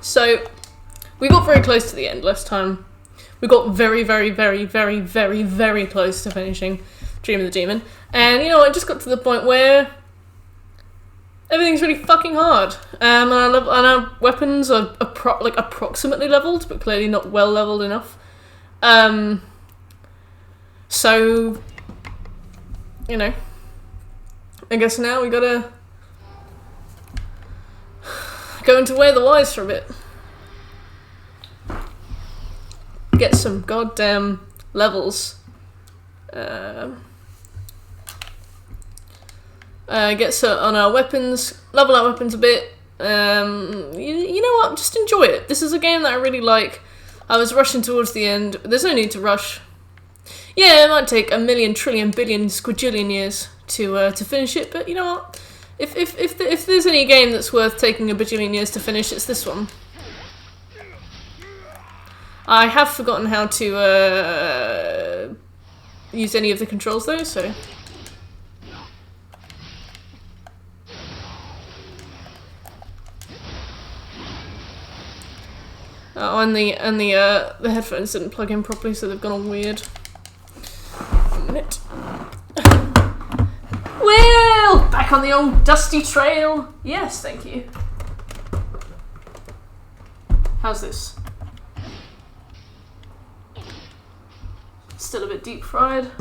So, we got very close to the end last time. We got very, very, very, very, very, very close to finishing Dream of the Demon. And, you know, it just got to the point where everything's really fucking hard. And our weapons are approximately leveled, but clearly not well leveled enough. So, you know, I guess now we gotta go into Way of the Wise for a bit. Get some goddamn levels. Get on our weapons, level our weapons a bit. You know what? Just enjoy it. This is a game that I really like. I was rushing towards the end. There's no need to rush. Yeah, it might take a million, trillion, billion, squadrillion years to finish it, but you know what? If there's any game that's worth taking a bajillion years to finish, it's this one. I have forgotten how to use any of the controls though, so. Oh, and the headphones didn't plug in properly, so they've gone all weird. A minute. Well, back on the old dusty trail. Yes, thank you. How's this? Still a bit deep fried.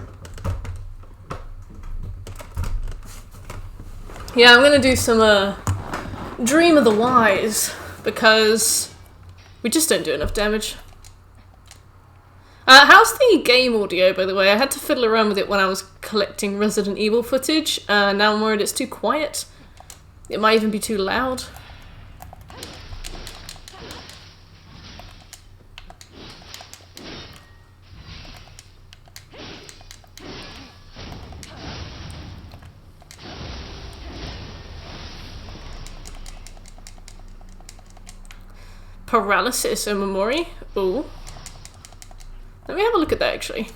Yeah, I'm gonna do some Dream of the Wise because we just don't do enough damage. How's the game audio, by the way? I had to fiddle around with it when I was collecting Resident Evil footage. Now I'm worried it's too quiet. It might even be too loud. Paralysis and memory. Ooh. Let me have a look at that, actually.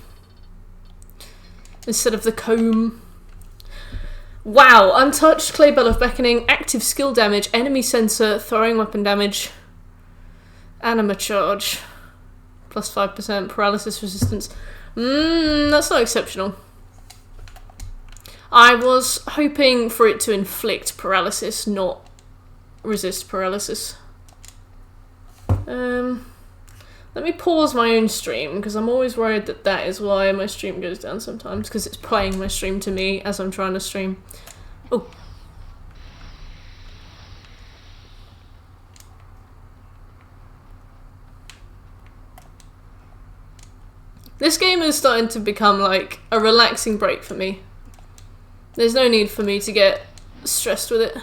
Instead of the comb. Wow. Untouched, clay bell of beckoning, active skill damage, enemy sensor, throwing weapon damage, anima charge. Plus 5% paralysis resistance. That's not exceptional. I was hoping for it to inflict paralysis, not resist paralysis. Let me pause my own stream, because I'm always worried that that is why my stream goes down sometimes, because it's playing my stream to me as I'm trying to stream. Oh. This game is starting to become like a relaxing break for me. There's no need for me to get stressed with it.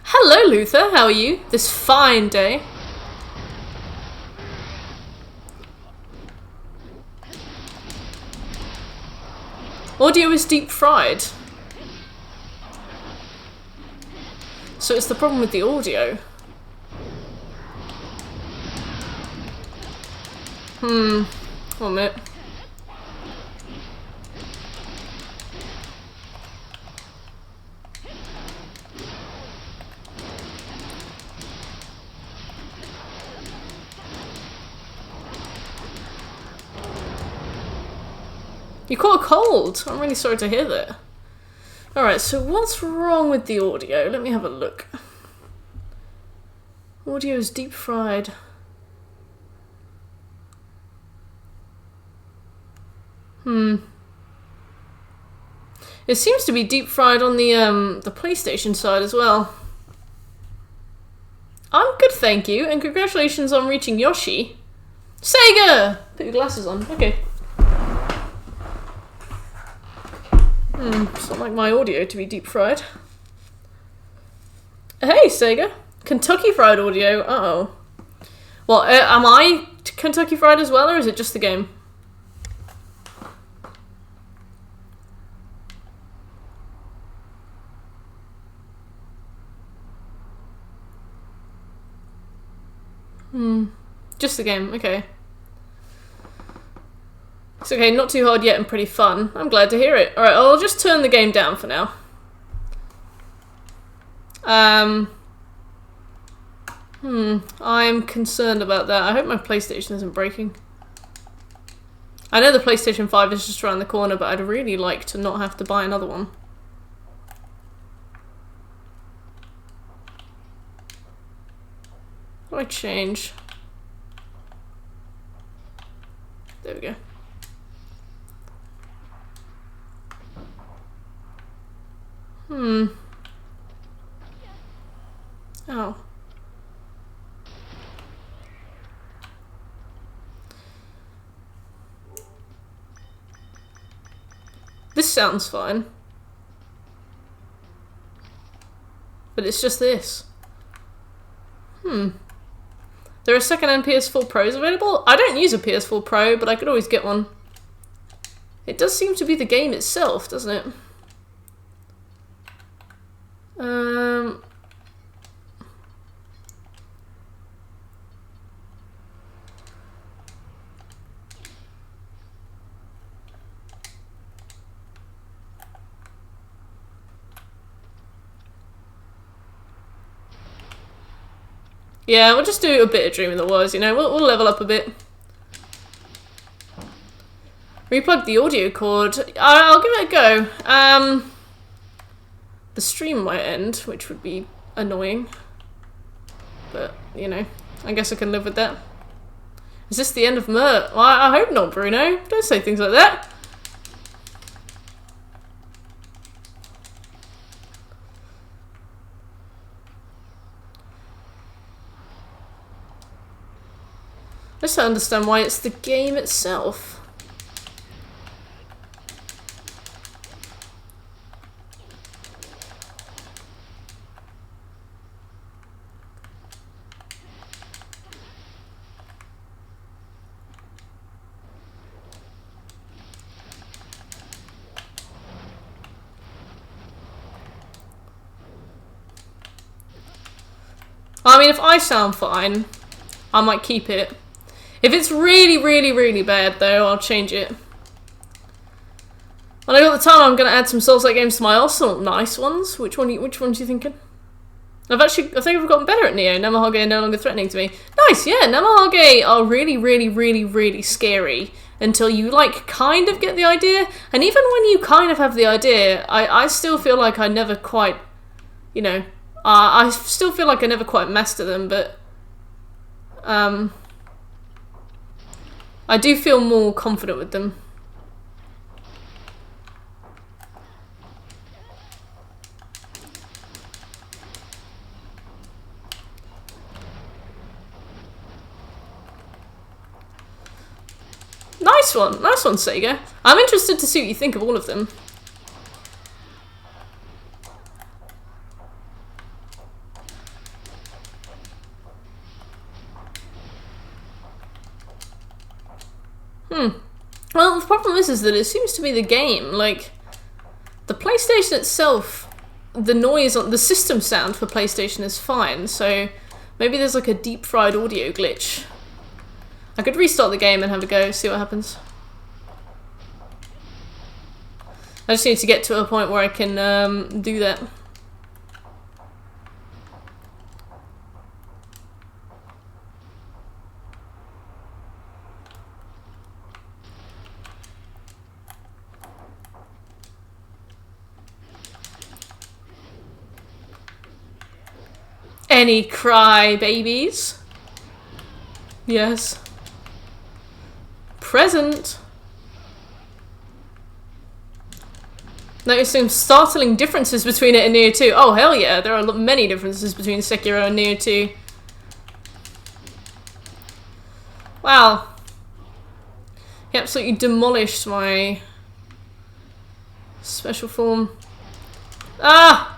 Hello Luther, how are you? This fine day. Audio is deep fried. So it's the problem with the audio. One minute. You caught a cold. I'm really sorry to hear that. Alright, so what's wrong with the audio? Let me have a look. Audio is deep fried. It seems to be deep fried on the PlayStation side as well. I'm good, thank you, and congratulations on reaching Yoshi. Sega! Put your glasses on. Okay. It's not like my audio to be deep fried. Hey, Sega. Kentucky Fried Audio. Uh-oh. Well, am I Kentucky Fried as well, or is it just the game? Just the game, okay. It's okay, not too hard yet and pretty fun. I'm glad to hear it. Alright, I'll just turn the game down for now. I'm concerned about that. I hope my PlayStation isn't breaking. I know the PlayStation 5 is just around the corner, but I'd really like to not have to buy another one. What do I change? There we go. Oh. This sounds fine. But it's just this. There are second-hand PS4 Pros available? I don't use a PS4 Pro, but I could always get one. It does seem to be the game itself, doesn't it? Yeah, we'll just do a bit of Dream of the Wars, you know, we'll level up a bit. Replug the audio cord. I'll give it a go. The stream might end, which would be annoying. But, you know, I guess I can live with that. Is this the end of Mert? Well, I hope not, Bruno. Don't say things like that. I just don't understand why it's the game itself. I mean, if I sound fine, I might keep it. If it's really, really, really bad, though, I'll change it. When I got the time, I'm going to add some Souls-like games to my arsenal. Nice ones. Which ones are you thinking? I think I've gotten better at Nioh. Namahage are no longer threatening to me. Nice, yeah. Namahage are really, really, really, really scary until you, like, kind of get the idea. And even when you kind of have the idea, I still feel like I never quite, you know, I still feel like I never quite master them, but I do feel more confident with them. Nice one, Sega. I'm interested to see what you think of all of them. Well, the problem is that it seems to be the game. Like, the PlayStation itself, the noise on the system sound for PlayStation is fine, so maybe there's like a deep-fried audio glitch. I could restart the game and have a go, see what happens. I just need to get to a point where I can do that. Any cry babies? Yes. Present. Noticing startling differences between it and Nioh 2. Oh hell yeah, there are many differences between Sekiro and Nioh 2. Wow. He absolutely demolished my special form. Ah!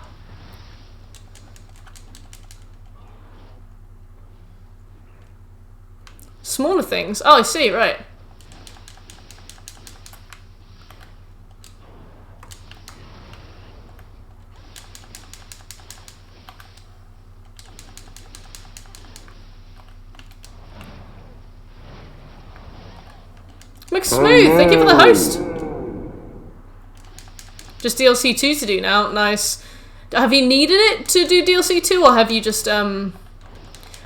Smaller things. Oh, I see, right. Looks smooth. Thank you for the host. Just DLC 2 to do now. Nice. Have you needed it to do DLC 2, or have you just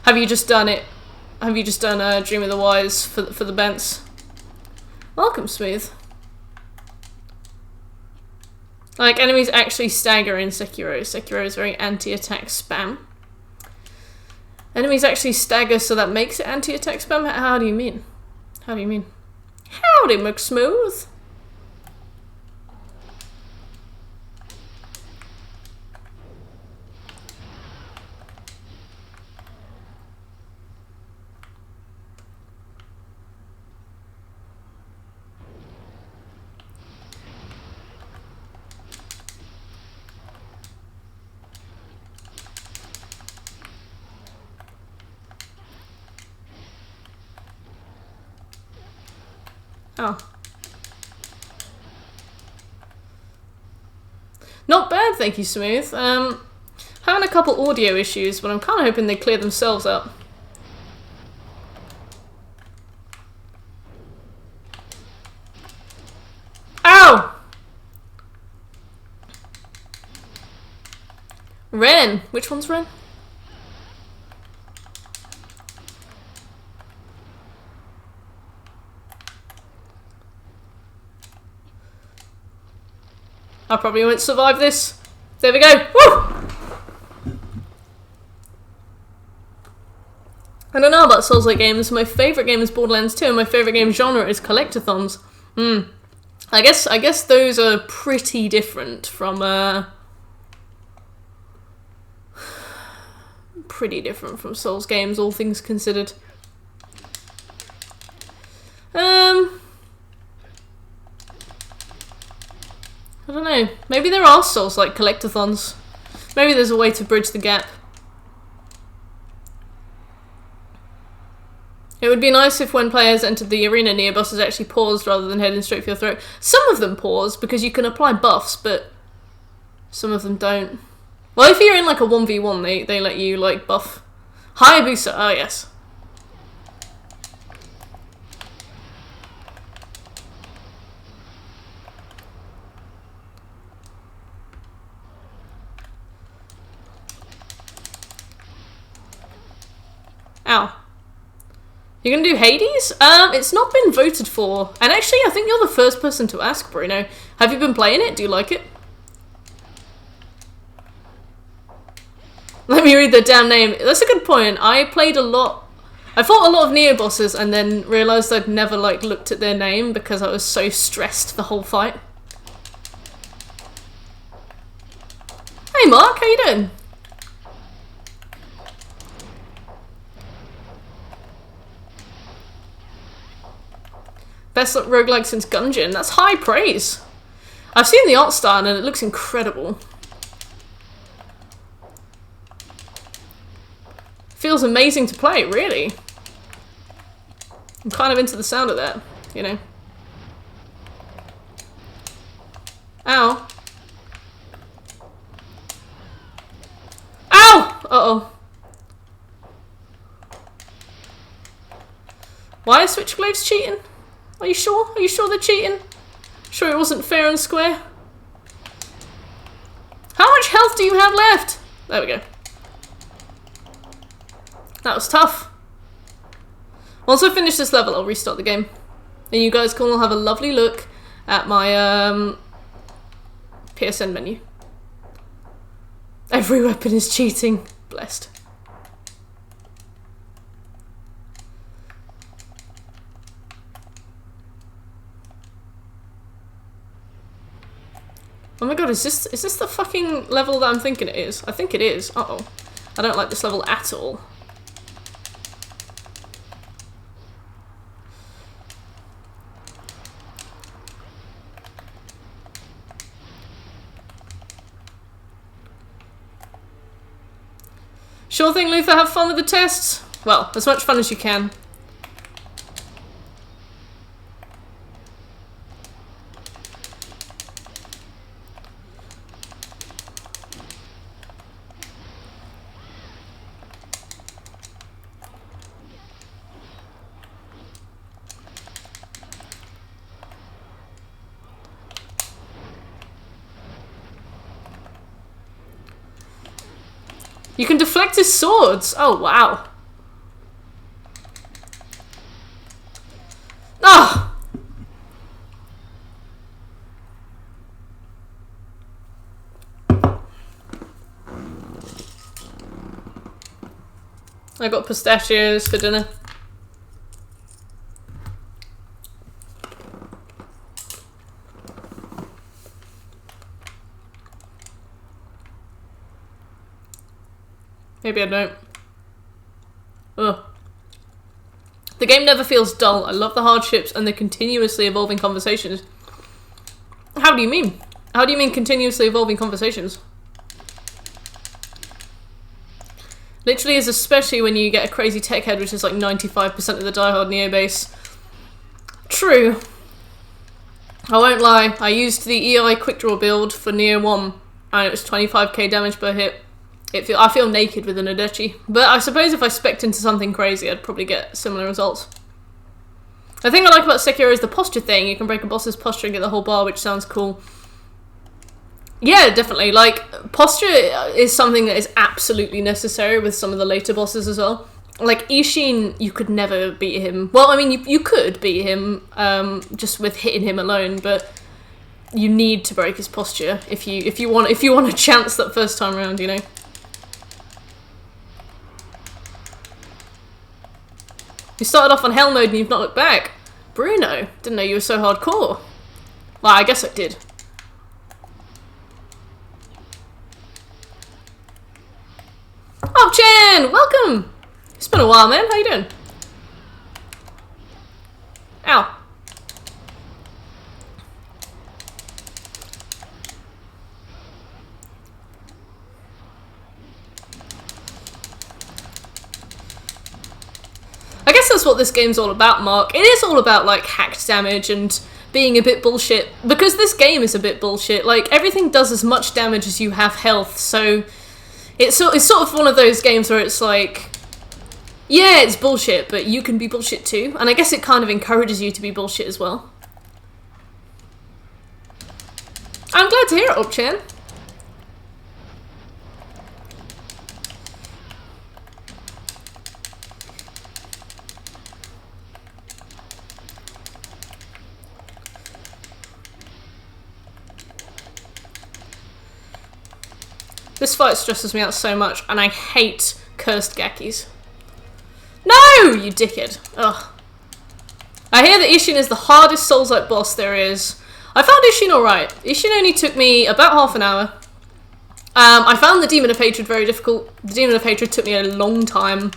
Have you just done it? Have you just done Dream of the Wise for the Bents? Welcome, Smooth. Like, enemies actually stagger in Sekiro. Sekiro is very anti-attack spam. Enemies actually stagger, so that makes it anti-attack spam? How do you mean? How do you mean? Howdy, McSmooth. Oh. Not bad, thank you, Smooth. Having a couple audio issues, but I'm kind of hoping they clear themselves up. Ow! Ren. Which one's Ren? I probably won't survive this. There we go. Woo! I don't know about Souls-like games. My favourite game is Borderlands 2, and my favourite game genre is collectathons. I guess those are pretty different from Souls games, all things considered. I don't know. Maybe there are Souls-like collectathons. Maybe there's a way to bridge the gap. It would be nice if when players entered the arena, Nioh bosses actually paused rather than heading straight for your throat. Some of them pause because you can apply buffs, but some of them don't. Well, if you're in like a 1v1, they let you like buff. Hayabusa, oh yes. Ow. You're gonna do Hades? It's not been voted for. And actually, I think you're the first person to ask, Bruno. Have you been playing it? Do you like it? Let me read the damn name. That's a good point. I played a lot. I fought a lot of Nioh bosses and then realised I'd never, like, looked at their name because I was so stressed the whole fight. Hey, Mark. How you doing? Best roguelike since Gungeon. That's high praise. I've seen the art style and it looks incredible. Feels amazing to play, really. I'm kind of into the sound of that, you know. Ow. Ow! Uh-oh. Why are Switchglaives cheating? Are you sure? Are you sure they're cheating? Sure it wasn't fair and square? How much health do you have left? There we go. That was tough. Once I finish this level, I'll restart the game. And you guys can all have a lovely look at my PSN menu. Every weapon is cheating. Blessed. Oh my god, is this the fucking level that I'm thinking it is? I think it is. Uh-oh. I don't like this level at all. Sure thing, Luther, have fun with the tests. Well, as much fun as you can. You can deflect his swords! Oh, wow. Ah! I got pistachios for dinner. Maybe I don't. Ugh. The game never feels dull. I love the hardships and the continuously evolving conversations. How do you mean? How do you mean continuously evolving conversations? Literally is, especially when you get a crazy tech head, which is like 95% of the diehard Nioh base. True. I won't lie, I used the EI quick draw build for Nioh 1 and it was 25k damage per hit. I feel naked with an Adechi. But I suppose if I spec'd into something crazy, I'd probably get similar results. The thing I like about Sekiro is the posture thing. You can break a boss's posture and get the whole bar, which sounds cool. Yeah, definitely. Like, posture is something that is absolutely necessary with some of the later bosses as well. Like, Ishin, you could never beat him. Well, I mean, you could beat him just with hitting him alone, but you need to break his posture if you want a chance that first time around, you know. You started off on hell mode and you've not looked back. Bruno, didn't know you were so hardcore. Well, I guess I did. Oh, Chen, welcome! It's been a while, man. How you doing? Ow. I guess that's what this game's all about, Mark. It is all about, like, hacked damage and being a bit bullshit. Because this game is a bit bullshit. Like, everything does as much damage as you have health, so... It's sort of one of those games where it's like... Yeah, it's bullshit, but you can be bullshit too. And I guess it kind of encourages you to be bullshit as well. I'm glad to hear it, Upchan. This fight stresses me out so much, and I hate cursed Gakis. No, you dickhead. Ugh. I hear that Ishin is the hardest Souls-like boss there is. I found Ishin alright. Ishin only took me about half an hour. I found the Demon of Hatred very difficult. The Demon of Hatred took me a long time.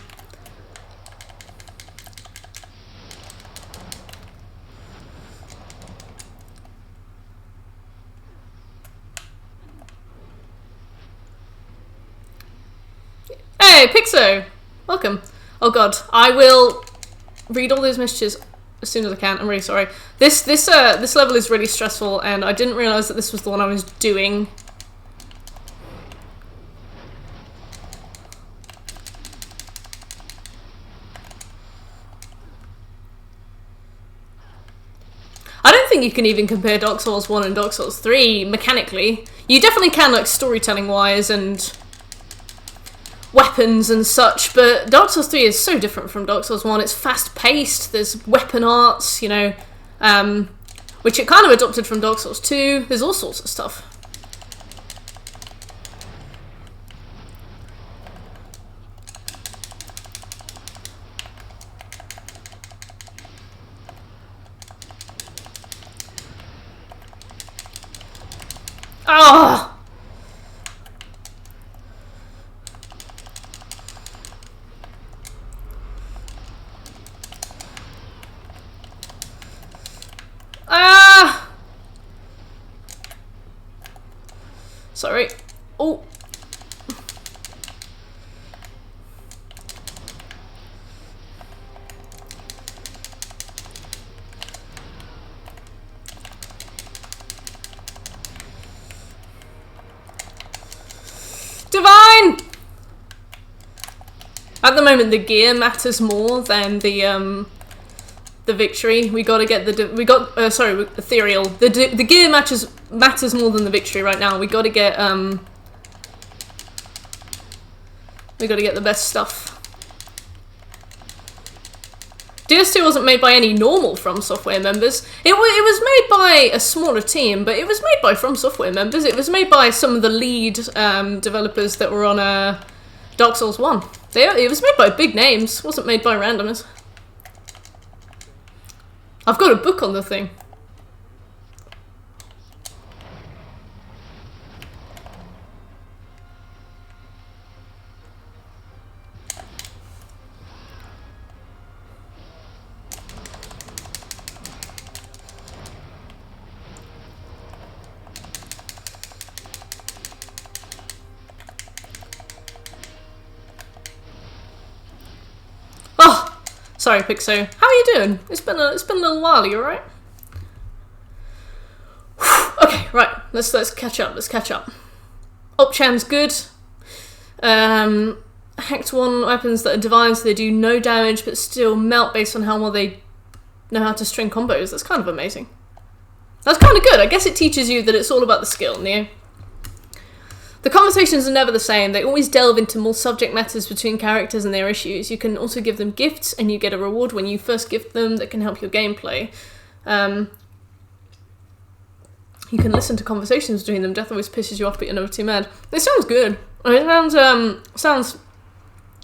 Hey, Pixo! Welcome. Oh god, I will read all those messages as soon as I can. I'm really sorry. This level is really stressful, and I didn't realise that this was the one I was doing. I don't think you can even compare Dark Souls 1 and Dark Souls 3 mechanically. You definitely can, like, storytelling-wise and weapons and such, but Dark Souls 3 is so different from Dark Souls 1. It's fast-paced, there's weapon arts, you know, which it kind of adopted from Dark Souls 2. There's all sorts of stuff. Ah! Ah! Sorry. Oh. Divine! At the moment, the gear matters more than the victory. We gotta get the sorry, ethereal. The gear matters more than the victory right now. We gotta get the best stuff. DS2 wasn't made by any normal From Software members. It was made by a smaller team, but it was made by From Software members. It was made by some of the lead developers that were on Dark Souls 1. It was made by big names. It wasn't made by randomers. I've got a book on the thing. Oh, sorry, Pixo. How are you doing? It's been a little while. Are you alright? Okay, right. Let's catch up. Let's catch up. Opchan's good. Hacked 1 weapons that are divine, so they do no damage but still melt based on how well they know how to string combos. That's kind of amazing. That's kind of good. I guess it teaches you that it's all about the skill, Nioh. The conversations are never the same. They always delve into more subject matters between characters and their issues. You can also give them gifts, and you get a reward when you first gift them that can help your gameplay. You can listen to conversations between them. Death always pisses you off, but you're never too mad. It sounds good. It sounds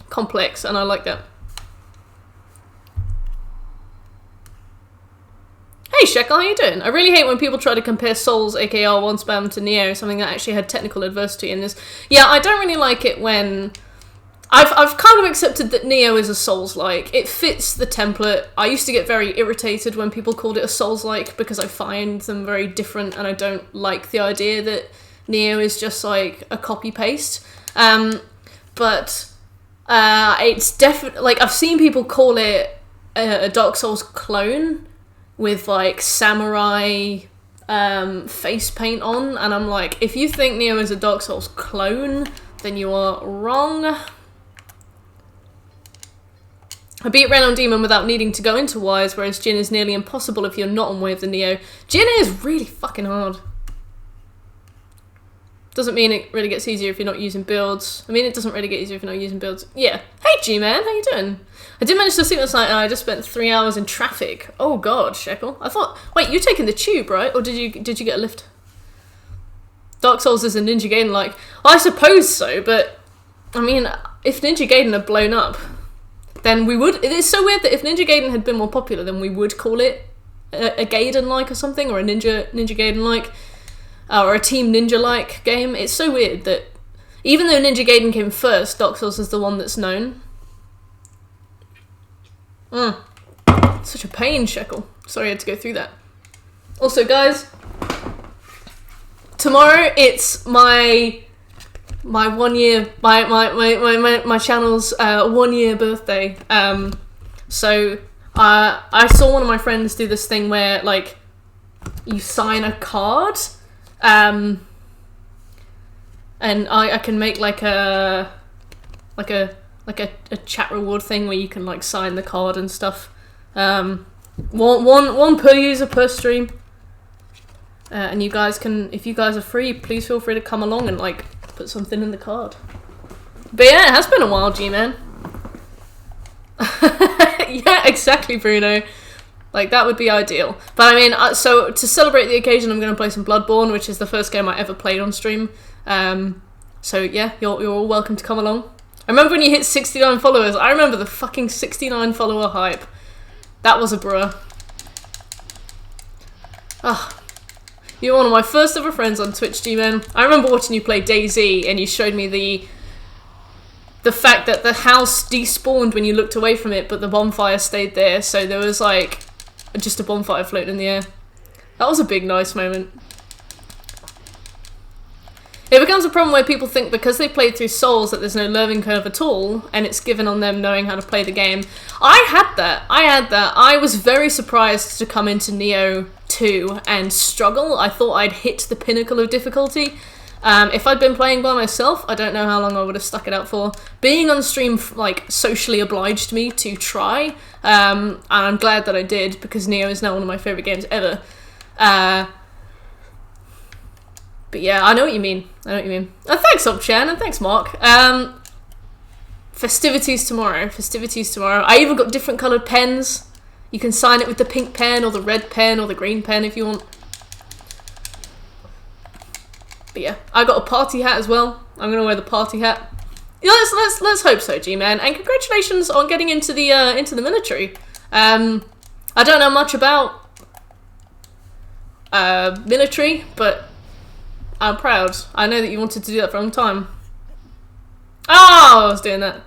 complex, and I like that. Hey Shekel, how you doing? I really hate when people try to compare Souls, aka R1 spam, to Nioh, something that actually had technical adversity in this. Yeah, I don't really like it when... I've kind of accepted that Nioh is a Souls-like. It fits the template. I used to get very irritated when people called it a Souls-like because I find them very different and I don't like the idea that Nioh is just like a copy-paste. But it's definitely... Like, I've seen people call it a Dark Souls clone with like samurai face paint on, and I'm like, if you think Nioh is a Dark Souls clone, then you are wrong. I beat Ren on Demon without needing to go into Wise, whereas Jin is nearly impossible if you're not on Way of the Nioh. Jin is really fucking hard. Doesn't mean it really gets easier if you're not using builds. I mean, it doesn't really get easier if you're not using builds. Yeah. Hey G-Man, how you doing? I did manage to sleep last night and I just spent 3 hours in traffic. Oh god, Shekel. I thought... Wait, you're taking the tube, right? Or did you get a lift? Dark Souls is a Ninja Gaiden-like. I suppose so, but... I mean, if Ninja Gaiden had blown up, then we would... It's so weird that if Ninja Gaiden had been more popular, then we would call it a Gaiden-like or something, or a Ninja Gaiden-like, or a Team Ninja-like game. It's so weird that even though Ninja Gaiden came first, Dark Souls is the one that's known. Such a pain, Shekel. Sorry I had to go through that. Also, guys, tomorrow it's my 1 year, my channel's 1 year birthday. So I saw one of my friends do this thing where like you sign a card, and I can make like a chat reward thing where you can like sign the card and stuff. One per user per stream. And you guys can, if you guys are free, please feel free to come along and like put something in the card. But yeah, it has been a while, G-Man. Yeah, exactly, Bruno. Like, that would be ideal. But I mean, so to celebrate the occasion, I'm going to play some Bloodborne, which is the first game I ever played on stream. So yeah, you're all welcome to come along. I remember when you hit 69 followers. I remember the fucking 69 follower hype. That was a bruh. Ah. You're one of my first ever friends on Twitch, G-Man. I remember watching you play DayZ, and you showed me the fact that the house despawned when you looked away from it, but the bonfire stayed there, so there was like just a bonfire floating in the air. That was a big nice moment. It becomes a problem where people think because they played through Souls that there's no learning curve at all, and it's given on them knowing how to play the game. I had that. I was very surprised to come into Nioh 2 and struggle. I thought I'd hit the pinnacle of difficulty. If I'd been playing by myself, I don't know how long I would have stuck it out for. Being on stream, like, socially obliged me to try, and I'm glad that I did, because Nioh is now one of my favourite games ever. But yeah, I know what you mean. And thanks, Opchan, and thanks, Mark. Festivities tomorrow. I even got different coloured pens. You can sign it with the pink pen or the red pen or the green pen if you want. But yeah, I got a party hat as well. I'm gonna wear the party hat. Yeah, let's hope so, G-Man. And congratulations on getting into the military. I don't know much about military, but I'm proud. I know that you wanted to do that for a long time. Oh, I was doing that.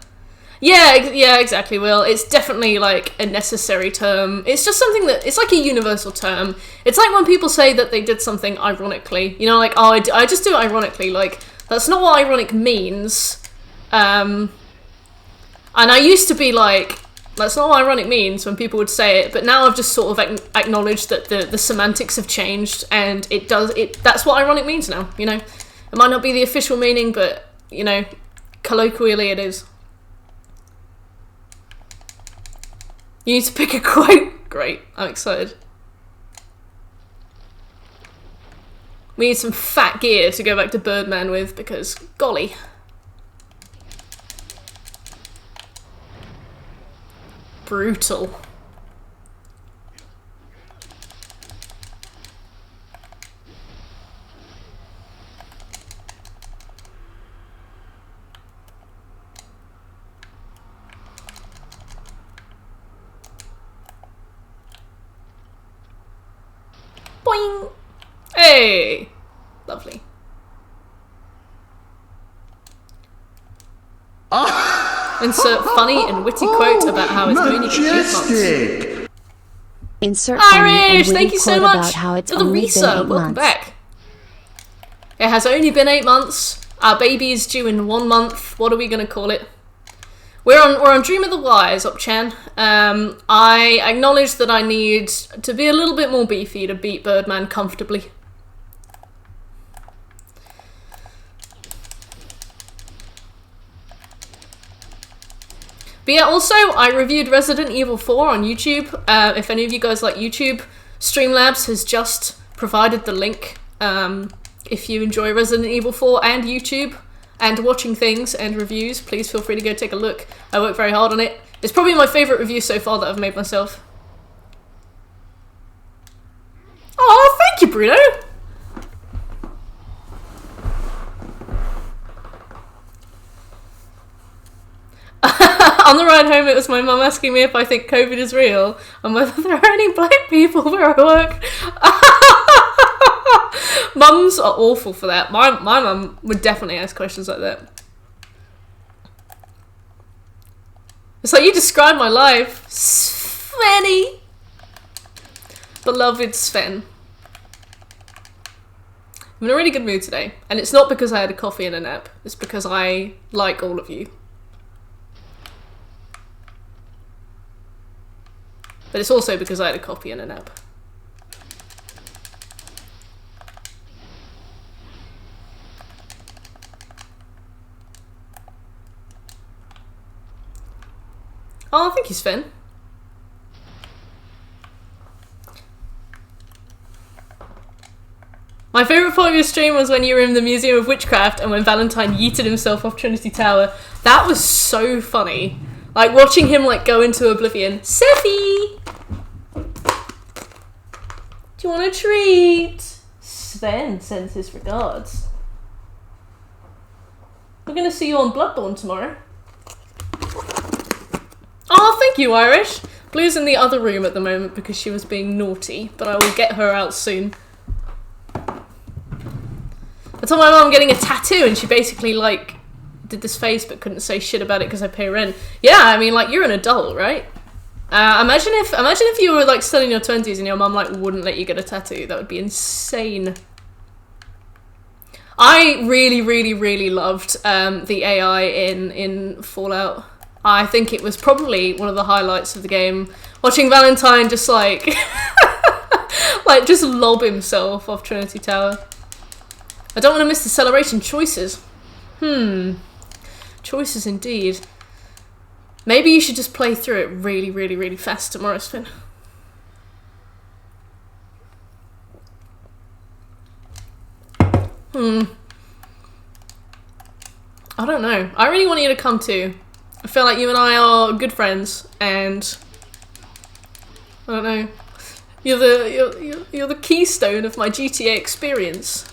Yeah, exactly, Will. It's definitely, like, a necessary term. It's just something that... It's like a universal term. It's like when people say that they did something ironically. You know, like, oh, I just do it ironically. Like, that's not what ironic means. And I used to be like... That's not what ironic means when people would say it, but now I've just sort of acknowledged that the semantics have changed, and that's what ironic means now, you know? It might not be the official meaning, but, you know, colloquially it is. You need to pick a quote? Great, I'm excited. We need some fat gear to go back to Birdman with, because, golly. Brutal. Boing! Hey! Lovely. Insert funny and witty quote about how it's only been 8 months. Insert funny and witty thank you so quote much about how it's for the only been 8 resub. Welcome months. back. It has only been 8 months. Our baby is due in 1 month. What are we gonna call it? We're on Dream of the Wise, Upchan. I acknowledge that I need to be a little bit more beefy to beat Birdman comfortably. But yeah, also, I reviewed Resident Evil 4 on YouTube. If any of you guys like YouTube, Streamlabs has just provided the link. If you enjoy Resident Evil 4 and YouTube, and watching things and reviews, please feel free to go take a look. I work very hard on it. It's probably my favourite review so far that I've made myself. Oh, thank you, Bruno! On the ride home, it was my mum asking me if I think COVID is real and whether there are any black people where I work. Mums are awful for that. My mum would definitely ask questions like that. It's like, you describe my life. Svenny. Beloved Sven. I'm in a really good mood today. And it's not because I had a coffee and a nap. It's because I like all of you. But it's also because I had a coffee and a nap. Oh, thank you, Sven. My favourite part of your stream was when you were in the Museum of Witchcraft and when Valentine yeeted himself off Trinity Tower. That was so funny. Like, watching him, like, go into oblivion. Seffi! Do you want a treat? Sven sends his regards. We're gonna see you on Bloodborne tomorrow. Oh, thank you, Irish. Blue's in the other room at the moment because she was being naughty, but I will get her out soon. I told my mum I'm getting a tattoo and she basically, like, did this face but couldn't say shit about it because I pay rent. Yeah, I mean, like, you're an adult, right? Imagine if you were, like, still in your 20s and your mum, like, wouldn't let you get a tattoo. That would be insane. I really, really, really loved the AI in Fallout. I think it was probably one of the highlights of the game. Watching Valentine just, like, like, just lob himself off Trinity Tower. I don't want to miss the celebration. Choices. Choices indeed. Maybe you should just play through it really, really, really fast tomorrow, Sven. I don't know. I really want you to come too. I feel like you and I are good friends, and I don't know. You're the keystone of my GTA experience.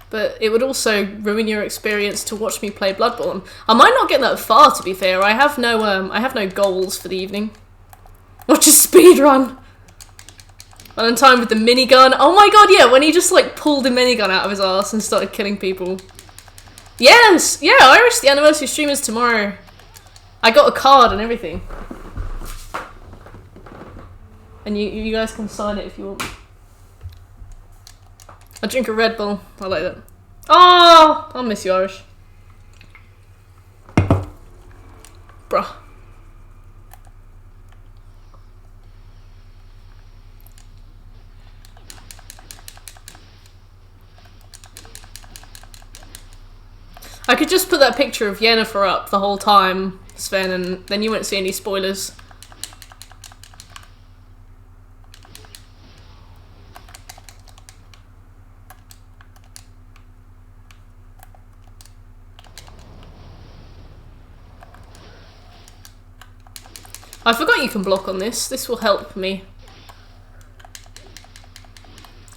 But it would also ruin your experience to watch me play Bloodborne. I might not get that far, to be fair. I have no goals for the evening. Watch a speedrun. And in time with the minigun. Oh my god, yeah, when he just like pulled the minigun out of his ass and started killing people. Yes! Yeah, Irish, the anniversary stream is tomorrow. I got a card and everything. And you guys can sign it if you want. I drink a Red Bull. I like that. Oh, I'll miss you, Irish. Bruh. I could just put that picture of Yennefer up the whole time, Sven, and then you won't see any spoilers. I forgot you can block on this. This will help me.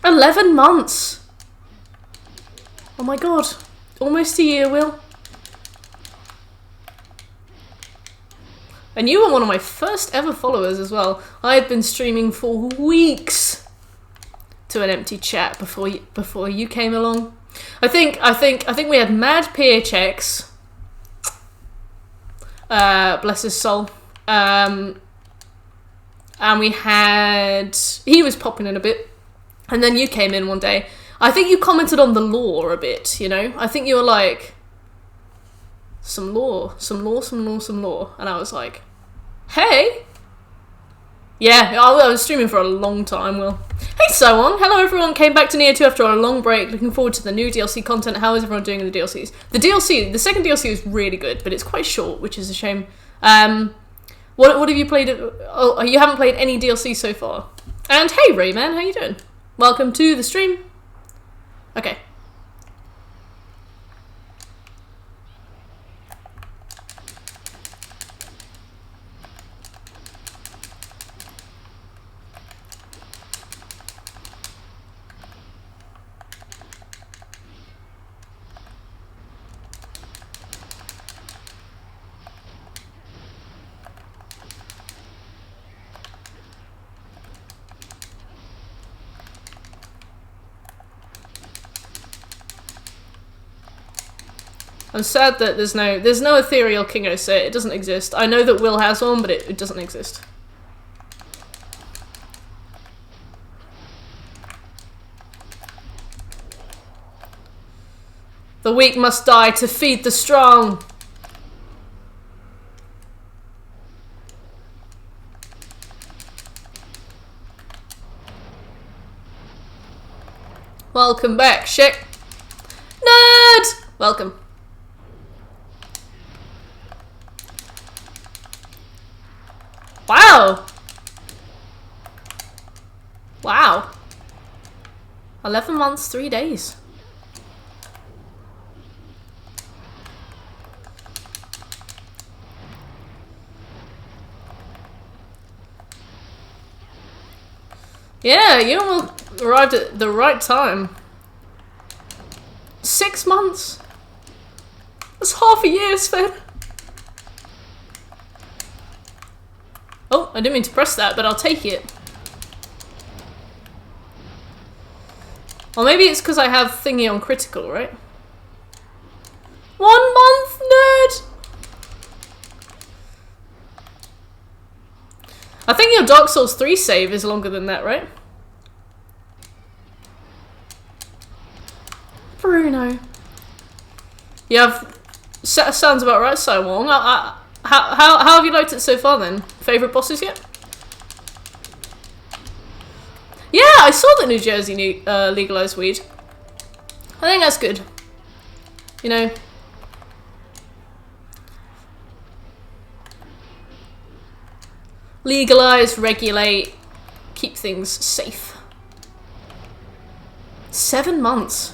11 months! Oh my god. Almost a year, Will. And you were one of my first ever followers as well. I had been streaming for weeks to an empty chat before you came along. I think we had Mad Peer checks. Bless his soul. And we had... He was popping in a bit. And then you came in one day. I think you commented on the lore a bit, you know? I think you were like... Some lore. And I was like... Hey! Yeah, I was streaming for a long time, Will. Hey, so on. Hello, everyone. Came back to Nioh 2 after a long break. Looking forward to the new DLC content. How is everyone doing in the DLCs? The second DLC is really good, but it's quite short, which is a shame. What have you played? Oh, you haven't played any DLC so far. And hey, Rayman, how you doing? Welcome to the stream. Okay. I'm sad that there's no ethereal Kingo set. It doesn't exist. I know that Will has one, but it doesn't exist. The weak must die to feed the strong. Welcome back, Shek. Nerd! Welcome. Wow! Wow. 11 months, 3 days. Yeah, you all arrived at the right time. 6 months? That's half a year, Sven. Oh, I didn't mean to press that, but I'll take it. Or maybe it's because I have thingy on critical, right? 1 month, nerd! I think your Dark Souls 3 save is longer than that, right? Bruno. Yeah, sounds about right, So Wong. How have you liked it so far then? Favourite bosses yet? Yeah, I saw that New Jersey legalised weed. I think that's good. You know. Legalise, regulate, keep things safe. 7 months.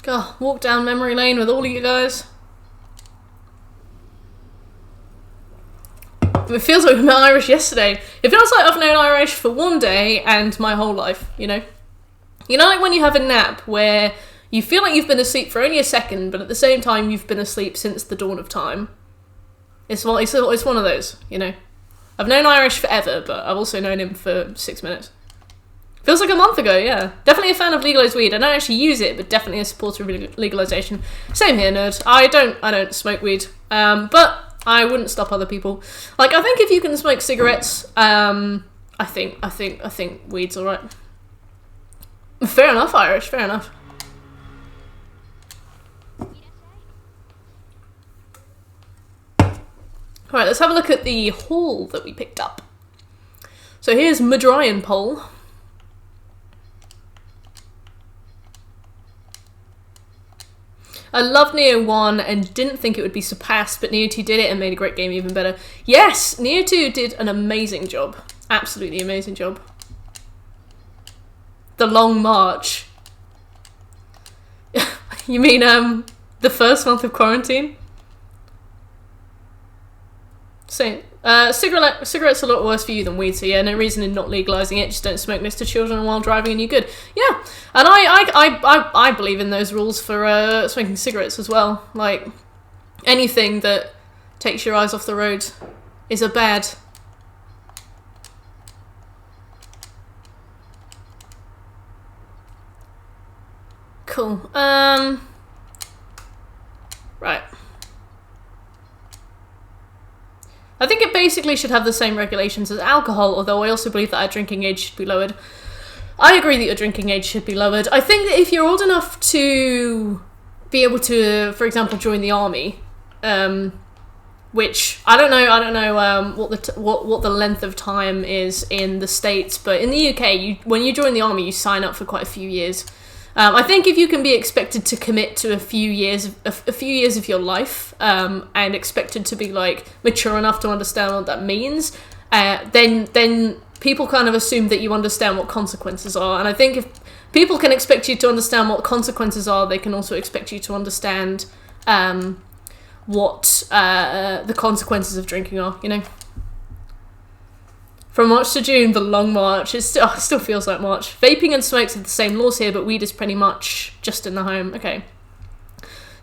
God, walk down memory lane with all of you guys. It feels like we met Irish yesterday. It feels like I've known Irish for one day and my whole life, you know? You know, like when you have a nap where you feel like you've been asleep for only a second, but at the same time you've been asleep since the dawn of time. It's one of those, you know? I've known Irish forever, but I've also known him for 6 minutes. Feels like a month ago, yeah. Definitely a fan of legalised weed. I don't actually use it, but definitely a supporter of legalisation. Same here, nerd. I don't smoke weed, but I wouldn't stop other people. Like, I think if you can smoke cigarettes, I think weed's alright. Fair enough, Irish, fair enough. Alright, let's have a look at the haul that we picked up. So here's Madryan Pole. I loved Nioh 1 and didn't think it would be surpassed, but Nioh 2 did it and made a great game even better. Yes, Nioh 2 did an amazing job. Absolutely amazing job. The Long March. You mean, the first month of quarantine? Same. Cigarettes are a lot worse for you than weed, so yeah, no reason in not legalising it. Just don't smoke next to children while driving and you're good. Yeah, and I believe in those rules for smoking cigarettes as well. Like, anything that takes your eyes off the road is a bad. Cool. Right. I think it basically should have the same regulations as alcohol, although I also believe that our drinking age should be lowered. I agree that your drinking age should be lowered. I think that if you're old enough to be able to, for example, join the army, which I don't know what the length of time is in the States, but in the UK, when you join the army, you sign up for quite a few years. I think if you can be expected to commit to a few years of your life, and expected to be like mature enough to understand what that means, then people kind of assume that you understand what consequences are. And I think if people can expect you to understand what consequences are, they can also expect you to understand what the consequences of drinking are. You know. From March to June, the Long March. It still feels like March. Vaping and smokes have the same laws here, but weed is pretty much just in the home. Okay.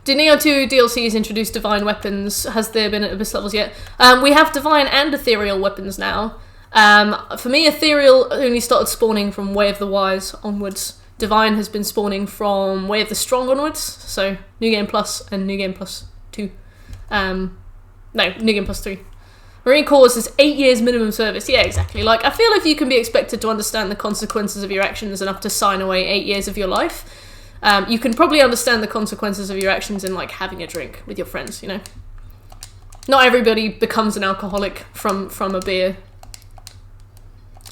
Do Nioh 2 DLCs introduce divine weapons? Has there been at Abyss levels yet? We have divine and ethereal weapons now. For me, ethereal only started spawning from Way of the Wise onwards. Divine has been spawning from Way of the Strong onwards. So, New Game Plus and New Game Plus 2. No, New Game Plus 3. Marine Corps is 8 years minimum service. Yeah, exactly. Like, I feel if you can be expected to understand the consequences of your actions enough to sign away 8 years of your life, you can probably understand the consequences of your actions in, like, having a drink with your friends, you know? Not everybody becomes an alcoholic from a beer.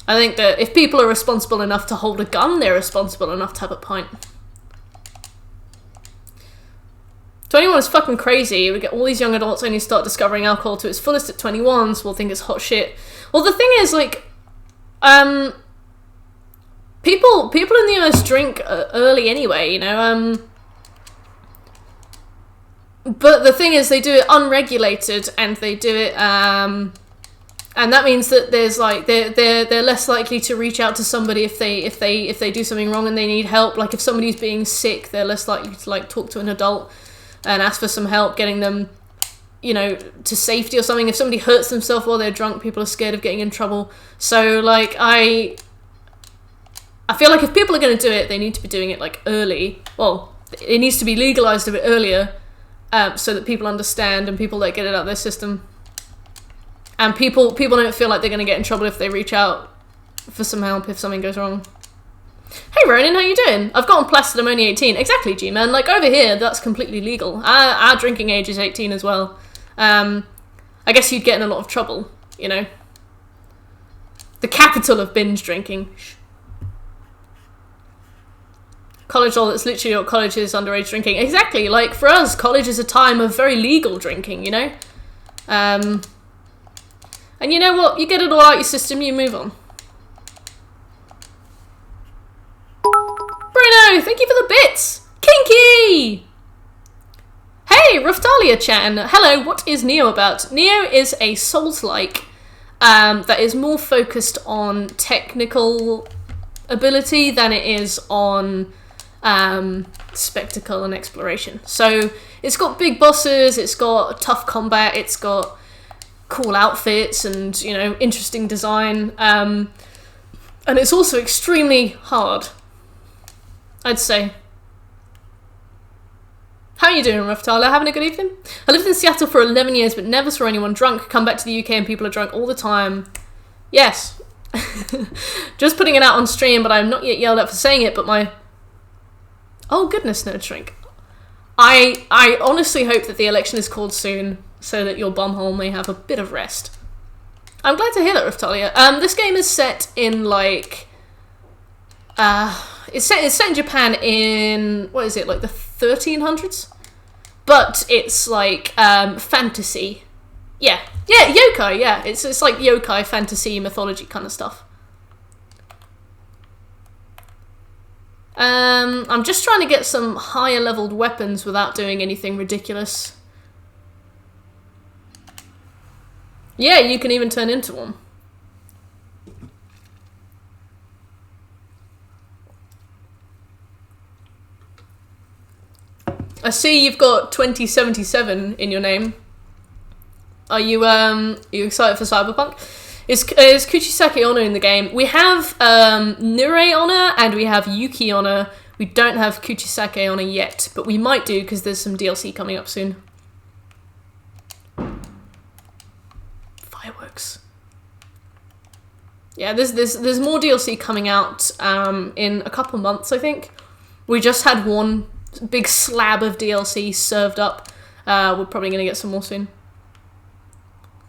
I think that if people are responsible enough to hold a gun, they're responsible enough to have a pint. 21 is fucking crazy. We get all these young adults only start discovering alcohol to its fullest at 21, so we'll think it's hot shit. Well, the thing is, like, people in the US drink early anyway, you know, but the thing is, they do it unregulated, and they do it, and that means that there's like they're less likely to reach out to somebody if they do something wrong and they need help. Like, if somebody's being sick, they're less likely to, like, talk to an adult and ask for some help getting them, you know, to safety or something. If somebody hurts themselves while they're drunk, people are scared of getting in trouble. So, like, I feel like if people are going to do it, they need to be doing it, like, early. Well, it needs to be legalised a bit earlier, so that people understand and people, like, get it out of their system. And people don't feel like they're going to get in trouble if they reach out for some help if something goes wrong. Hey Ronan, how you doing? I've gotten plastered, I'm only 18. Exactly, G-Man. Like, over here, that's completely legal. Our drinking age is 18 as well. I guess you'd get in a lot of trouble, you know? The capital of binge drinking. College, all that's literally what college is, underage drinking. Exactly, like, for us, college is a time of very legal drinking, you know? And you know what? You get it all out your system, you move on. Bruno, thank you for the bits! King Kinky! Hey, Raftalia chatting. Hello, what is Nioh about? Nioh is a Souls-like that is more focused on technical ability than it is on spectacle and exploration. So it's got big bosses, it's got tough combat, it's got cool outfits and, you know, interesting design. And it's also extremely hard, I'd say. How are you doing, Raftalia? Having a good evening? I lived in Seattle for 11 years but never saw anyone drunk. Come back to the UK and people are drunk all the time. Yes. Just putting it out on stream, but I'm not yet yelled at for saying it, but my... Oh goodness, Nerd Shrink. I honestly hope that the election is called soon so that your bumhole may have a bit of rest. I'm glad to hear that, Raftalia. This game is set in, like... It's set in Japan in... What is it, like the 1300s? But it's like fantasy. Yeah, yokai, yeah. It's like yokai, fantasy, mythology kind of stuff. I'm just trying to get some higher leveled weapons without doing anything ridiculous. Yeah, you can even turn into one. I see you've got 2077 in your name. Are you excited for Cyberpunk? Is Kuchisake Onna in the game? We have Nure Onna and we have Yuki Onna. We don't have Kuchisake Onna yet, but we might do because there's some DLC coming up soon. Fireworks. Yeah, there's more DLC coming out in a couple months, I think. We just had one big slab of DLC served up. We're probably going to get some more soon.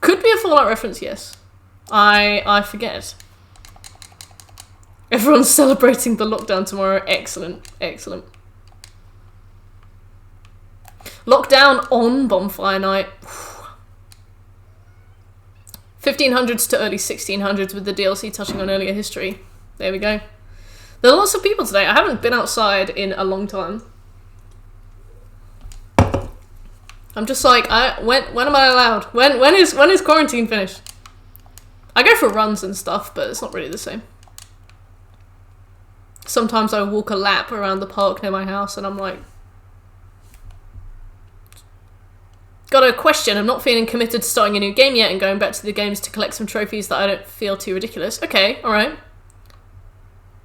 Could be a Fallout reference, yes. I forget. Everyone's celebrating the lockdown tomorrow. Excellent, excellent. Lockdown on Bonfire Night. 1500s to early 1600s with the DLC touching on earlier history. There we go. There are lots of people today. I haven't been outside in a long time. I'm just like, when am I allowed? When is quarantine finished? I go for runs and stuff, but it's not really the same. Sometimes I walk a lap around the park near my house and I'm like... Got a question. I'm not feeling committed to starting a new game yet and going back to the games to collect some trophies that I don't feel too ridiculous. Okay, alright.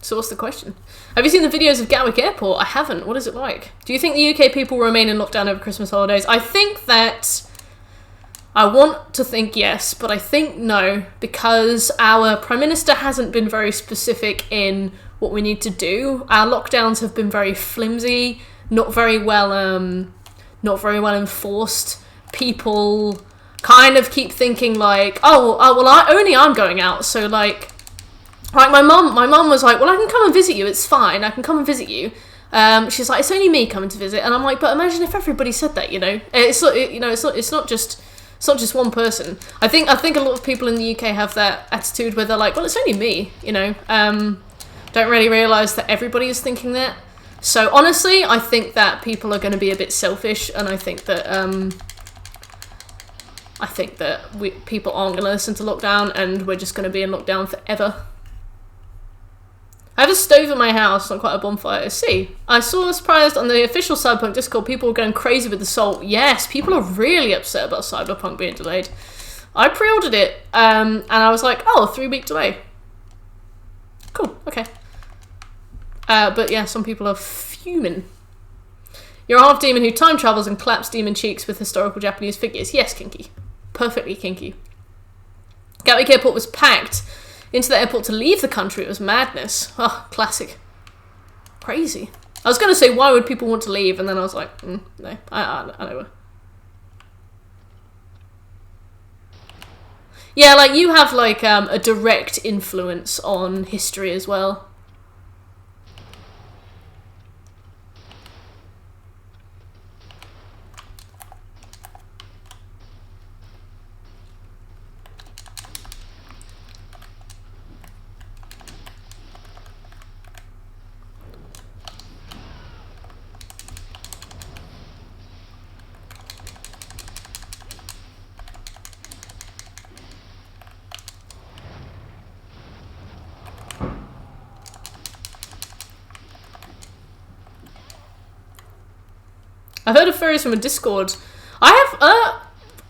So what's the question? Have you seen the videos of Gatwick Airport? I haven't. What is it like? Do you think the UK people will remain in lockdown over Christmas holidays? I think that... I want to think yes, but I think no, because our Prime Minister hasn't been very specific in what we need to do. Our lockdowns have been very flimsy, not very well enforced. People kind of keep thinking like, oh well, I'm going out, so like my mum was like, well, I can come and visit you, it's fine, I can come and visit you. She's like, it's only me coming to visit, and I'm like, but imagine if everybody said that, you know, it's not just one person. I think a lot of people in the UK have that attitude where they're like, well, it's only me, you know, don't really realise that everybody is thinking that. So honestly, I think that people are going to be a bit selfish, and I think that people aren't going to listen to lockdown, and we're just going to be in lockdown forever. I have a stove in my house, not quite a bonfire. See, I saw surprised on the official Cyberpunk Discord, people were going crazy with the Salt. Yes, people are really upset about Cyberpunk being delayed. I pre-ordered it, and I was like, oh, 3-week delay. Cool, okay. But yeah, some people are fuming. You're a half demon who time travels and claps demon cheeks with historical Japanese figures. Yes, kinky. Perfectly kinky. Gatwick Airport was packed into the airport to leave the country. It was madness. Oh, classic. Crazy. I was going to say, why would people want to leave? And then I was like, no, I know. Yeah, like, you have, like, a direct influence on history as well. I've heard of furries from a Discord. I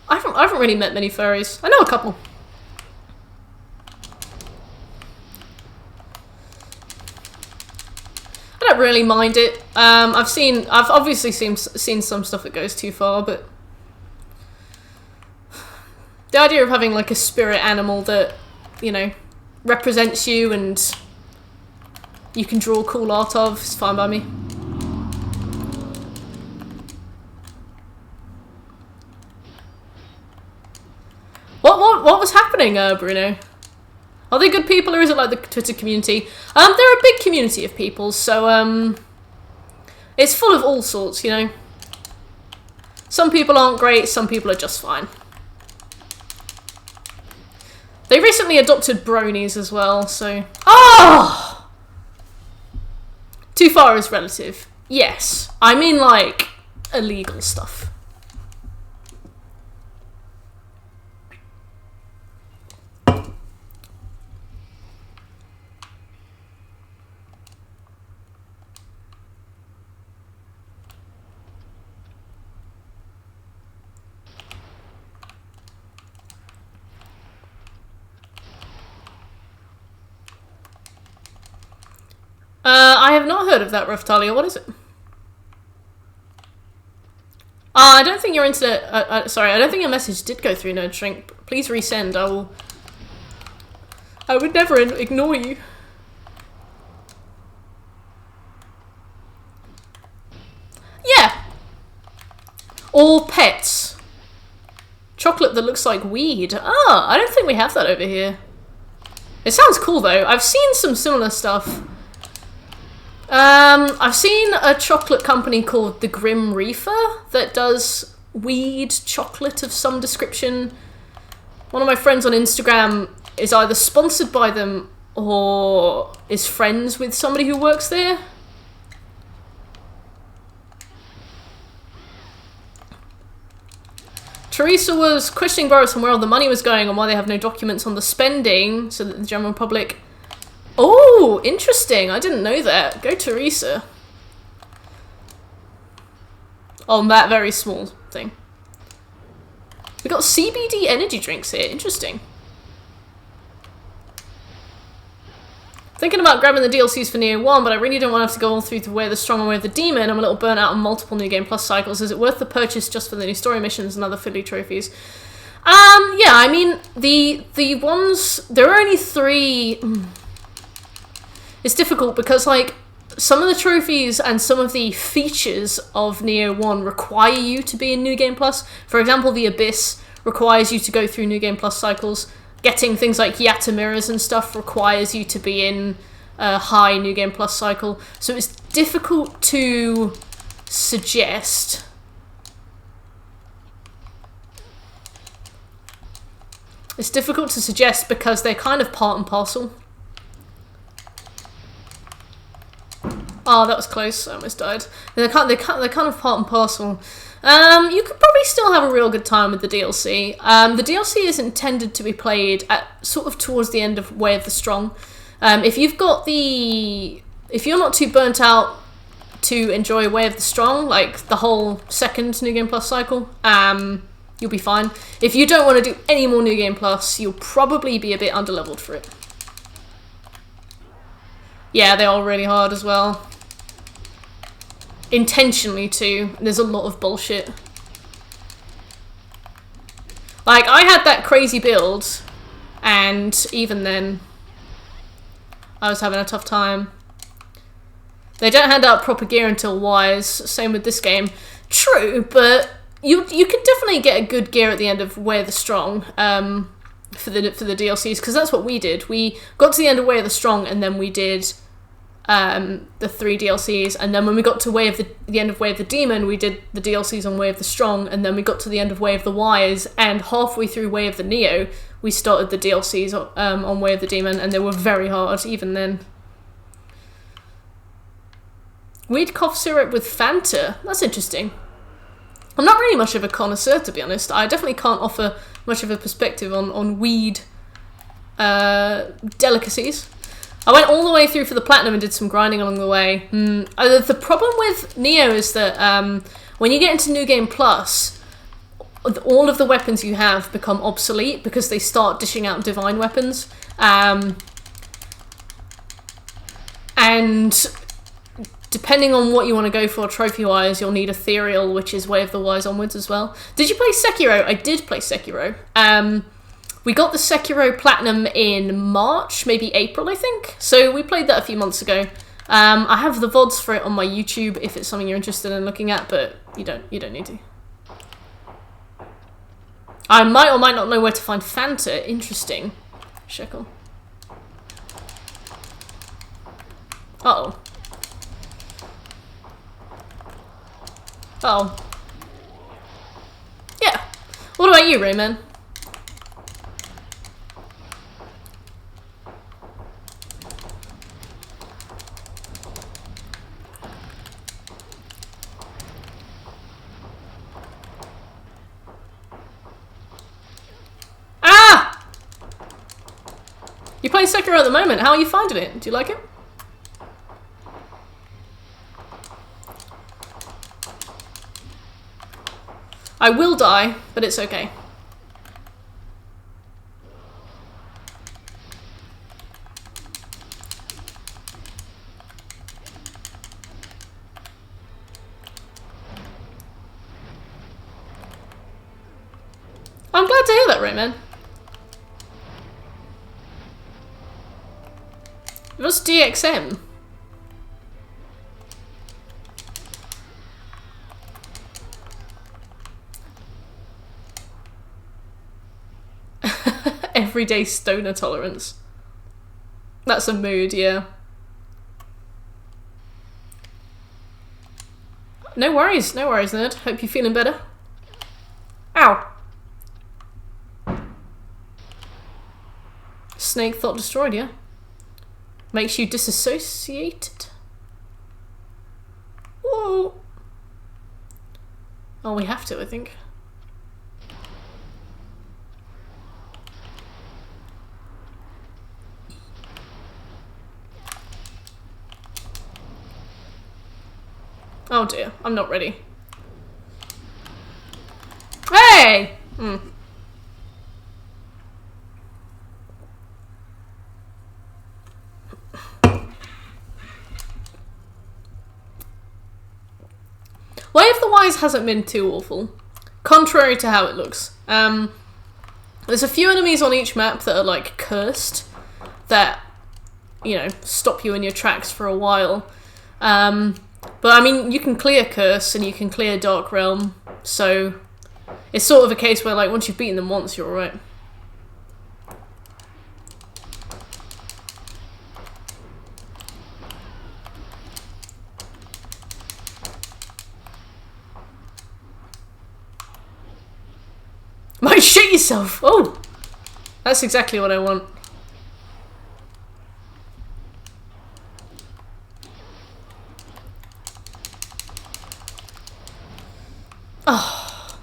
haven't really met many furries. I know a couple. I don't really mind it. I've obviously seen some stuff that goes too far, but the idea of having like a spirit animal that, you know, represents you and you can draw cool art of is fine by me. What was happening, Bruno? Are they good people or is it like the Twitter community? They're a big community of people, so it's full of all sorts, you know. Some people aren't great, some people are just fine. They recently adopted bronies as well, so... Oh! Too far is relative. Yes. I mean, like, illegal stuff. I have not heard of that, Raftalia. What is it? I don't think your internet... sorry, I don't think your message did go through, Nerd Shrink. Please resend. I would never ignore you. Yeah. All pets. Chocolate that looks like weed. Ah, I don't think we have that over here. It sounds cool, though. I've seen some similar stuff. I've seen a chocolate company called the Grim Reaper that does weed chocolate of some description. One of my friends on Instagram is either sponsored by them or is friends with somebody who works there. Teresa was questioning Boris on where all the money was going and why they have no documents on the spending so that the general public... Oh, interesting. I didn't know that. Go Teresa. On that very small thing. We got CBD energy drinks here. Interesting. Thinking about grabbing the DLCs for Nioh 1, but I really don't want to have to go all through the Way of the Strong and Way of the Demon. I'm a little burnt out on multiple New Game Plus cycles. Is it worth the purchase just for the new story missions and other fiddly trophies? Yeah, I mean, the ones... There are only 3... It's difficult because, like, some of the trophies and some of the features of Nioh 1 require you to be in New Game Plus. For example, the Abyss requires you to go through New Game Plus cycles. Getting things like Yatta mirrors and stuff requires you to be in a high New Game Plus cycle. So it's difficult to suggest. It's difficult to suggest because they're kind of part and parcel. Oh, that was close. I almost died. They're kind of part and parcel. You could probably still have a real good time with the DLC. The DLC is intended to be played at sort of towards the end of Way of the Strong. If you're not too burnt out to enjoy Way of the Strong, like the whole second New Game Plus cycle, you'll be fine. If you don't want to do any more New Game Plus, you'll probably be a bit underleveled for it. Yeah, they're all really hard as well. Intentionally too. There's a lot of bullshit. Like, I had that crazy build, and even then, I was having a tough time. They don't hand out proper gear until Wise. Same with this game. True, but you can definitely get a good gear at the end of Way of the Strong for the DLCs, because that's what we did. We got to the end of Way of the Strong, and then we did the 3 DLCs, and then when we got to the end of Way of the Demon, we did the DLCs on Way of the Strong, and then we got to the end of Way of the Wise, and halfway through Way of the Nioh, we started the DLCs on Way of the Demon, and they were very hard even then. Weed cough syrup with Fanta. That's interesting. I'm not really much of a connoisseur, to be honest. I definitely can't offer much of a perspective on weed delicacies. I went all the way through for the platinum and did some grinding along the way. The problem with Nioh is that when you get into New Game Plus, all of the weapons you have become obsolete because they start dishing out divine weapons. And depending on what you want to go for trophy-wise, you'll need Ethereal, which is Way of the Wise onwards as well. Did you play Sekiro? I did play Sekiro. We got the Sekiro Platinum in March, maybe April, I think. So we played that a few months ago. I have the VODs for it on my YouTube if it's something you're interested in looking at, but you don't need to. I might or might not know where to find Fanta. Interesting. Shekel. Uh-oh. Uh-oh. Yeah. What about you, Rayman? Ah! You're playing Sekiro at the moment. How are you finding it? Do you like it? I will die, but it's okay. I'm glad to hear that, Rayman. What's DXM? Everyday stoner tolerance. That's a mood, yeah. No worries, nerd. Hope you're feeling better. Ow! Snake thought destroyed, yeah? Makes you disassociated? Whoa! Oh, we have to, I think. Oh dear, I'm not ready. Hey! Way of the Wise hasn't been too awful, contrary to how it looks. There's a few enemies on each map that are like cursed, that, you know, stop you in your tracks for a while. But I mean, you can clear Curse and you can clear Dark Realm, so it's sort of a case where, like, once you've beaten them once, you're alright. Might shit yourself! Oh! That's exactly what I want. Oh.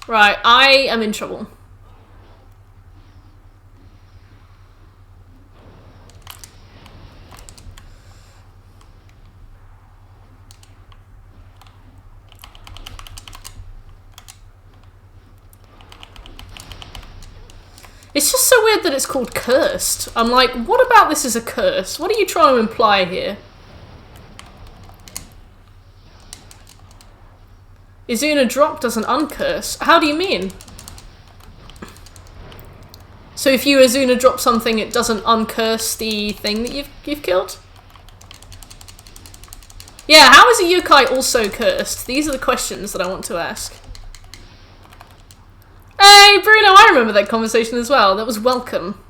Right, I am in trouble. It's just so weird that it's called cursed. I'm like, what about this is a curse? What are you trying to imply here? Izuna drop doesn't uncurse. How do you mean? So if you Izuna drop something, it doesn't uncurse the thing that you've killed? Yeah, how is a yokai also cursed? These are the questions that I want to ask. Hey, Bruno, I remember that conversation as well. That was welcome.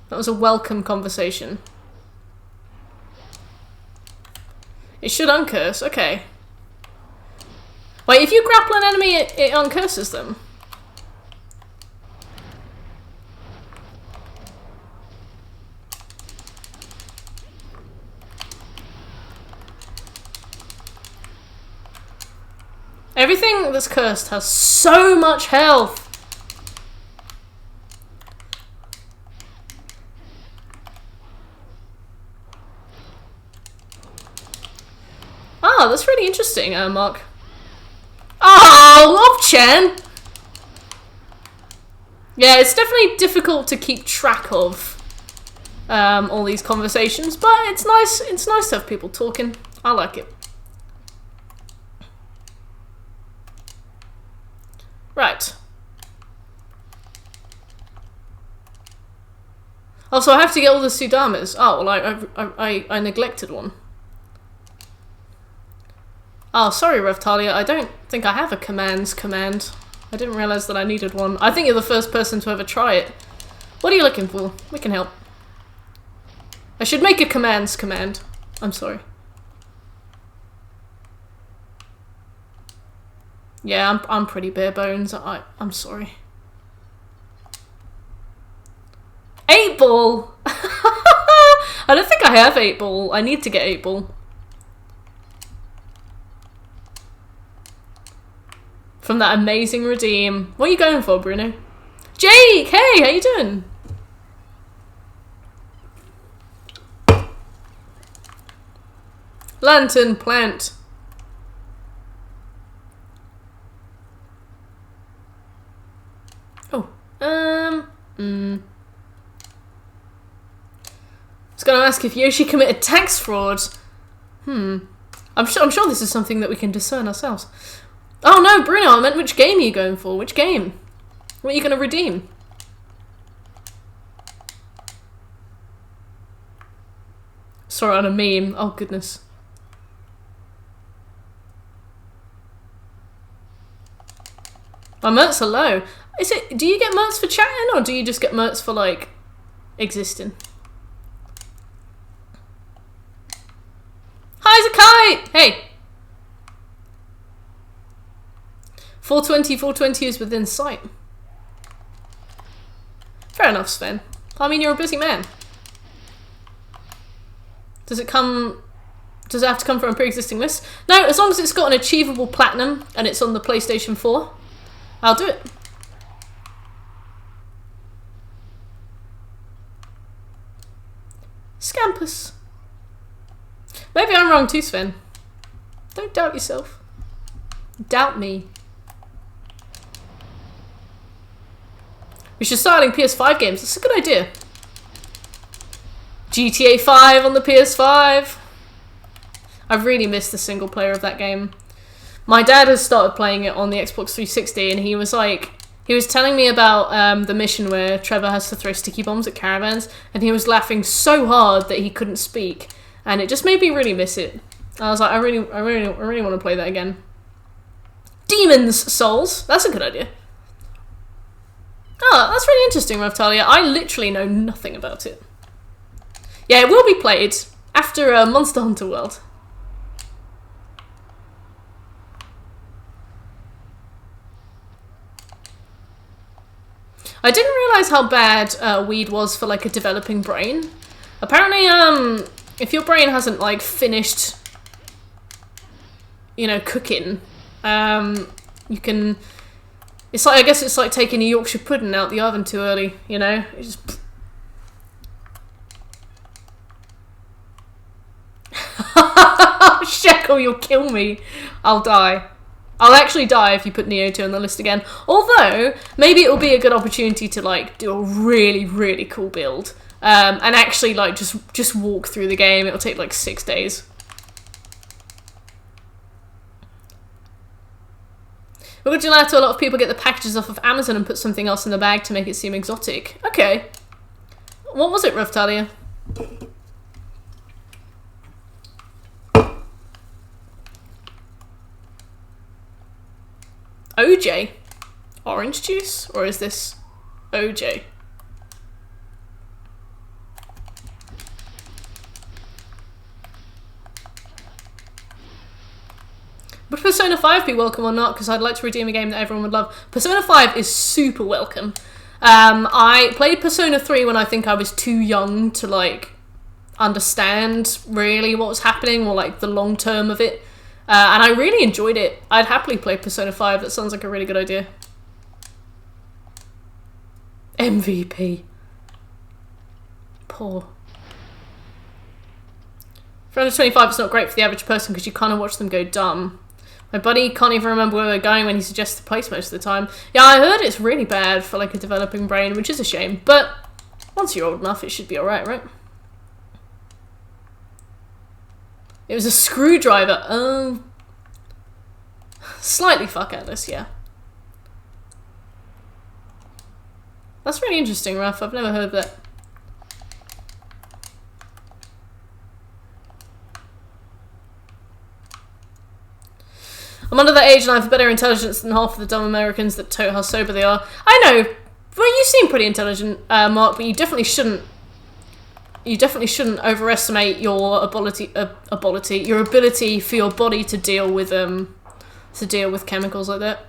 That was a welcome conversation. It should uncurse, okay. Wait, if you grapple an enemy, it uncurses them. Everything that's cursed has so much health. Oh, that's really interesting, Mark. Oh, Lobchen! Yeah, it's definitely difficult to keep track of all these conversations, but it's nice. It's nice to have people talking. I like it. Right. Also, I have to get all the Sudamas. Oh, well, I neglected one. Oh, sorry, Revtalia. I don't think I have a commands command. I didn't realise that I needed one. I think you're the first person to ever try it. What are you looking for? We can help. I should make a commands command. I'm sorry. Yeah, I'm pretty bare bones. I'm sorry. 8-ball! I don't think I have 8-ball. I need to get 8-ball. From that amazing redeem. What are you going for, Bruno? Jake! Hey, how you doing? Lantern plant. Oh. I was going to ask if Yoshi committed tax fraud. I'm sure this is something that we can discern ourselves. Oh no, Bruno, I meant which game are you going for? Which game? What are you going to redeem? Saw it on a meme. Oh goodness. My merts are low. Do you get merts for chatting or do you just get merts for like existing? Hi, Zakai! Hey! 420 is within sight. Fair enough, Sven. I mean, you're a busy man. Does it have to come from a pre-existing list? No, as long as it's got an achievable platinum and it's on the PlayStation 4, I'll do it. Scampus. Maybe I'm wrong too, Sven. Don't doubt yourself. Doubt me. We should start adding PS5 games. That's a good idea. GTA 5 on the PS5. I've really missed the single player of that game. My dad has started playing it on the Xbox 360 and he was telling me about the mission where Trevor has to throw sticky bombs at caravans and he was laughing so hard that he couldn't speak and it just made me really miss it. I was like, I really want to play that again. Demon's Souls. That's a good idea. Oh, that's really interesting, Revtalia. I literally know nothing about it. Yeah, it will be played after Monster Hunter World. I didn't realise how bad weed was for like a developing brain. Apparently, if your brain hasn't like finished, you know, cooking, you can. It's like, I guess it's like taking a Yorkshire pudding out the oven too early, you know? It's just... Shekel, you'll kill me. I'll die. I'll actually die if you put Nioh 2 on the list again. Although, maybe it'll be a good opportunity to like do a really, really cool build. And actually like just walk through the game. It'll take like 6 days. We're going to allow a lot of people get the packages off of Amazon and put something else in the bag to make it seem exotic. Okay. What was it, Revtalia? OJ? Orange juice? Or is this OJ? Would Persona 5 be welcome or not? Because I'd like to redeem a game that everyone would love. Persona 5 is super welcome. I played Persona 3 when I think I was too young to like understand really what was happening or like the long term of it. And I really enjoyed it. I'd happily play Persona 5. That sounds like a really good idea. MVP. Poor. For under 25, it's not great for the average person because you kind of watch them go dumb. My buddy can't even remember where we're going when he suggests the place most of the time. Yeah, I heard it's really bad for like a developing brain, which is a shame. But once you're old enough, it should be alright, right? It was a screwdriver. Oh. Slightly fuck at us, yeah. That's really interesting, Raph. I've never heard of that. I'm under that age and I have better intelligence than half of the dumb Americans that tote how sober they are. I know. Well, you seem pretty intelligent, Mark, but you definitely shouldn't overestimate your ability for your body to deal with chemicals like that.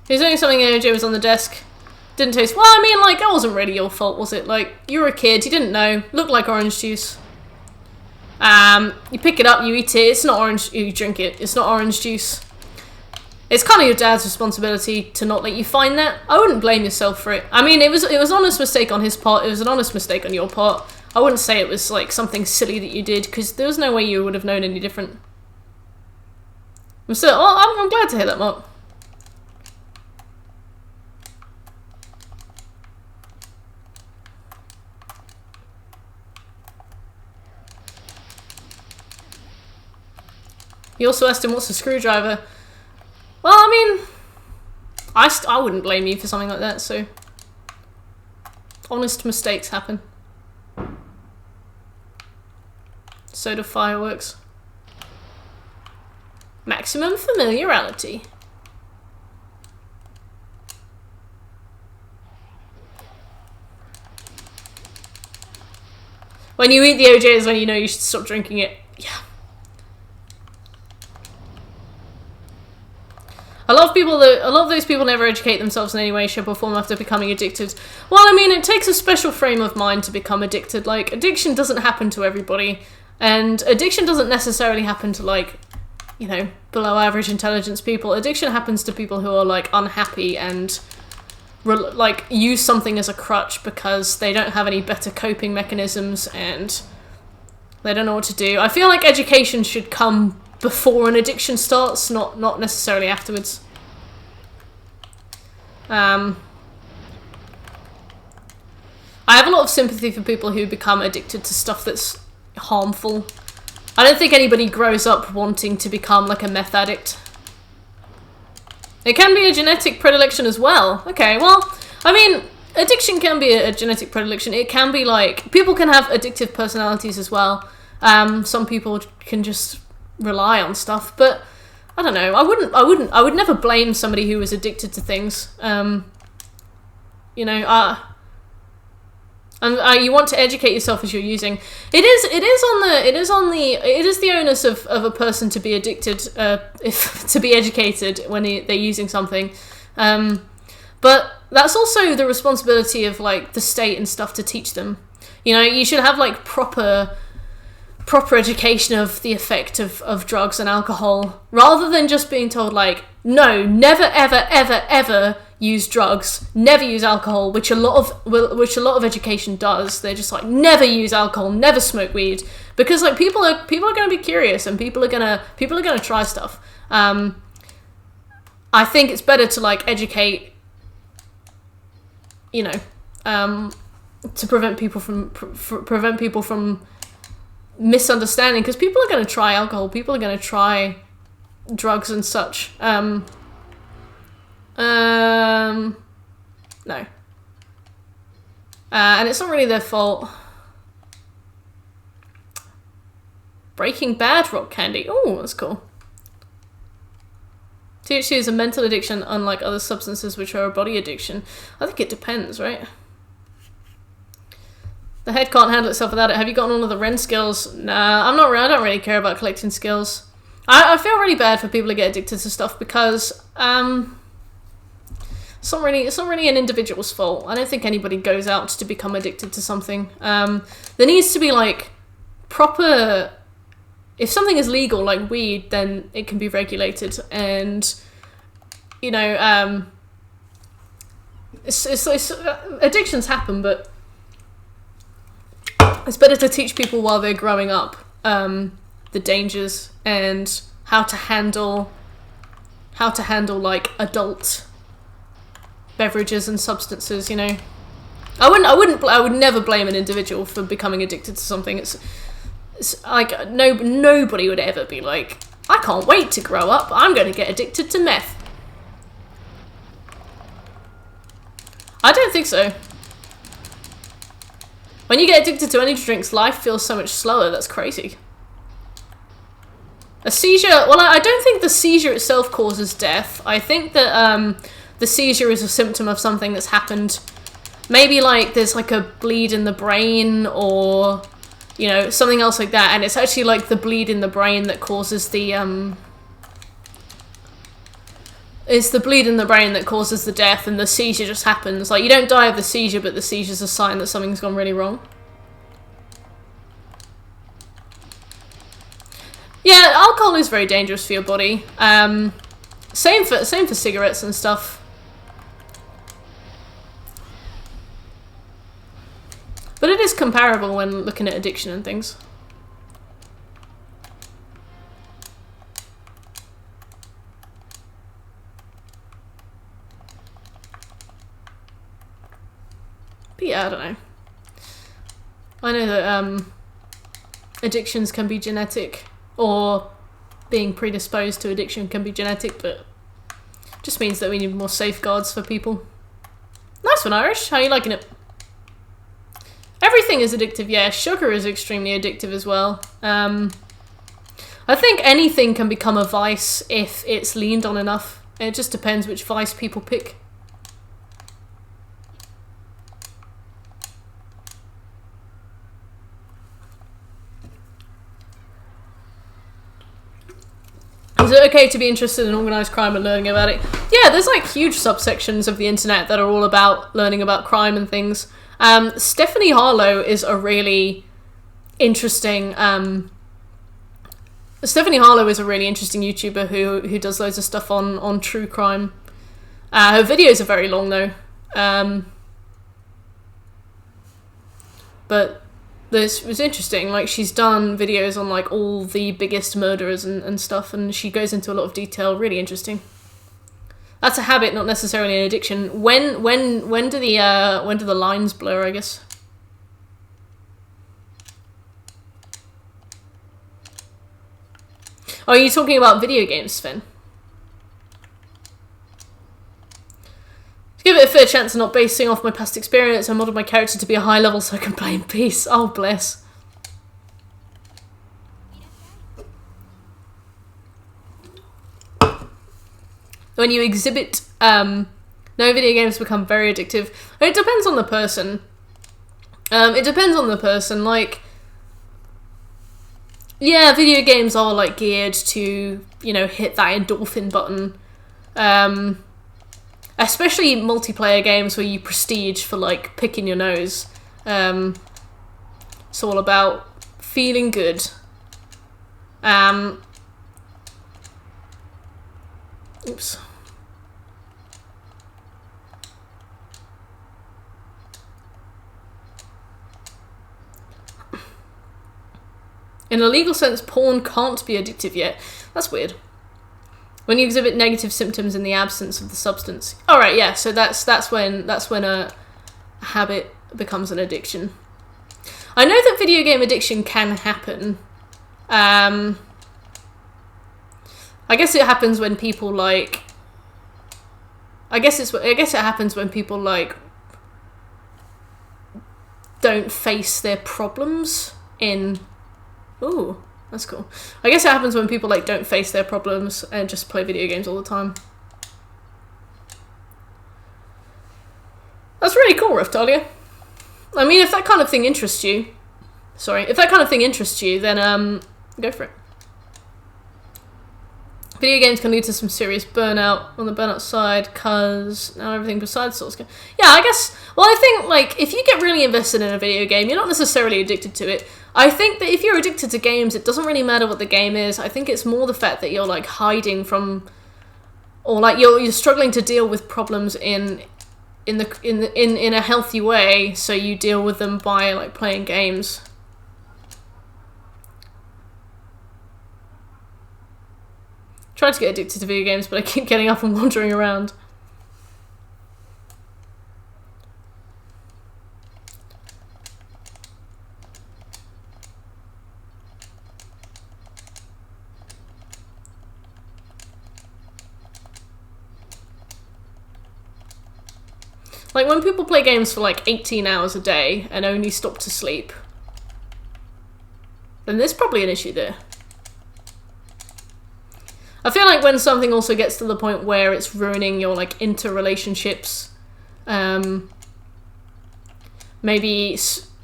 He was doing something and AJ was on the desk. Didn't taste... Well, I mean, like, that wasn't really your fault, was it? Like, you were a kid, you didn't know. Looked like orange juice. You pick it up, you eat it. It's not orange... You drink it. It's not orange juice. It's kind of your dad's responsibility to not let you find that. I wouldn't blame yourself for it. I mean, it was an honest mistake on his part. It was an honest mistake on your part. I wouldn't say it was, like, something silly that you did, because there was no way you would have known any different. I'm glad to hear that, Mark. He also asked him, what's a screwdriver? Well, I mean, I wouldn't blame you for something like that, so... Honest mistakes happen. So do fireworks. Maximum familiarity. When you eat the OJ is when you know you should stop drinking it. Yeah. A lot of those people never educate themselves in any way, shape or form after becoming addicted. Well, I mean, it takes a special frame of mind to become addicted. Like, addiction doesn't happen to everybody. And addiction doesn't necessarily happen to, like, you know, below average intelligence people. Addiction happens to people who are, like, unhappy and, like, use something as a crutch because they don't have any better coping mechanisms and they don't know what to do. I feel like education should come before an addiction starts, not necessarily afterwards. I have a lot of sympathy for people who become addicted to stuff that's harmful. I don't think anybody grows up wanting to become like a meth addict. It can be a genetic predilection as well. Okay, well, I mean, addiction can be a genetic predilection. It can be like, people can have addictive personalities as well. Some people can just rely on stuff, but I don't know. I would never blame somebody who was addicted to things. You know, you want to educate yourself as you're using. It is the onus of a person to be addicted, to be educated when they're using something. But that's also the responsibility of like the state and stuff to teach them. You know, you should have like proper education of the effect of drugs and alcohol, rather than just being told like, no, never ever ever ever use drugs, never use alcohol, which a lot of education does. They're just like, never use alcohol, never smoke weed, because like people are going to be curious and people are going to try stuff. I think it's better to like educate, you know, to prevent people from misunderstanding, because people are going to try alcohol, people are going to try drugs and such. No. And it's not really their fault. Breaking Bad rock candy. Oh, that's cool. THC is a mental addiction, unlike other substances which are a body addiction. I think it depends, right? The head can't handle itself without it. Have you gotten all of the Ren skills? Nah, I don't really care about collecting skills. I feel really bad for people who get addicted to stuff because it's not really an individual's fault. I don't think anybody goes out to become addicted to something. There needs to be like proper if something is legal like weed, then it can be regulated, and you know, addictions happen, but it's better to teach people while they're growing up the dangers and how to handle like adult beverages and substances. You know, I would never blame an individual for becoming addicted to something. It's like nobody would ever be like, I can't wait to grow up, I'm going to get addicted to meth. I don't think so. When you get addicted to energy drinks, life feels so much slower. That's crazy. A seizure, well, I don't think the seizure itself causes death. I think that the seizure is a symptom of something that's happened. Maybe like there's like a bleed in the brain, or you know, something else like that, and it's actually like the bleed in the brain that causes the it's the bleed in the brain that causes the death, and the seizure just happens. Like, you don't die of the seizure, but the seizure's a sign that something's gone really wrong. Yeah, alcohol is very dangerous for your body. Same for cigarettes and stuff. But it is comparable when looking at addiction and things. But yeah, I don't know. I know that addictions can be genetic, or being predisposed to addiction can be genetic, but it just means that we need more safeguards for people. Nice one, Irish. How are you liking it? Everything is addictive, yeah. Sugar is extremely addictive as well. I think anything can become a vice if it's leaned on enough. It just depends which vice people pick. Is it okay to be interested in organised crime and learning about it? Yeah, there's like huge subsections of the internet that are all about learning about crime and things. Stephanie Harlow is a really interesting YouTuber who does loads of stuff on true crime. Her videos are very long though. But this was interesting. Like, she's done videos on like all the biggest murderers and stuff, and she goes into a lot of detail. Really interesting. That's a habit, not necessarily an addiction. When do the lines blur, I guess? Oh, are you talking about video games, Sven? To give it a fair chance of not basing off my past experience, I modeled my character to be a high level so I can play in peace. Oh, bless. When you exhibit, no, video games become very addictive. It depends on the person. Like, yeah, video games are like geared to, you know, hit that endorphin button. Especially multiplayer games where you prestige for like picking your nose. It's all about feeling good. Oops. In a legal sense, porn can't be addictive yet. That's weird. When you exhibit negative symptoms in the absence of the substance. All right, yeah. So that's when a habit becomes an addiction. I know that video game addiction can happen. I guess it happens when people like. I guess it happens when people like don't face their problems in. Ooh, that's cool. I guess it happens when people like don't face their problems and just play video games all the time. That's really cool, Riftalia. I mean, if that kind of thing interests you, then go for it. Video games can lead to some serious burnout on the burnout side, because now everything besides Souls can... Yeah, I guess... Well, I think, like, if you get really invested in a video game, you're not necessarily addicted to it. I think that if you're addicted to games, it doesn't really matter what the game is. I think it's more the fact that you're, like, hiding from... Or, like, you're struggling to deal with problems in a healthy way, so you deal with them by, like, playing games. Tried to get addicted to video games, but I keep getting up and wandering around. Like, when people play games for like 18 hours a day and only stop to sleep, then there's probably an issue there. I feel like when something also gets to the point where it's ruining your, like, interrelationships, maybe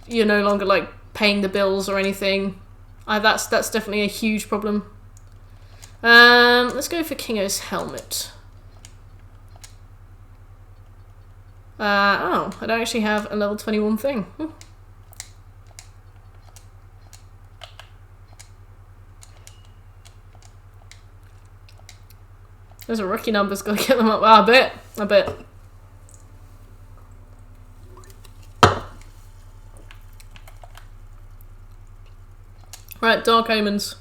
you're no longer, like, paying the bills or anything, that's definitely a huge problem. Let's go for Kingo's helmet. Oh, I don't actually have a level 21 thing. Those are rookie numbers, gotta get them up. Ah, I bet. Right, Dark Omens.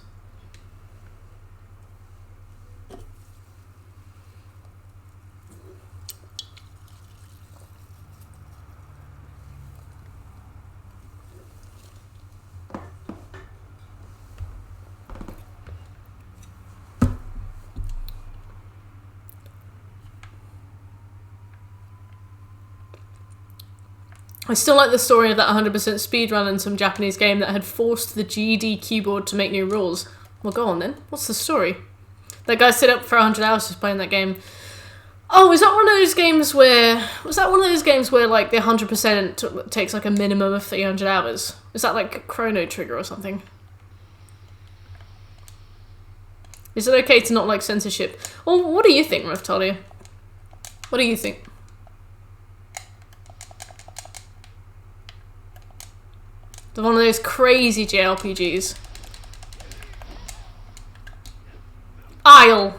I still like the story of that 100% speedrun in some Japanese game that had forced the GD keyboard to make new rules. Well, go on then. What's the story? That guy stayed up for 100 hours just playing that game. Oh, is that one of those games where... Was that one of those games where, like, the 100% takes, like, a minimum of 300 hours? Is that, like, Chrono Trigger or something? Is it okay to not like censorship? Well, what do you think, Raftalia? What do you think? One of those crazy JRPGs. Isle.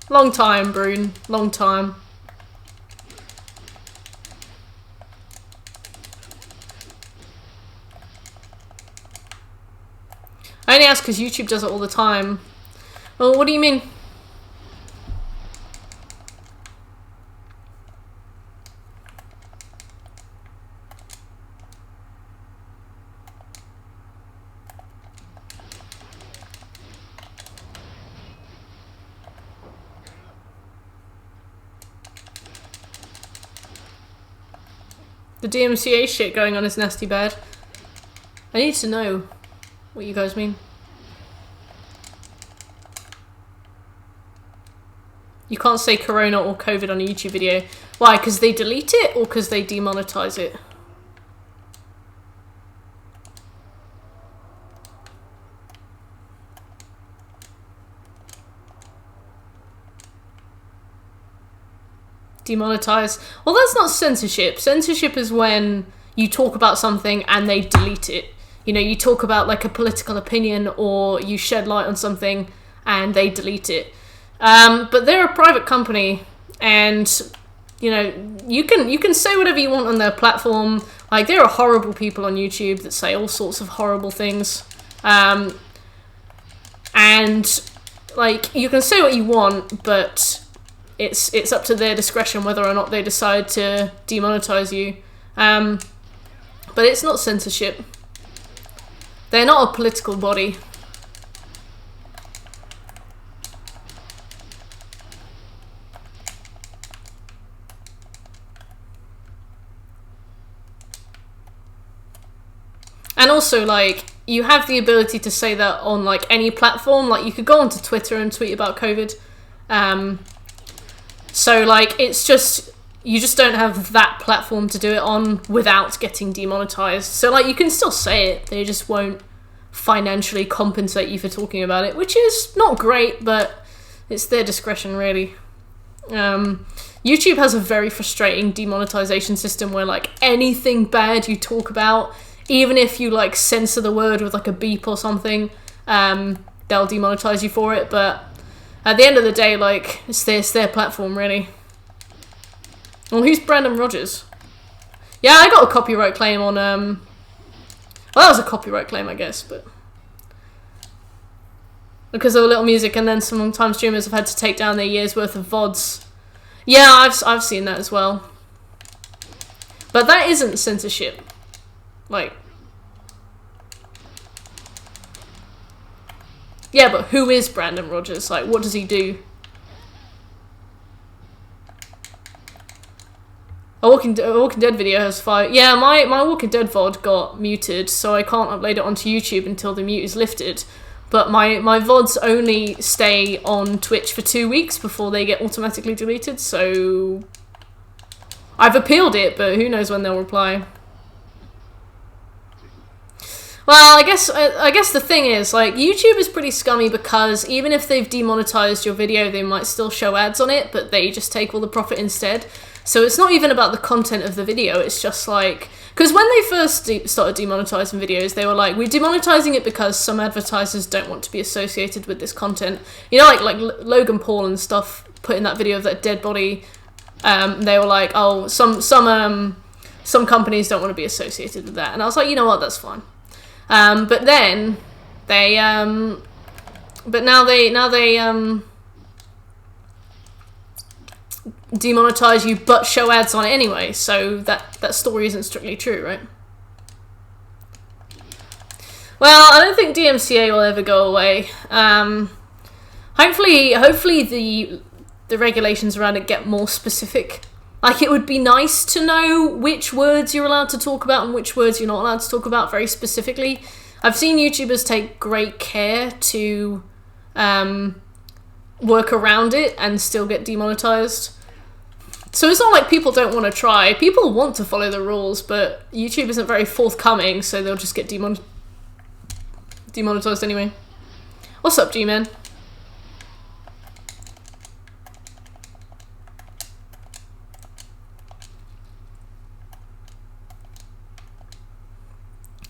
Long time, Brune. Long time. I only ask because YouTube does it all the time. Well, what do you mean? The DMCA shit going on is nasty bad. I need to know what you guys mean. You can't say Corona or COVID on a YouTube video. Why? Because they delete it or because they demonetize it? Demonetize. Well, that's not censorship. Censorship is when you talk about something and they delete it. You know, you talk about like a political opinion or you shed light on something and they delete it. But they're a private company, and you know, you can say whatever you want on their platform. Like, there are horrible people on YouTube that say all sorts of horrible things, and like, you can say what you want, but it's up to their discretion whether or not they decide to demonetize you. But it's not censorship. They're not a political body. And also, like, you have the ability to say that on, like, any platform. Like, you could go onto Twitter and tweet about COVID. So, like, it's just... You just don't have that platform to do it on without getting demonetized. So, like, you can still say it. They just won't financially compensate you for talking about it, which is not great, but it's their discretion, really. YouTube has a very frustrating demonetization system where, like, anything bad you talk about, even if you, like, censor the word with, like, a beep or something, they'll demonetize you for it. But at the end of the day, like, it's their platform, really. Well, who's Brandon Rogers? Yeah, I got a copyright claim on, well, that was a copyright claim, I guess, but because of a little music, and then sometimes streamers have had to take down their year's worth of VODs. Yeah, I've seen that as well. But that isn't censorship. Like, yeah, but who is Brandon Rogers? Like, what does he do? A Walking Dead video has 5... Yeah, my Walking Dead VOD got muted, so I can't upload it onto YouTube until the mute is lifted. But my VODs only stay on Twitch for 2 weeks before they get automatically deleted, so I've appealed it, but who knows when they'll reply. Well, I guess the thing is, like, YouTube is pretty scummy because even if they've demonetized your video, they might still show ads on it, but they just take all the profit instead. So it's not even about the content of the video, it's just like... Because when they first started demonetizing videos, they were like, we're demonetizing it because some advertisers don't want to be associated with this content. You know, like Logan Paul and stuff put in that video of that dead body. They were like, oh, some companies don't want to be associated with that. And I was like, you know what, that's fine. But then they now they demonetize you but show ads on it anyway, so that story isn't strictly true, right? Well, I don't think DMCA will ever go away. Hopefully the regulations around it get more specific. Like, it would be nice to know which words you're allowed to talk about and which words you're not allowed to talk about very specifically. I've seen YouTubers take great care to work around it and still get demonetized. So it's not like people don't want to try. People want to follow the rules, but YouTube isn't very forthcoming, so they'll just get demonetized anyway. What's up, G-Man?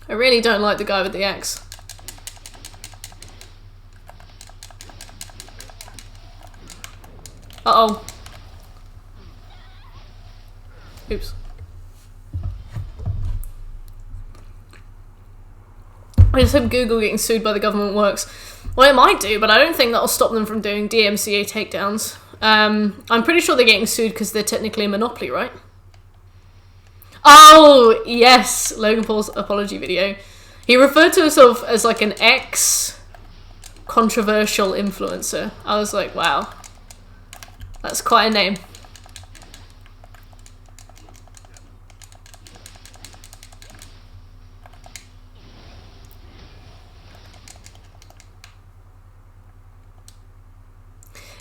I really don't like the guy with the axe. Uh-oh. Oops. I just hope Google getting sued by the government works. Well, it might do, but I don't think that'll stop them from doing DMCA takedowns. I'm pretty sure they're getting sued because they're technically a monopoly, right? Oh, yes! Logan Paul's apology video. He referred to himself as like an ex-controversial influencer. I was like, wow. That's quite a name.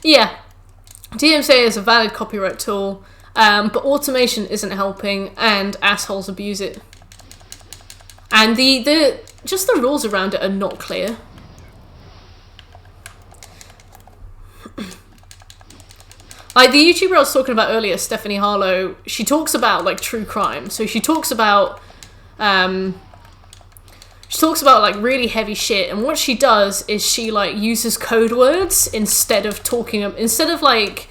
Yeah, DMCA is a valid copyright tool, but automation isn't helping, and assholes abuse it. And just the rules around it are not clear. Like the YouTuber I was talking about earlier, Stephanie Harlow, she talks about like true crime. So she talks about like really heavy shit, and what she does is she like uses code words instead of like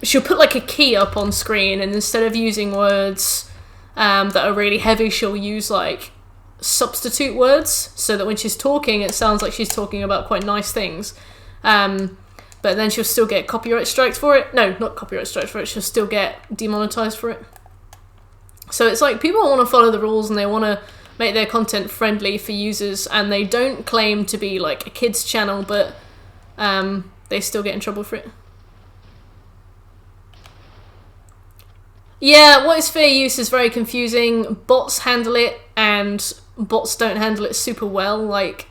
she'll put like a key up on screen, and instead of using words that are really heavy, she'll use like substitute words so that when she's talking it sounds like she's talking about quite nice things, but then she'll still get copyright strikes for it. No, not copyright strikes for it, she'll still get demonetized for it. So it's like people want to follow the rules and they want to make their content friendly for users, and they don't claim to be like a kids channel, but they still get in trouble for it. Yeah, what is fair use is very confusing. Bots handle it, and bots don't handle it super well. Like,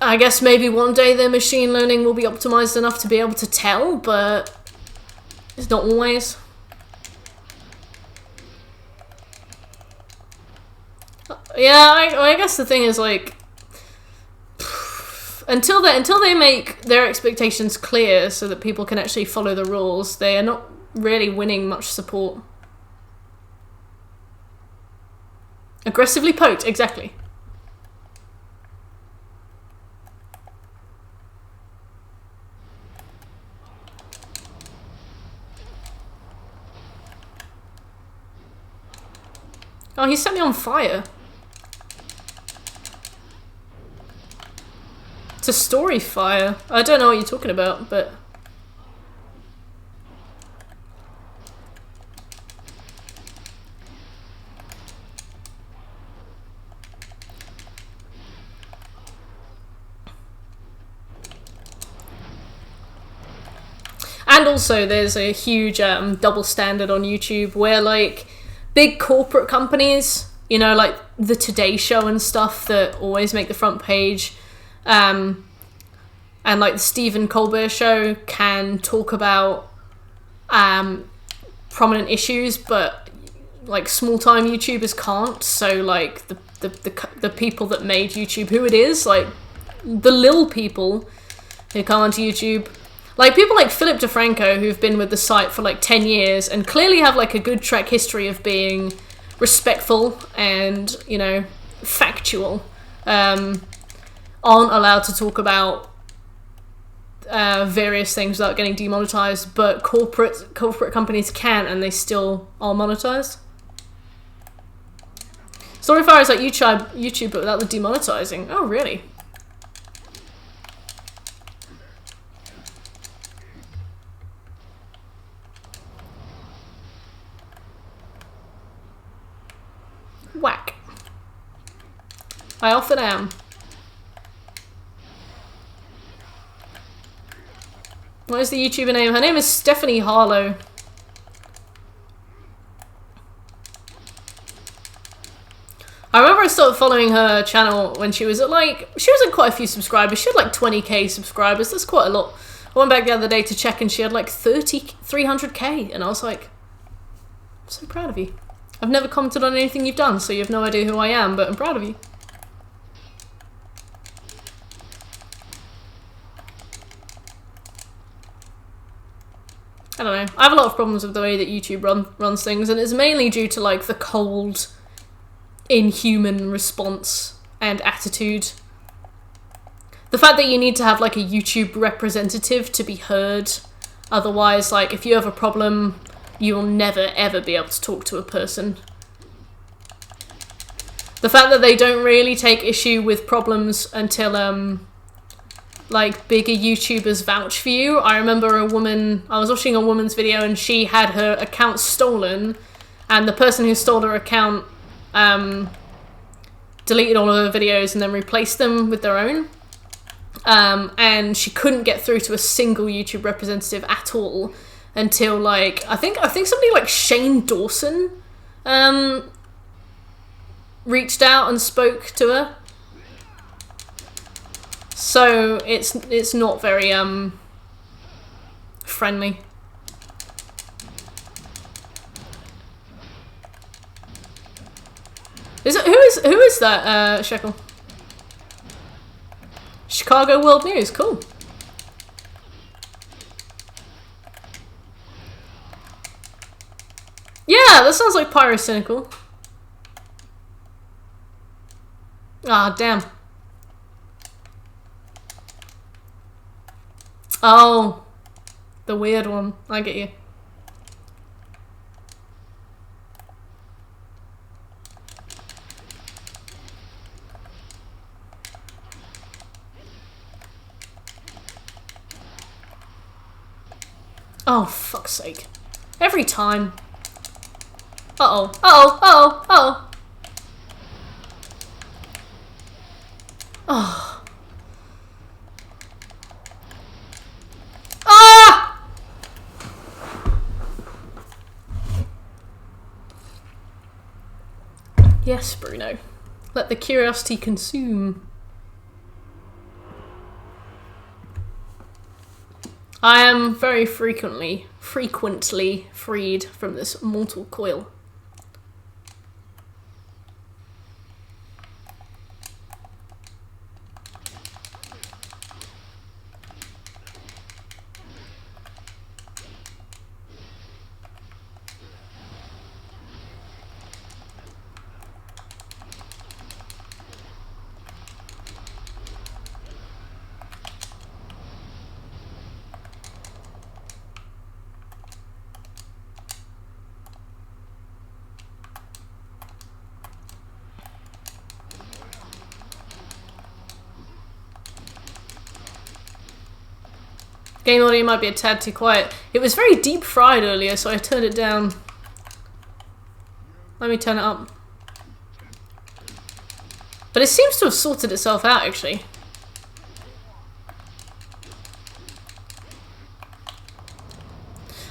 I guess maybe one day their machine learning will be optimized enough to be able to tell, but it's not always. Yeah, I guess the thing is, like, until they make their expectations clear so that people can actually follow the rules, they are not really winning much support. Aggressively poked, exactly. Oh, he set me on fire. It's a story fire. I don't know what you're talking about, but... And also, there's a huge double standard on YouTube where, like, big corporate companies, you know, like the Today Show and stuff that always make the front page, and like the Stephen Colbert Show can talk about prominent issues, but like small-time YouTubers can't. So, like, the people that made YouTube who it is, like the lil people who come onto YouTube. Like, people like Philip DeFranco, who've been with the site for, like, 10 years and clearly have, like, a good track history of being respectful and, you know, factual, aren't allowed to talk about various things without getting demonetized, but corporate companies can, and they still are monetized. Storyfire is like YouTube, but without the demonetizing. Oh, really? Whack. I often am. What is the YouTuber name? Her name is Stephanie Harlow. I remember I started following her channel when she was at, like, she was at quite a few subscribers. She had like 20k subscribers. That's quite a lot. I went back the other day to check and she had like 300k, and I was like, I'm so proud of you. I've never commented on anything you've done, so you have no idea who I am, but I'm proud of you. I don't know. I have a lot of problems with the way that YouTube runs things, and it's mainly due to, like, the cold, inhuman response and attitude. The fact that you need to have, like, a YouTube representative to be heard. Otherwise, like, if you have a problem, you will never, ever be able to talk to a person. The fact that they don't really take issue with problems until, like, bigger YouTubers vouch for you. I remember I was watching a woman's video and she had her account stolen, and the person who stole her account, deleted all of her videos and then replaced them with their own. And she couldn't get through to a single YouTube representative at all until, like, I think somebody like Shane Dawson reached out and spoke to her. So it's not very friendly. Who is that, Shekel? Chicago World News, cool. Yeah, that sounds like Pyrocynical. Ah, damn. Oh, the weird one. I get you. Oh, fuck's sake. Every time. Uh-oh. Uh-oh. Uh-oh. Uh-oh. Oh. Ah! Yes, Bruno. Let the curiosity consume. I am very frequently freed from this mortal coil. Game audio might be a tad too quiet. It was very deep fried earlier, so I turned it down. Let me turn it up. But it seems to have sorted itself out, actually.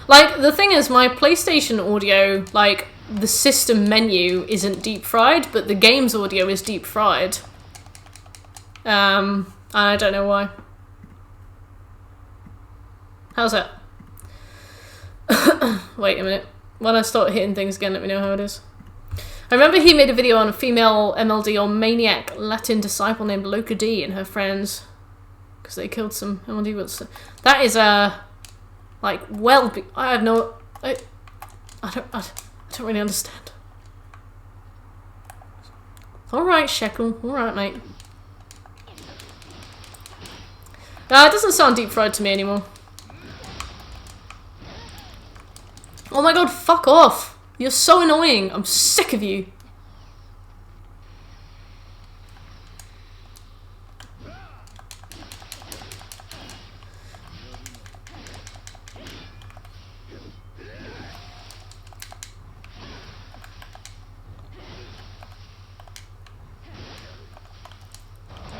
Like, the thing is, my PlayStation audio, like, the system menu isn't deep fried, but the game's audio is deep fried. And I don't know why. How's that? Wait a minute. When I start hitting things again, let me know how it is. I remember he made a video on a female MLD or maniac Latin disciple named Loca D and her friends. Because they killed some MLD with... That is like, well... I have no... I don't really understand. Alright, Shekel. Alright, mate. It doesn't sound deep fried to me anymore. Oh my god, fuck off! You're so annoying. I'm sick of you.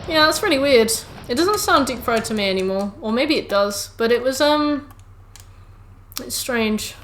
Yeah, that's really weird. It doesn't sound deep fried to me anymore. Or maybe it does, but it was, it's strange.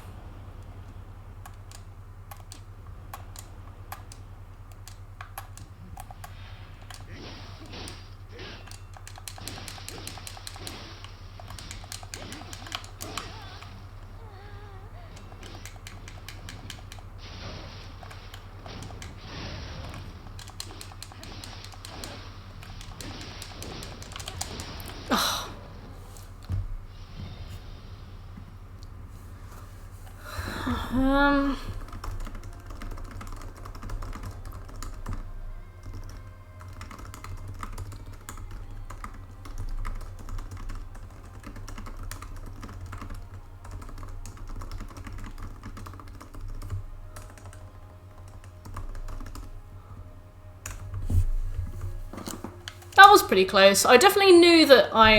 That was pretty close. I definitely knew that I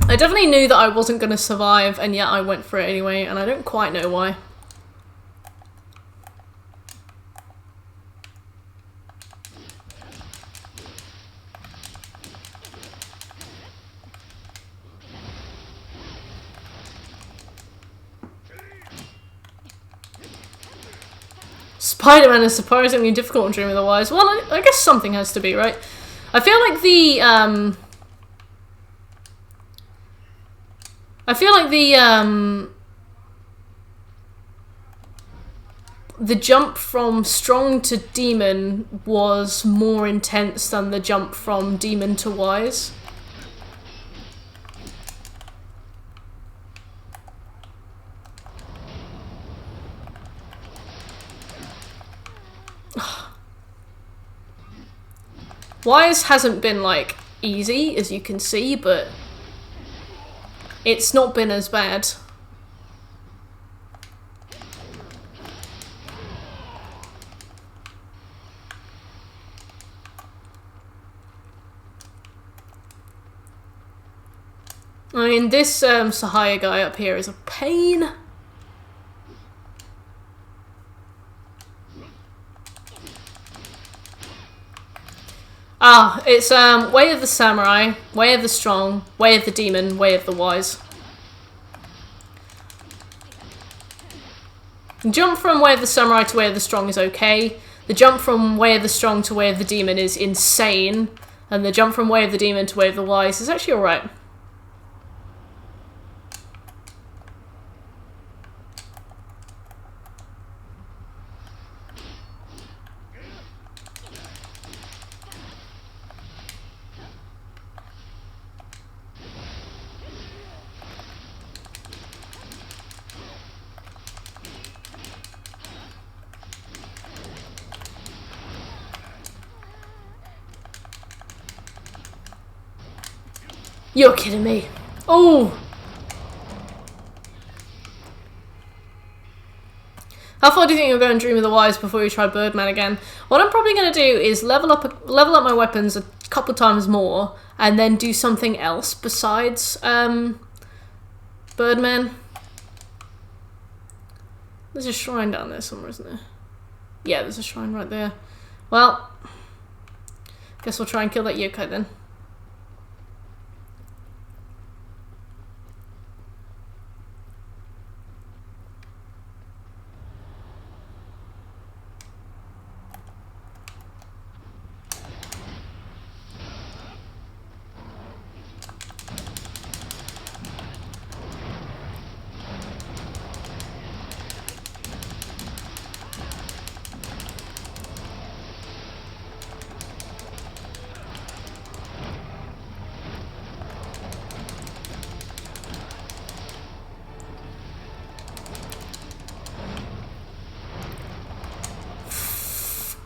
definitely knew that I wasn't going to survive, and yet I went for it anyway, and I don't quite know why. Spider-Man is surprisingly difficult in Dream of the Wise. Well, I guess something has to be, right? I feel like the jump from strong to demon was more intense than the jump from demon to wise. Wise hasn't been, like, easy, as you can see, but it's not been as bad. I mean, this Sahaya guy up here is a pain. Ah, it's Way of the Samurai, Way of the Strong, Way of the Demon, Way of the Wise. The jump from Way of the Samurai to Way of the Strong is okay. The jump from Way of the Strong to Way of the Demon is insane. And the jump from Way of the Demon to Way of the Wise is actually alright. You're kidding me. Oh! How far do you think you'll go in Dream of the Wise before you try Birdman again? What I'm probably going to do is level up my weapons a couple times more and then do something else besides Birdman. There's a shrine down there somewhere, isn't there? Yeah, there's a shrine right there. Well, guess we'll try and kill that yokai then.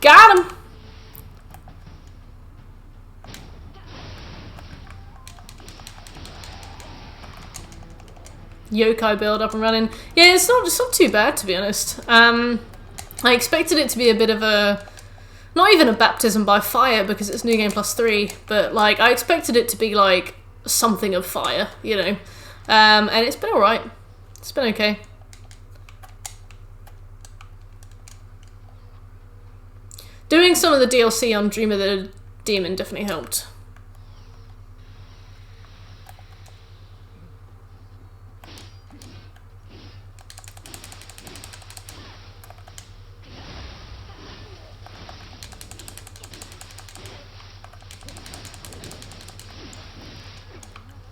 Got him! Yokai build up and running. Yeah, it's not too bad, to be honest. I expected it to be a bit of a... Not even a baptism by fire, because it's New Game Plus 3, but, like, I expected it to be, like, something of fire, you know. And it's been alright. It's been okay. Doing some of the DLC on Dream of the Demon definitely helped.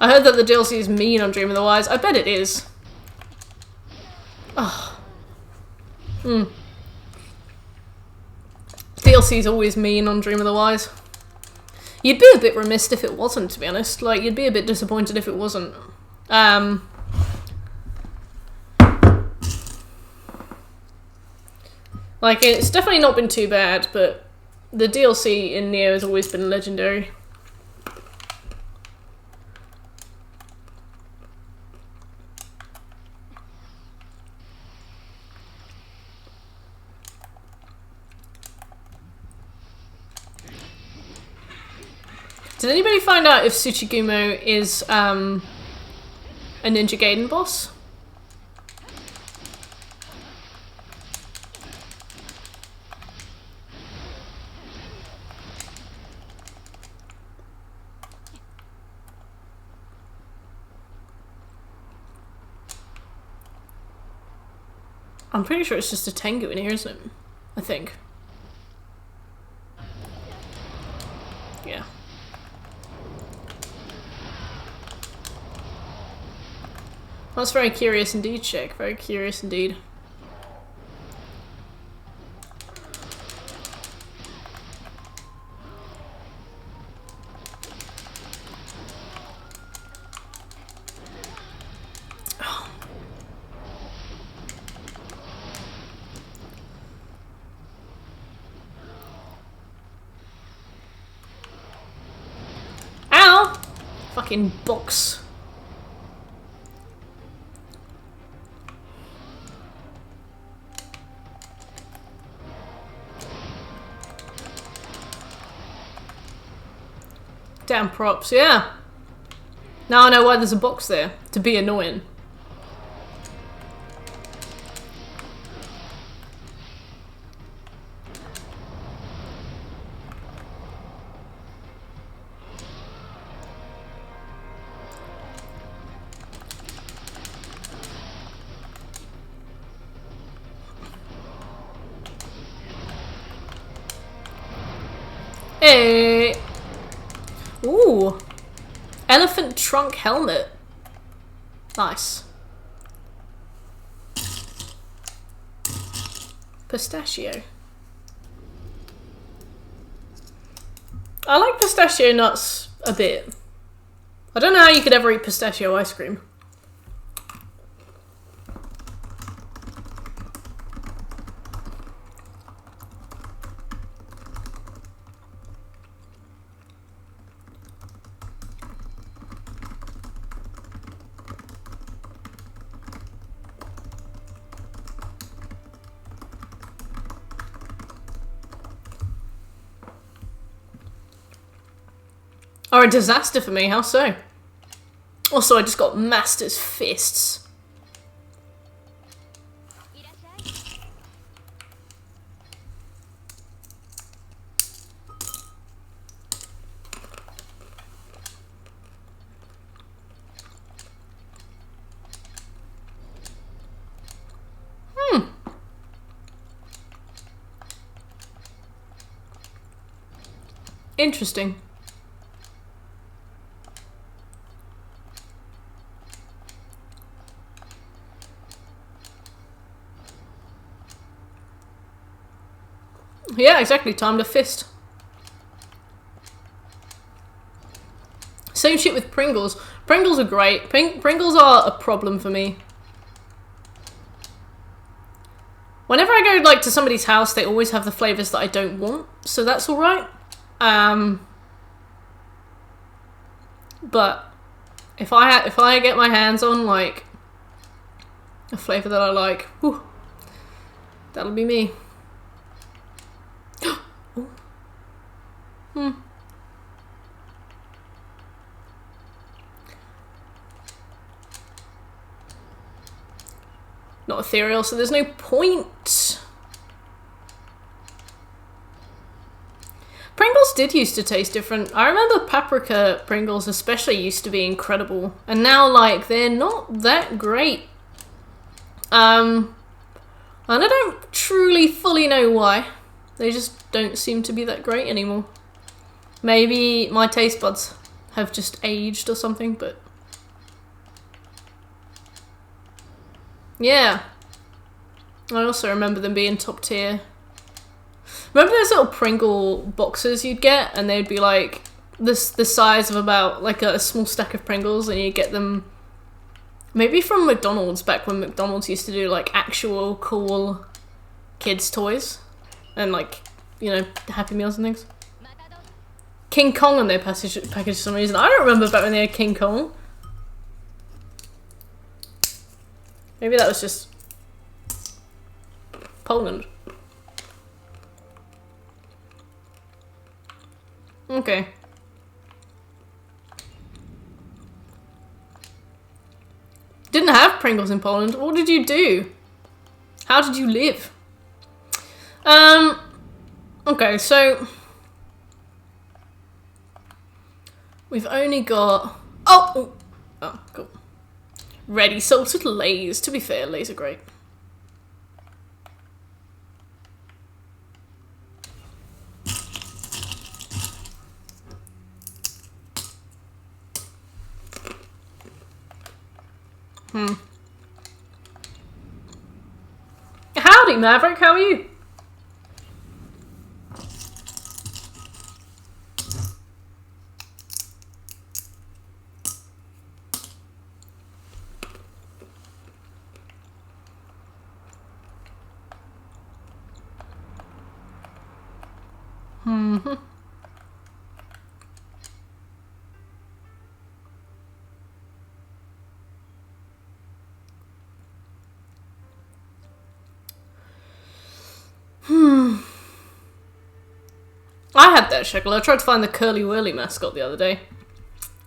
I heard that the DLC is mean on Dream of the Wise. I bet it is. Oh. DLC is always mean on Dream of the Wise. You'd be a bit remiss if it wasn't, to be honest. Like, you'd be a bit disappointed if it wasn't. Like, it's definitely not been too bad, but the DLC in Nioh has always been legendary. Did anybody find out if Tsuchigumo is a Ninja Gaiden boss? I'm pretty sure it's just a Tengu in here, isn't it? I think. Yeah. That's very curious indeed, Chick. Very curious indeed. Oh. Ow! Fucking box. Damn props, yeah. Now I know why there's a box there. To be annoying. Hey! Ooh! Elephant trunk helmet. Nice. Pistachio. I like pistachio nuts a bit. I don't know how you could ever eat pistachio ice cream. are a disaster for me. How so? Also, I just got Master's Fists. Interesting. Yeah, exactly. Time to fist. Same shit with Pringles. Pringles are great. Pringles are a problem for me. Whenever I go like to somebody's house, they always have the flavors that I don't want, so that's all right. But if I get my hands on like a flavor that I like, whew, that'll be me. Not ethereal, so there's no point. Pringles did used to taste different. I remember paprika Pringles especially used to be incredible. And now, like, they're not that great. And I don't truly fully know why. They just don't seem to be that great anymore. Maybe my taste buds have just aged or something, but... yeah. I also remember them being top tier. Remember those little Pringle boxes you'd get, and they'd be like the size of about like a small stack of Pringles, and you'd get them maybe from McDonald's back when McDonald's used to do like actual cool kids toys and like, you know, Happy Meals and things. King Kong on their package for some reason. I don't remember back when they had King Kong. Maybe that was just Poland. Okay. Didn't have Pringles in Poland. What did you do? How did you live? Okay, so we've only got oh, cool. Ready salted Lays. To be fair, Lays are great. Howdy, Maverick. How are you? I had that shekel. I tried to find the Curly Whirly mascot the other day.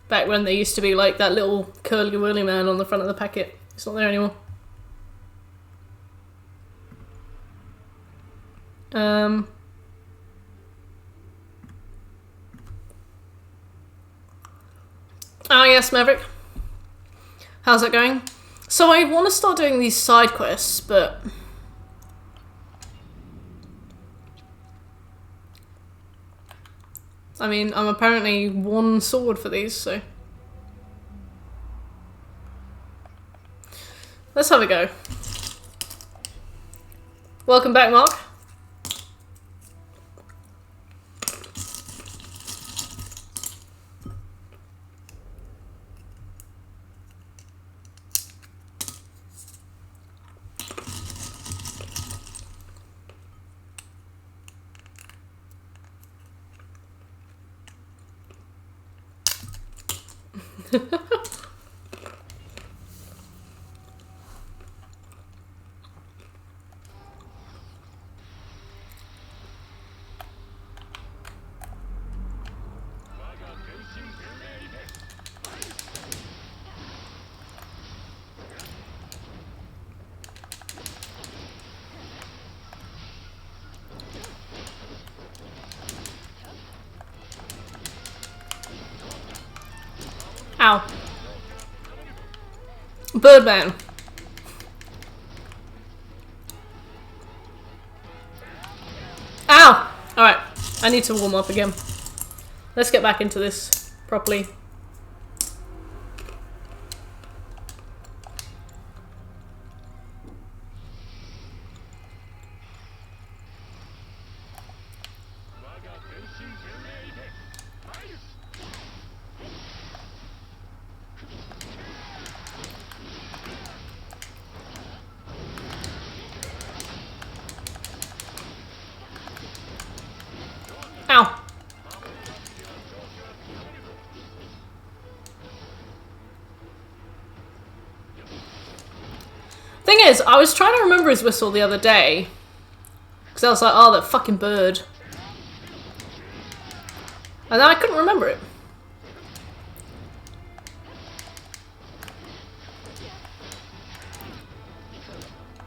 Back when there used to be like that little Curly Whirly man on the front of the packet. It's not there anymore. Oh yes, Maverick. How's it going? So I want to start doing these side quests, but... I mean, I'm apparently one sword for these, so... let's have a go. Welcome back, Mark. Birdman. Ow! Alright, I need to warm up again. Let's get back into this properly. Ow! Thing is, I was trying to remember his whistle the other day. Because I was like, oh, that fucking bird. And then I couldn't remember it.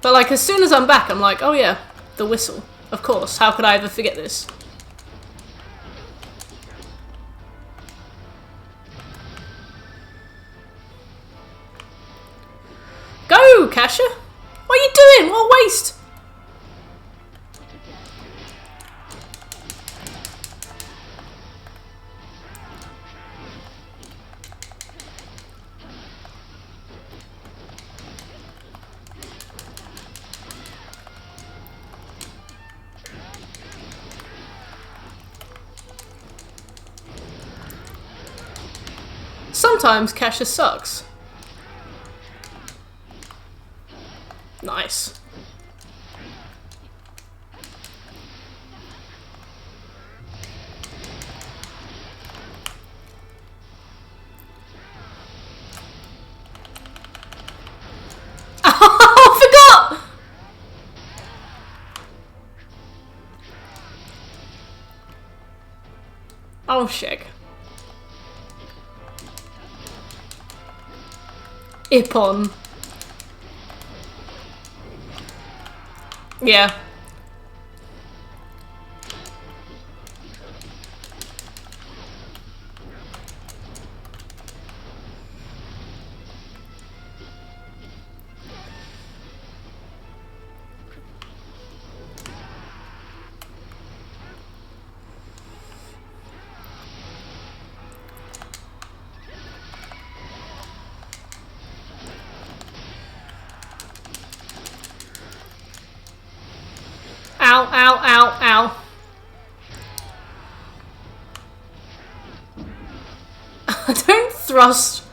But like, as soon as I'm back, I'm like, oh yeah, the whistle. Of course, how could I ever forget this? Go, Kasha! What are you doing? What a waste! Sometimes Kasha sucks. Nice. I forgot! Oh, shit. Ippon. Yeah. Ow, ow, ow, ow. Don't thrust.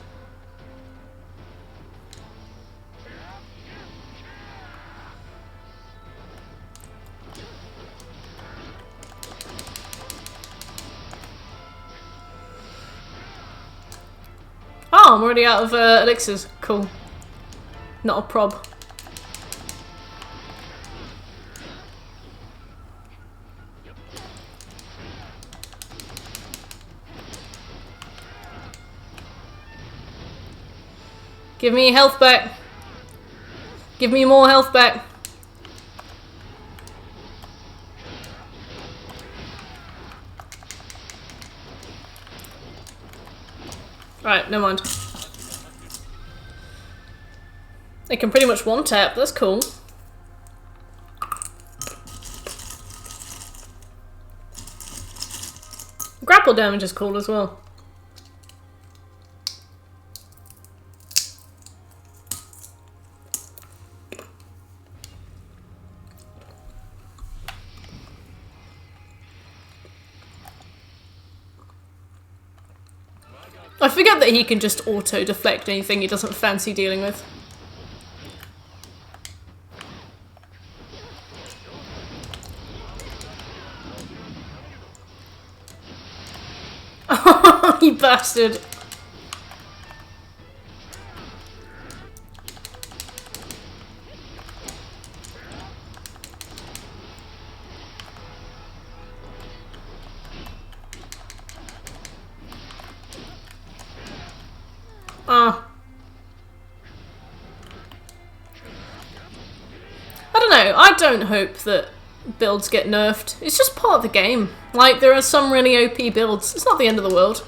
Oh, I'm already out of elixirs. Cool. Not a prob. Give me health back. Give me more health back. Right, never mind. They can pretty much one tap, that's cool. Grapple damage is cool as well. I forget that he can just auto-deflect anything he doesn't fancy dealing with. Oh, you bastard! I don't know, I don't hope that builds get nerfed. It's just part of the game. Like, there are some really OP builds. It's not the end of the world.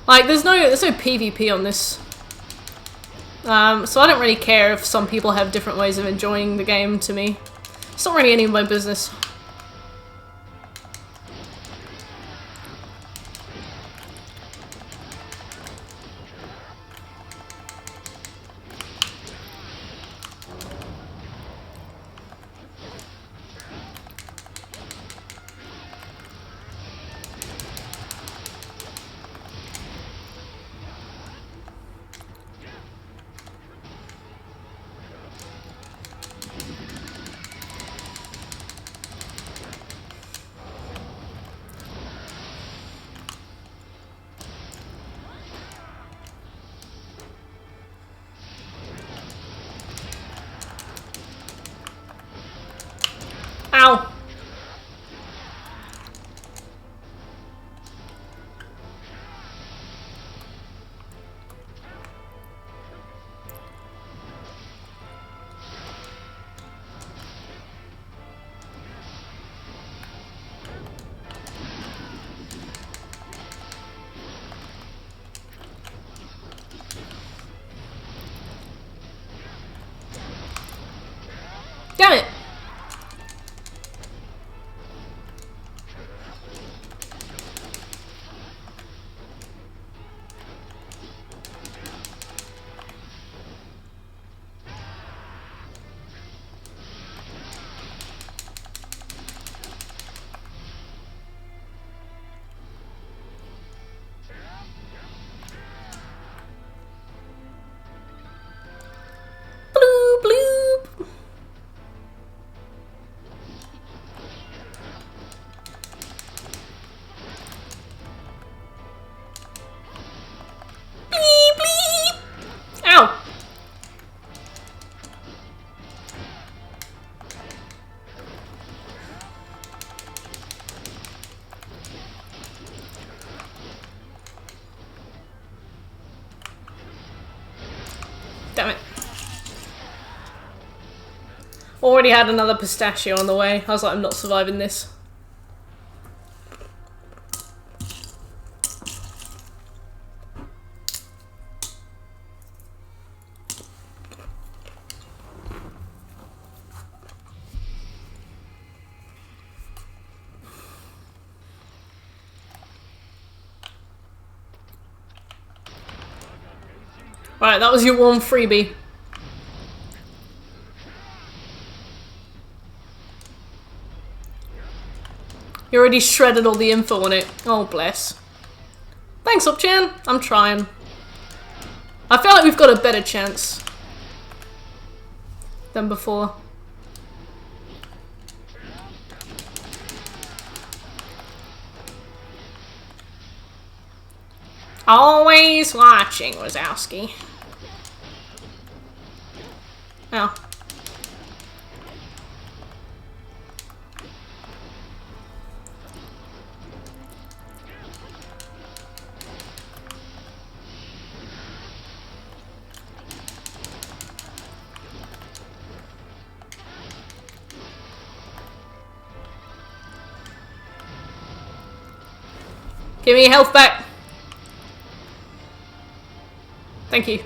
Like, there's no PvP on this So I don't really care if some people have different ways of enjoying the game. To me, it's not really any of my business. Ow! Damn it! Bloop, bloop. Bleep, bleep. Ow! Damn it. Already had another pistachio on the way. I was like, I'm not surviving this. Right, that was your one freebie. You already shredded all the info on it. Oh, bless. Thanks, Upchan. I'm trying. I feel like we've got a better chance than before. Always watching, Wazowski. Oh. Give me your health back. Thank you.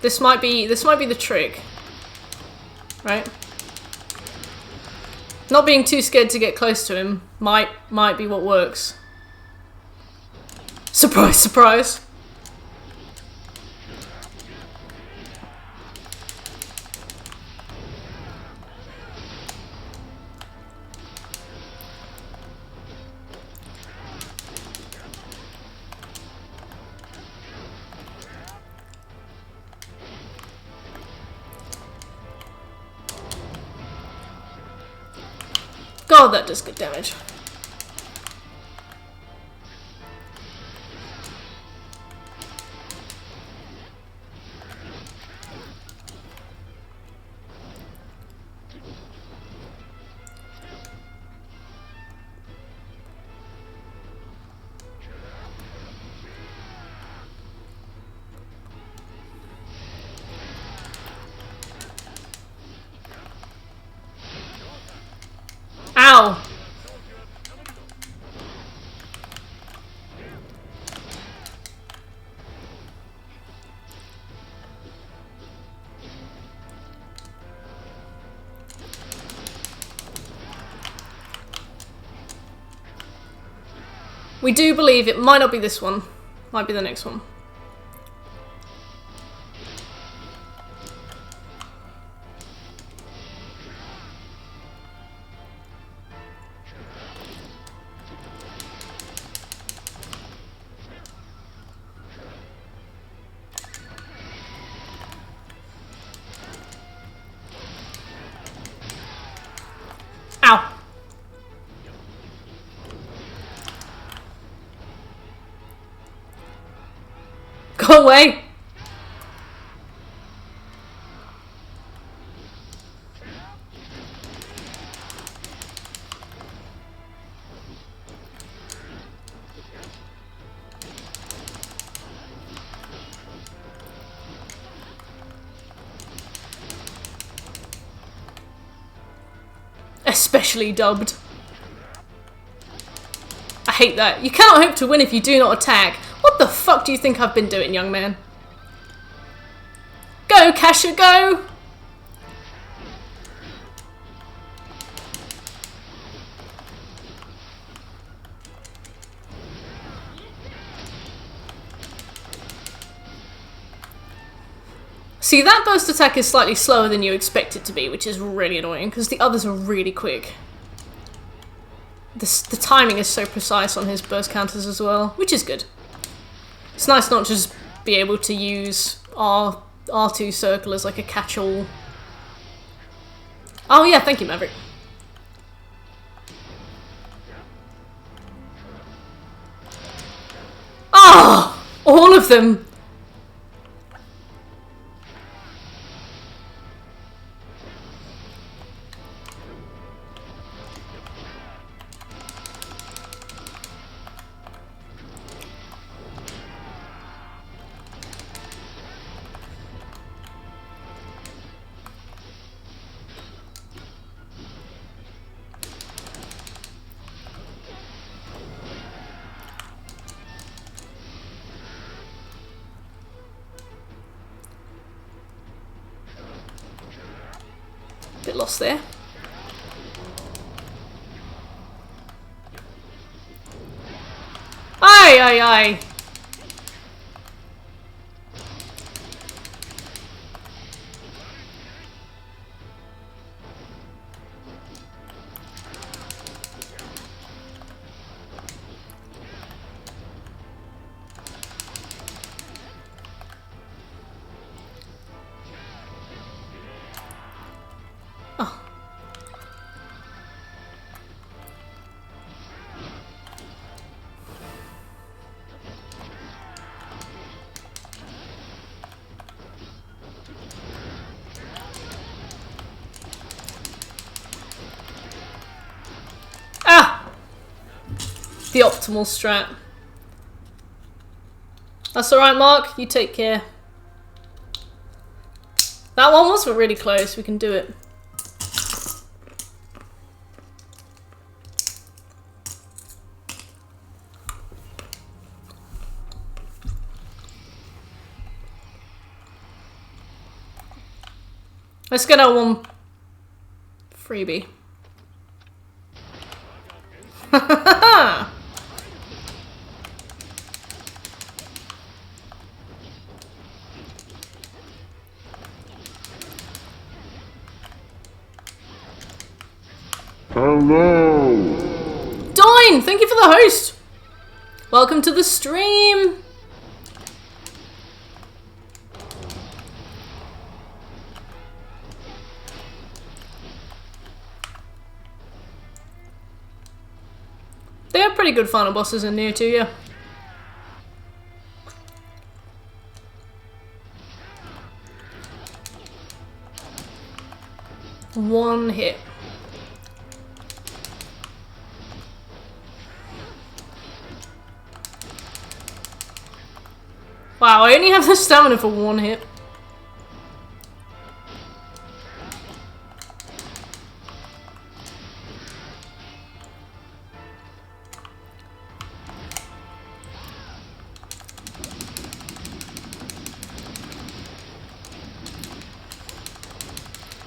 This might be the trick. Right? Not being too scared to get close to him might be what works. Surprise, surprise. God, that does good damage. Ow! We do believe it might not be this one. Might be the next one. Ow! Go away! Especially dubbed. I hate that. You cannot hope to win if you do not attack. What the fuck do you think I've been doing, young man? Go, Kasha, go! See, that burst attack is slightly slower than you expect it to be, which is really annoying, because the others are really quick. The timing is so precise on his burst counters as well, which is good. It's nice not just be able to use R2 circle as like a catch-all. Oh yeah, thank you, Maverick. Ah! Oh, all of them! Bit lost there. Aye, aye, aye. Oh. Ah! The optimal strat. That's alright, Mark. You take care. That one was really close. We can do it. Let's get our one freebie. Hello! Doin! Thank you for the host! Welcome to the stream! They are pretty good final bosses in Nioh too, yeah. One hit. Wow, I only have the stamina for one hit.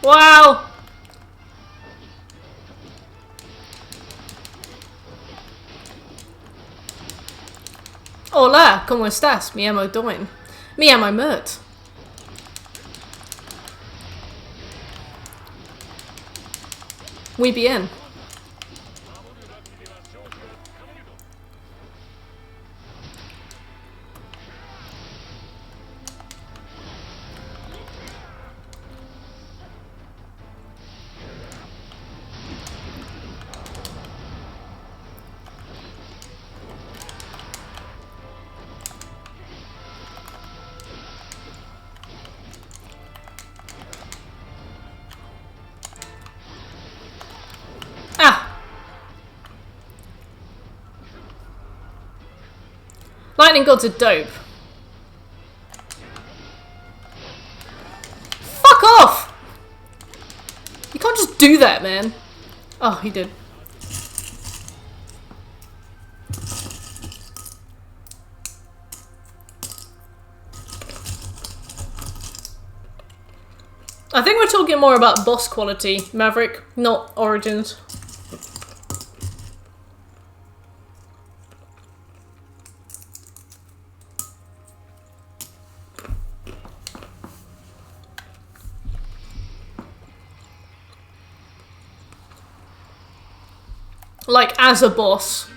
Wow! Hola, ¿cómo estás? Me llamo Doin. Me llamo Mert. Muy bien. Ah! Lightning gods are dope. Fuck off! You can't just do that, man. Oh, he did. I think we're talking more about boss quality, Maverick, not Origins. Like, as a boss.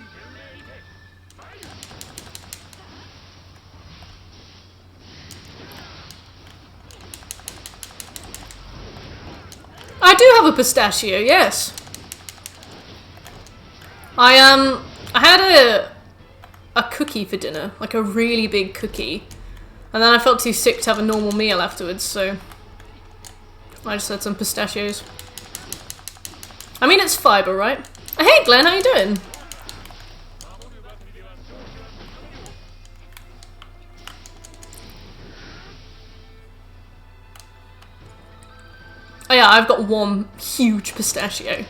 I do have a pistachio, yes. I had a cookie for dinner, like a really big cookie. And then I felt too sick to have a normal meal afterwards, so I just had some pistachios. I mean, it's fiber, right? Hey Glenn, how you doing? Oh yeah, I've got one huge pistachio.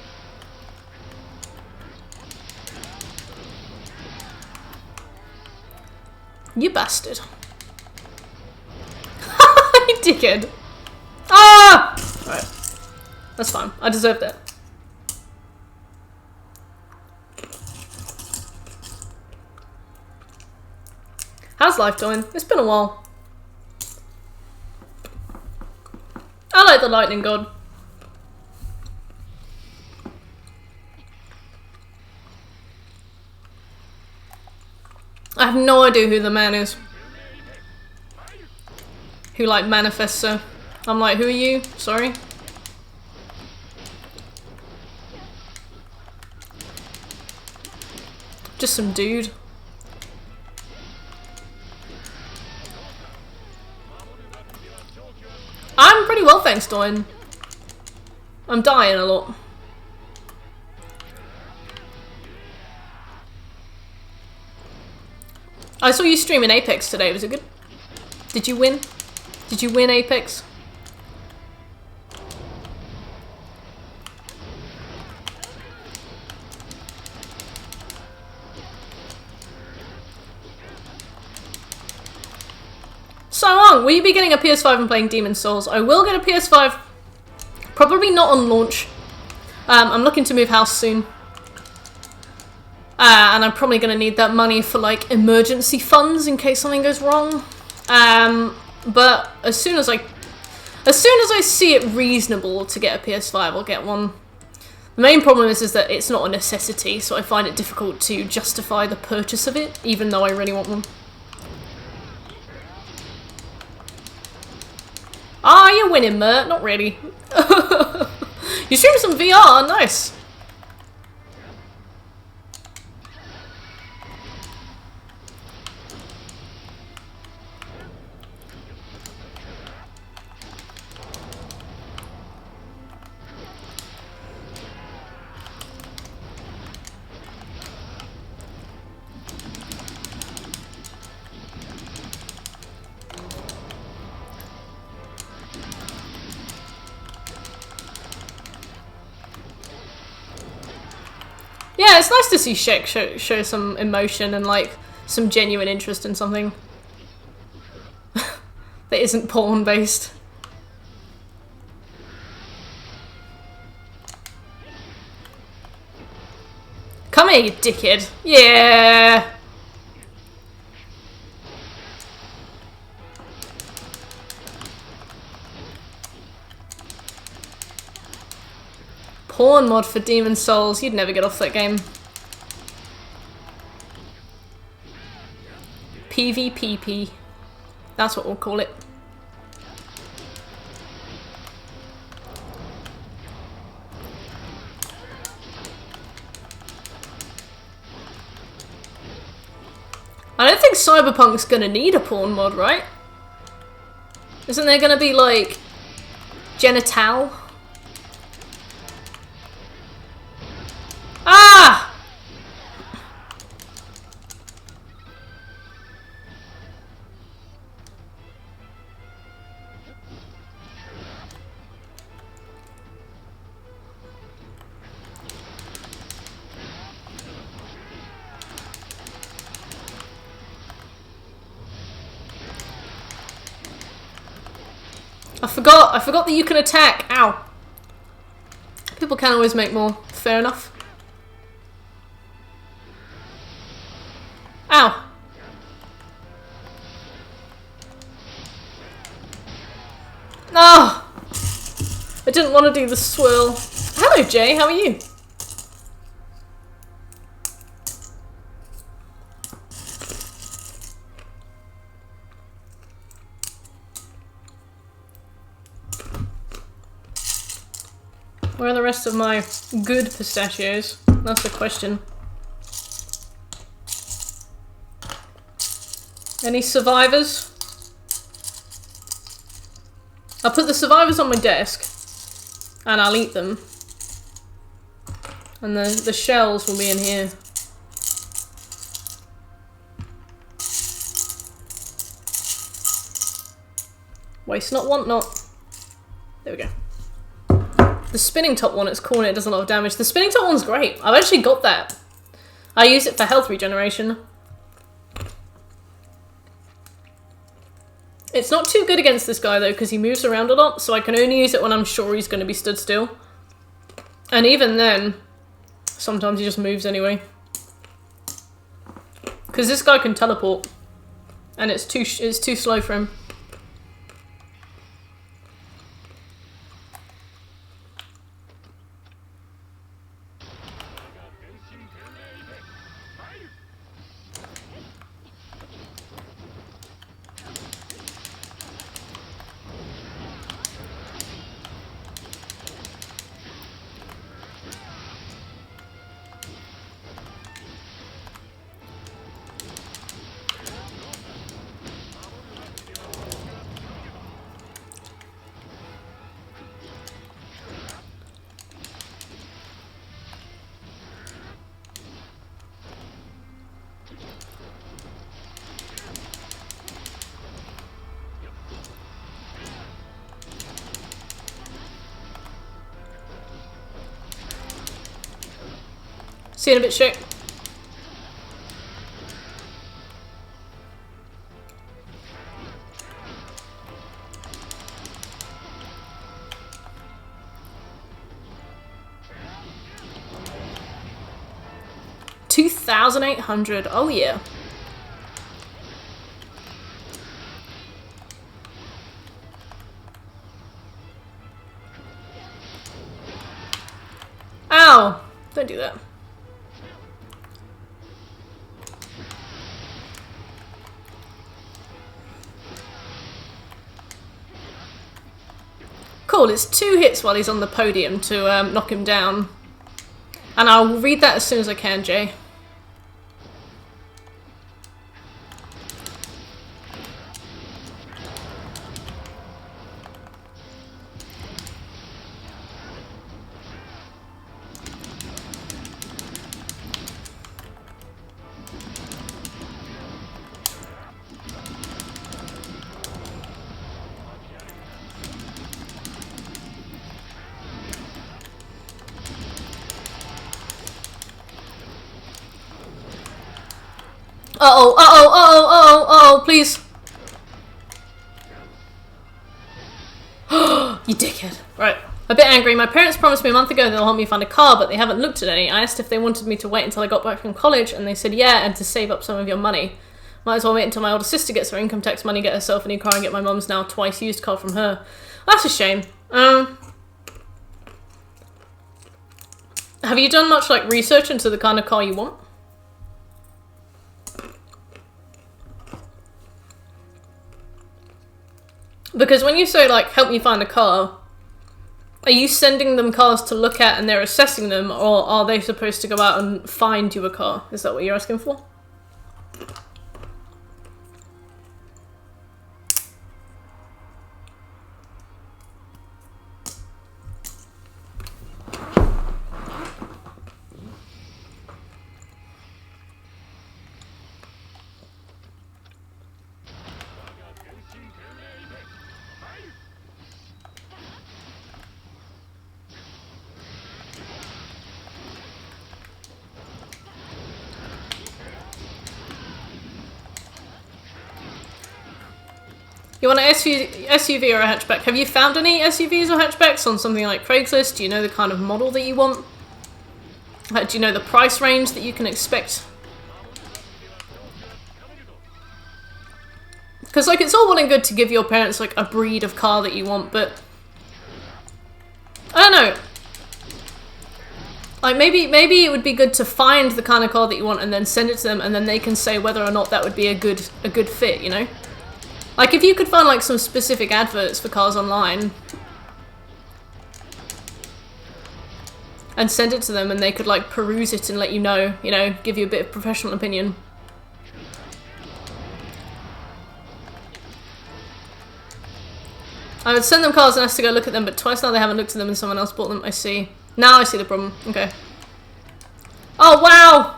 You bastard. You dickhead. Ah! Alright. That's fine. I deserve that. How's life going? It's been a while. I like the lightning god. I have no idea who the man is. Who, like, manifests her. I'm like, who are you? Sorry. Just some dude. I'm pretty well, thanks, Doin. I'm dying a lot. I saw you streaming Apex today, was it good? Did you win? Did you win Apex? So long, will you be getting a PS5 and playing Demon's Souls? I will get a PS5, probably not on launch. I'm looking to move house soon. And I'm probably going to need that money for like emergency funds in case something goes wrong. But as soon as I see it reasonable to get a PS5, I'll get one. The main problem is that it's not a necessity, so I find it difficult to justify the purchase of it, even though I really want one. Ah, you're winning, Mert. Not really. You stream some VR, nice. Yeah, it's nice to see Shek show some emotion and like some genuine interest in something that isn't porn based. Yeah, you dickhead. Yeah. Porn mod for Demon Souls. You'd never get off that game. PvPP. That's what we'll call it. I don't think Cyberpunk's gonna need a porn mod, right? Isn't there gonna be, like, genital? Ah! I forgot that you can attack. Ow. People can always make more. Fair enough. Ow. Oh! I didn't want to do the swirl. Hello, Jay. How are you? Where are the rest of my good pistachios? That's the question. Any survivors? I'll put the survivors on my desk and I'll eat them. And the shells will be in here. Waste not, want not. There we go. The spinning top one, it's cool and it does a lot of damage. The spinning top one's great. I've actually got that. I use it for health regeneration. It's not too good against this guy though, because he moves around a lot, so I can only use it when I'm sure he's going to be stood still. And even then, sometimes he just moves anyway. Because this guy can teleport, and it's too slow for him. See you in a bit, shit. $2,800. Oh yeah. Ow! Don't do that. Cool, it's 2 hits while he's on the podium to knock him down. And I'll read that as soon as I can, Jay. Uh-oh, uh-oh, uh-oh, uh-oh, uh-oh, please. You dickhead. Right, A bit angry. My parents promised me a month ago they'll help me find a car, but they haven't looked at any. I asked if they wanted me to wait until I got back from college, and they said yeah, and to save up some of your money. Might as well wait until my older sister gets her income tax money, get herself a new car, and get my mum's now twice used car from her. That's a shame. Have you done much like research into the kind of car you want? Because when you say like help me find a car, are you sending them cars to look at and they're assessing them, or are they supposed to go out and find you a car? Is that what you're asking for? You want an SUV or a hatchback? Have you found any SUVs or hatchbacks on something like Craigslist? Do you know the kind of model that you want? Do you know the price range that you can expect? Because like it's all well and good to give your parents like a breed of car that you want, but I don't know. Like maybe it would be good to find the kind of car that you want and then send it to them, and then they can say whether or not that would be a good fit, you know? Like, if you could find, like, some specific adverts for cars online and send it to them and they could, like, peruse it and let you know, give you a bit of professional opinion. I would send them cars and ask to go look at them, but twice now they haven't looked at them and someone else bought them. I see. Now I see the problem. Okay. Oh, wow!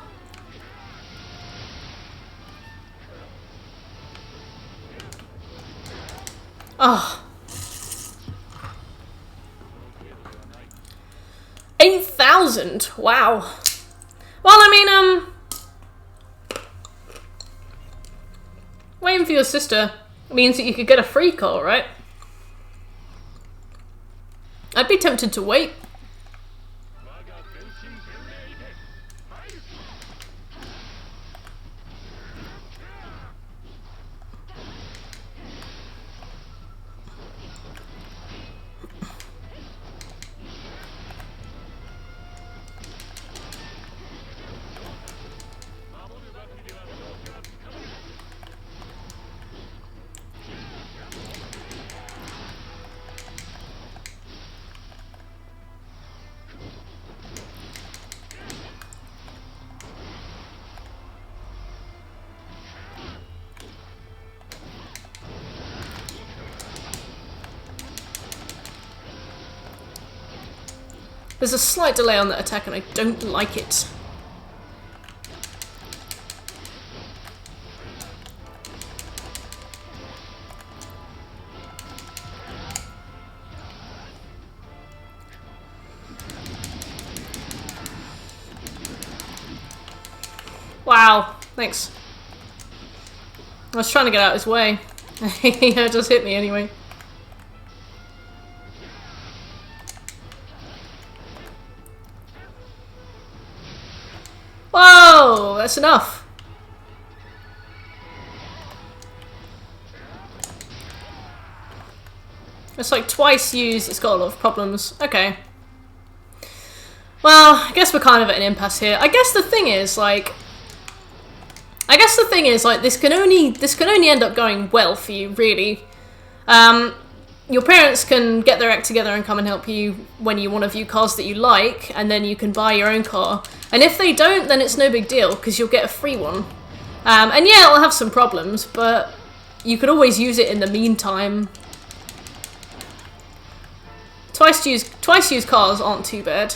Oh. 8,000? Wow. Well, I mean, waiting for your sister means that you could get a free car, right? I'd be tempted to wait. There's a slight delay on that attack and I don't like it. Wow, thanks. I was trying to get out of his way. Yeah, it just hit me anyway. Whoa, that's enough. It's like twice used, it's got a lot of problems. Okay. Well, I guess we're kind of at an impasse here. I guess the thing is, like, this can only end up going well for you, really. Your parents can get their act together and come and help you when you want to view cars that you like, and then you can buy your own car. And if they don't, then it's no big deal, because you'll get a free one. And yeah, it'll have some problems, but you could always use it in the meantime. Twice used cars aren't too bad.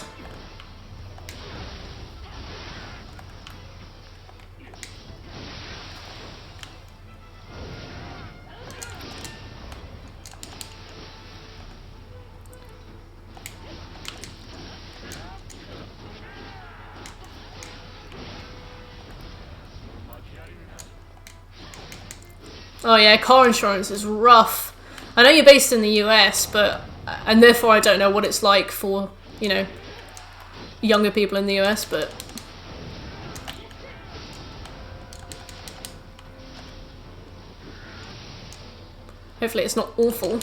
Oh yeah, car insurance is rough. I know you're based in the US, but and therefore I don't know what it's like for, you know, younger people in the US, but hopefully it's not awful.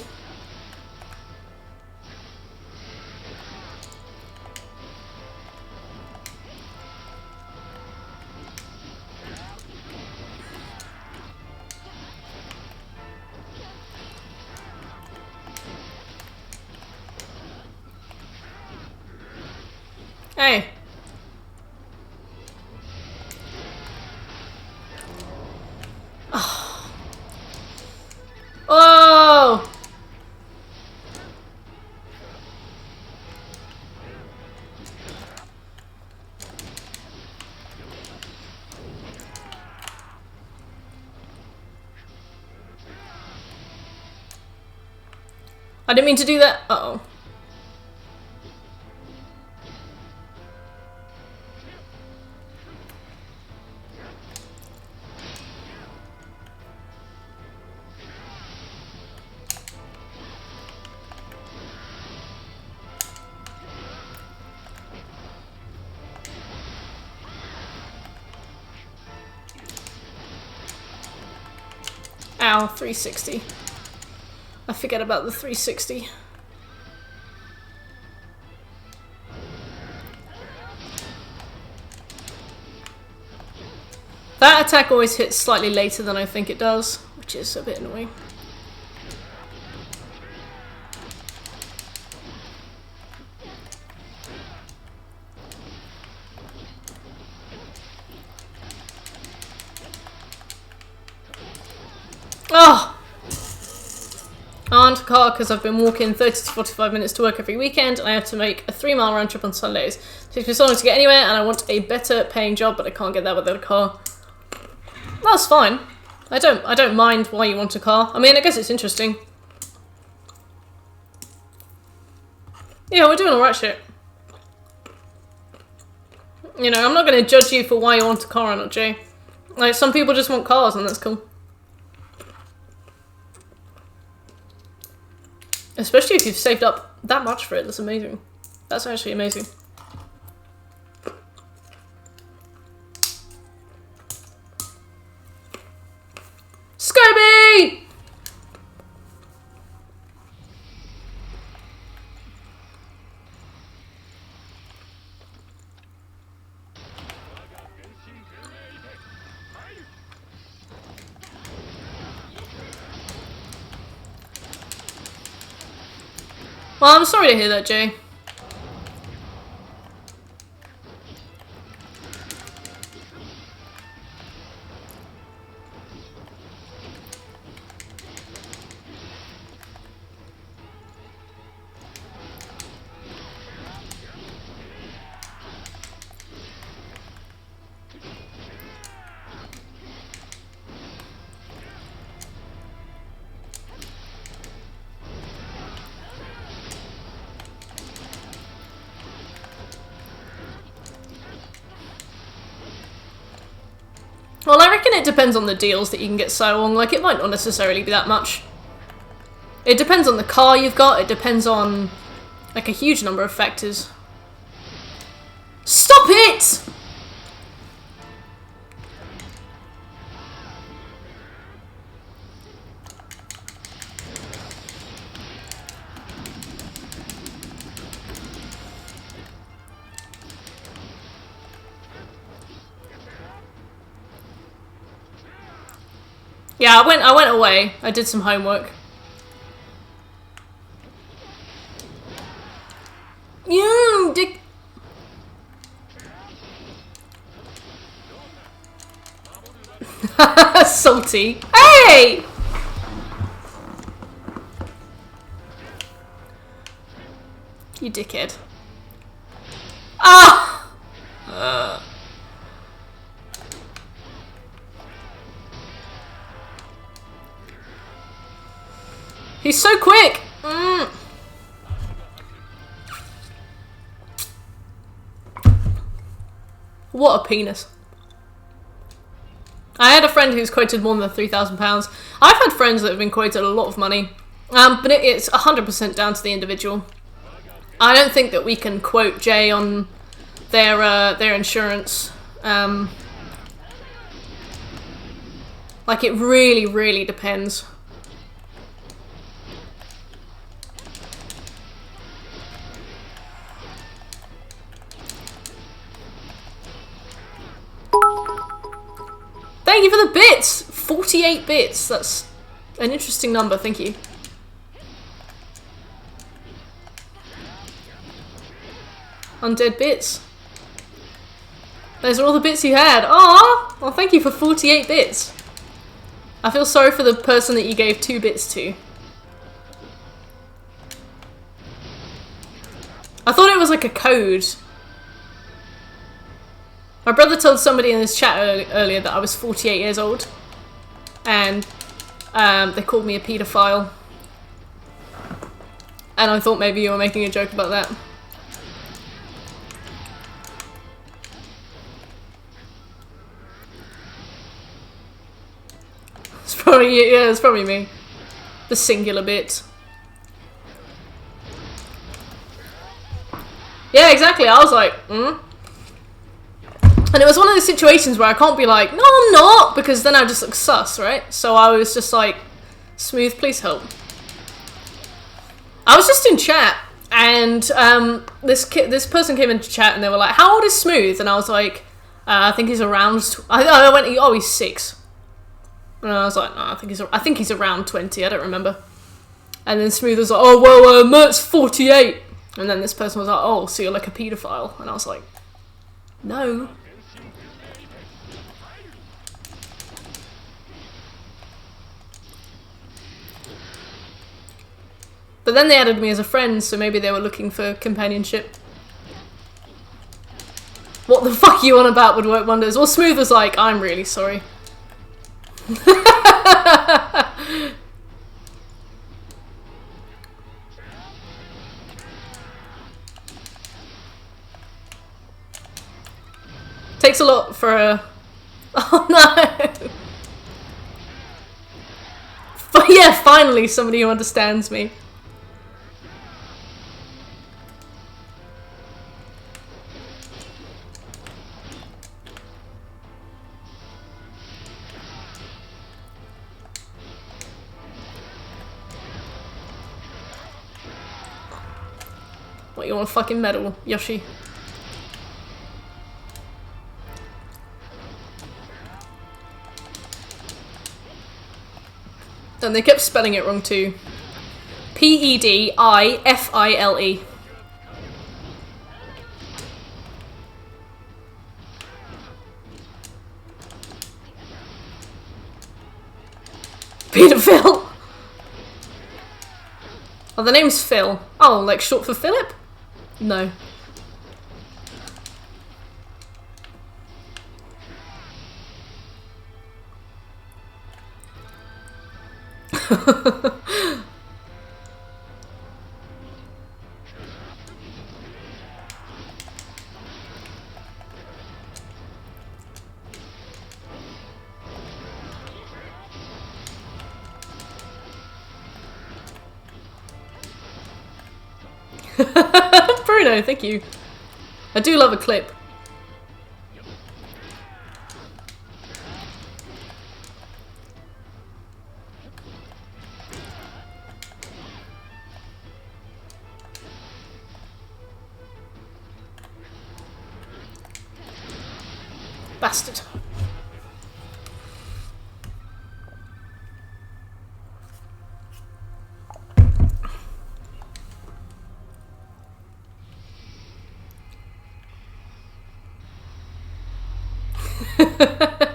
Hey. Oh. Oh. I didn't mean to do that. Uh-oh. Ow, 360. I forget about the 360. That attack always hits slightly later than I think it does, which is a bit annoying. Oh! I aren't a car because I've been walking 30 to 45 minutes to work every weekend and I have to make a 3-mile round trip on Sundays. It takes me so long to get anywhere and I want a better paying job, but I can't get that without a car. That's fine. I don't mind why you want a car. I mean, I guess it's interesting. Yeah, we're doing alright shit. You know, I'm not going to judge you for why you want a car or not, Jay. Like, some people just want cars and that's cool. Especially if you've saved up that much for it, that's amazing. That's actually amazing. Scooby! Well, I'm sorry to hear that, Jay. Well, I reckon it depends on the deals that you can get so on. Like, it might not necessarily be that much. It depends on the car you've got. It depends on, like, a huge number of factors. Stop it! Yeah, I went away. I did some homework. You dick. Salty. Hey! You dickhead. Ah! He's so quick! What a penis. I had a friend who's quoted more than £3,000. I've had friends that have been quoted a lot of money. But it's 100% down to the individual. I don't think that we can quote Jay on their insurance. Like, it really, really depends. Thank you for the bits! 48 bits. That's an interesting number, thank you. Undead bits. Those are all the bits you had. Ah, well, thank you for 48 bits. I feel sorry for the person that you gave 2 bits to. I thought it was like a code. My brother told somebody in his chat earlier that I was 48 years old. And they called me a paedophile. And I thought maybe you were making a joke about that. It's probably, yeah, it's probably me. The singular bit. Yeah, exactly. I was like, And it was one of those situations where I can't be like, no, I'm not, because then I just look sus, right? So I was just like, Smooth, please help. I was just in chat, and this person came into chat, and they were like, how old is Smooth? And I was like, I think he's around. I went, oh, he's 6. And I was like, no, I think he's around 20. I don't remember. And then Smooth was like, oh well, Mert's 48. And then this person was like, oh, so you're like a paedophile? And I was like, no. But then they added me as a friend, so maybe they were looking for companionship. What the fuck you on about would work wonders. Well, Smooth was like, I'm really sorry. Takes a lot for a... Oh no! But yeah, finally somebody who understands me. What, you want a fucking medal, Yoshi? And they kept spelling it wrong too. P-E-D-I-F-I-L-E. Peter Phil! Oh, the name's Phil. Oh, like short for Philip? No. Bruno, thank you. I do love a clip. Bastard.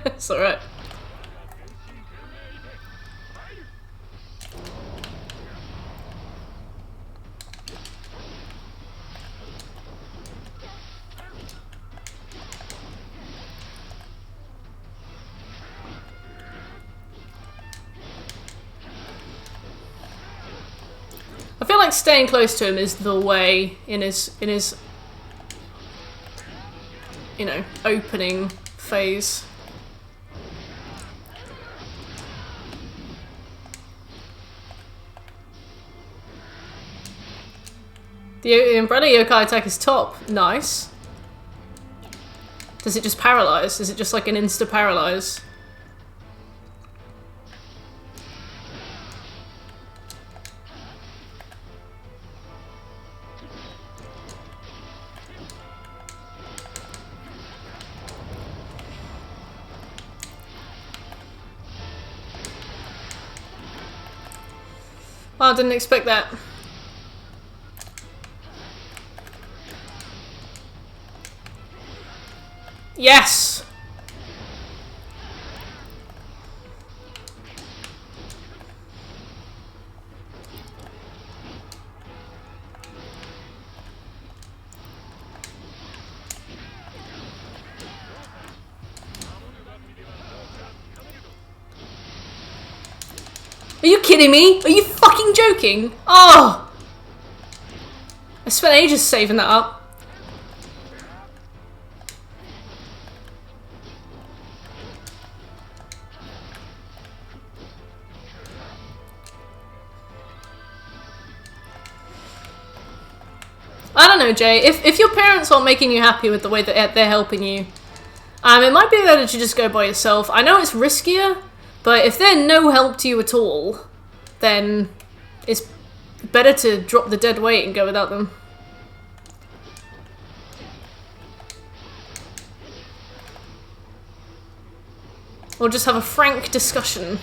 It's alright. I feel like staying close to him is the way in his you know, opening phase. The umbrella yokai attack is top. Nice. Does it just paralyze? Is it just like an insta-paralyze? Oh, I didn't expect that. Yes! Are you kidding me? Are you fucking joking? Oh! I spent ages saving that up. I don't know, Jay. If your parents aren't making you happy with the way that they're helping you, it might be better to just go by yourself. I know it's riskier, but if they're no help to you at all, then it's better to drop the dead weight and go without them. Or just have a frank discussion.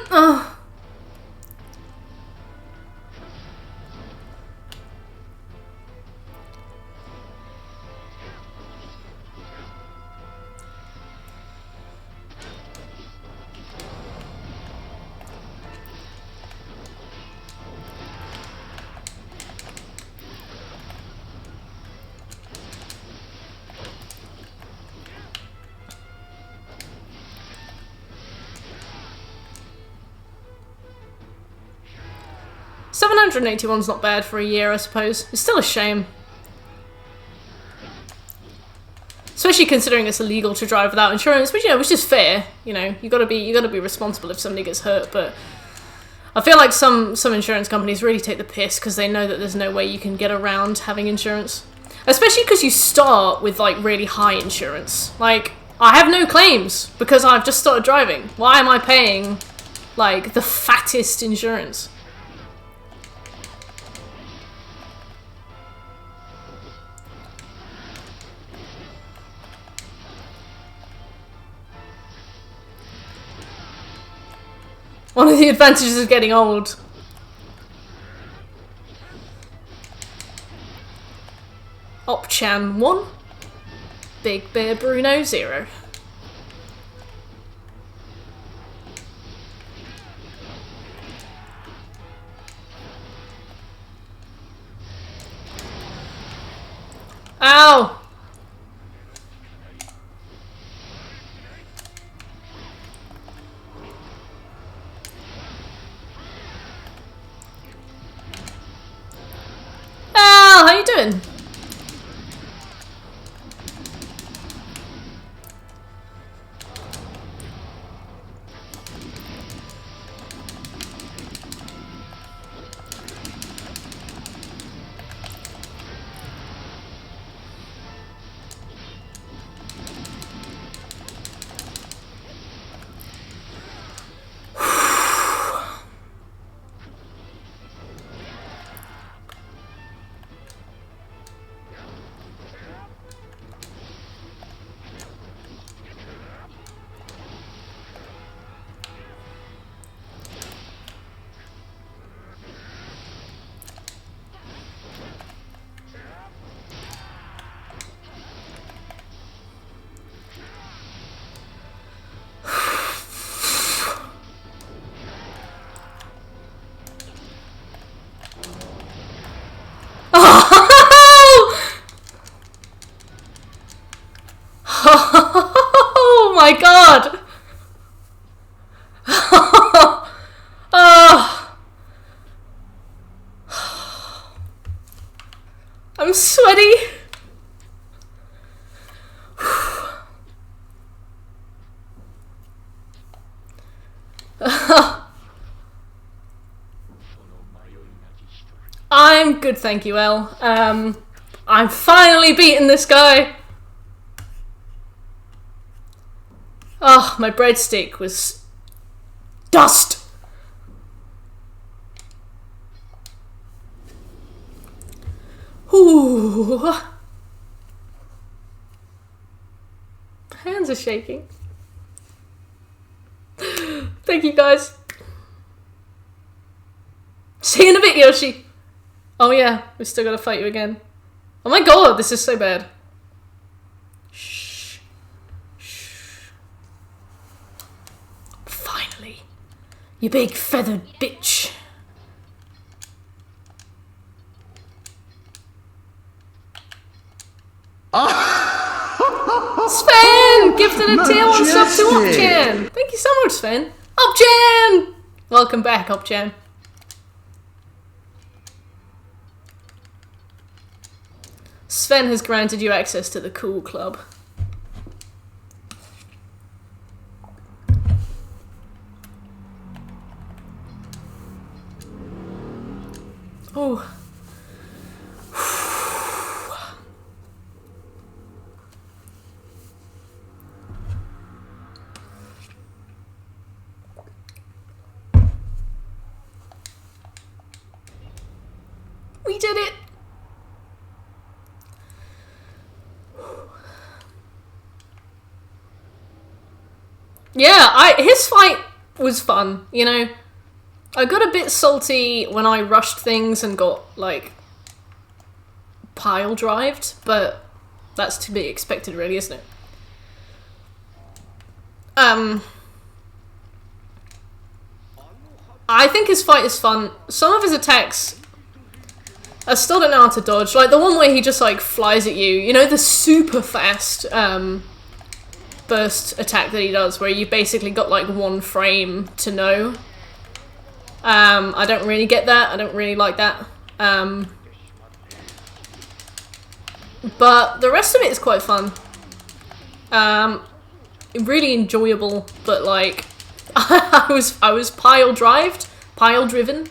Oh. $781's not bad for a year, I suppose. It's still a shame. Especially considering it's illegal to drive without insurance, which, you know, which is fair. You know, you gotta be responsible if somebody gets hurt, but I feel like some insurance companies really take the piss because they know that there's no way you can get around having insurance. Especially because you start with, like, really high insurance. Like, I have no claims because I've just started driving. Why am I paying, like, the fattest insurance? One of the advantages of getting old. Opchan 1. Big Bear Bruno 0. Ow! How you doing? Oh my god! sweaty. I'm good, thank you, Elle. I'm finally beating this guy. Oh, my breadstick was dust. Ooh. My hands are shaking. Thank you, guys. See you in a bit, Yoshi. Oh yeah, we still gotta fight you again. Oh my god, this is so bad. Shh. Shh. Finally. You big feathered bitch. Sven! Gifted a tier 1 sub to Opchan! Thank you so much, Sven. Opchan! Welcome back, Opchan. Sven has granted you access to the cool club. Oh. We did it! Yeah, his fight was fun, you know? I got a bit salty when I rushed things and got, like, pile-drived, but that's to be expected, really, isn't it? I think his fight is fun. Some of his attacks, I still don't know how to dodge. Like, the one where he just, like, flies at you. You know, the super fast, burst attack that he does, where you've basically got, like, one frame to know. I don't really get that. I don't really like that. But the rest of it is quite fun. Really enjoyable, but, like, I was pile-driven.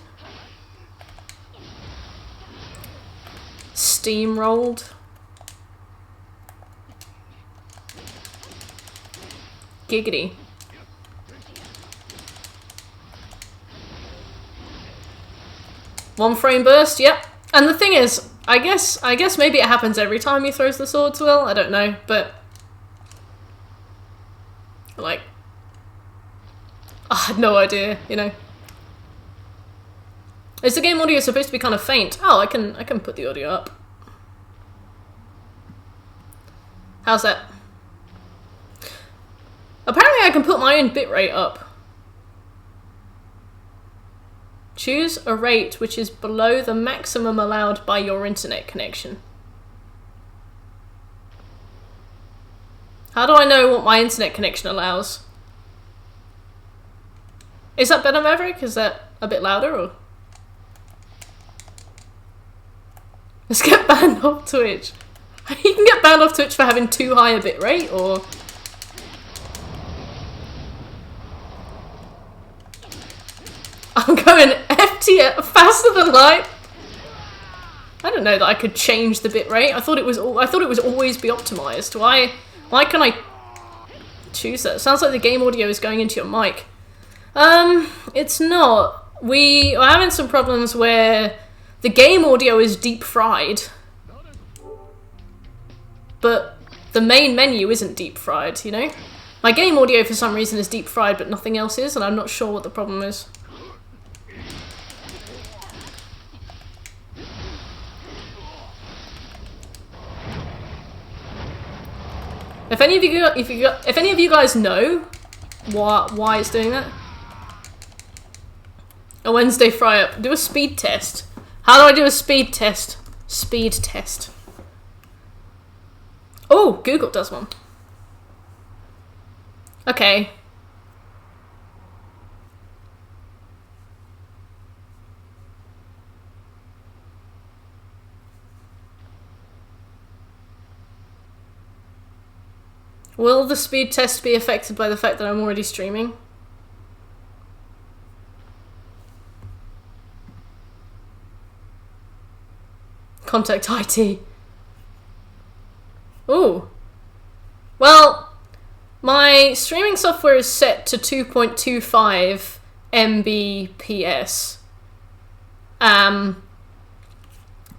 Steamrolled. Giggity. One frame burst, yep. And the thing is, I guess maybe it happens every time he throws the sword, Will. I don't know, but like, I had no idea, you know. Is the game audio supposed to be kind of faint? Oh, I can put the audio up. How's that? Apparently I can put my own bitrate up. Choose a rate which is below the maximum allowed by your internet connection. How do I know what my internet connection allows? Is that better, Maverick? Is that a bit louder, or? Let's get banned off Twitch. You can get banned off Twitch for having too high a bitrate, or... I'm going FTS faster than light. I don't know that I could change the bitrate. I thought it was always be optimized. Why can I choose that? It sounds like the game audio is going into your mic. It's not. We are having some problems where the game audio is deep fried, but the main menu isn't deep fried, you know? My game audio for some reason is deep fried, but nothing else is, and I'm not sure what the problem is. If any of you guys know why it's doing that, a Wednesday fry up. Do a speed test. How do I do a speed test? Speed test. Oh, Google does one. Okay. Will the speed test be affected by the fact that I'm already streaming? Contact IT. Ooh. Well, my streaming software is set to 2.25 Mbps.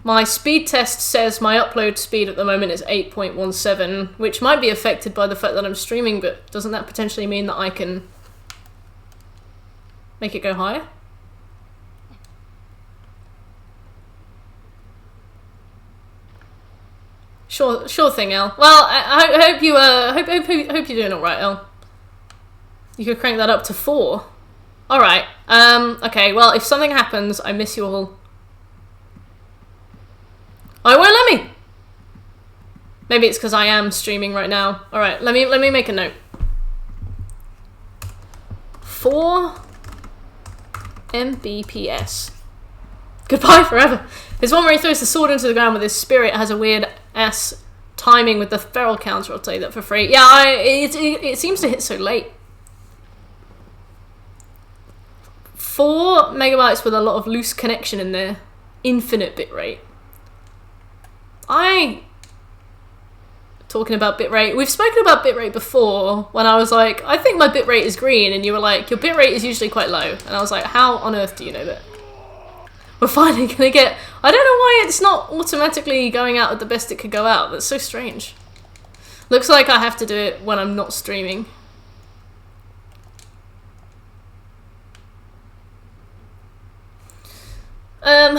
My speed test says my upload speed at the moment is 8.17, which might be affected by the fact that I'm streaming, but doesn't that potentially mean that I can make it go higher? Sure thing, El. Well, I hope you hope you're doing all right, El. You could crank that up to 4. All right. Okay. Well, if something happens, I miss you all. Oh, it won't let me. Maybe it's because I am streaming right now. All right. Let me make a note. 4 Mbps. Goodbye forever. There's one where he throws the sword into the ground with his spirit. It has a weird ass timing with the feral counter. I'll tell you that for free. Yeah, it seems to hit so late. 4 megabytes with a lot of loose connection in there. Infinite bitrate. Talking about bitrate. We've spoken about bitrate before when I was like, I think my bitrate is green, and you were like, your bitrate is usually quite low. And I was like, how on earth do you know that? We're finally gonna get... I don't know why it's not automatically going out at the best it could go out. That's so strange. Looks like I have to do it when I'm not streaming. What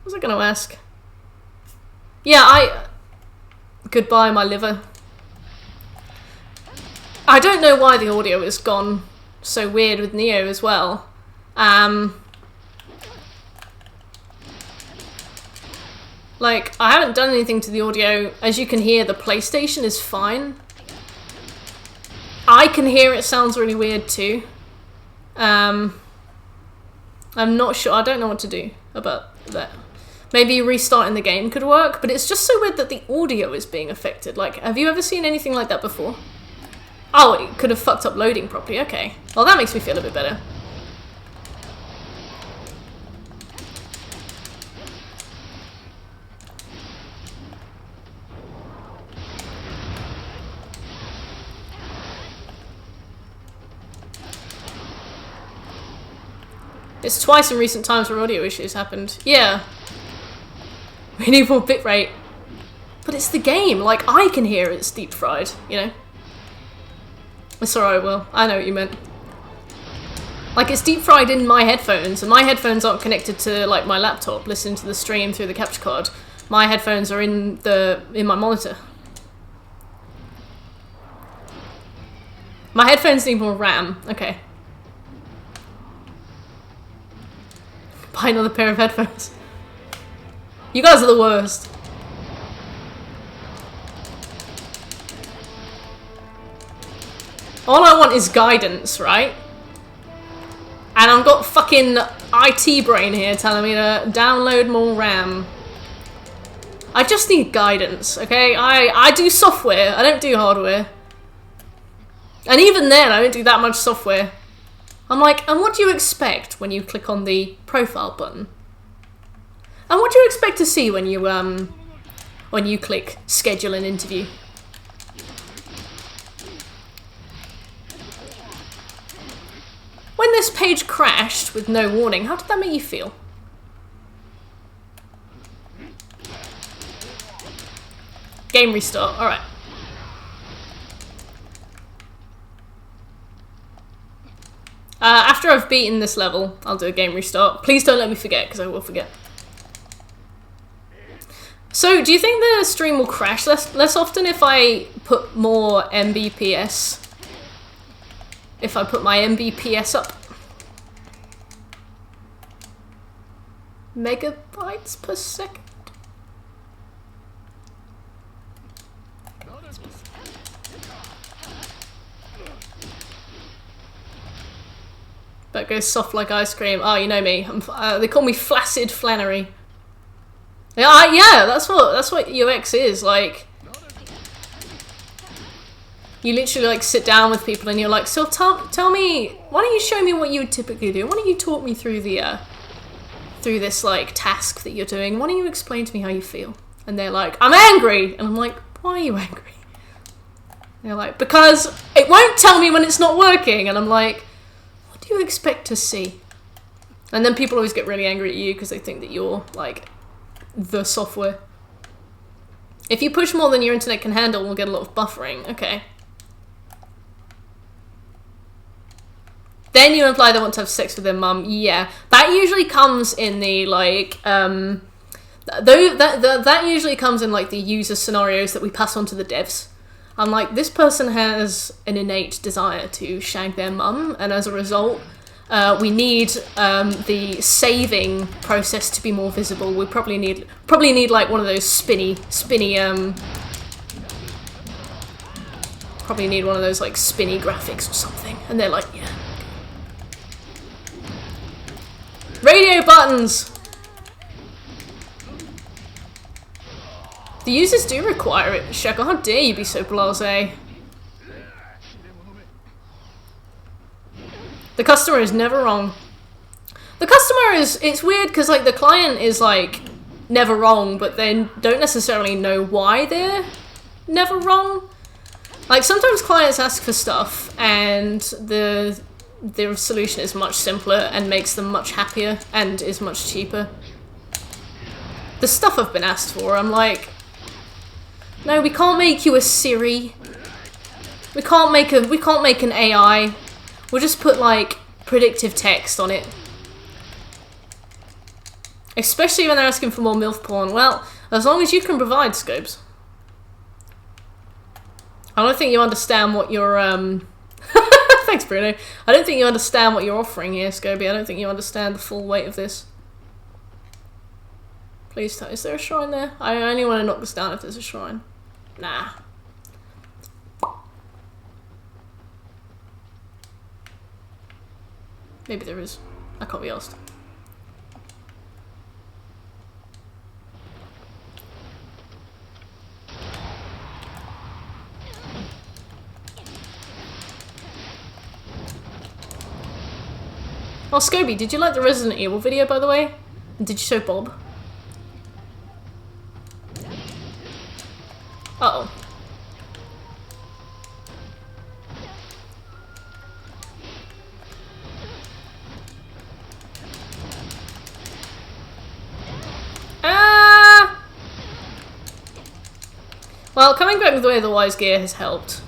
was I gonna ask? Yeah, Goodbye, my liver. I don't know why the audio has gone so weird with Nioh as well. Like, I haven't done anything to the audio. As you can hear, the PlayStation is fine. I can hear it sounds really weird too. I'm not sure. I don't know what to do about that. Maybe restarting the game could work, but it's just so weird that the audio is being affected. Like, have you ever seen anything like that before? Oh, it could have fucked up loading properly. Okay. Well, that makes me feel a bit better. It's twice in recent times where audio issues happened. Yeah. We need more bitrate. But it's the game. Like, I can hear it's deep fried, you know? It's alright, Will. I know what you meant. Like, it's deep fried in my headphones, and my headphones aren't connected to, like, my laptop, listening to the stream through the capture card. My headphones are in my monitor. My headphones need more RAM. Okay. Buy another pair of headphones. You guys are the worst. All I want is guidance, right? And I've got fucking IT brain here telling me to download more RAM. I just need guidance, okay? I do software, I don't do hardware. And even then, I don't do that much software. I'm like, and what do you expect when you click on the profile button? And what do you expect to see when you click schedule an interview? When this page crashed with no warning, how did that make you feel? Game restart, alright. After I've beaten this level, I'll do a game restart. Please don't let me forget, because I will forget. So, do you think the stream will crash less often if I put more Mbps? If I put my Mbps up? Megabytes per second? That goes soft like ice cream. Oh, you know me. They call me Flaccid Flannery. Yeah, that's what UX is like. You literally like sit down with people and you're like, so tell me, why don't you show me what you would typically do? Why don't you talk me through the through this like task that you're doing? Why don't you explain to me how you feel? And they're like, I'm angry, and I'm like, why are you angry? And they're like, because it won't tell me when it's not working, and I'm like, what do you expect to see? And then people always get really angry at you because they think that you're like the software. If you push more than your internet can handle, we'll get a lot of buffering. Okay. Then you imply they want to have sex with their mum. Yeah, that usually comes in the like that usually comes in like the user scenarios that we pass on to the devs. I'm like, this person has an innate desire to shag their mum, and as a result, we need the saving process to be more visible. We probably need like one of those spinny probably need one of those like spinny graphics or something. And they're like, yeah. Radio buttons! The users do require it, Shaka. How dare you be so blasé? The customer is never wrong. The customer is... It's weird because like the client is like never wrong, but they don't necessarily know why they're never wrong. Like sometimes clients ask for stuff and the solution is much simpler and makes them much happier and is much cheaper. The stuff I've been asked for, I'm like, no, we can't make you a Siri. We can't make an AI. We'll just put like predictive text on it. Especially when they're asking for more MILF porn. Well, as long as you can provide scopes. I don't think you understand what you're thanks, Bruno. I don't think you understand what you're offering here, Scoby. I don't think you understand the full weight of this. Please tell. Is there a shrine there? I only want to knock this down if there's a shrine. Nah. Maybe there is. I can't be asked. Oh, Scoby, did you like the Resident Evil video, by the way? And did you show Bob? Uh-oh. Ah! Well, coming back with the way the wise gear has helped.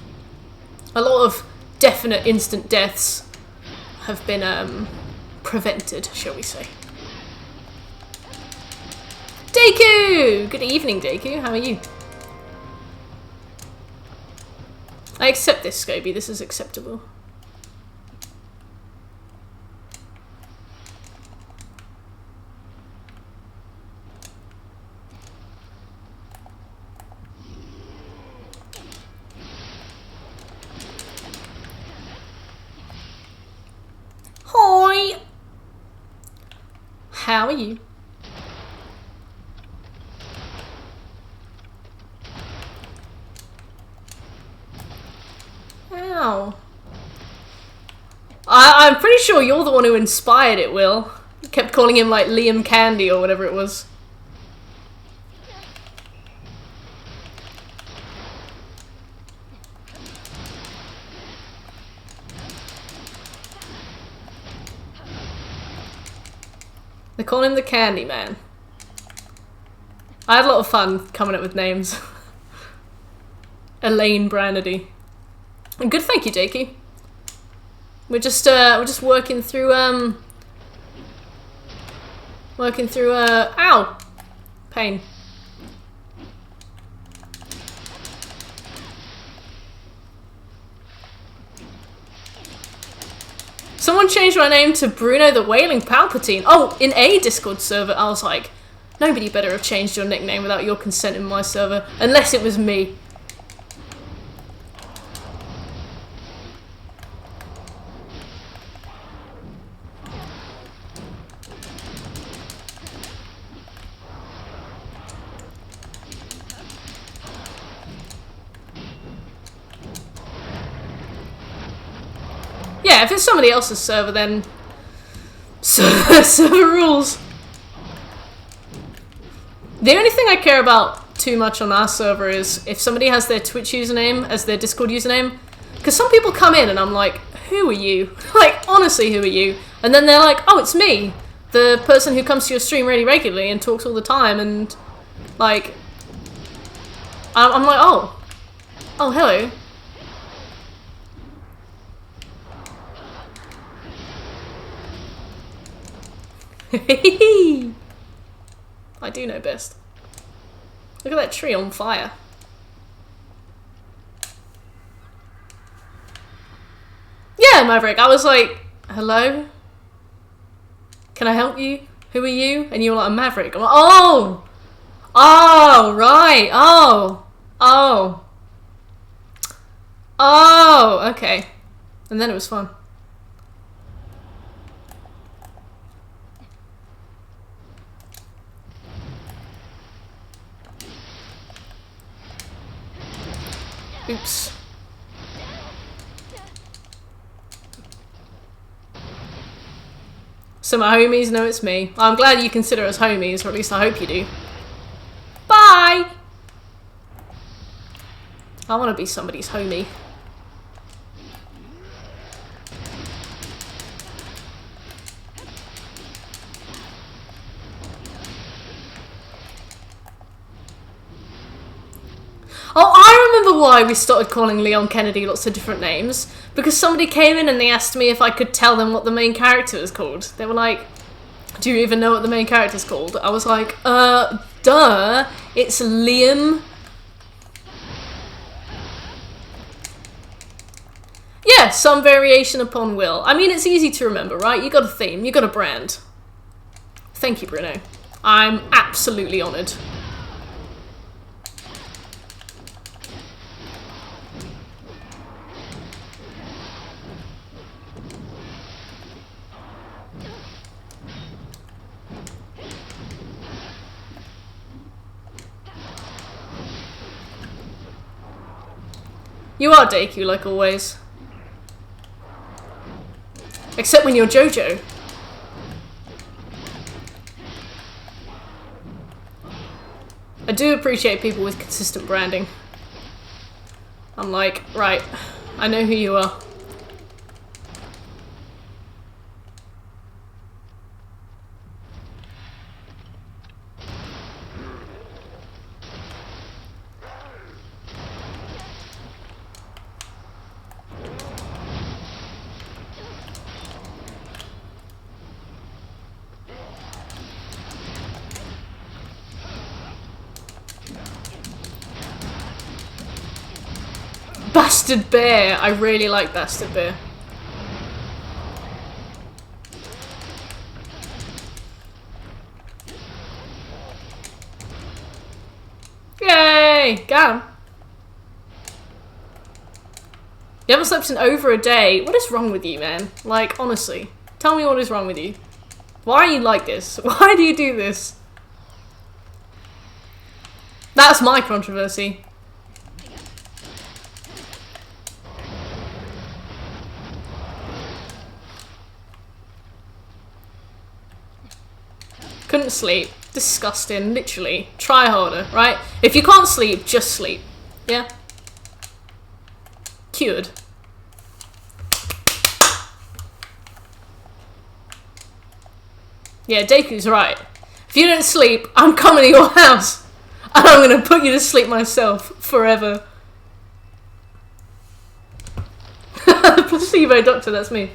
A lot of definite instant deaths have been, prevented, shall we say. Deku! Good evening, Deku. How are you? I accept this, Scoby. This is acceptable. Hi! How are you? Ow. I'm pretty sure you're the one who inspired it, Will. You kept calling him like Liam Candy or whatever it was. They call him the Candy Man. I had a lot of fun coming up with names. Elaine Branady. And good, thank you, Jakey. We're just working through ow! Pain. Someone changed my name to Bruno the Wailing Palpatine. Oh, in a Discord server, I was like, nobody better have changed your nickname without your consent in my server, unless it was me. Yeah, if it's somebody else's server, then server rules. The only thing I care about too much on our server is if somebody has their Twitch username as their Discord username. Because some people come in and I'm like, who are you? Like, honestly, who are you? And then they're like, oh, it's me. The person who comes to your stream really regularly and talks all the time. And, like, I'm like, oh. Oh, hello. I do know best. Look at that tree on fire. Yeah, Maverick, I was like, hello? Can I help you? Who are you? And you were like, a Maverick. I'm like, oh! Oh, right. Oh. Oh. Oh, okay. And then it was fun. Oops. So my homies know it's me. I'm glad you consider us homies, or at least I hope you do. Bye! I want to be somebody's homie. Oh, I remember why we started calling Leon Kennedy lots of different names. Because somebody came in and they asked me if I could tell them what the main character is called. They were like, do you even know what the main character's called? I was like, duh, it's Liam. Yeah, some variation upon Will. I mean, it's easy to remember, right? You got a theme, you got a brand. Thank you, Bruno. I'm absolutely honoured. You are Deku, like always. Except when you're JoJo. I do appreciate people with consistent branding. I'm like, right, I know who you are. Bastard Bear! I really like Bastard Bear. Yay! Got him. You haven't slept in over a day. What is wrong with you, man? Like, honestly. Tell me what is wrong with you. Why are you like this? Why do you do this? That's my controversy. Couldn't sleep. Disgusting, literally. Try harder, right? If you can't sleep, just sleep. Yeah? Cured. Yeah, Deku's right. If you don't sleep, I'm coming to your house. And I'm gonna put you to sleep myself. Forever. Placebo doctor, that's me.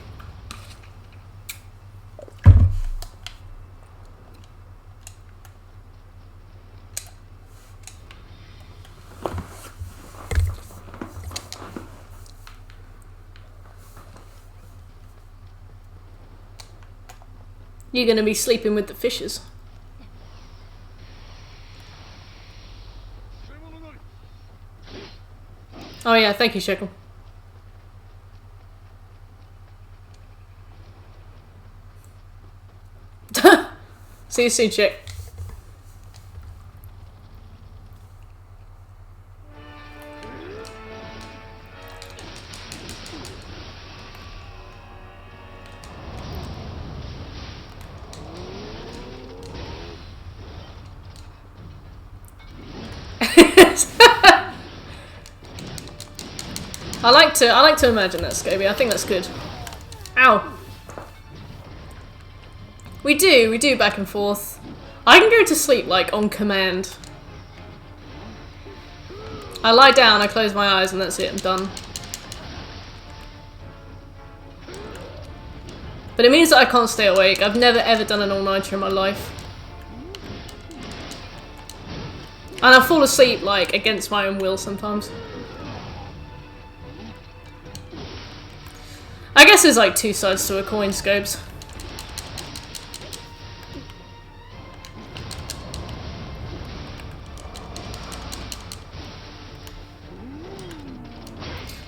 You're gonna be sleeping with the fishes. Oh yeah, thank you, Shekel. See you soon, chick. this. I like to imagine that, Scoby. I think that's good. Ow. We do back and forth. I can go to sleep, like, on command. I lie down, I close my eyes, and that's it, I'm done. But it means that I can't stay awake. I've never ever done an all-nighter in my life. And I fall asleep, like, against my own will sometimes. I guess there's like two sides to a coin, Scopes.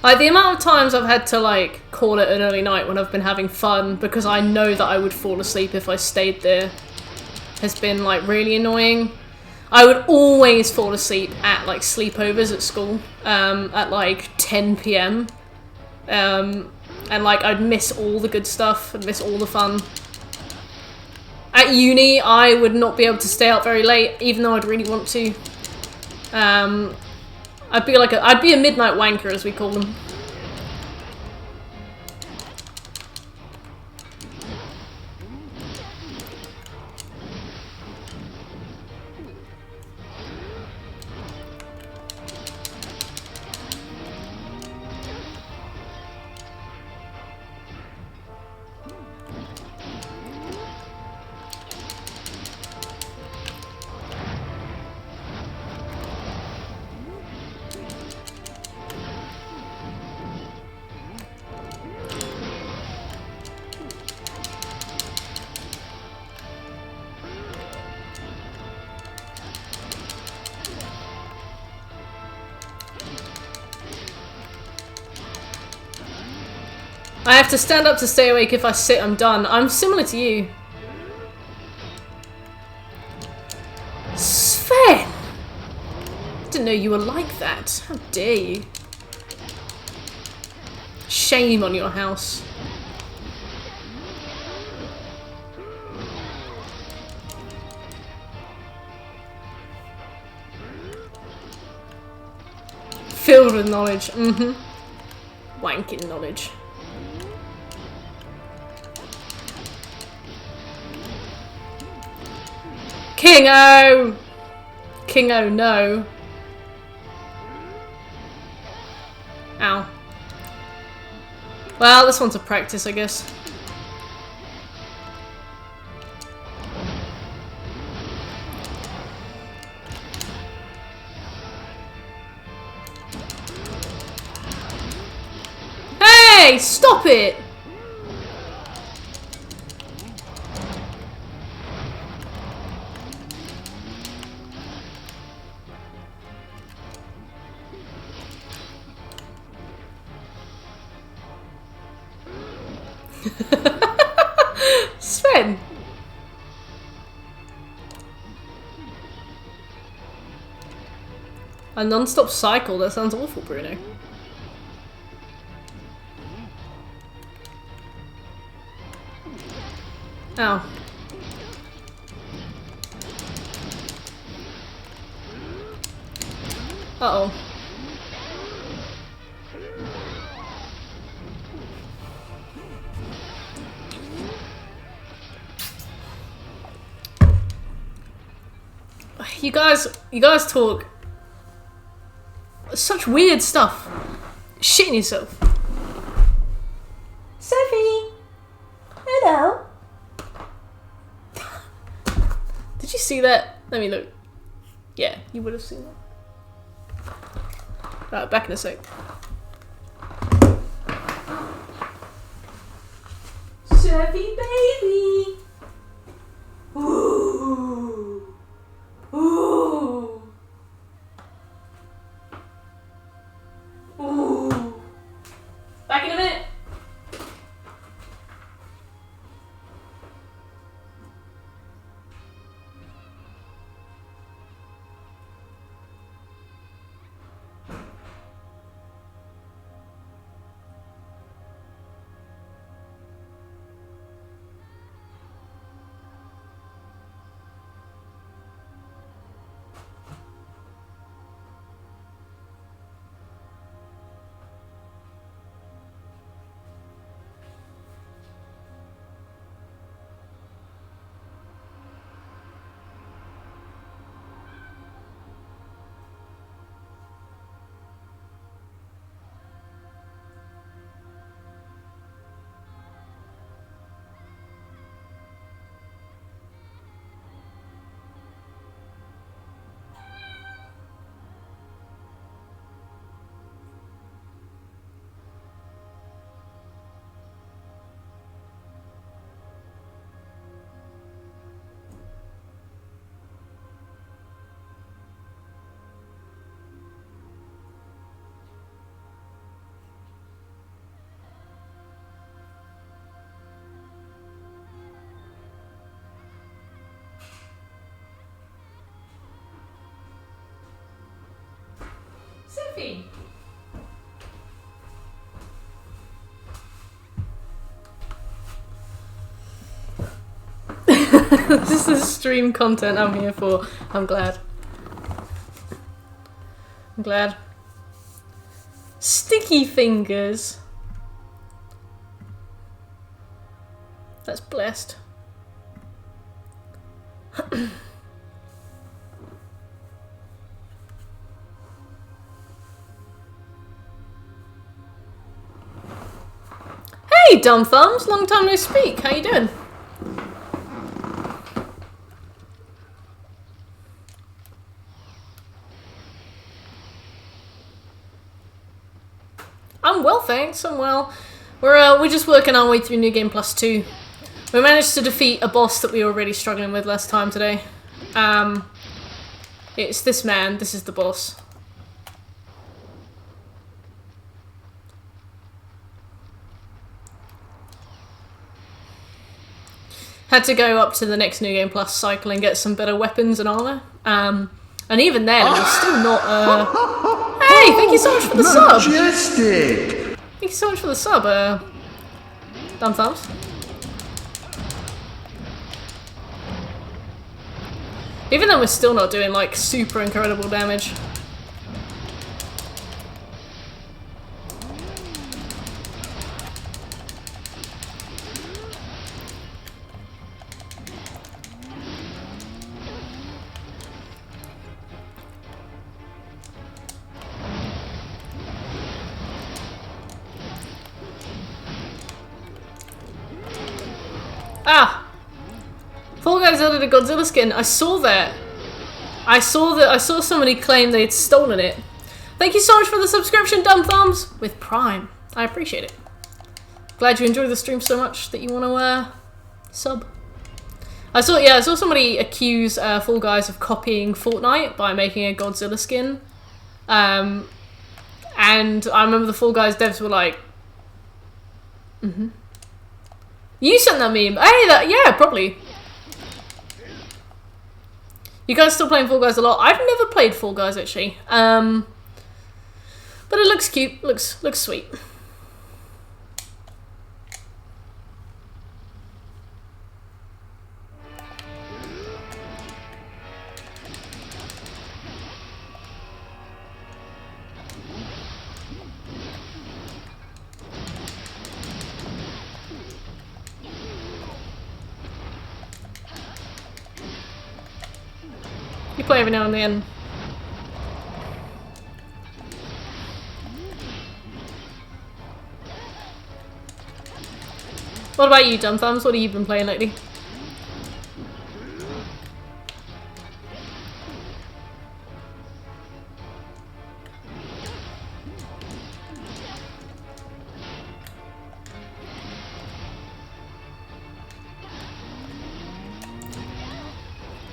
Like, the amount of times I've had to, like, call it an early night when I've been having fun because I know that I would fall asleep if I stayed there has been, like, really annoying. I would always fall asleep at, like, sleepovers at school, at, like, 10 PM. And, like, I'd miss all the good stuff, I'd miss all the fun. At uni, I would not be able to stay out very late, even though I'd really want to. I'd be a midnight wanker, as we call them. I have to stand up to stay awake. If I sit, I'm done. I'm similar to you. Sven! Didn't know you were like that. How dare you? Shame on your house. Filled with knowledge. Wanking knowledge. Kingo! Kingo, no. Ow. Well, this one's a practice, I guess. Hey! Stop it! Sven! A non-stop cycle? That sounds awful, Bruno. Ow. Uh-oh. You guys talk such weird stuff. Shitting yourself. Sophie! Hello? Did you see that? Let me look. Yeah, you would have seen that. Right, back in a sec. Sophie, baby! Ooh! Ooh! Ooh! Back in a minute! movie. This is stream content I'm here for. I'm glad. I'm glad. Sticky fingers. That's blessed. Hey, Dumb Thumbs! Long time no speak. How you doing? I'm well, thanks. I'm well. We're just working our way through New Game Plus 2. We managed to defeat a boss that we were really struggling with last time today. It's this man. This is the boss. Had to go up to the next New Game Plus cycle and get some better weapons and armor. And even then, it was still not. Hey, thank you so much for the sub. Majestic. Thank you so much for the sub. Dumb Thumbs. Even though we're still not doing like super incredible damage. Ah! Fall Guys added a Godzilla skin. I saw that. I saw somebody claim they'd stolen it. Thank you so much for the subscription, Dumb Thumbs! With Prime. I appreciate it. Glad you enjoy the stream so much that you want to sub. I saw somebody accuse Fall Guys of copying Fortnite by making a Godzilla skin. And I remember the Fall Guys devs were like, You sent that meme. Hey, yeah, probably. You guys still playing Fall Guys a lot? I've never played Fall Guys actually. But it looks cute. Looks sweet. You play every now and then. What about you, Dumb Thumbs? What have you been playing lately?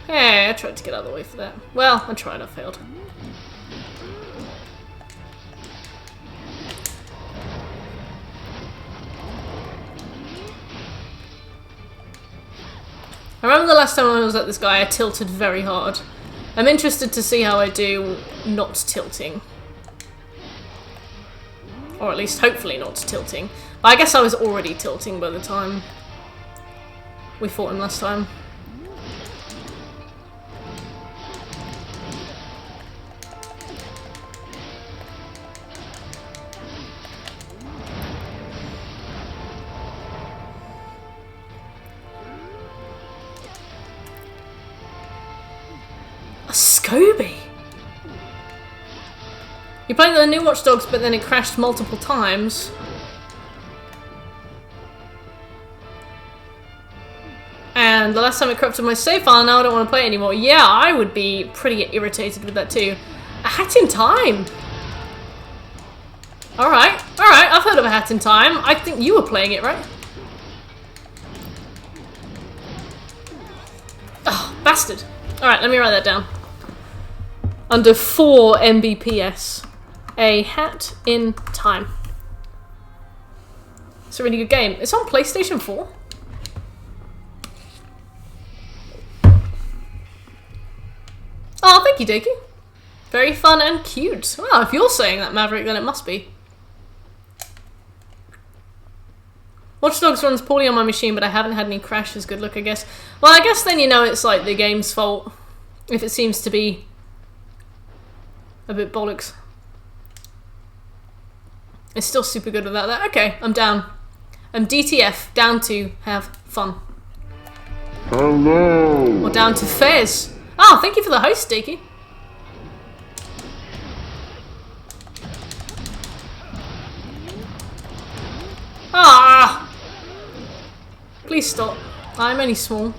Hey, I tried to get out of the way for that. Well, I tried, I failed. I remember the last time I was at this guy, I tilted very hard. I'm interested to see how I do not tilting. Or at least hopefully not tilting. But I guess I was already tilting by the time we fought him last time. A Scooby? You played the new Watch Dogs, but then it crashed multiple times. And the last time it corrupted my save file, now I don't want to play it anymore. Yeah, I would be pretty irritated with that too. A Hat in Time! Alright, I've heard of A Hat in Time. I think you were playing it, right? Oh, bastard. Alright, let me write that down. Under 4 Mbps. A Hat in Time. It's a really good game. It's on PlayStation 4. Oh, thank you, Dakey. Very fun and cute. Well, if you're saying that, Maverick, then it must be. Watch Dogs runs poorly on my machine, but I haven't had any crashes. Good luck, I guess. Well, I guess then you know it's like the game's fault. If it seems to be a bit bollocks. It's still super good without that. Okay, I'm down. I'm DTF, down to have fun. Hello. Or down to Fez. Oh, thank you for the host, Stakey. Ah! Please stop. I'm only small.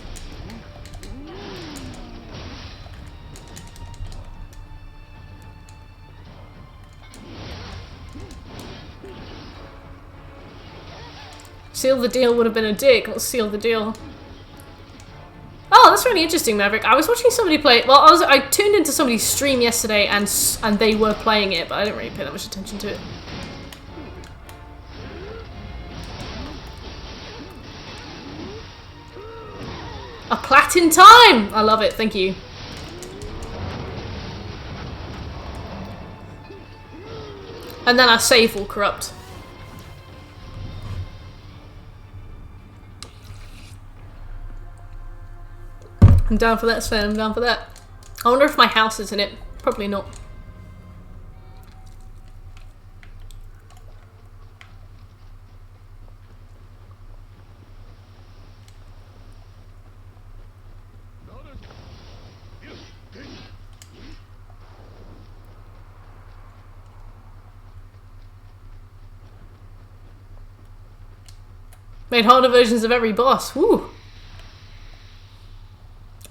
Seal the deal would have been a dick. Let's seal the deal. Oh, that's really interesting, Maverick. I was watching somebody play. Well, I tuned into somebody's stream yesterday, and they were playing it, but I didn't really pay that much attention to it. A plat in time! I love it, thank you. And then our save will corrupt. I'm down for that, Sven, I'm down for that. I wonder if my house is in it. Probably not. Made harder versions of every boss. Woo!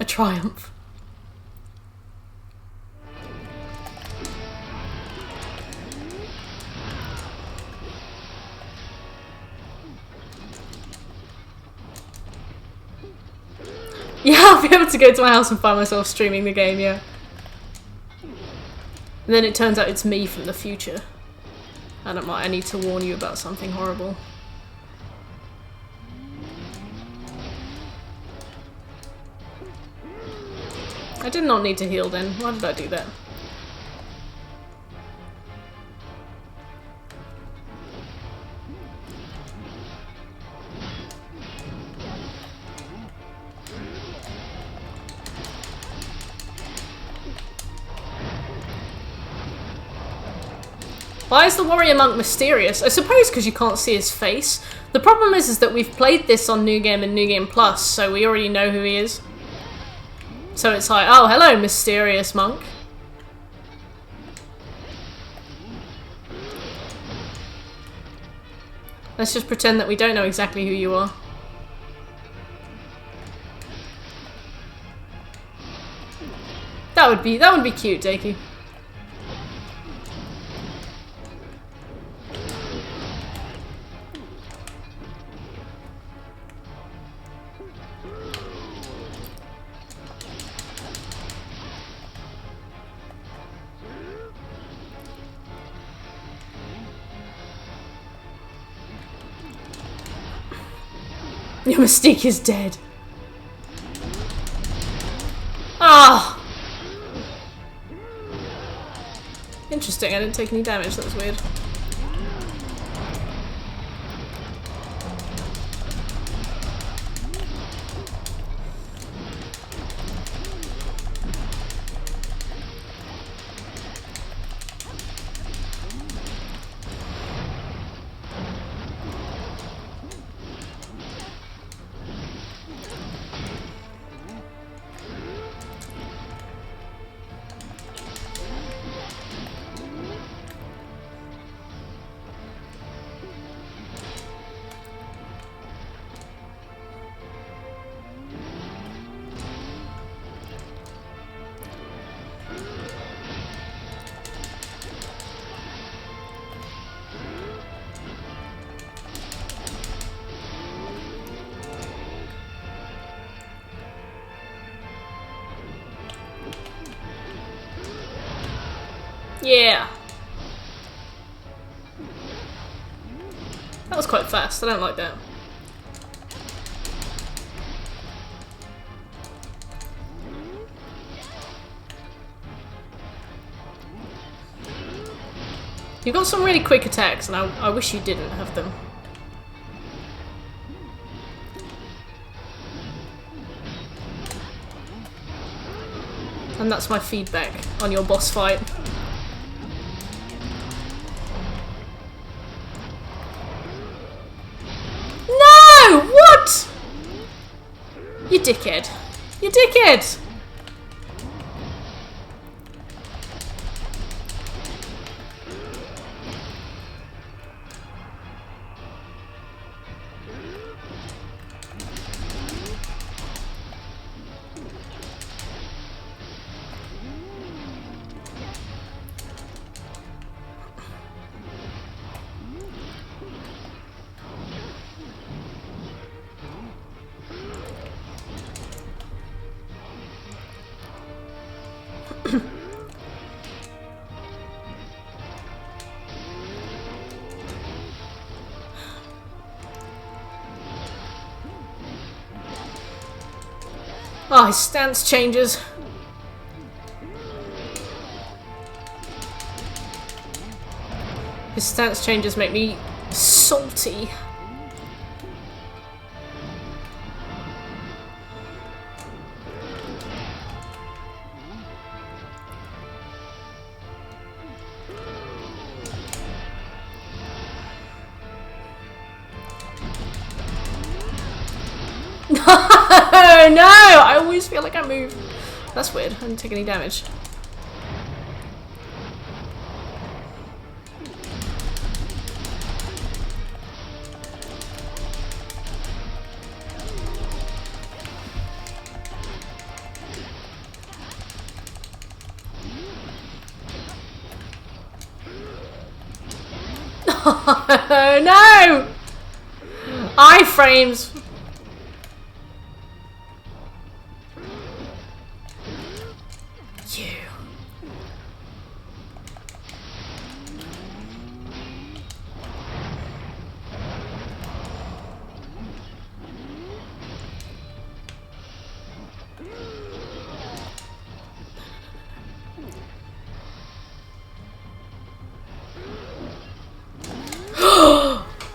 A triumph. Yeah, I'll be able to go to my house and find myself streaming the game, yeah. And then it turns out it's me from the future. And I need to warn you about something horrible. I did not need to heal then. Why did I do that? Why is the warrior monk mysterious? I suppose because you can't see his face. The problem is that we've played this on New Game and New Game Plus, so we already know who he is. So it's like, oh, hello, mysterious monk. Let's just pretend that we don't know exactly who you are. That would be cute, Dakey. Your Mystique is dead. Ah! Interesting, I didn't take any damage, that was weird. Yeah. That was quite fast, I don't like that. You've got some really quick attacks, and I wish you didn't have them. And that's my feedback on your boss fight. No! What? You dickhead. You dickhead! Oh, his stance changes. His stance changes make me salty. No! I always feel like I move. That's weird. I didn't take any damage. No! Iframes!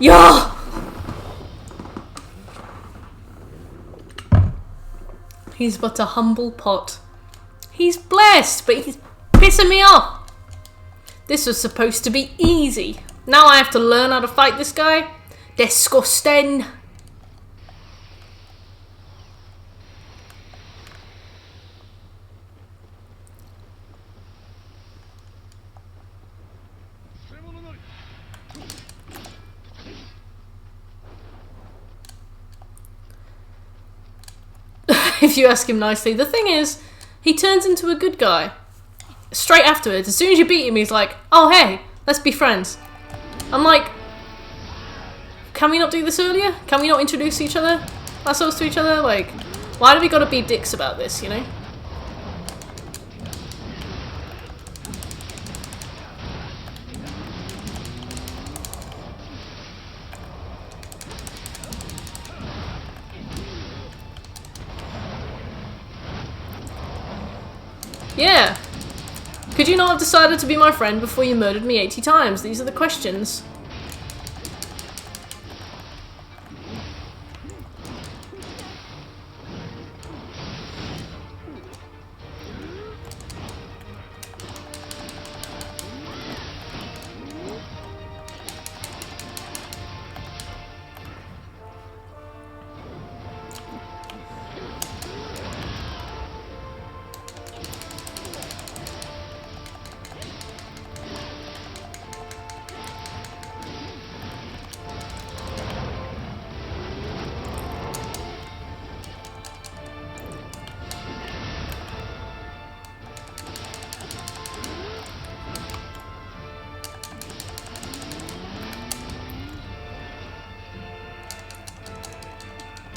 Yeah! He's but a humble pot. He's blessed, but he's pissing me off. This was supposed to be easy. Now I have to learn how to fight this guy? Disgusting. If you ask him nicely. The thing is, he turns into a good guy. Straight afterwards, as soon as you beat him, he's like, oh hey, let's be friends. I'm like, can we not do this earlier? Can we not introduce ourselves to each other? Like, why do we gotta be dicks about this, you know? Yeah. Could you not have decided to be my friend before you murdered me 80 times? These are the questions.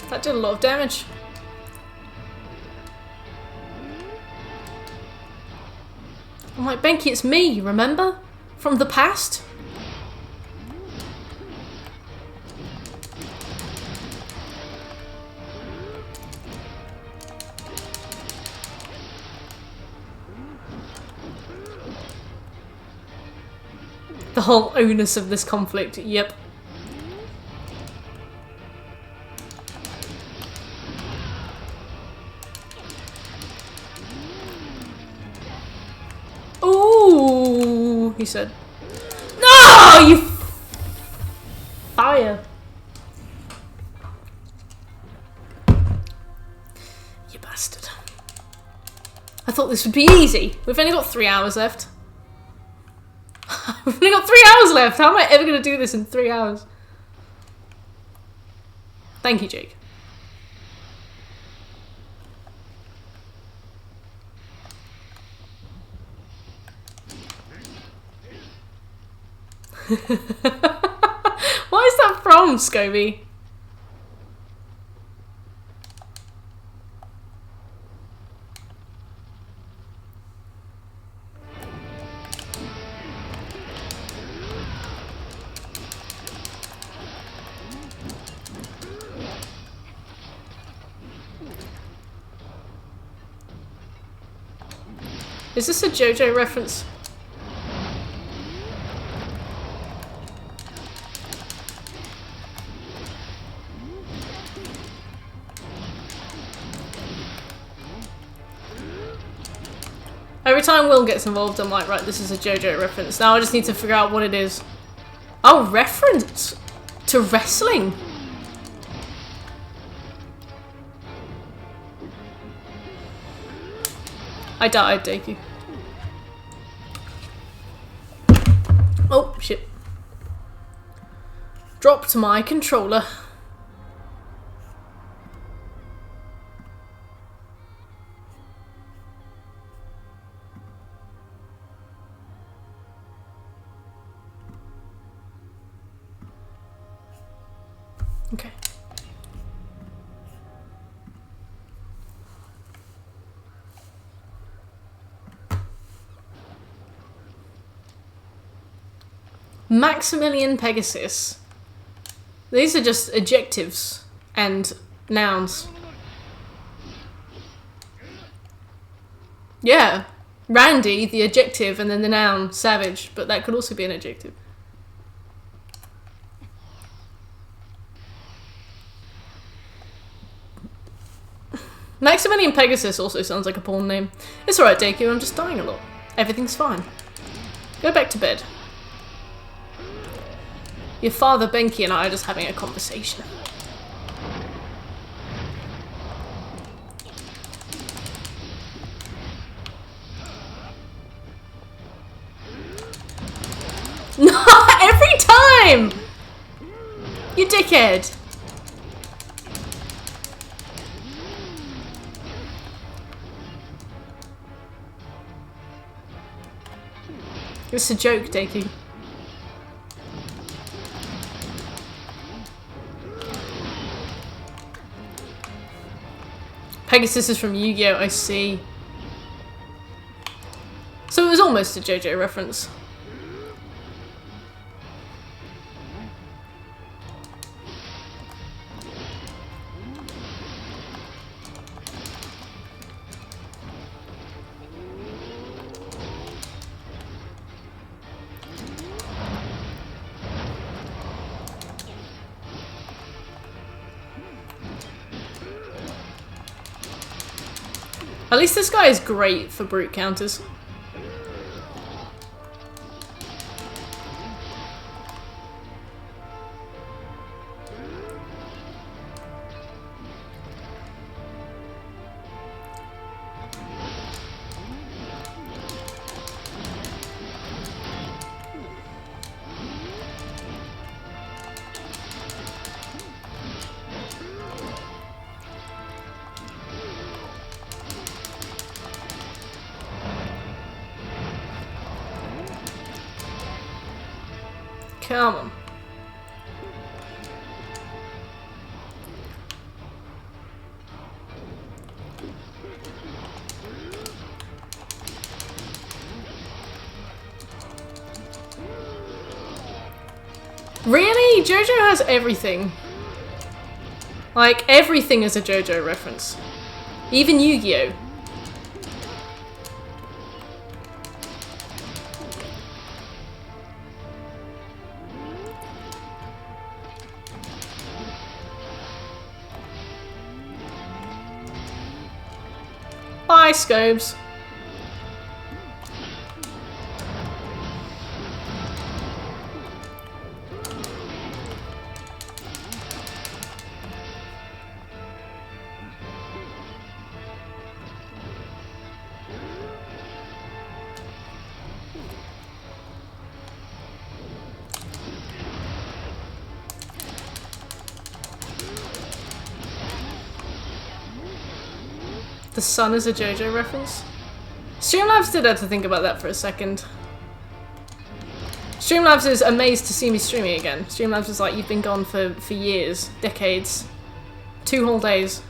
That did a lot of damage. I'm like, Benki, it's me, remember? From the past? the whole onus of this conflict. Yep. Ooh, he said. No, you fire. You bastard. I thought this would be easy. We've only got 3 hours left. We've only got 3 hours left. How am I ever going to do this in 3 hours? Thank you, Jake. Why is that from, Scobie? Is this a JoJo reference? Every time Will gets involved, I'm like, right, this is a JoJo reference. Now I just need to figure out what it is. Oh, reference to wrestling. I died, Deku. Oh, shit. Dropped my controller. Okay. Maximilian Pegasus. These are just adjectives and nouns. Yeah. Randy, the adjective, and then the noun, savage. But that could also be an adjective. Maximilian Pegasus also sounds like a porn name. It's alright, Deku, I'm just dying a lot. Everything's fine. Go back to bed. Your father, Benki, and I are just having a conversation. No, every time! You dickhead! It's a joke, Deku. Pegasus is from Yu-Gi-Oh! I see. So it was almost a JoJo reference. At least this guy is great for brute counters. Come on. Really? JoJo has everything. Like, everything is a JoJo reference. Even Yu-Gi-Oh! Bye, Scobes. The sun is a JoJo reference? Streamlabs did have to think about that for a second. Streamlabs is amazed to see me streaming again. Streamlabs is like, you've been gone for years, decades. 2 whole days.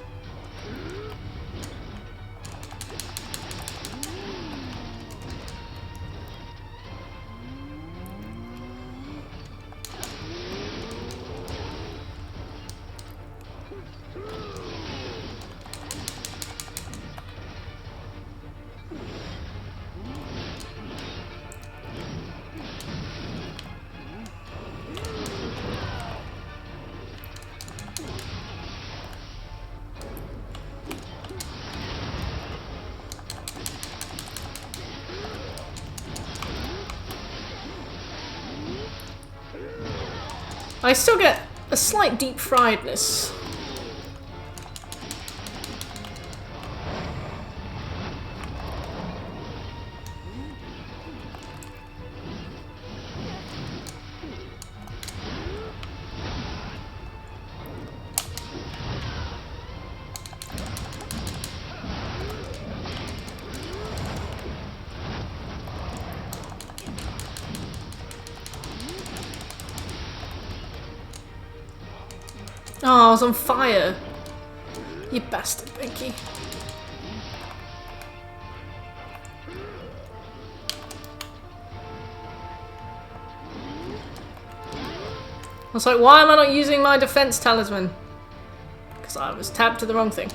I still get a slight deep friedness. Oh, I was on fire. You bastard, Pinky. I was like, why am I not using my defense talisman? Because I was tabbed to the wrong thing.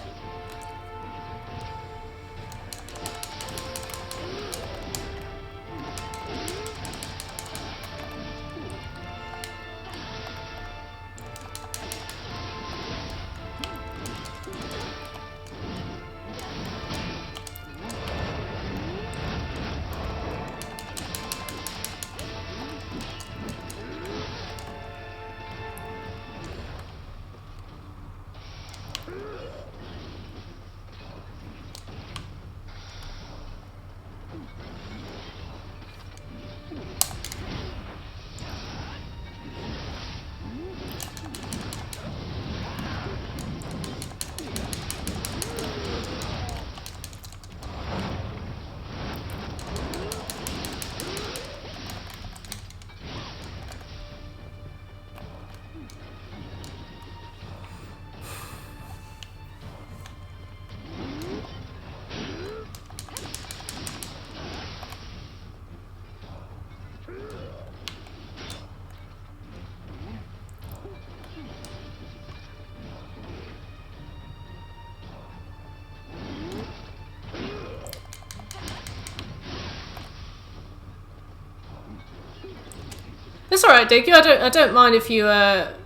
It's alright, Tengu. I don't mind if you want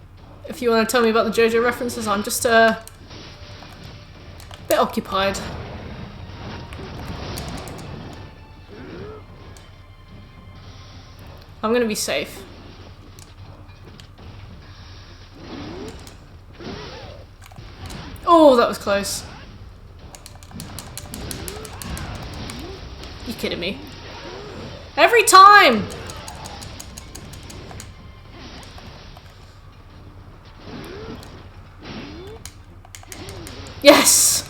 to tell me about the JoJo references. I'm just a bit occupied. I'm gonna be safe. Oh, that was close. You kidding me? Every time! Yes!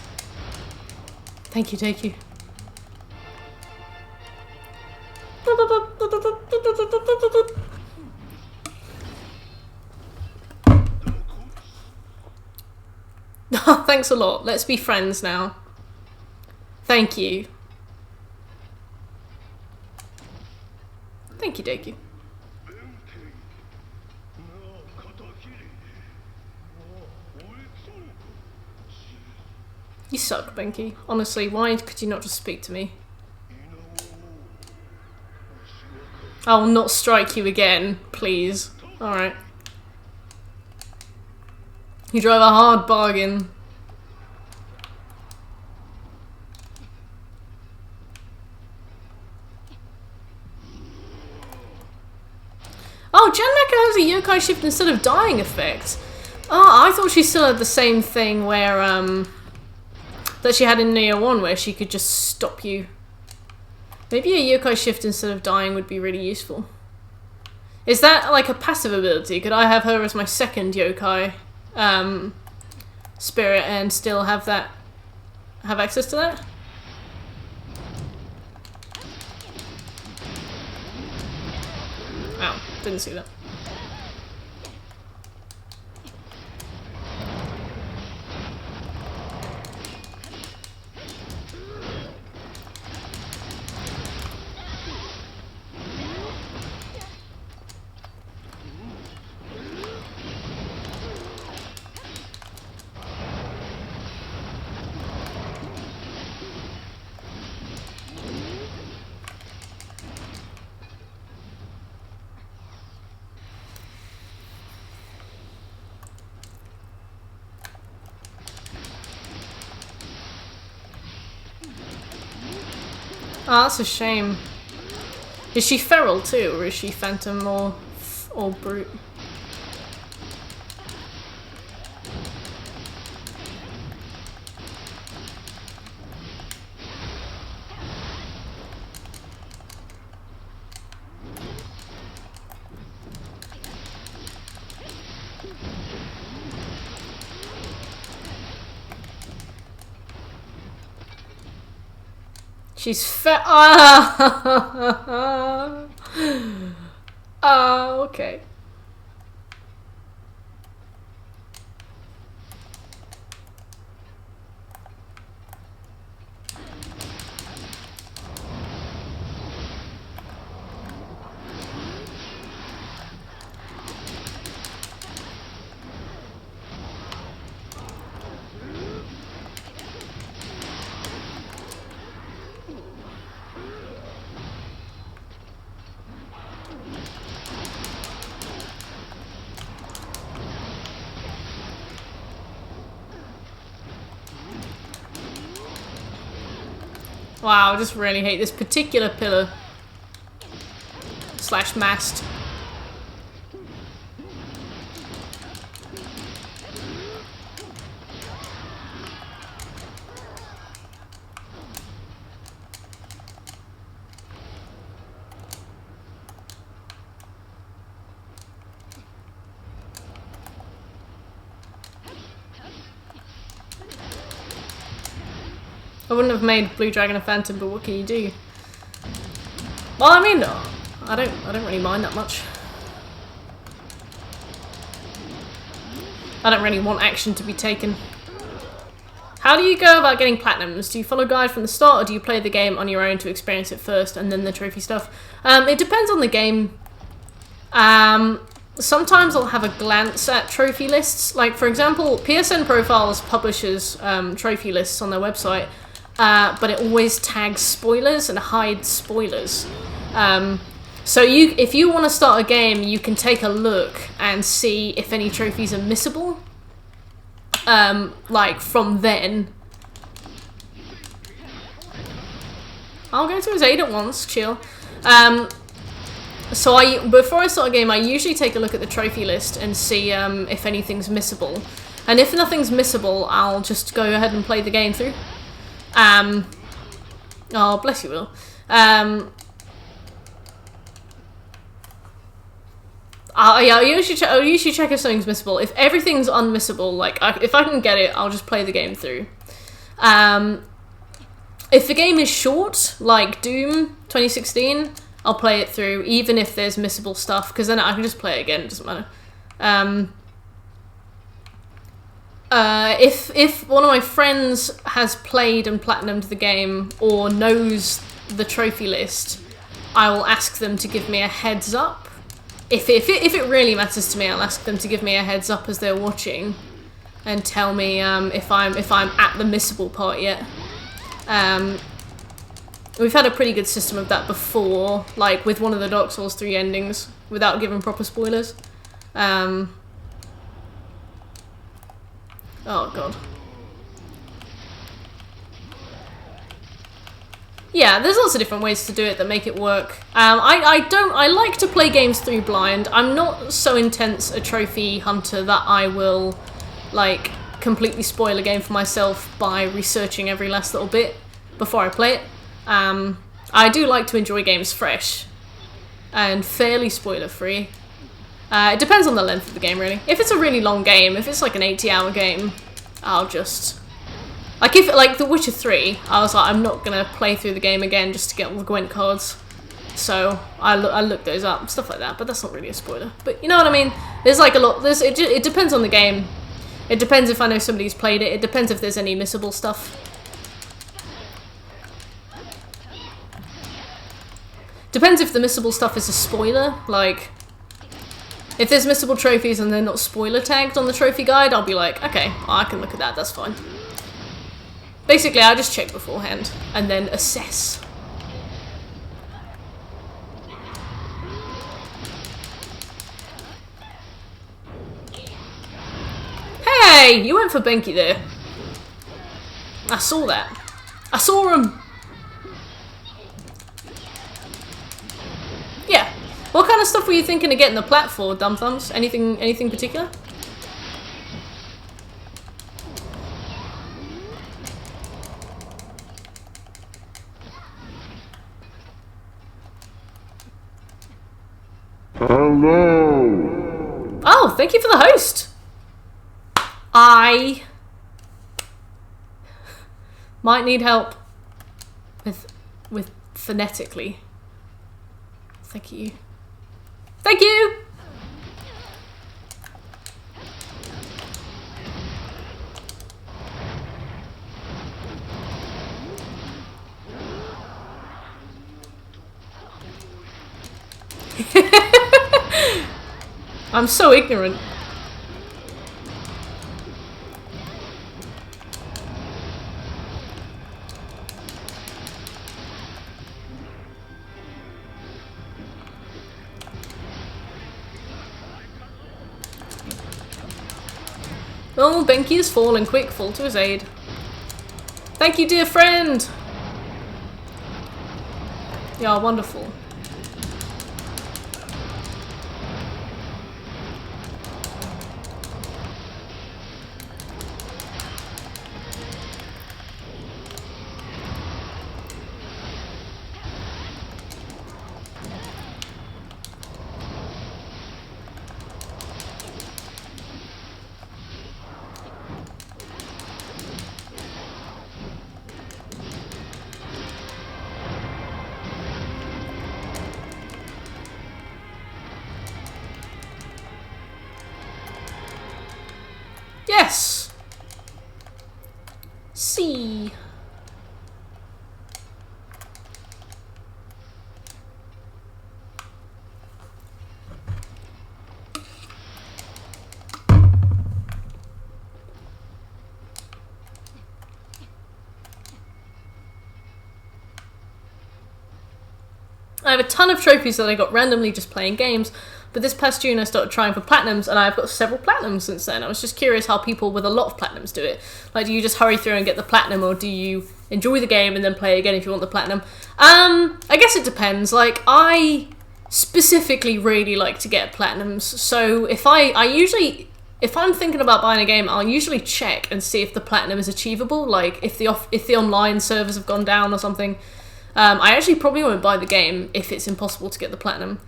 Thank you, thank you. Thanks a lot. Let's be friends now. Thank you. Thank you, Tengu. You suck, Benki. Honestly, why could you not just speak to me? I will not strike you again, please. Alright. You drove a hard bargain. Janmeka has a yokai shift instead of dying effect. Oh, I thought she still had the same thing where, that she had in Nioh 1, where she could just stop you. Maybe a yokai shift instead of dying would be really useful. Is that like a passive ability? Could I have her as my second yokai spirit and still have access to that? Oh, didn't see that. Oh, that's a shame. Is she feral too, or is she phantom or brute? She's okay. Wow, I just really hate this particular pillar / mast. I wouldn't have made Blue Dragon a phantom, but what can you do? Well, I mean, I don't really mind that much. I don't really want action to be taken. How do you go about getting platinums? Do you follow guide from the start, or do you play the game on your own to experience it first and then the trophy stuff? It depends on the game. Sometimes I'll have a glance at trophy lists. Like, for example, PSN Profiles publishes trophy lists on their website, but it always tags spoilers and hides spoilers. So if you want to start a game, you can take a look and see if any trophies are missable. Like, from then. I'll go to his aid at once, chill. So before I start a game, I usually take a look at the trophy list and see if anything's missable. And if nothing's missable, I'll just go ahead and play the game through. Oh, bless you, Will. Yeah, I'll usually check if something's missable. If everything's unmissable, like, if I can get it, I'll just play the game through. If the game is short, like Doom 2016, I'll play it through, even if there's missable stuff, because then I can just play it again, it doesn't matter. If one of my friends has played and platinumed the game, or knows the trophy list, I will ask them to give me a heads up. If it really matters to me, I'll ask them to give me a heads up as they're watching, and tell me if I'm at the missable part yet. We've had a pretty good system of that before, like with one of the Dark Souls 3 endings, without giving proper spoilers. Oh god. Yeah, there's lots of different ways to do it that make it work. I like to play games through blind. I'm not so intense a trophy hunter that I will, like, completely spoil a game for myself by researching every last little bit before I play it. I do like to enjoy games fresh and fairly spoiler-free. It depends on the length of the game, really. If it's a really long game, if it's like an 80-hour game, I'll just... Like, if, like, The Witcher 3, I was like, I'm not gonna play through the game again just to get all the Gwent cards. So, I looked those up, stuff like that, but that's not really a spoiler. But you know what I mean? There's like a lot, it depends on the game. It depends if I know somebody's played it, it depends if there's any missable stuff. Depends if the missable stuff is a spoiler, like... If there's missable trophies and they're not spoiler tagged on the trophy guide, I'll be like, okay, I can look at that, that's fine. Basically, I just check beforehand and then assess. Hey, you went for Benki there. I saw that. I saw him. Yeah. What kind of stuff were you thinking of getting the plat for, Dumb Thumbs? Anything particular? Hello. Oh, thank you for the host. I might need help with phonetically. Thank you. Thank you. I'm so ignorant. Oh, Benki has fallen. Quick, fall to his aid. Thank you, dear friend. You are wonderful. Yes! C. I have a ton of trophies that I got randomly just playing games, but this past June I started trying for platinums, and I've got several platinums since then. I was just curious how people with a lot of platinums do it. Like, do you just hurry through and get the platinum, or do you enjoy the game and then play again if you want the platinum? I guess it depends. Like, I specifically really like to get platinums, so if I'm thinking about buying a game, I'll usually check and see if the platinum is achievable, like if the online servers have gone down or something. I actually probably won't buy the game if it's impossible to get the platinum.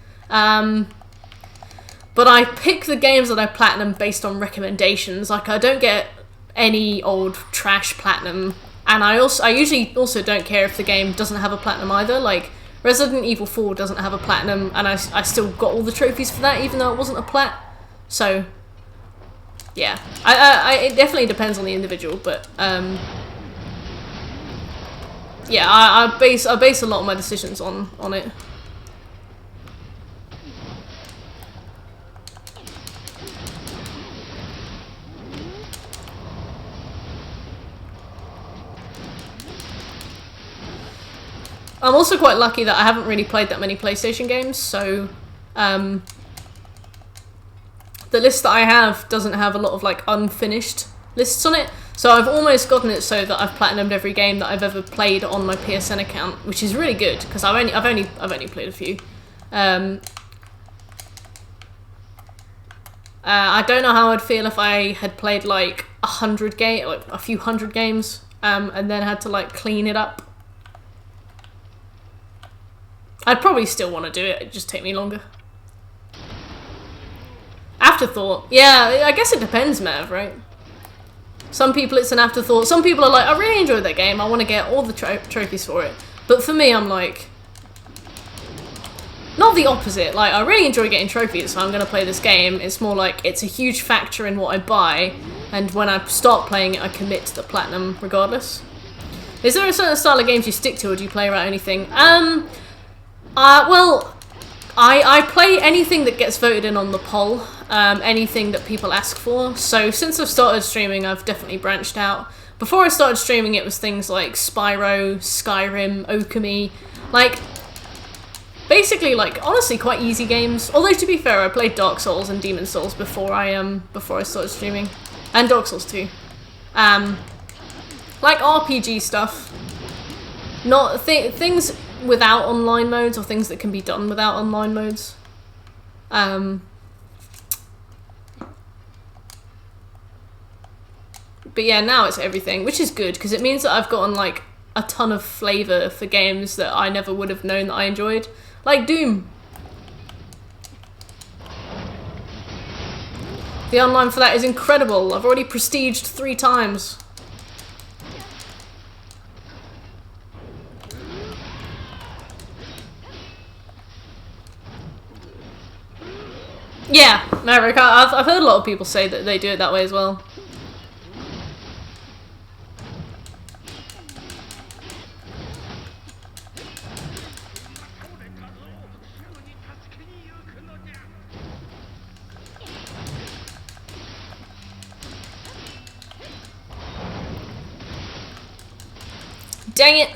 But I pick the games that I platinum based on recommendations. Like, I don't get any old trash platinum, and I usually also don't care if the game doesn't have a platinum either. Like, Resident Evil 4 doesn't have a platinum, and I still got all the trophies for that, even though it wasn't a plat. So, yeah, it definitely depends on the individual, but yeah, I base a lot of my decisions on it. I'm also quite lucky that I haven't really played that many PlayStation games, so the list that I have doesn't have a lot of like unfinished lists on it. So I've almost gotten it so that I've platinumed every game that I've ever played on my PSN account, which is really good because I've only played a few. I don't know how I'd feel if I had played like a few hundred games, and then had to like clean it up. I'd probably still want to do it. It'd just take me longer. Afterthought, yeah, I guess it depends, Mav, right? Some people it's an afterthought. Some people are like, I really enjoyed that game. I want to get all the trophies for it. But for me, I'm like, not the opposite. Like, I really enjoy getting trophies, so I'm going to play this game. It's more like it's a huge factor in what I buy, and when I start playing it, I commit to the platinum regardless. Is there a certain style of games you stick to, or do you play around anything? Well, I play anything that gets voted in on the poll, anything that people ask for. So since I've started streaming, I've definitely branched out. Before I started streaming, it was things like Spyro, Skyrim, Okami, like, basically, like, honestly quite easy games. Although, to be fair, I played Dark Souls and Demon Souls before I started streaming. And Dark Souls 2. Like RPG stuff. Not things without online modes, or things that can be done without online modes. But yeah, now it's everything, which is good, because it means that I've gotten, like, a ton of flavour for games that I never would have known that I enjoyed. Like Doom. The online for that is incredible. I've already prestiged 3 times. Yeah, Maverick, I've heard a lot of people say that they do it that way as well. Dang it!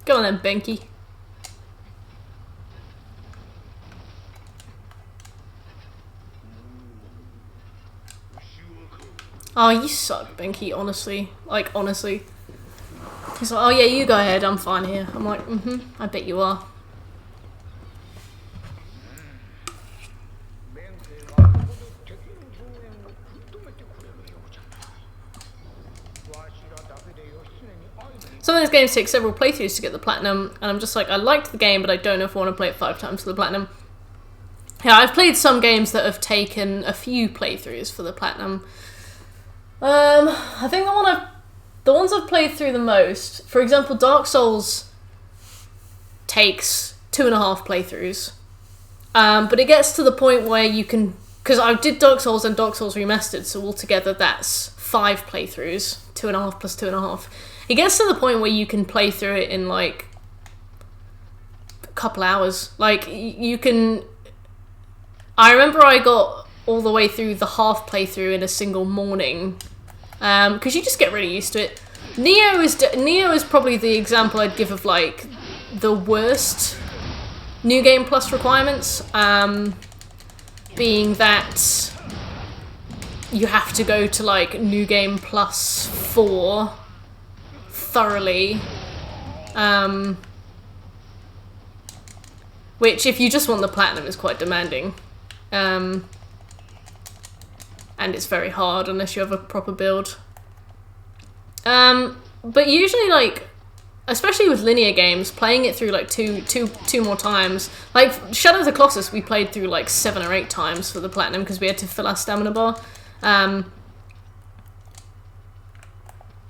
Go on then, Benky. Oh, you suck, Benky, honestly. Like, honestly. He's like, oh yeah, you go ahead, I'm fine here. I'm like, I bet you are. Some of those games take several playthroughs to get the platinum, and I'm just like, I liked the game, but I don't know if I want to play it 5 times for the platinum. Yeah, I've played some games that have taken a few playthroughs for the platinum. I think the ones I've played through the most, for example, Dark Souls takes 2.5 playthroughs. But it gets to the point where you can, because I did Dark Souls and Dark Souls Remastered, so altogether that's 5 playthroughs, 2.5 plus 2.5. It gets to the point where you can play through it in like a couple hours. Like, you can, I remember I got all the way through the half playthrough in a single morning, because you just get really used to it. Nioh is probably the example I'd give of like the worst New Game Plus requirements, being that you have to go to like New Game Plus 4 thoroughly, which if you just want the platinum is quite demanding. And it's very hard unless you have a proper build. But usually, like, especially with linear games, playing it through like two more times. Like Shadow of the Colossus, we played through like 7 or 8 times for the platinum because we had to fill our stamina bar.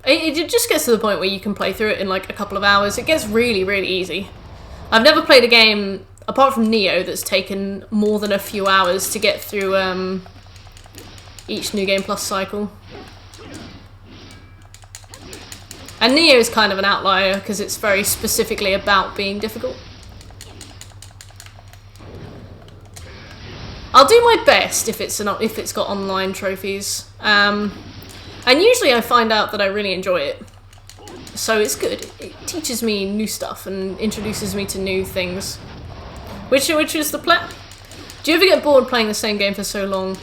It just gets to the point where you can play through it in like a couple of hours. It gets really, really easy. I've never played a game apart from Nioh that's taken more than a few hours to get through each New Game Plus cycle. And Nioh is kind of an outlier because it's very specifically about being difficult. I'll do my best if it's got online trophies. And usually I find out that I really enjoy it. so it's good. It teaches me new stuff and introduces me to new things. Which is the plan. Do you ever get bored playing the same game for so long?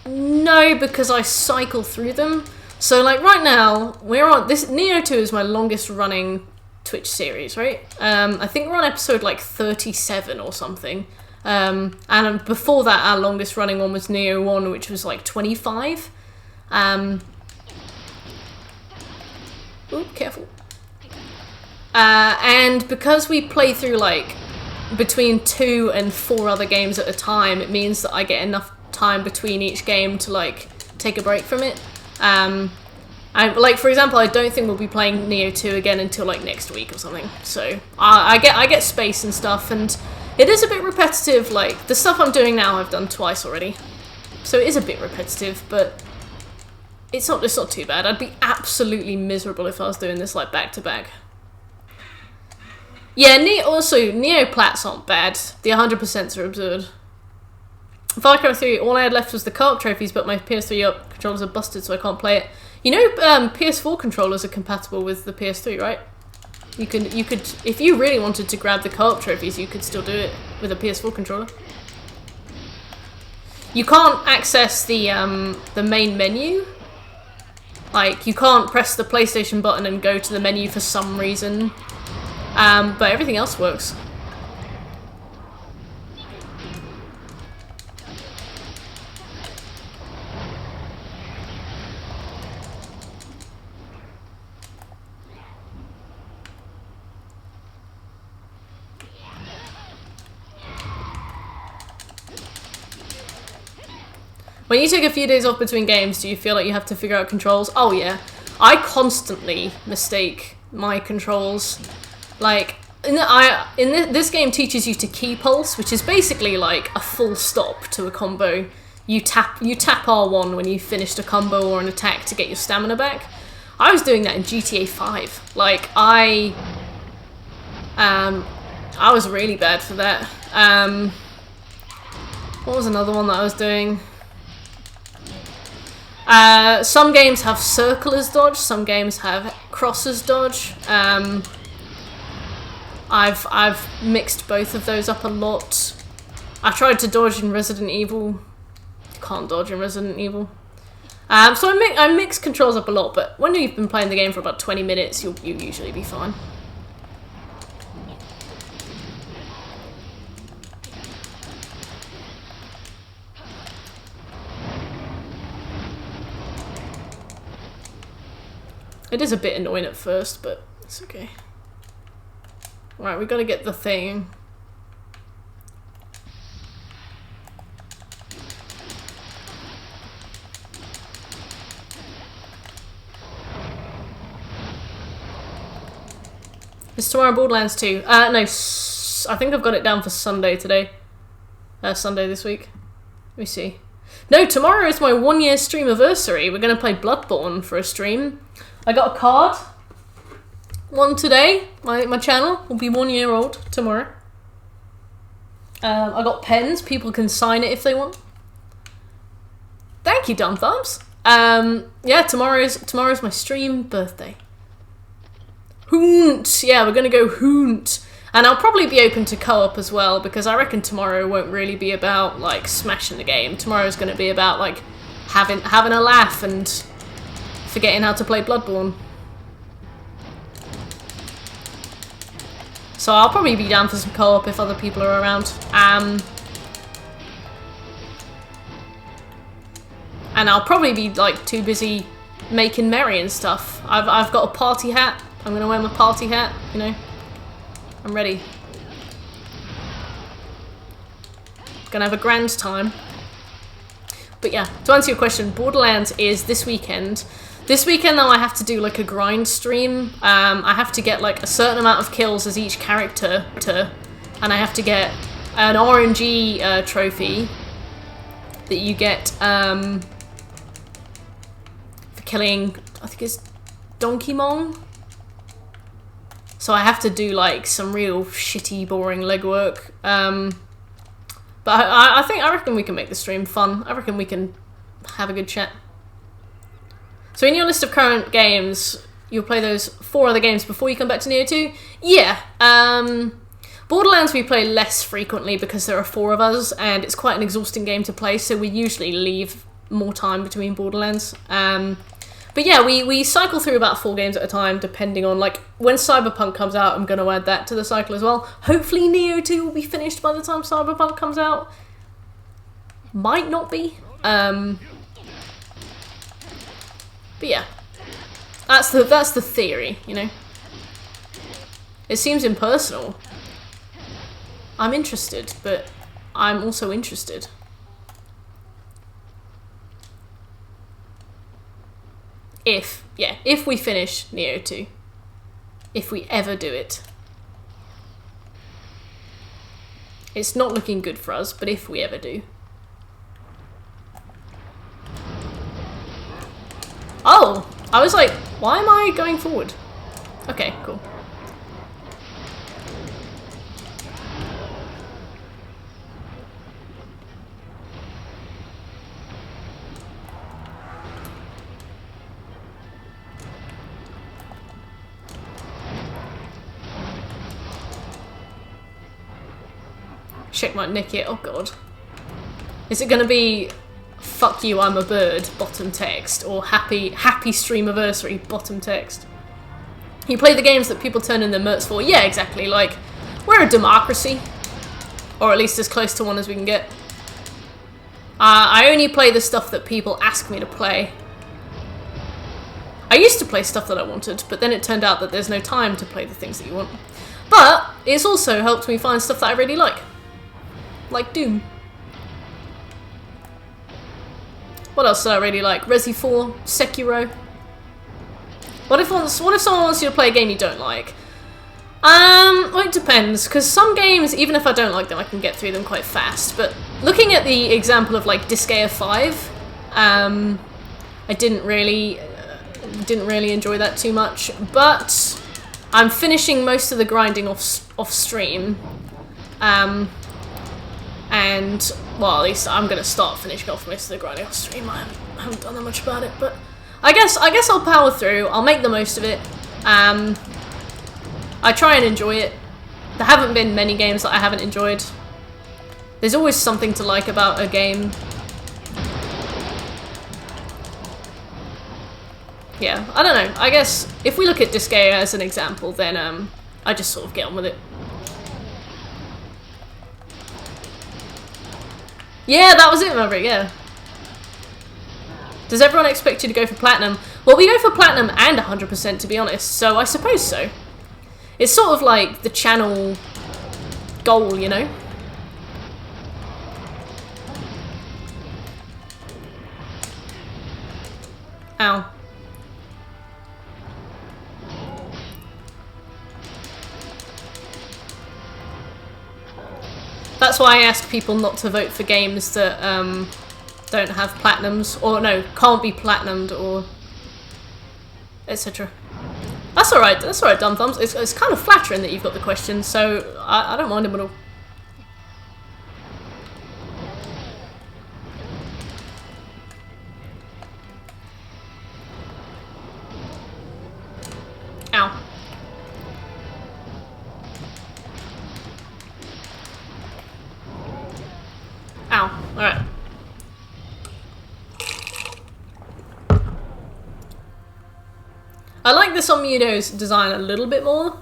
No, because I cycle through them. So like right now, we're on this. Nioh 2 is my longest running Twitch series, right? I think we're on episode like 37 or something. And before that, our longest running one was Nioh 1, which was like 25. Ooh, careful. And because we play through like between 2 and 4 other games at a time, it means that I get enough time between each game to like take a break from it. Like for example, I don't think we'll be playing Nioh 2 again until like next week or something. So I get space and stuff, and it is a bit repetitive. Like the stuff I'm doing now, I've done twice already, so it is a bit repetitive, but it's not too bad. I'd be absolutely miserable if I was doing this like back to back. Yeah, Nioh plats aren't bad. The 100% are absurd. Far Cry 3, all I had left was the co-op trophies, but my PS3 up controllers are busted, so I can't play it. You know, PS4 controllers are compatible with the PS3, right? You could, if you really wanted to grab the co-op trophies, you could still do it with a PS4 controller. You can't access the main menu. Like, you can't press the PlayStation button and go to the menu for some reason. But everything else works. When you take a few days off between games, do you feel like you have to figure out controls? Oh yeah. I constantly mistake my controls. Like, this game teaches you to key pulse, which is basically like a full stop to a combo. You tap R1 when you finished a combo or an attack to get your stamina back. I was doing that in GTA 5. Like, I was really bad for that. What was another one that I was doing? Some games have circle as dodge, some games have cross as dodge. I've mixed both of those up a lot. I tried to dodge in Resident Evil. Can't dodge in Resident Evil. So I mix controls up a lot, but when you've been playing the game for about 20 minutes, you'll usually be fine. It is a bit annoying at first, but it's okay. Right, we gotta get the thing. Is tomorrow Borderlands 2? No, I think I've got it down for Sunday today. Sunday this week. Let me see. No, tomorrow is my 1 year streamiversary. We're gonna play Bloodborne for a stream. I got a card. One today. My channel will be 1 year old tomorrow. I got pens. People can sign it if they want. Thank you, Dumb Thumbs. Yeah, tomorrow's my stream birthday. Hoont! Yeah, we're gonna go hoont. And I'll probably be open to co-op as well, because I reckon tomorrow won't really be about, like, smashing the game. Tomorrow's gonna be about, like, having a laugh and forgetting how to play Bloodborne. So I'll probably be down for some co-op if other people are around. And I'll probably be, like, too busy making merry and stuff. I've got a party hat. I'm gonna wear my party hat, you know. I'm ready. Gonna have a grand time. But yeah, to answer your question, Borderlands is this weekend. This weekend, though, I have to do, like, a grind stream. I have to get, like, a certain amount of kills as each character, and I have to get an RNG trophy that you get for killing, I think it's Donkey Mong. So I have to do, like, some real shitty, boring legwork. But I reckon we can make the stream fun. I reckon we can have a good chat. So in your list of current games, you'll play those 4 other games before you come back to Nioh 2? Yeah. Borderlands we play less frequently because there are 4 of us, and it's quite an exhausting game to play, so we usually leave more time between Borderlands. But yeah, we cycle through about 4 games at a time, depending on, like, when Cyberpunk comes out, I'm going to add that to the cycle as well. Hopefully Nioh 2 will be finished by the time Cyberpunk comes out. Might not be. But yeah. That's the theory, you know? It seems impersonal. I'm interested, but I'm also interested. If we finish Nioh 2. If we ever do it. It's not looking good for us, but if we ever do. Oh! I was like, why am I going forward? Okay, cool. Check my nick it. Oh god. Is it gonna be fuck you, I'm a bird, bottom text, or happy streamiversary, bottom text? You play the games that people turn in their merts for. Yeah, exactly. Like, we're a democracy. Or at least as close to one as we can get. I only play the stuff that people ask me to play. I used to play stuff that I wanted, but then it turned out that there's no time to play the things that you want. But it's also helped me find stuff that I really like. Like Doom. What else did I really like? Resi 4, Sekiro. What if someone wants you to play a game you don't like? Well, it depends, because some games, even if I don't like them, I can get through them quite fast. But looking at the example of like Disgaea 5, I didn't really enjoy that too much. But I'm finishing most of the grinding off stream. And, well, at least I'm going to start finishing off most of the grinding off stream. I haven't done that much about it, but I guess I'll power through. I'll make the most of it. I try and enjoy it. There haven't been many games that I haven't enjoyed. There's always something to like about a game. Yeah, I don't know. I guess if we look at Disgaea as an example, then I just sort of get on with it. Yeah, that was it, Maverick, yeah. Does everyone expect you to go for platinum? Well, we go for platinum and 100%, to be honest, so I suppose so. It's sort of like the channel goal, you know? Ow. That's why I ask people not to vote for games that don't have platinums, or no, can't be platinumed, or etc. That's alright, Dumb Thumbs. It's kind of flattering that you've got the question, so I don't mind them at all. Ow. Ow. Alright. I like this Nioh's design a little bit more.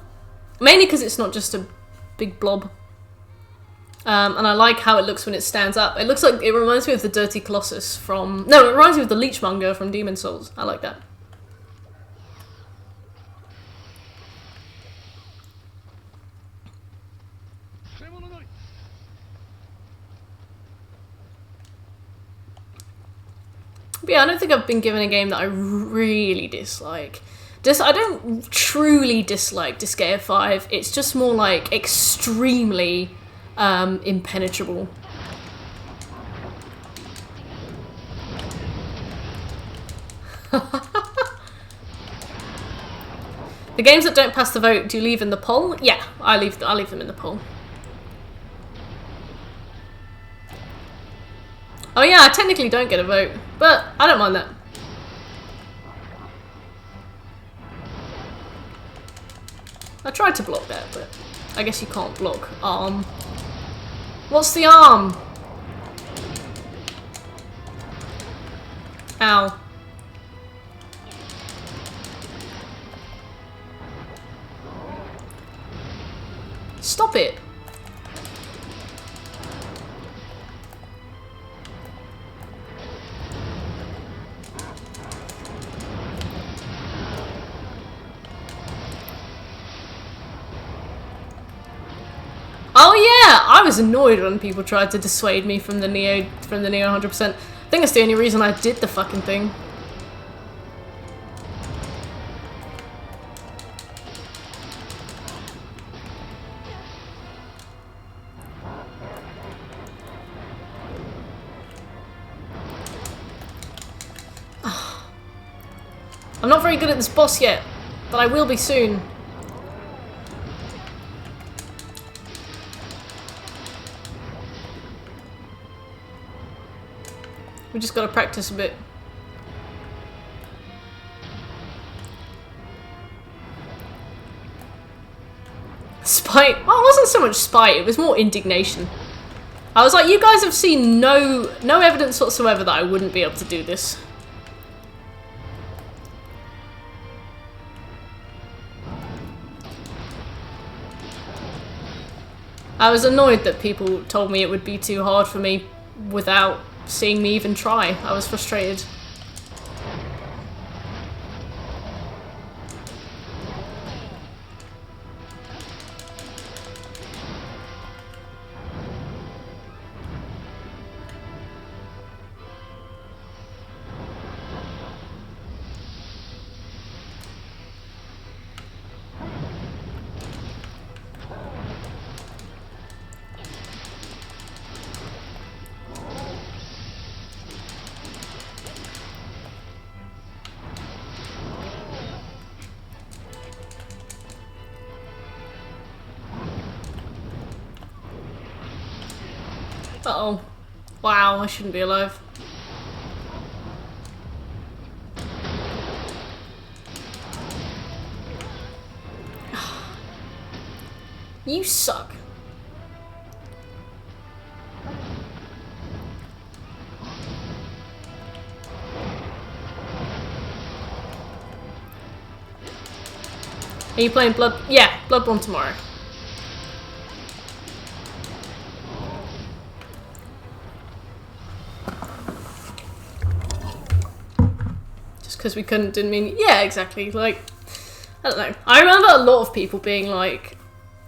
Mainly because it's not just a big blob. And I like how it looks when it stands up. It looks like, it reminds me of the Dirty Colossus from... No, it reminds me of the Leechmonger from Demon's Souls. I like that. But yeah, I don't think I've been given a game that I really dislike. I don't truly dislike Disgaea 5, it's just more like extremely impenetrable. The games that don't pass the vote, do you leave in the poll? Yeah, I leave them in the poll. Oh yeah, I technically don't get a vote, but I don't mind that. I tried to block that, but I guess you can't block arm. What's the arm? Ow. Stop it. Oh yeah, I was annoyed when people tried to dissuade me from the Nioh 100%. I think that's the only reason I did the fucking thing. I'm not very good at this boss yet, but I will be soon. We just gotta practice a bit. Spite? Well, it wasn't so much spite, it was more indignation. I was like, you guys have seen no evidence whatsoever that I wouldn't be able to do this. I was annoyed that people told me it would be too hard for me without seeing me even try. I was frustrated. Uh-oh. Wow, I shouldn't be alive. You suck. Are you playing Blood? Yeah, Bloodborne tomorrow. Because we couldn't, didn't mean... Yeah, exactly. Like, I don't know. I remember a lot of people being like,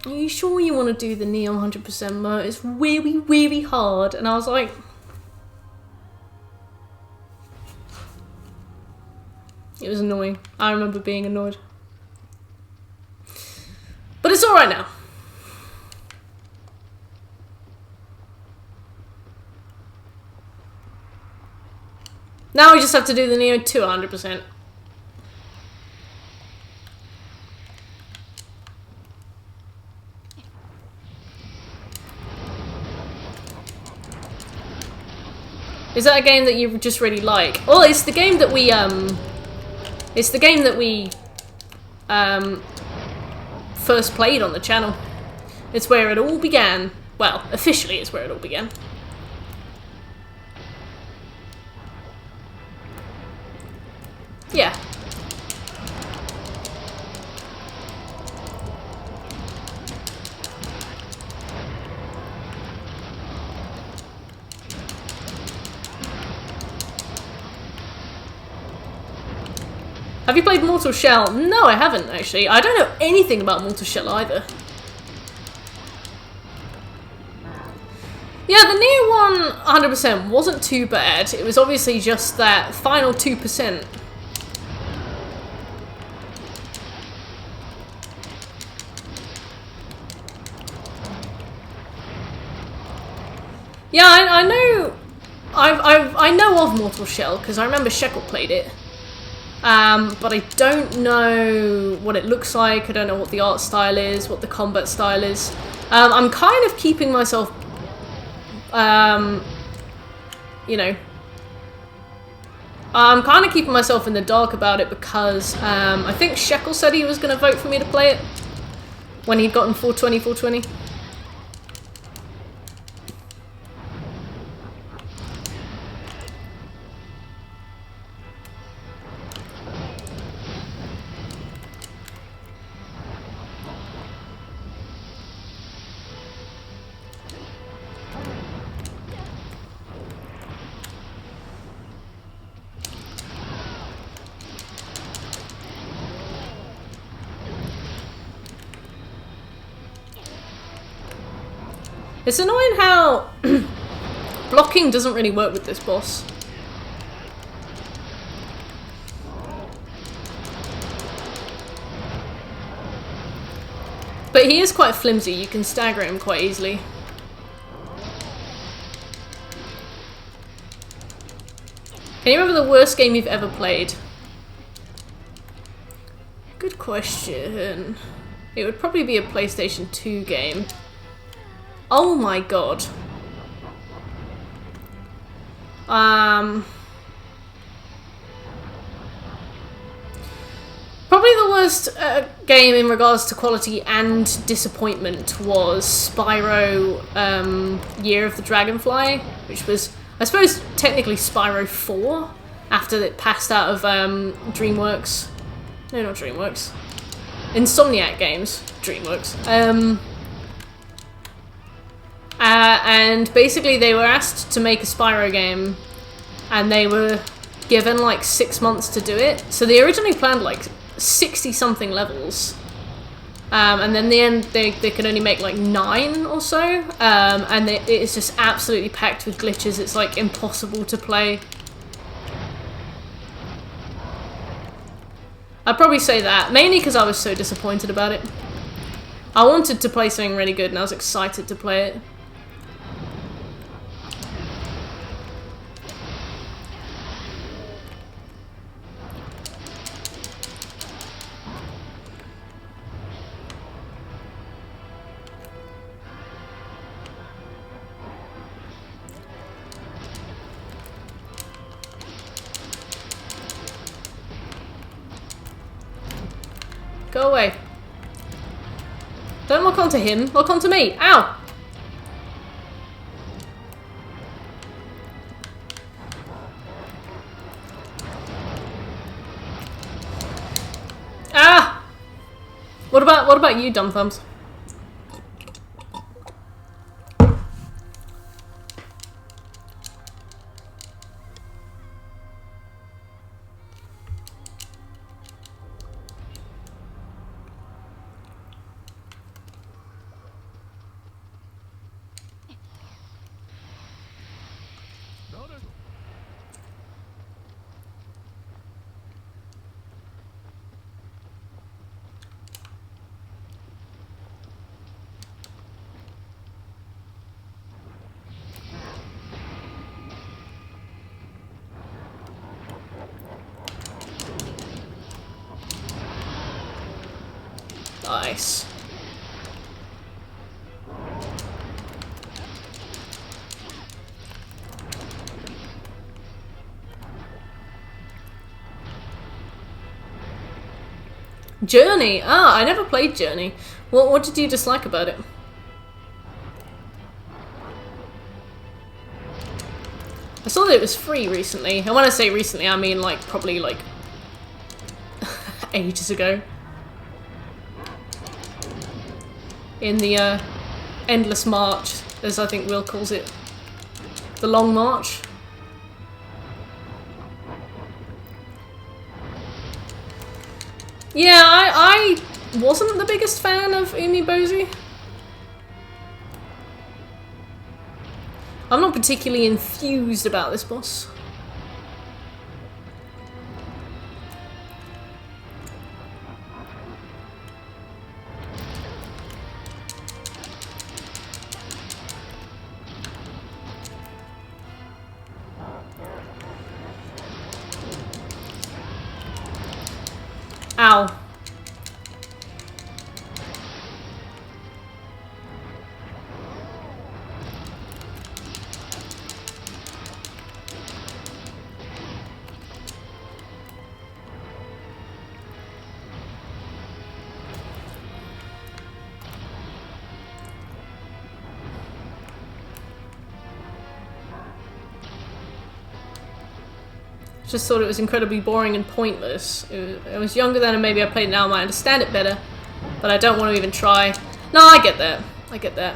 are you sure you want to do the Nioh 100% mode? It's really, really hard. And I was like... It was annoying. I remember being annoyed. But it's alright now. Now we just have to do the Nioh 200%. Is that a game that you just really like? Oh, it's the game that we first played on the channel. It's where it all began. Well, officially it's where it all began. Yeah. Have you played Mortal Shell? No, I haven't actually. I don't know anything about Mortal Shell either. Yeah, the Nioh 100% wasn't too bad. It was obviously just that final 2%. Yeah, I know. I know of Mortal Shell because I remember Shekel played it, but I don't know what it looks like. I don't know what the art style is, what the combat style is. I'm kind of keeping myself, you know, I'm kind of keeping myself in the dark about it because I think Shekel said he was going to vote for me to play it. when he'd gotten 420, 420. It's annoying how blocking doesn't really work with this boss. But he is quite flimsy, you can stagger him quite easily. Can you remember the worst game you've ever played? Good question. It would probably be a PlayStation 2 game. Oh my god. Probably the worst game in regards to quality and disappointment was Spyro Year of the Dragonfly, which was, I suppose, technically Spyro 4, after it passed out of DreamWorks. No, not DreamWorks. Insomniac Games. DreamWorks. And basically they were asked to make a Spyro game, and they were given like 6 months to do it. So they originally planned like 60 something levels, and then in the end they could only make like 9 or so, and it is just absolutely packed with glitches. It's like impossible to play. I'd probably say that, mainly because I was so disappointed about it. I wanted to play something really good and I was excited to play it. Go away. Don't lock onto him, lock onto me. Ow! Ah! What about you, dumb thumbs? Nice. Journey? Ah, I never played Journey. What did you dislike about it? I saw that it was free recently. And when I say recently, I mean like probably like ages ago. In the Endless March, as I think Will calls it. The Long March. Yeah, I wasn't the biggest fan of Umibozu. I'm not particularly enthused about this boss. Ow. just thought it was incredibly boring and pointless. I was younger then and maybe I played it now, I might understand it better. But I don't want to even try. No, I get that. I get that.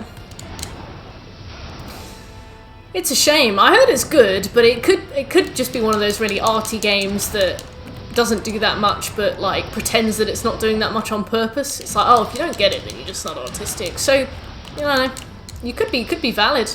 It's a shame. I heard it's good, but it could just be one of those really arty games that doesn't do that much, but like pretends that it's not doing that much on purpose. It's like, oh, if you don't get it, then you're just not autistic. So, you know, you could be valid.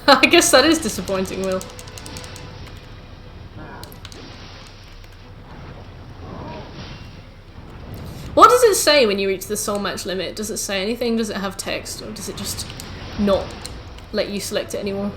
I guess that is disappointing, Will. What does it say when you reach the soul match limit? Does it say anything? Does it have text? Or does it just not let you select it anymore?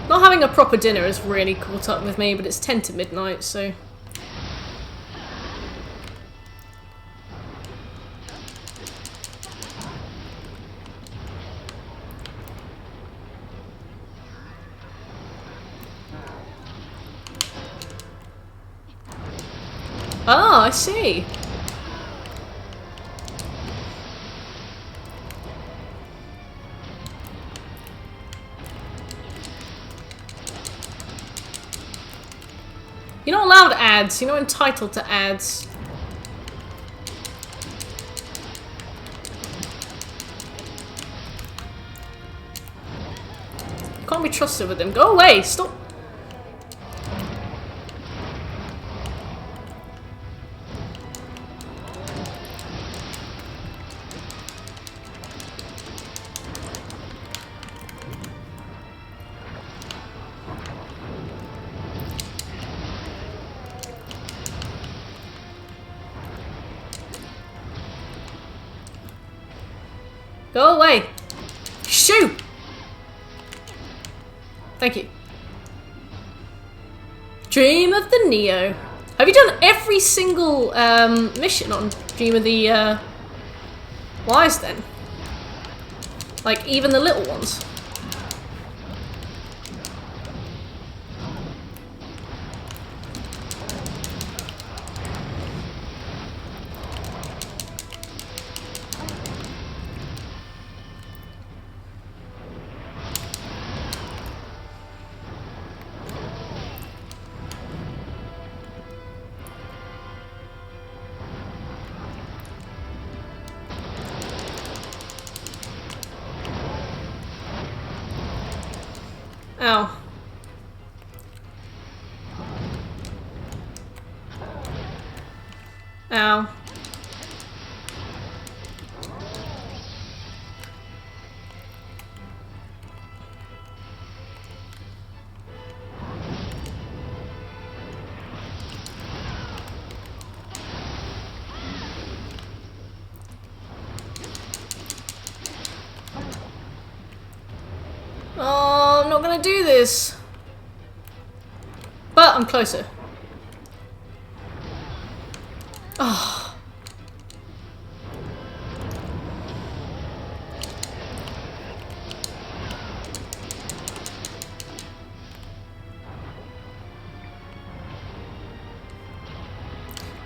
Not having a proper dinner has really caught up with me, but it's 10 to midnight, so... Ah, I see. You're not allowed ads. You're not entitled to ads. You can't be trusted with them. Go away. Stop. Go away! Shoo! Thank you. Dream of the Nioh. Have you done every single mission on Dream of the Wise then? Like, even the little ones? Ow. Ow. Oh, I'm not gonna do this. But I'm closer. Oh.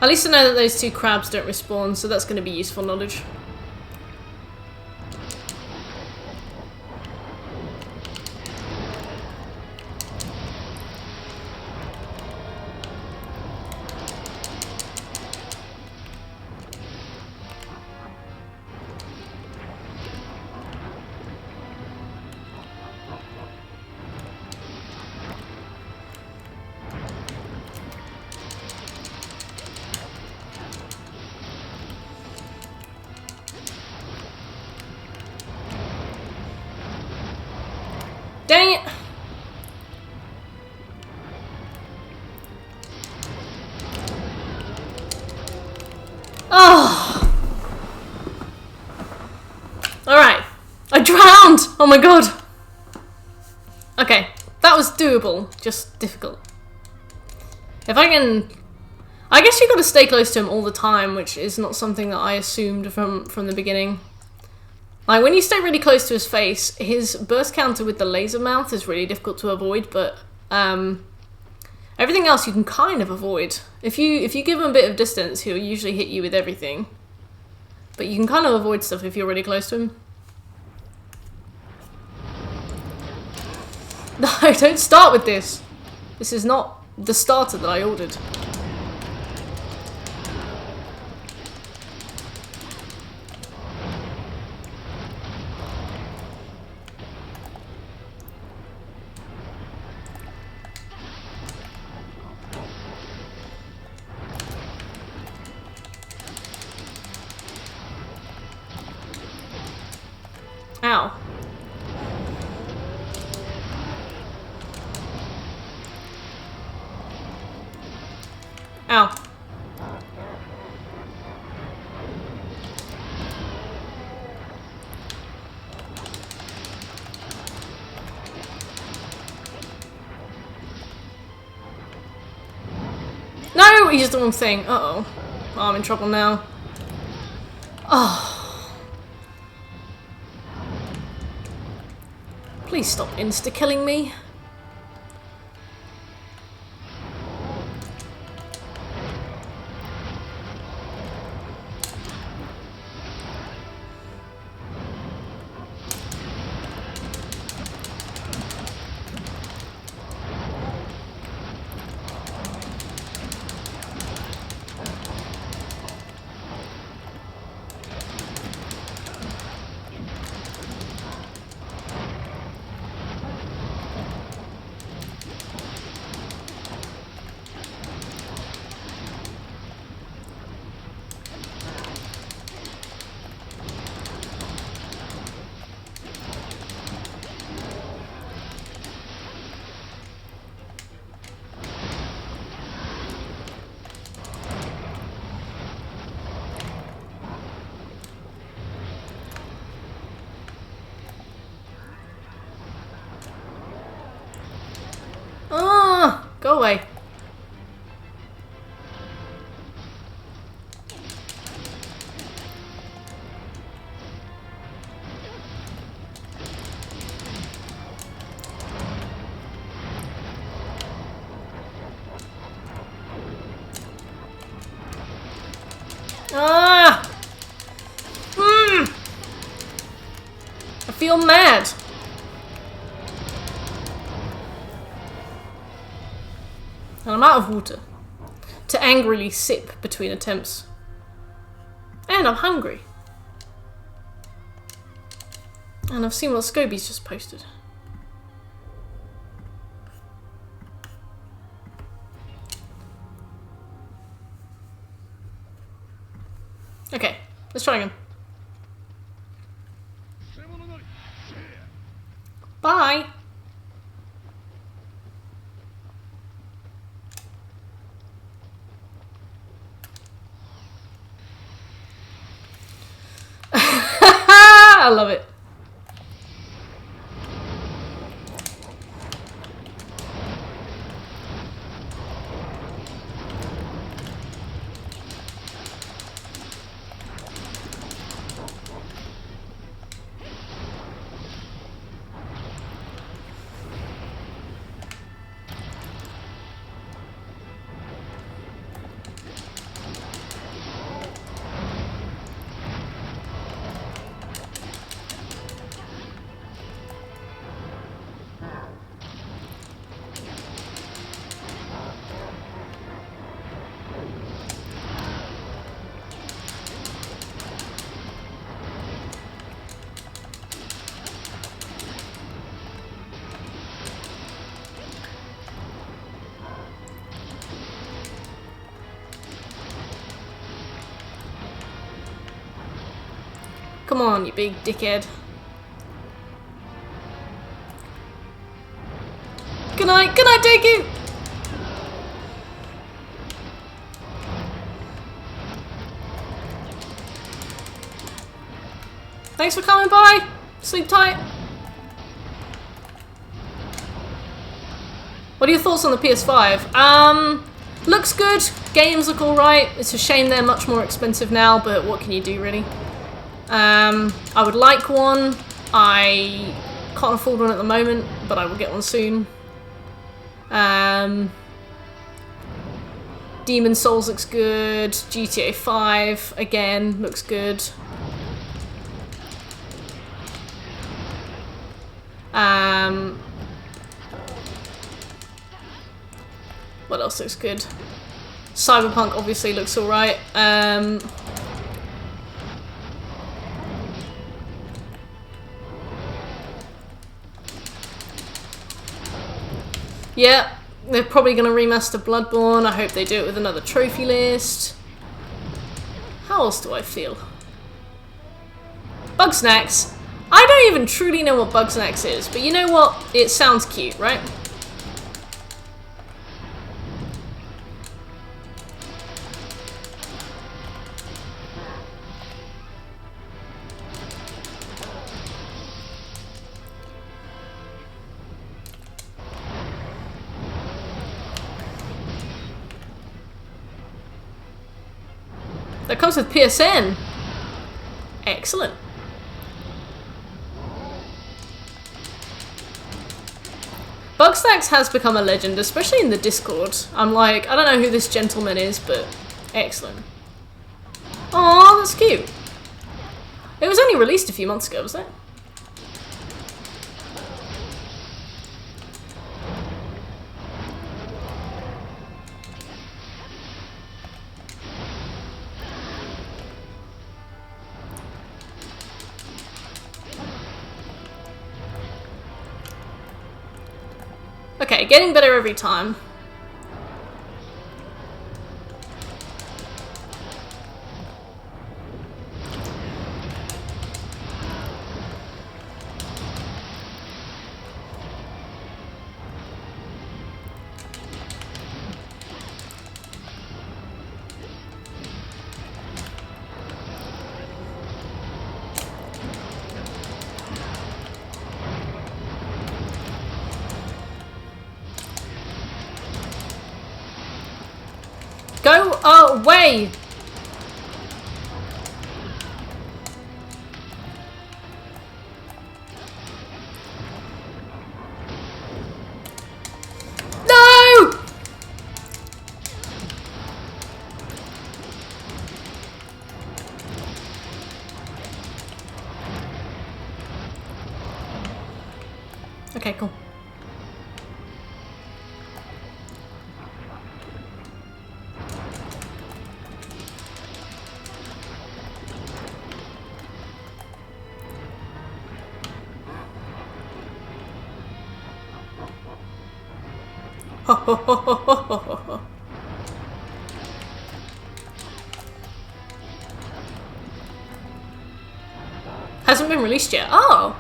At least I know that those two crabs don't respawn, so that's going to be useful knowledge. Dang it! Oh my god! Okay, that was doable, just difficult. If I can... I guess you gotta stay close to him all the time, which is not something that I assumed from the beginning. Like, when you stay really close to his face, his burst counter with the laser mouth is really difficult to avoid, but everything else you can kind of avoid. If you give him a bit of distance, he'll usually hit you with everything. But you can kind of avoid stuff if you're really close to him. No, don't start with this. This is not the starter that I ordered. Ow. Ow. No, he's the wrong thing. Uh-oh. Oh, I'm in trouble now. Oh. Please stop insta-killing me. Ah, go away. Ah! I feel mad. And I'm out of water to angrily sip between attempts. And I'm hungry. And I've seen what Scobie's just posted. Okay, let's try again. Bye! I love it. Come on, you big dickhead. Good night, Tengu! Thanks for coming by. Sleep tight. What are your thoughts on the PS5? Looks good. Games look alright. It's a shame they're much more expensive now, but what can you do, really? I would like one. I can't afford one at the moment, but I will get one soon. Demon Souls looks good. GTA 5, again, looks good. What else looks good? Cyberpunk obviously looks alright. Yeah, they're probably going to remaster Bloodborne. I hope they do it with another trophy list. How else do I feel? Bugsnax. I don't even truly know what Bugsnax is, but you know what? It sounds cute, right? That comes with PSN. Excellent. Bugsnax has become a legend, especially in the Discord. I'm like, I don't know who this gentleman is, but excellent. Aw, that's cute. It was only released a few months ago, was it? Okay, getting better every time. Go away! No! Okay, cool. Hasn't been released yet. Oh!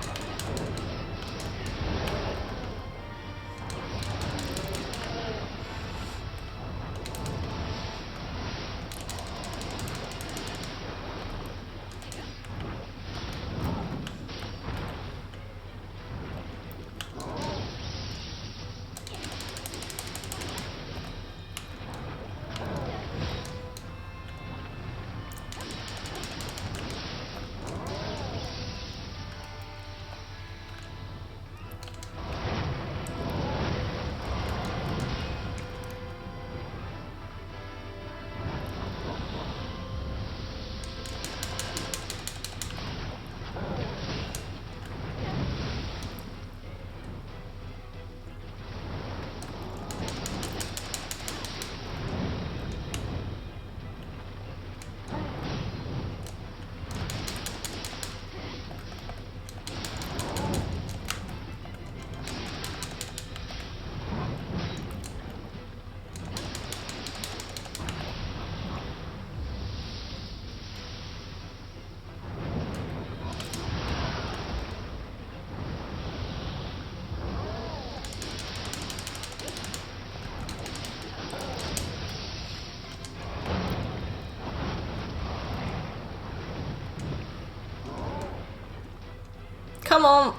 Come on.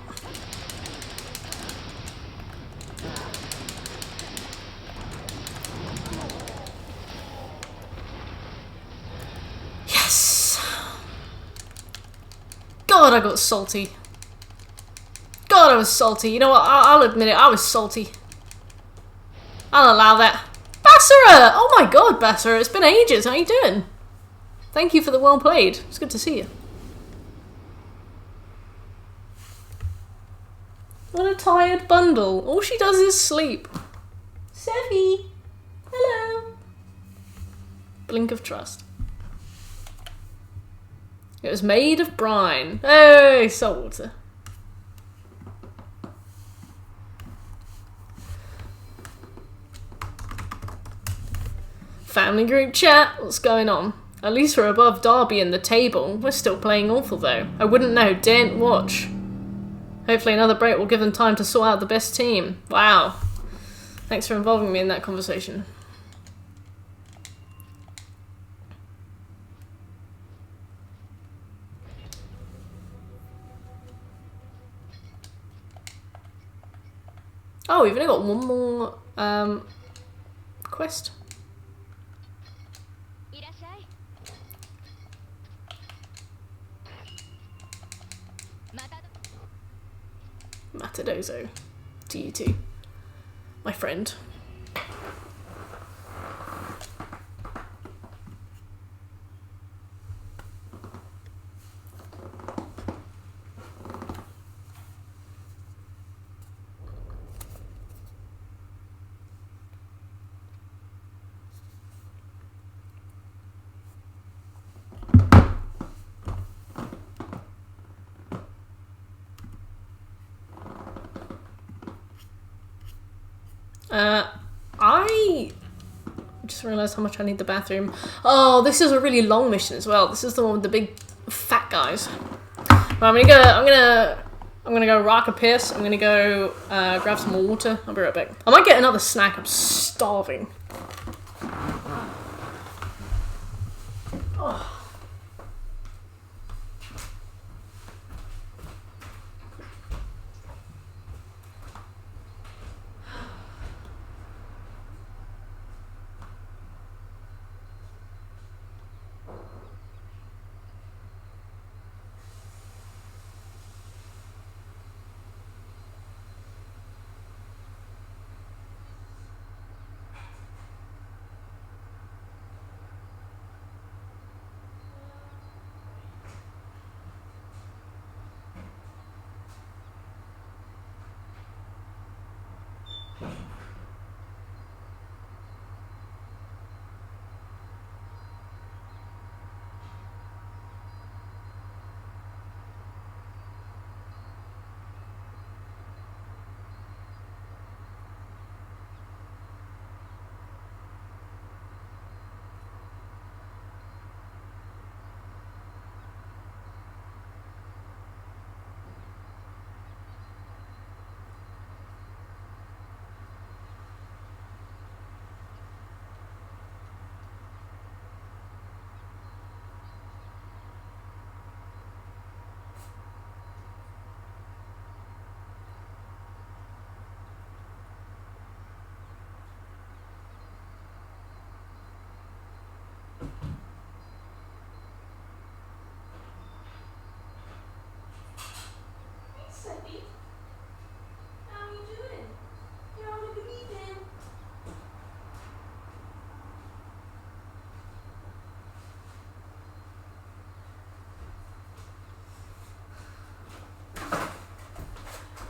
God, I got salty. God, I was salty. You know what? I'll admit it. I was salty. I'll allow that. Basara! Oh my God, Basara. It's been ages. How you doing? Thank you for the well played. It's good to see you. What a tired bundle. All she does is sleep. Sevi. Hello. Blink of trust. It was made of brine. Hey, salt water. Family group chat. What's going on? At least we're above Derby in the table. We're still playing awful though. I wouldn't know. Daren't watch. Hopefully another break will give them time to sort out the best team. Wow. Thanks for involving me in that conversation. Oh, we've only got one more quest. Matadozo. To you too, my friend. I just realised how much I need the bathroom. Oh, this is a really long mission as well. This is the one with the big fat guys. Well, I'm gonna go rock a piss. I'm gonna go grab some more water. I'll be right back. I might get another snack. I'm starving. Oh.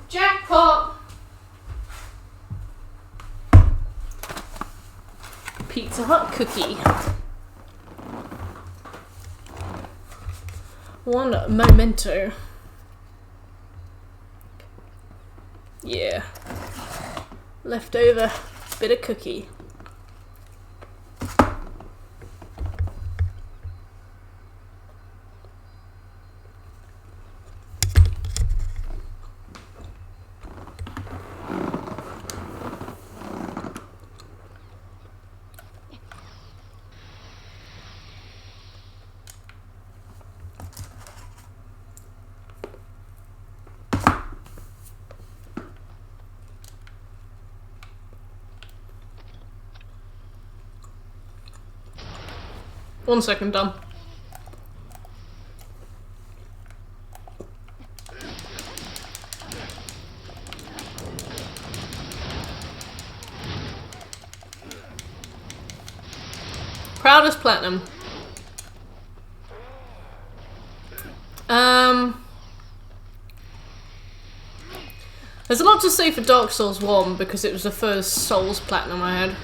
Jackpot! Pizza Hut cookie. One memento. Yeah. Leftover bit of cookie. One second, done. Proudest platinum. There's a lot to say for Dark Souls 1 because it was the first Souls platinum I had.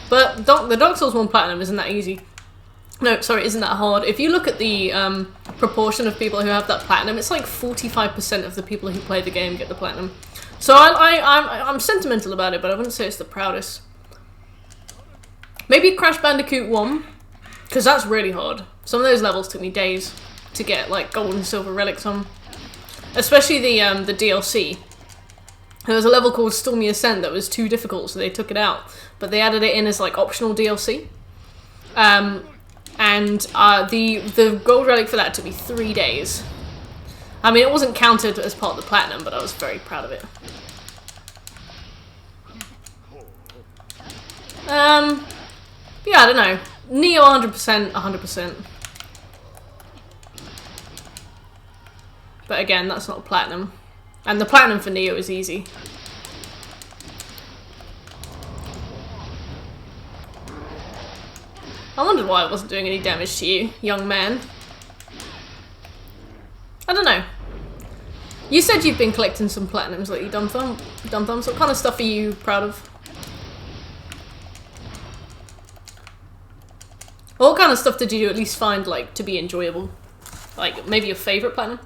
But the Dark Souls 1 platinum isn't that easy. No, sorry, isn't that hard. If you look at the proportion of people who have that platinum, it's like 45% of the people who play the game get the platinum. So I'm sentimental about it, but I wouldn't say it's the proudest. Maybe Crash Bandicoot 1, because that's really hard. Some of those levels took me days to get like gold and silver relics on. Especially the DLC. There was a level called Stormy Ascent that was too difficult, so they took it out. But they added it in as like optional DLC. The gold relic for that took me 3 days. I mean, it wasn't counted as part of the platinum, but I was very proud of it. Yeah, I don't know. Nioh 100%, 100%. But again, that's not platinum. And the platinum for Nioh is easy. I wondered why it wasn't doing any damage to you, young man. I don't know. You said you've been collecting some platinums lately, Dumb Thumb. What kind of stuff are you proud of? What kind of stuff did you at least find like to be enjoyable? Like maybe your favourite platinum?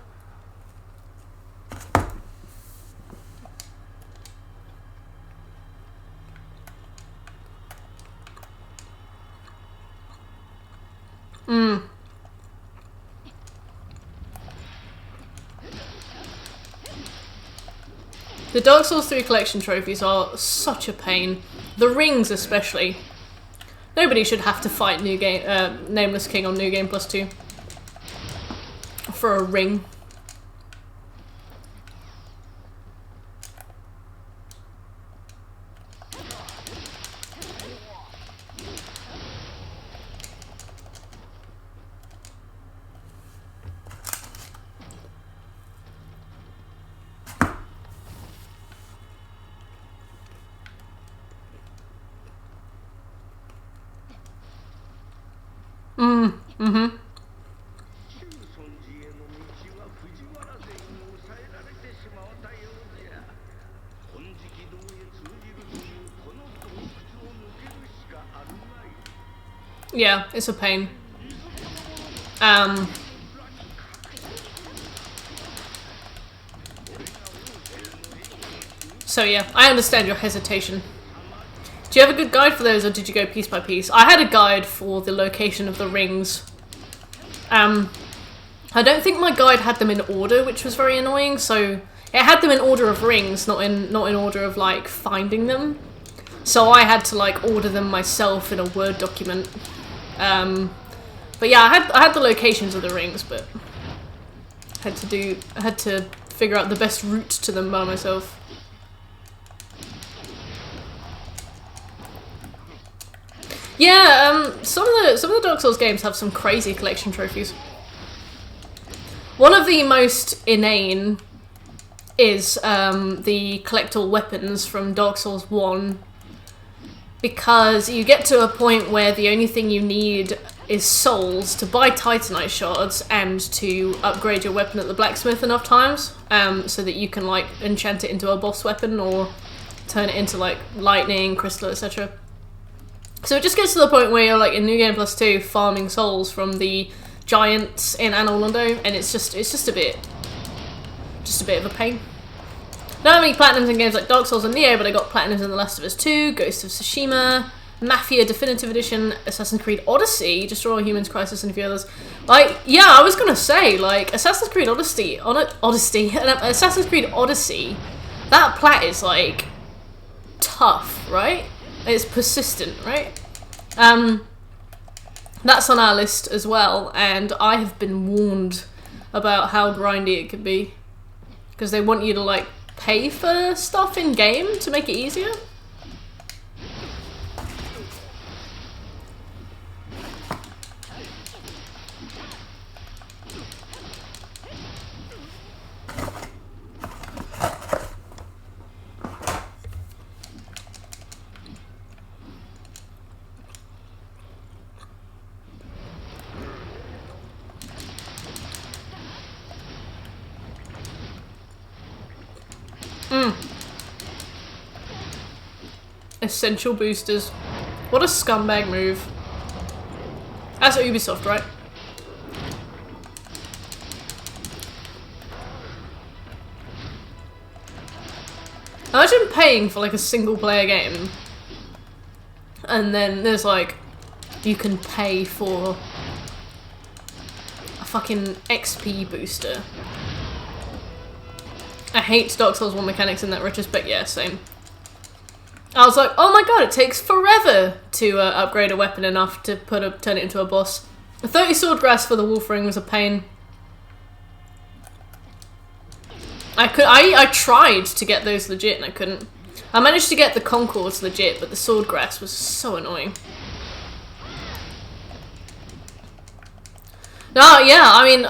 The Dark Souls 3 collection trophies are such a pain. The rings especially. Nobody should have to fight Nameless King on New Game Plus 2. For a ring. Yeah, it's a pain. So yeah, I understand your hesitation. Do you have a good guide for those, or did you go piece by piece? I had a guide for the location of the rings. I don't think my guide had them in order, which was very annoying. So it had them in order of rings, not in order of like finding them. So I had to like order them myself in a Word document. But yeah, I had the locations of the rings, but I had to figure out the best route to them by myself. Yeah, some of the Dark Souls games have some crazy collection trophies. One of the most inane is the collect all weapons from Dark Souls 1, because you get to a point where the only thing you need is souls to buy Titanite shards and to upgrade your weapon at the blacksmith enough times, so that you can like enchant it into a boss weapon or turn it into like lightning, crystal, etc. So it just gets to the point where you're like in New Game Plus 2 farming souls from the giants in Anor Londo, and it's just a bit of a pain. Not only platinums in games like Dark Souls and Nioh, but I got platinums in The Last of Us 2, Ghost of Tsushima, Mafia Definitive Edition, Assassin's Creed Odyssey, Destroy All Humans, Crisis, and a few others. Like, yeah, I was gonna say, like, Assassin's Creed Odyssey, Assassin's Creed Odyssey, that plat is like tough, right? It's persistent, right? That's on our list as well, and I have been warned about how grindy it can be, because they want you to like pay for stuff in game to make it easier. essential boosters. What a scumbag move. That's at Ubisoft, right? Imagine paying for like a single player game and then there's like, you can pay for a fucking XP booster. I hate Dark Souls 1 mechanics in that retrospect, yeah, same. I was like, oh my god, it takes forever to upgrade a weapon enough to turn it into a boss. 30 swordgrass for the wolf ring was a pain. I tried to get those legit and I couldn't. I managed to get the Concords legit, but the swordgrass was so annoying. No, yeah, I mean,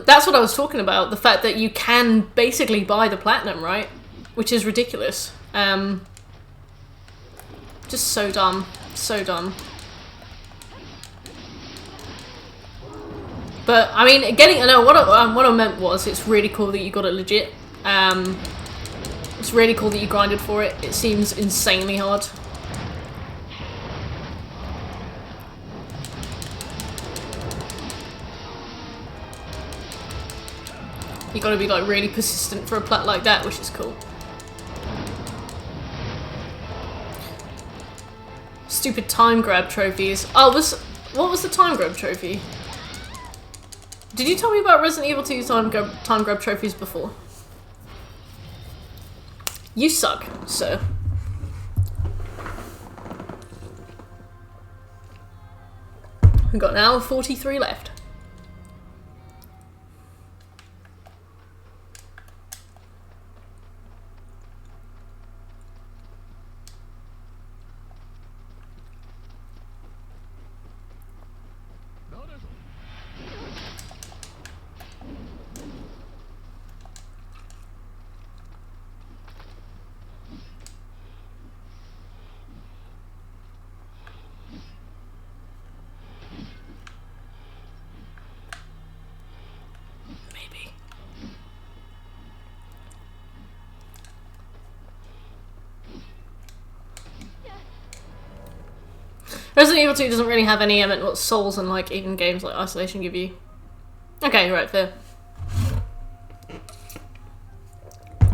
that's what I was talking about. The fact that you can basically buy the platinum, right? Which is ridiculous. Just so dumb. So dumb. But, I mean, what I meant was, it's really cool that you got it legit. It's really cool that you grinded for it. It seems insanely hard. You gotta be like really persistent for a plat like that, which is cool. Stupid time grab trophies. Oh, what was the time grab trophy? Did you tell me about Resident Evil 2 time grab trophies before? You suck, sir. We've got an hour 43 left. Resident Evil 2 doesn't really have any what souls and like even games like Isolation give you. Okay, right, fair.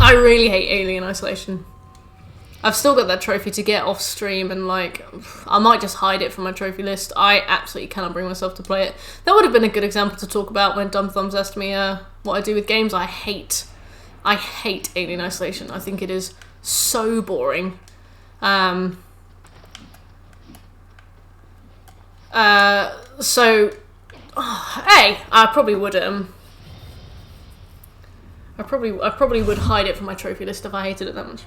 I really hate Alien Isolation. I've still got that trophy to get off stream and like, I might just hide it from my trophy list. I absolutely cannot bring myself to play it. That would have been a good example to talk about when Dumb Thumbs asked me what I do with games. I hate Alien Isolation. I think it is so boring. Hey, I probably would I probably would hide it from my trophy list if I hated it that much.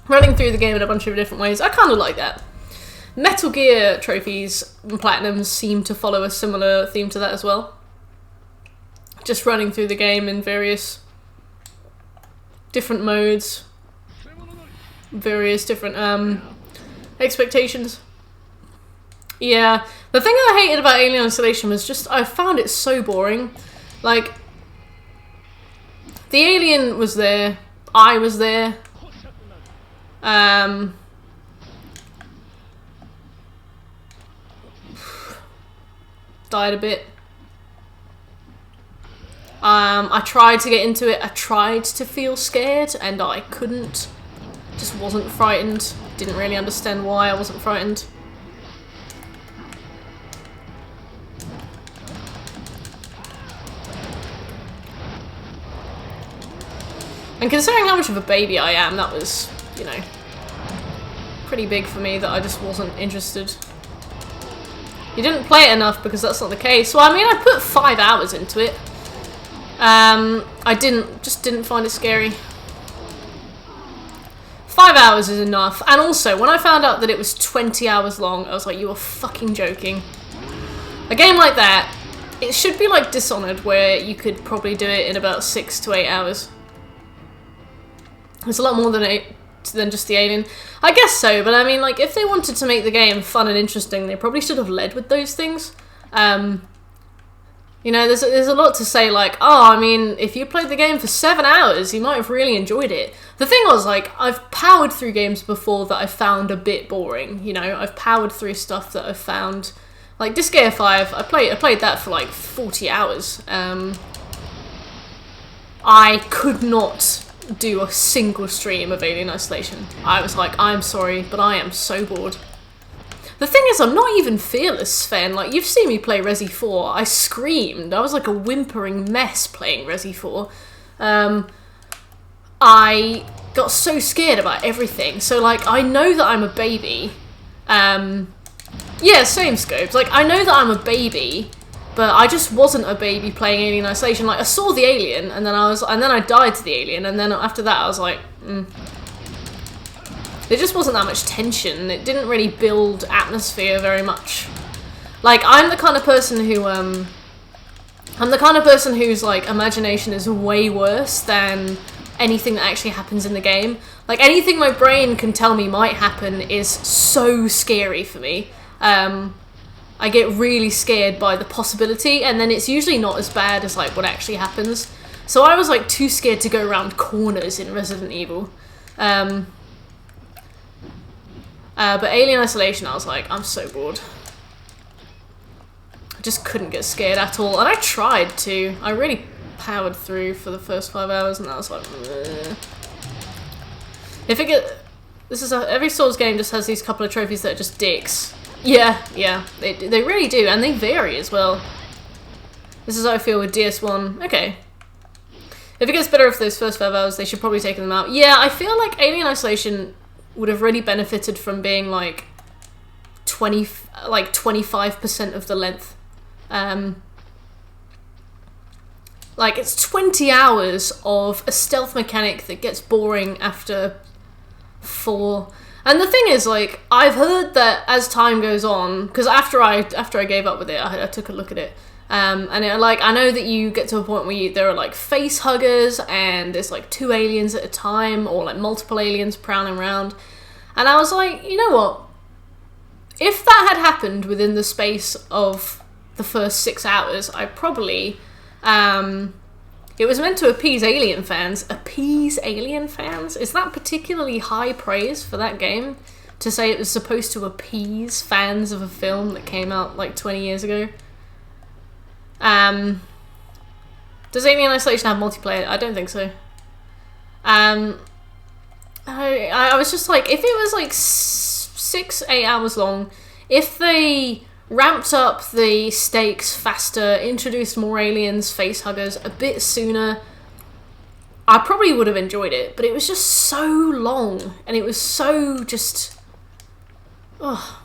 Running through the game in a bunch of different ways, I kind of like that. Metal Gear trophies and platinums seem to follow a similar theme to that as well. Just running through the game in various different modes, various different expectations. Yeah, the thing that I hated about Alien Isolation was just, I found it so boring. Like, the alien was there, I was there, died a bit. I tried to get into it, I tried to feel scared, and I couldn't. Just wasn't frightened, didn't really understand why I wasn't frightened. And considering how much of a baby I am, that was, you know, pretty big for me that I just wasn't interested. You didn't play it enough because that's not the case. Well, I mean, I put 5 hours into it. I didn't find it scary. 5 hours is enough. And also, when I found out that it was 20 hours long, I was like, you are fucking joking. A game like that, it should be like Dishonored, where you could probably do it in about 6 to 8 hours. It's a lot more than just the alien. I guess so, but I mean, like, if they wanted to make the game fun and interesting, they probably should have led with those things. You know, there's a lot to say, like, oh, I mean, if you played the game for 7 hours, you might have really enjoyed it. The thing was, like, I've powered through games before that I found a bit boring, you know? I've powered through stuff that I've found... Like, Disgaea 5, I played that for, like, 40 hours. I could not do a single stream of Alien Isolation. I was like, I'm sorry, but I am so bored. The thing is, I'm not even fearless, Sven. Like, you've seen me play Resi 4. I screamed. I was like a whimpering mess playing Resi 4. I got so scared about everything. So, like, I know that I'm a baby. Yeah, same scopes. Like, I know that I'm a baby, but I just wasn't a baby playing Alien Isolation. Like, I saw the alien, and then I died to the alien, and then after that I was like, There just wasn't that much tension. It didn't really build atmosphere very much. Like, I'm the kind of person whose, like, imagination is way worse than anything that actually happens in the game. Like, anything my brain can tell me might happen is so scary for me. I get really scared by the possibility, and then it's usually not as bad as, like, what actually happens. So I was, like, too scared to go around corners in Resident Evil. But Alien Isolation, I was like, I'm so bored. I just couldn't get scared at all. And I tried to. I really powered through for the first 5 hours, and I was like, meh. Every Souls game just has these couple of trophies that are just dicks. Yeah, they really do, and they vary as well. This is how I feel with DS1. Okay. If it gets better for those first 5 hours, they should probably take them out. Yeah, I feel like Alien Isolation would have really benefited from being like 25% of the length. Like, it's 20 hours of a stealth mechanic that gets boring after 4. And the thing is, like, I've heard that as time goes on, because after I gave up with it, I took a look at it. And I know that you get to a point where there are, like, face huggers, and there's, like, 2 aliens at a time, or, like, multiple aliens prowling around. And I was like, you know what? If that had happened within the space of the first 6 hours, I probably... it was meant to appease alien fans. Appease alien fans? Is that particularly high praise for that game? To say it was supposed to appease fans of a film that came out, like, 20 years ago? Does Alien Isolation have multiplayer? I don't think so. I was just like, if it was like 6-8 hours long, if they ramped up the stakes faster, introduced more aliens, face huggers a bit sooner, I probably would have enjoyed it. But it was just so long, and it was so just... Ugh.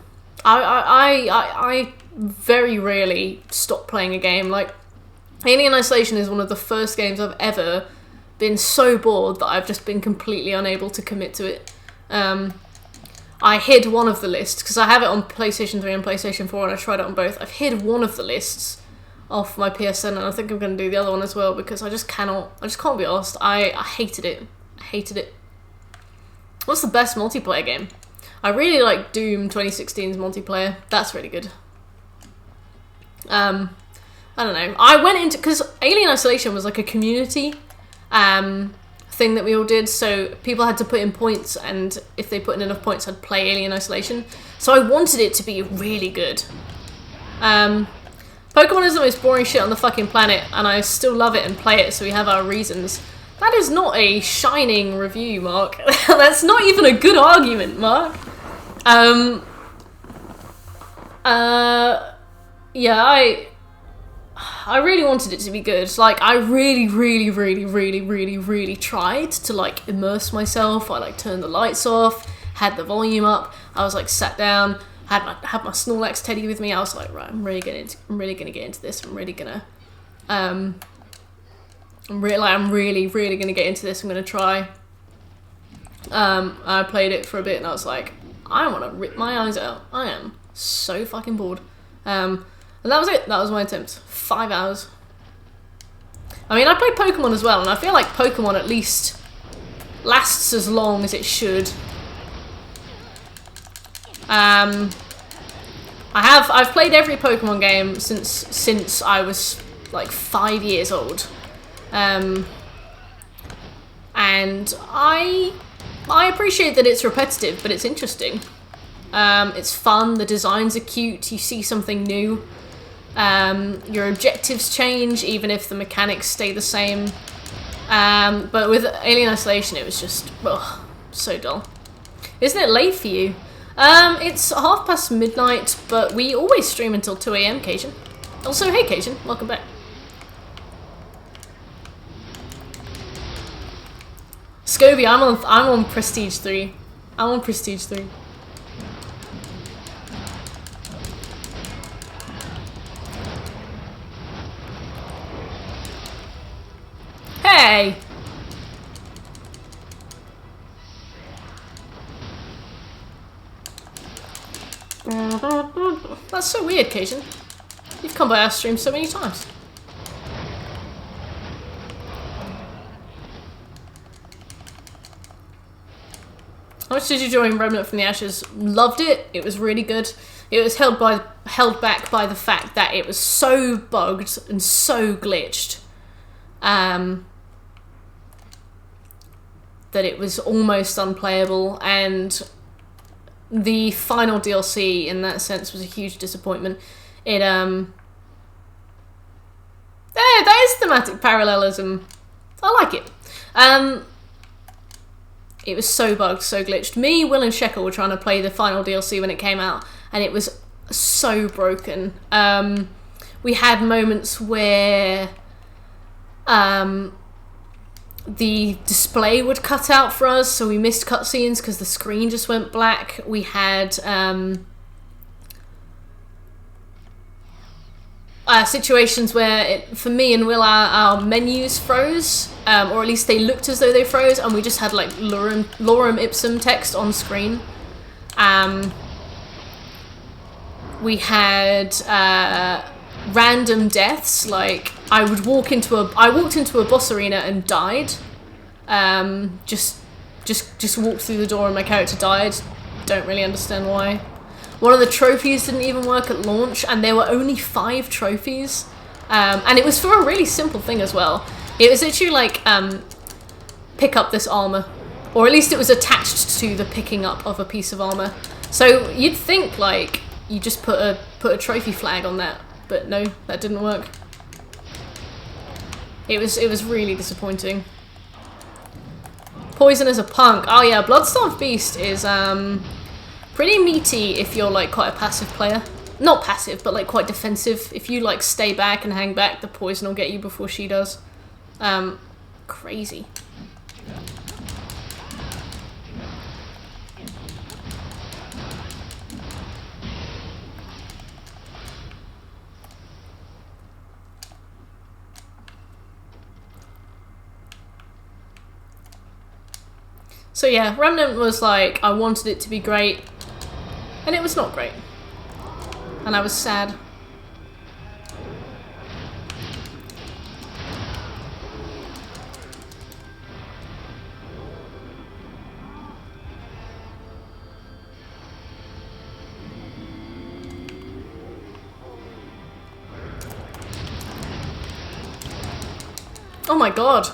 I very rarely stop playing a game. Like, Alien Isolation is one of the first games I've ever been so bored that I've just been completely unable to commit to it. I hid one of the lists, because I have it on PlayStation 3 and PlayStation 4, and I tried it on both. I've hid one of the lists off my PSN, and I think I'm going to do the other one as well, because I just can't be arsed. I hated it. I hated it. What's the best multiplayer game? I really like Doom 2016's multiplayer. That's really good. I don't know. I went into... Because Alien Isolation was like a community thing that we all did, so people had to put in points, and if they put in enough points, I'd play Alien Isolation. So I wanted it to be really good. Pokemon is the most boring shit on the fucking planet, and I still love it and play it, so we have our reasons. That is not a shining review, Mark. That's not even a good argument, Mark. Yeah, I really wanted it to be good. Like, I really tried to, like, immerse myself. I, like, turned the lights off, had the volume up. I was, like, sat down, had my Snorlax teddy with me. I was like, right, I'm really gonna get into this. I'm really gonna get into this. I'm gonna try. I played it for a bit, and I was like, I want to rip my eyes out. I am so fucking bored. And that was it. That was my attempt. 5 hours. I mean, I played Pokemon as well, and I feel like Pokemon at least lasts as long as it should. I've played every Pokemon game since I was like 5 years old. And I appreciate that it's repetitive, but it's interesting. It's fun, the designs are cute, you see something new. Your objectives change, even if the mechanics stay the same. But with Alien Isolation, it was just, ugh, so dull. Isn't it late for you? It's midnight, but we always stream until 2 AM, Cajun. Also, hey Cajun, welcome back. Scovy, I'm on Prestige 3. I'm on Prestige 3. Hey! That's so weird, Cajun. You've come by our stream so many times. How much did you enjoy Remnant from the Ashes? Loved it. It was really good. It was held back by the fact that it was so bugged and so glitched, that it was almost unplayable, and the final DLC in that sense was a huge disappointment. It there is thematic parallelism. I like it. It was so bugged, so glitched. Me, Will, and Shekel were trying to play the final DLC when it came out, and it was so broken. We had moments where the display would cut out for us, so we missed cutscenes because the screen just went black. We had situations where, for me and Will, our menus froze, or at least they looked as though they froze, and we just had like lorem ipsum text on screen. We had random deaths, like I walked into a boss arena and died. Just walked through the door and my character died. Don't really understand why. One of the trophies didn't even work at launch, and there were only 5 trophies. And it was for a really simple thing as well. It was literally like, pick up this armor. Or at least it was attached to the picking up of a piece of armor. So you'd think like, you just put a trophy flag on that. But no, that didn't work. It was really disappointing. Poison as a punk. Oh yeah, Bloodstarved Beast is, pretty meaty if you're like quite a passive player. Not passive, but like quite defensive. If you like stay back and hang back, the poison will get you before she does. Crazy. So yeah, Remnant was like, I wanted it to be great. And it was not great. And I was sad. Oh my god.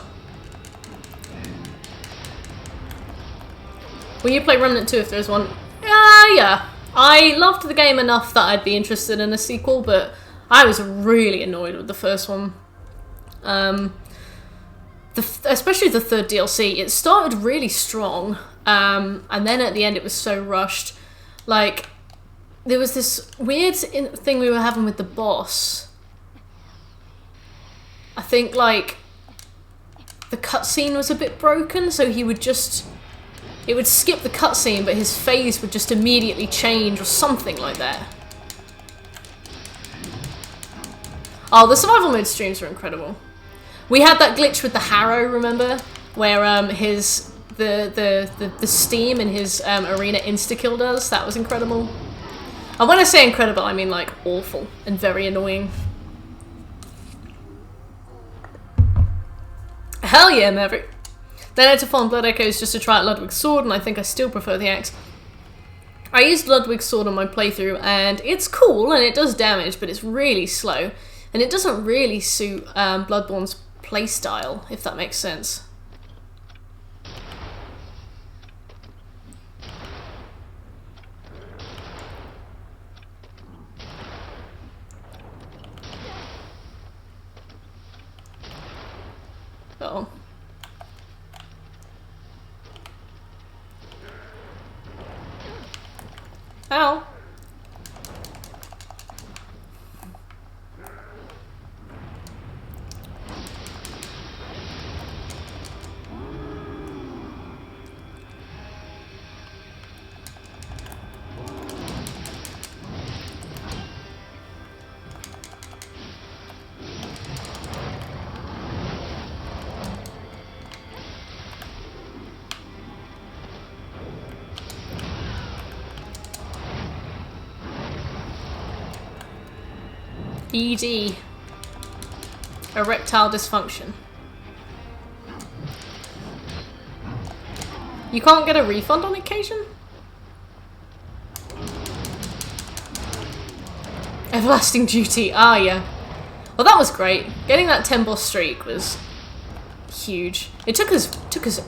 Will you play Remnant 2 if there's one? Yeah. I loved the game enough that I'd be interested in a sequel, but I was really annoyed with the first one. Especially the third DLC. It started really strong, and then at the end it was so rushed. Like, there was this weird thing we were having with the boss. I think, like, the cutscene was a bit broken, so he would just... It would skip the cutscene, but his phase would just immediately change or something like that. Oh, the survival mode streams were incredible. We had that glitch with the Harrow, remember? Where the steam in his arena insta-kill does. That was incredible. And when I say incredible, I mean like awful and very annoying. Hell yeah, Maverick. Then I had to farm Blood Echoes just to try out Ludwig's sword, and I think I still prefer the axe. I used Ludwig's sword on my playthrough, and it's cool, and it does damage, but it's really slow. And it doesn't really suit Bloodborne's playstyle, if that makes sense. Uh-oh. Ow. ED. Erectile dysfunction. You can't get a refund on occasion? Everlasting duty. Ah, yeah. Well, that was great. Getting that 10 boss streak was huge. It took us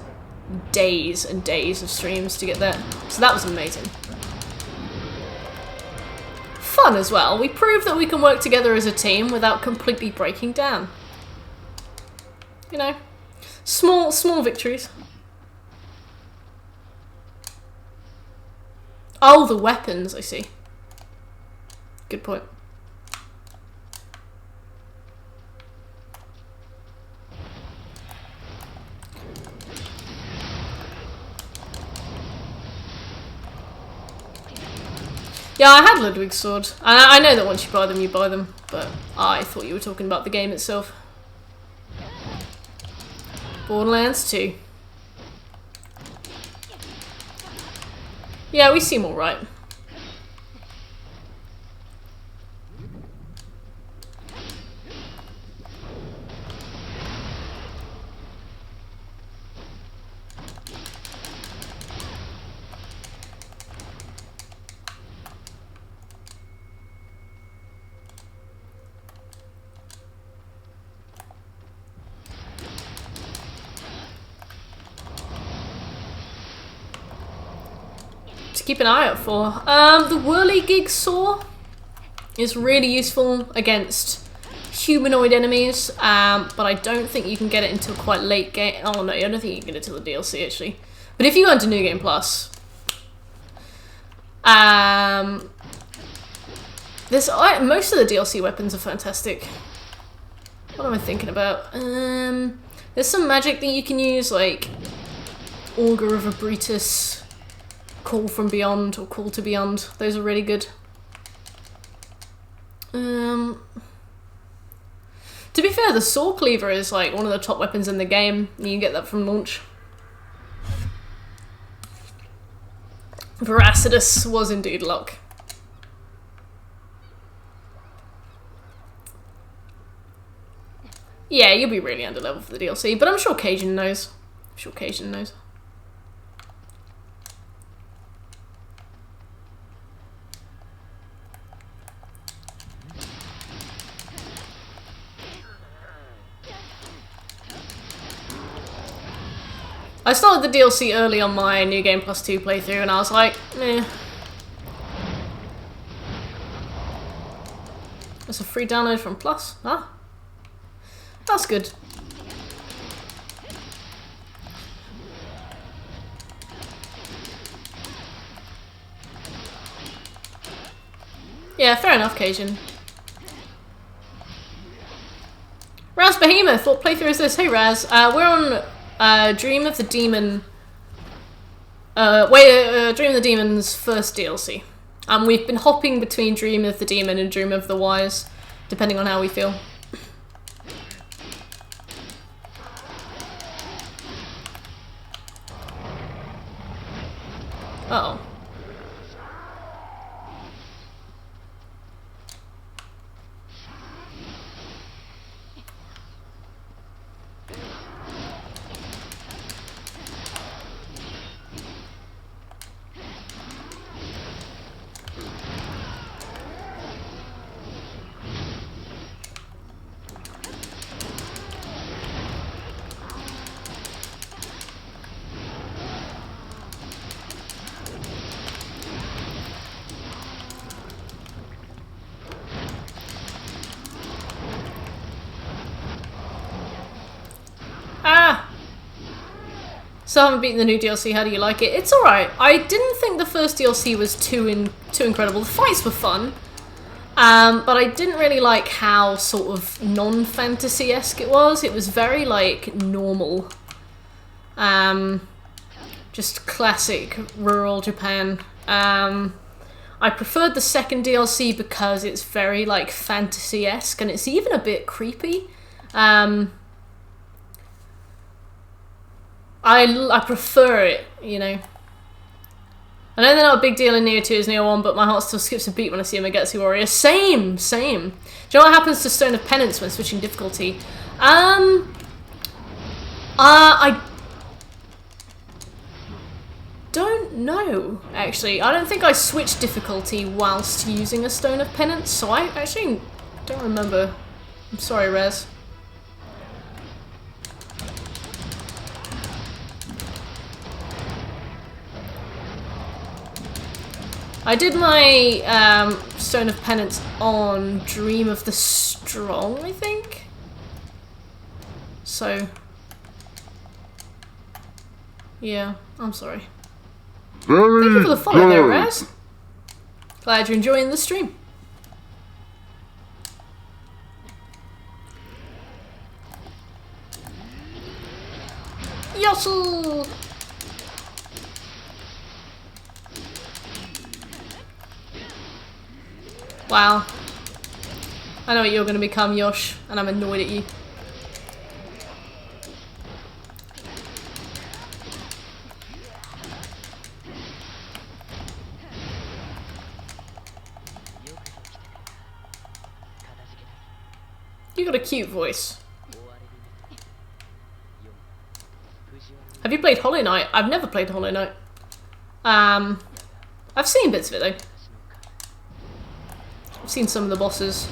days and days of streams to get there. So that was amazing. Fun as well. We proved that we can work together as a team without completely breaking down. You know, small victories. Oh, the weapons, I see. Good point. Yeah, I had Ludwig's sword. I know that once you buy them, but I thought you were talking about the game itself. Borderlands 2. Yeah, we seem alright. Keep an eye out for. The whirligig saw is really useful against humanoid enemies, but I don't think you can get it until quite late game. Oh no, I don't think you can get it until the DLC actually. But if you go into New Game Plus, there's most of the DLC weapons are fantastic. What am I thinking about? There's some magic that you can use, like Augur of Abritus. Call from Beyond or Call to Beyond. Those are really good. To be fair, the Saw Cleaver is like one of the top weapons in the game. You can get that from launch. Veracitus was indeed luck. Yeah, you'll be really under level for the DLC, but I'm sure Cajun knows. I started the DLC early on my New Game Plus 2 playthrough and I was like, meh. That's a free download from Plus, huh? That's good. Yeah, fair enough, Cajun. Raz Behemoth, what playthrough is this? Hey Raz, we're on Dream of the Demon. Dream of the Demon's first DLC. We've been hopping between Dream of the Demon and Dream of the Wise, depending on how we feel. Uh-oh. Still haven't beaten the new DLC. How do you like it? It's alright. I didn't think the first DLC was too incredible. The fights were fun. But I didn't really like how sort of non-fantasy-esque it was. It was very, like, normal. Just classic rural Japan. I preferred the second DLC because it's very, like, fantasy-esque, and it's even a bit creepy. I prefer it, you know. I know they're not a big deal in Nioh 2 as Nioh 1, but my heart still skips a beat when I see a Megetsu Warrior. Same! Do you know what happens to Stone of Penance when switching difficulty? I don't know, actually. I don't think I switched difficulty whilst using a Stone of Penance, so I actually don't remember. I'm sorry, Rez. I did my Stone of Penance on Dream of the Strong, I think? So... yeah, I'm sorry. Thank you for the follow there, Raz. Glad you're enjoying the stream. Yossel! Wow. I know what you're going to become, Yosh, and I'm annoyed at you. You got a cute voice. Have you played Hollow Knight? I've never played Hollow Knight. I've seen bits of it though. I've seen some of the bosses.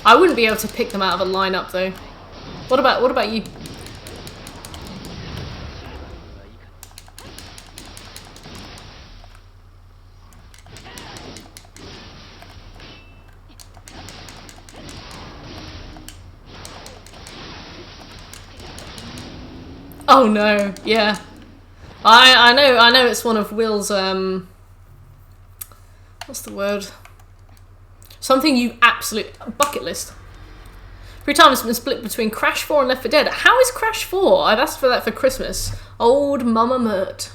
I wouldn't be able to pick them out of a lineup though. What about you? Oh no, yeah. I know it's one of Will's what's the word? Something you absolute bucket list. Free time has been split between Crash 4 and Left 4 Dead. How is Crash 4? I've asked for that for Christmas. Old Mama Mert.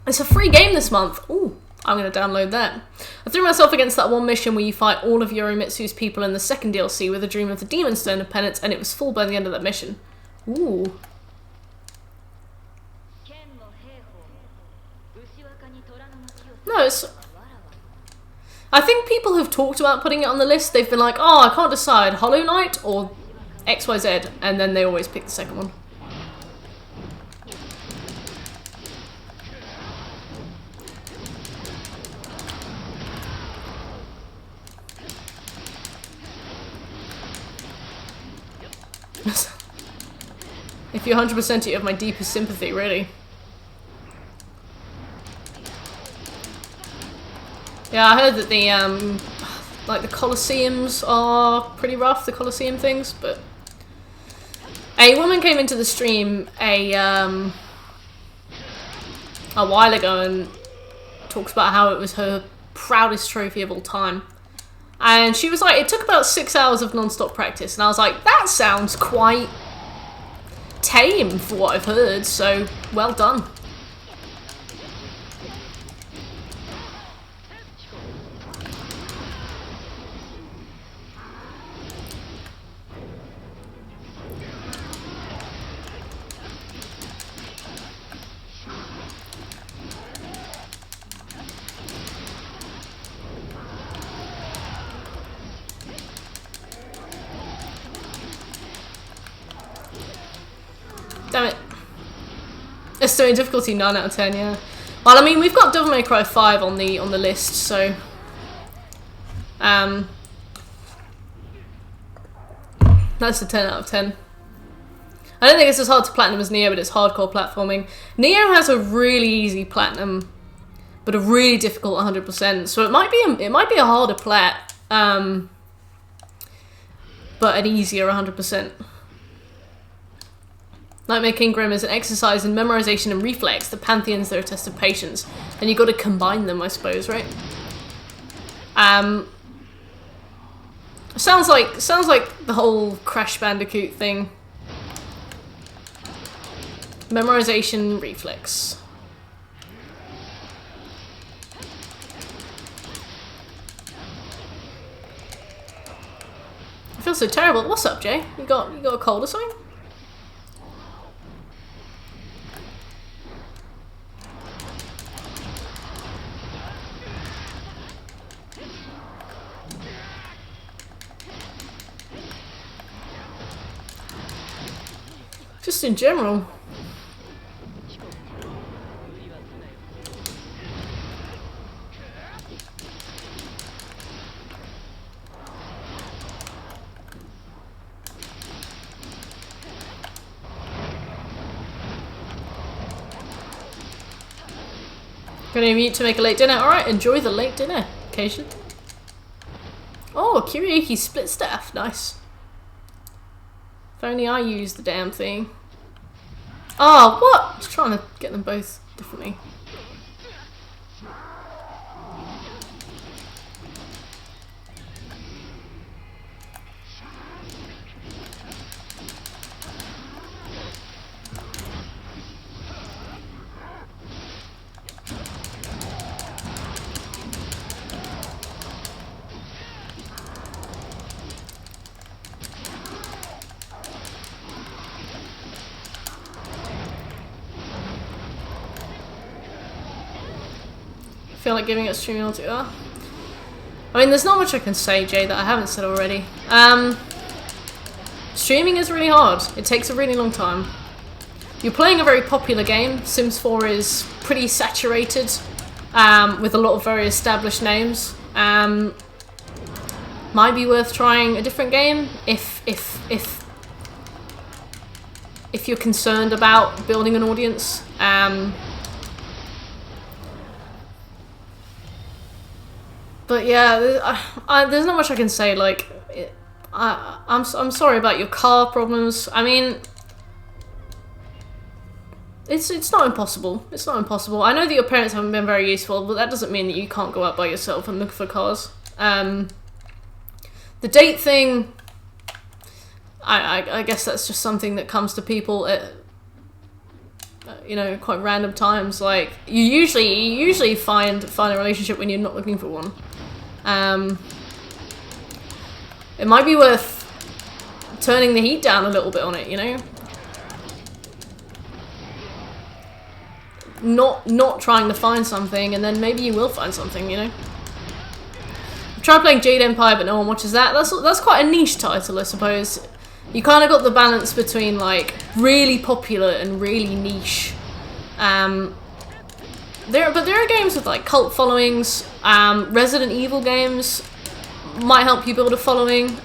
It's a free game this month. Ooh, I'm gonna download that. I threw myself against that one mission where you fight all of Yorimitsu's people in the second DLC with a Dream of the Demon Stone of Penance, and it was full by the end of that mission. Ooh. No, it's... I think people have talked about putting it on the list. They've been like, oh, I can't decide, Hollow Knight or XYZ, and then they always pick the second one. If you're 100% it, you have my deepest sympathy, really. Yeah, I heard that the, like the Colosseums are pretty rough, the Colosseum things, but... A woman came into the stream a while ago and talks about how it was her proudest trophy of all time. And she was like, it took about 6 hours of non-stop practice, and I was like, that sounds quite tame for what I've heard, so well done. Damn it. Estimated difficulty 9 out of 10, yeah. Well, I mean, we've got Devil May Cry 5 on the list, so that's a 10 out of 10. I don't think it's as hard to platinum as Nioh, but it's hardcore platforming. Nioh has a really easy platinum, but a really difficult 100%. So it might be a harder plat, but an easier 100%. Nightmare King Grim is an exercise in memorization and reflex. The pantheons, they're a test of patience. And you got to combine them, I suppose, right? Sounds like the whole Crash Bandicoot thing. Memorization, reflex. I feel so terrible. What's up, Jay? You got a cold or something? Just in general. Gonna mute to make a late dinner. Alright, enjoy the late dinner occasion. Oh, Kiriaki split staff. Nice. If only I used the damn thing. Oh, what? Just trying to get them both differently. Feel like giving it a streaming altogether. I mean, there's not much I can say, Jay, that I haven't said already. Streaming is really hard. It takes a really long time. You're playing a very popular game. Sims 4 is pretty saturated with a lot of very established names. Might be worth trying a different game if you're concerned about building an audience. But yeah, there's not much I can say. Like, I'm sorry about your car problems. I mean, it's not impossible. It's not impossible. I know that your parents haven't been very useful, but that doesn't mean that you can't go out by yourself and look for cars. The date thing, I guess that's just something that comes to people at you know, quite random times. Like, you usually find a relationship when you're not looking for one. It might be worth turning the heat down a little bit on it, you know? Not trying to find something, and then maybe you will find something, you know? I've tried playing Jade Empire, but no one watches that. That's quite a niche title, I suppose. You kind of got the balance between, like, really popular and really niche. There are games with, like, cult followings. Resident Evil games might help you build a following.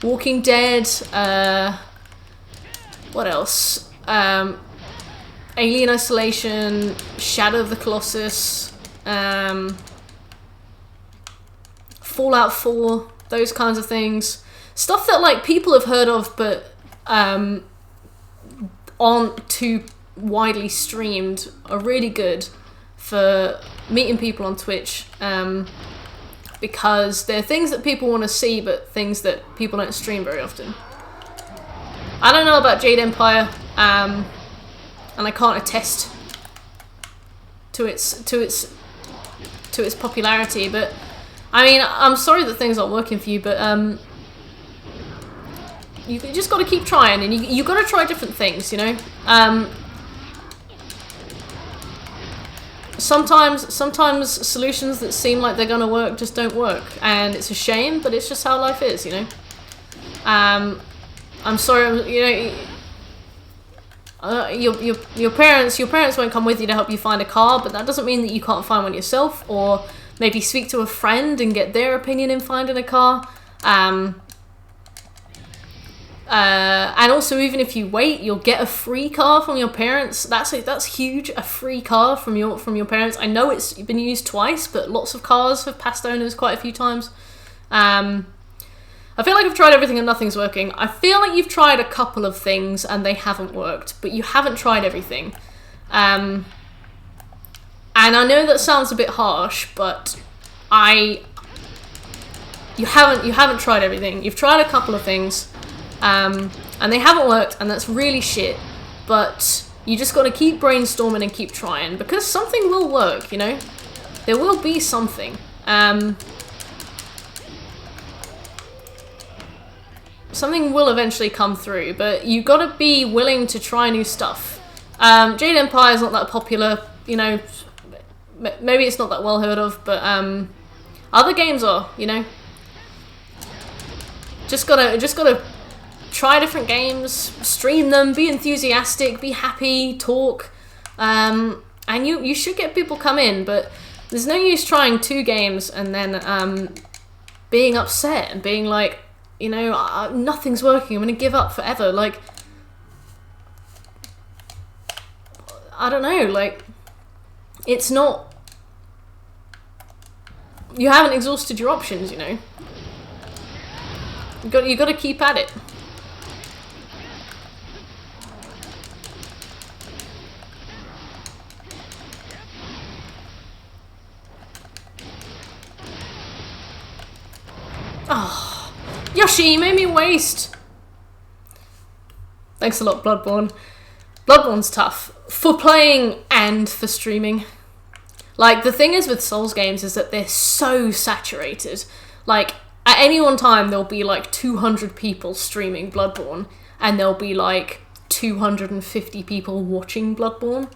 Walking Dead. What else? Alien Isolation. Shadow of the Colossus. Fallout 4. Those kinds of things. Stuff that, like, people have heard of but aren't too widely streamed are really good for meeting people on Twitch, because they're things that people want to see but things that people don't stream very often. I don't know about Jade Empire, and I can't attest to its popularity, but I mean, I'm sorry that things aren't working for you, but you just got to keep trying, and you got to try different things, you know. Sometimes solutions that seem like they're gonna work just don't work, and it's a shame, but it's just how life is, you know. I'm sorry, you know. Your parents won't come with you to help you find a car, but that doesn't mean that you can't find one yourself, or maybe speak to a friend and get their opinion in finding a car. And also, even if you wait, you'll get a free car from your parents. That's huge. A free car from your parents. I know it's been used twice, but lots of cars have passed owners quite a few times. I feel like I've tried everything and nothing's working. I feel like you've tried a couple of things and they haven't worked, but you haven't tried everything. And I know that sounds a bit harsh, but you haven't tried everything. You've tried a couple of things, and they haven't worked, and that's really shit. But you just got to keep brainstorming and keep trying, because something will work, you know? There will be something. Something will eventually come through, but you got to be willing to try new stuff. Jade Empire is not that popular, you know. Maybe it's not that well heard of, but other games are, you know. Just gotta try different games, stream them, be enthusiastic, be happy, talk, and you should get people come in. But there's no use trying 2 games and then being upset and being like, you know, nothing's working, I'm gonna give up forever. Like, I don't know, like, it's not, you haven't exhausted your options, you know. You got to keep at it. Oh, Yoshi, you made me waste. Thanks a lot, Bloodborne. Bloodborne's tough for playing and for streaming. Like, the thing is with Souls games is that they're so saturated. Like, at any one time, there'll be like 200 people streaming Bloodborne, and there'll be like 250 people watching Bloodborne.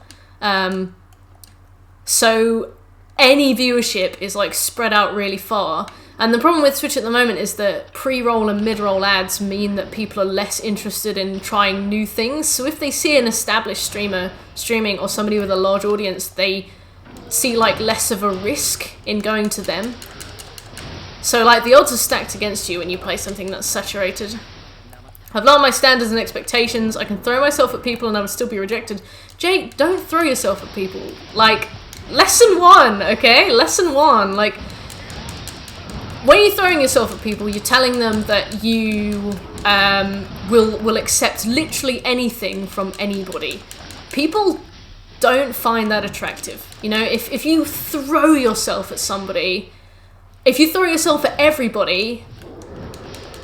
So any viewership is like spread out really far. And the problem with Twitch at the moment is that pre-roll and mid-roll ads mean that people are less interested in trying new things. So if they see an established streamer streaming or somebody with a large audience, they see like less of a risk in going to them. So, like, the odds are stacked against you when you play something that's saturated. I've lowered my standards and expectations. I can throw myself at people and I would still be rejected. Jake, don't throw yourself at people. Like, lesson 1, okay? Lesson 1. Like, when you're throwing yourself at people, you're telling them that you will accept literally anything from anybody. People don't find that attractive. You know, if you throw yourself at somebody, if you throw yourself at everybody,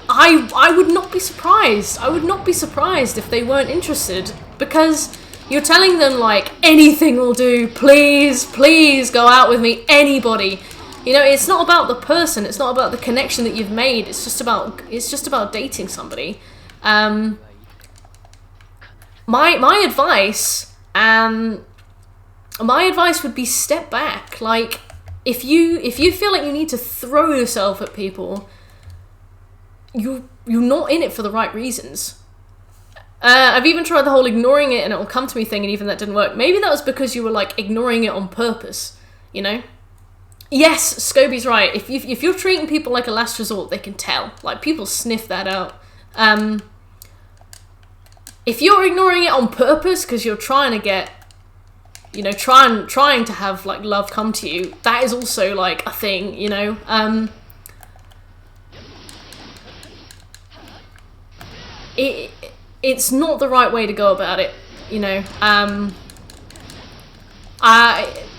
I would not be surprised. I would not be surprised if they weren't interested, because you're telling them, like, anything will do, please, please go out with me, anybody. You know, it's not about the person, it's not about the connection that you've made, it's just about dating somebody. My advice would be step back. Like, if you feel like you need to throw yourself at people, you're not in it for the right reasons. I've even tried the whole ignoring it and it will come to me thing, and even that didn't work. Maybe that was because you were like ignoring it on purpose, you know? Yes, Scobie's right. If you're treating people like a last resort, they can tell. Like, people sniff that out. If you're ignoring it on purpose because you're trying to get, you know, trying to have like love come to you, that is also like a thing, you know. It's not the right way to go about it, you know.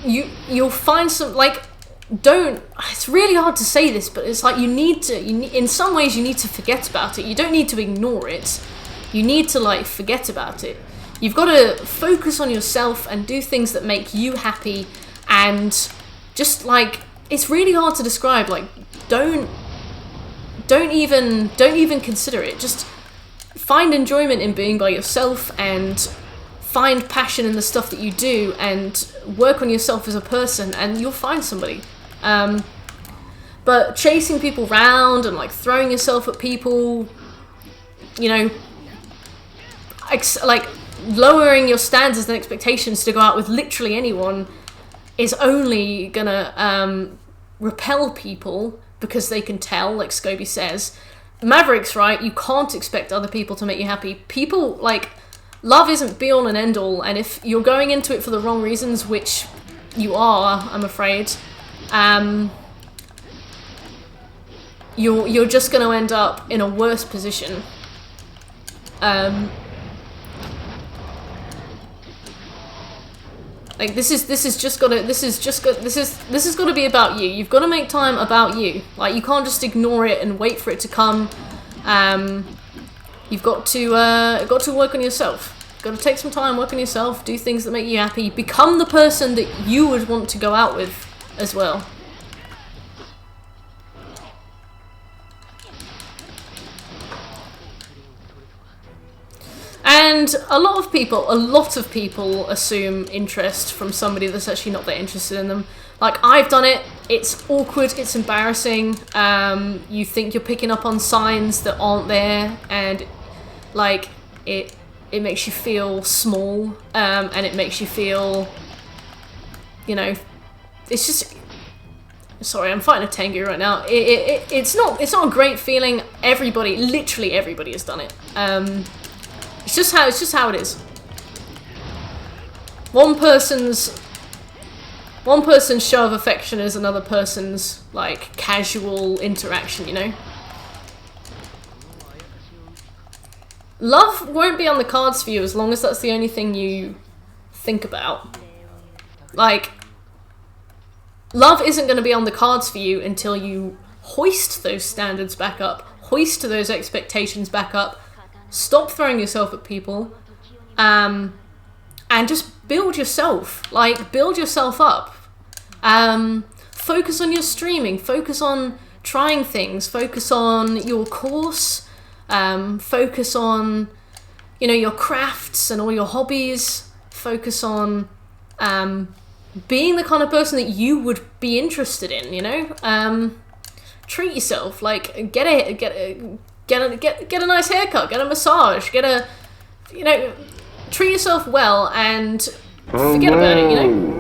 You'll find some, like, don't, it's really hard to say this, but it's like you need in some ways you need to forget about it. You don't need to ignore it. You need to, like, forget about it. You've got to focus on yourself and do things that make you happy, and just, like, it's really hard to describe. Like, don't even consider it. Just find enjoyment in being by yourself, and find passion in the stuff that you do, and work on yourself as a person, and you'll find somebody. But chasing people round and, like, throwing yourself at people, you know, like, lowering your standards and expectations to go out with literally anyone is only gonna repel people, because they can tell, like Scobie says. Maverick's right, you can't expect other people to make you happy. People, like, love isn't be all and end all, and if you're going into it for the wrong reasons, which you are, I'm afraid, you're just going to end up in a worse position. Like this is got to be about you. You've got to make time about you. Like you can't just ignore it and wait for it to come. You've got to work on yourself. Got to take some time, work on yourself, do things that make you happy, become the person that you would want to go out with as well. And a lot of people assume interest from somebody that's actually not that interested in them. Like, I've done it, it's awkward, it's embarrassing, you think you're picking up on signs that aren't there, and like, it makes you feel small, and it makes you feel, you know, it's just, sorry, I'm fighting a Tengu right now, it's not a great feeling. Literally everybody has done it. It's just how it is. One person's show of affection is another person's, like, casual interaction, you know? Love won't be on the cards for you as long as that's the only thing you think about. Like, love isn't going to be on the cards for you until you hoist those standards back up, hoist those expectations back up, stop throwing yourself at people, and just build yourself. Like, build yourself up. Focus on your streaming, focus on trying things, focus on your course, focus on, you know, your crafts and all your hobbies, focus on being the kind of person that you would be interested in, you know? Treat yourself, like, get a nice haircut, get a massage, you know, treat yourself well and forget about it, you know?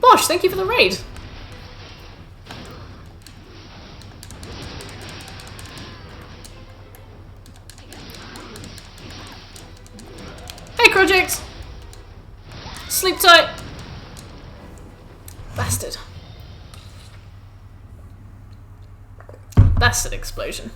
Bosh, thank you for the raid. Hey, Project! Sleep tight! Bastard. Bastard explosion.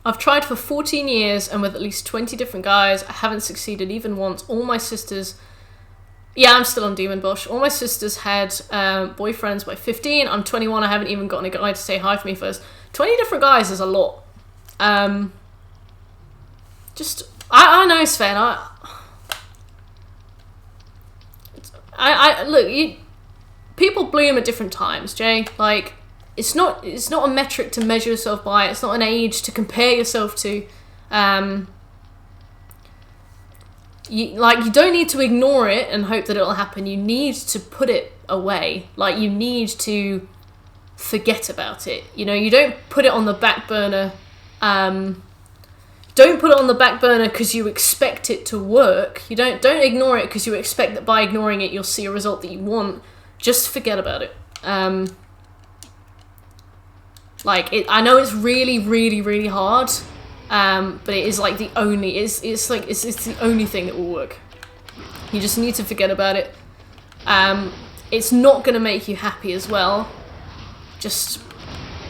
I've tried for 14 years and with at least 20 different guys. I haven't succeeded even once. All my sisters... Yeah, I'm still on Demon Bosch. All my sisters had boyfriends by 15. I'm 21. I haven't even gotten a guy to say hi for me first. 20 different guys is a lot. I know, Sven. Look, people bloom at different times, Jay. Like, it's not a metric to measure yourself by. It's not an age to compare yourself to. You don't need to ignore it and hope that it'll happen. You need to put it away. Like, you need to forget about it. You know, you don't put it on the back burner. Don't put it on the back burner because you expect it to work. You don't ignore it because you expect that by ignoring it you'll see a result that you want. Just forget about it. I know it's really, really, really hard, but it is like the only, it's the only thing that will work. You just need to forget about it. It's not going to make you happy as well. Just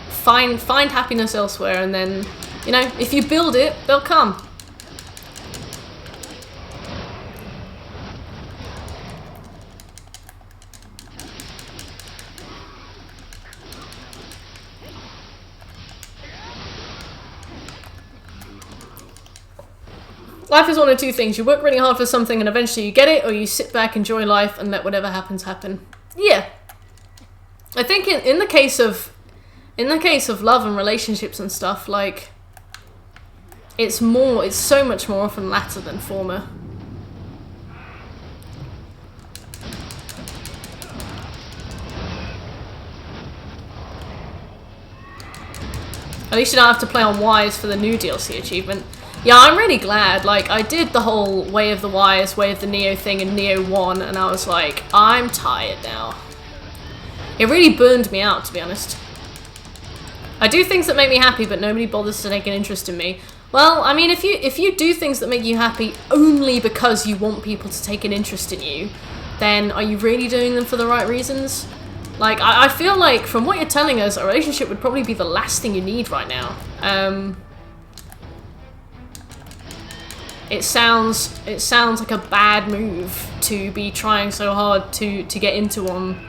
find happiness elsewhere, and then, you know, if you build it, they'll come. Life is one of two things. You work really hard for something and eventually you get it, or you sit back, enjoy life, and let whatever happens happen. Yeah. I think in the case of love and relationships and stuff, like, it's so much more often latter than former. At least you don't have to play on Wise for the new DLC achievement. Yeah, I'm really glad. Like, I did the whole Way of the Wise, Way of the Nioh thing in Nioh 1, and I was like, I'm tired now. It really burned me out, to be honest. I do things that make me happy, but nobody bothers to take an interest in me. Well, I mean, if you do things that make you happy only because you want people to take an interest in you, then are you really doing them for the right reasons? Like, I feel like, from what you're telling us, a relationship would probably be the last thing you need right now. It sounds like a bad move to be trying so hard to get into one.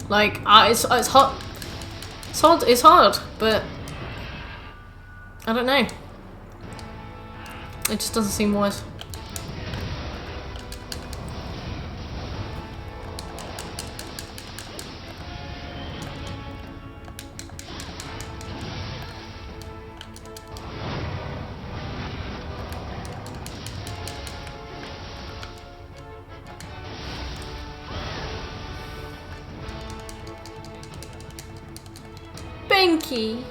Like, it's hard. It's hard, but I don't know. It just doesn't seem wise. Banky.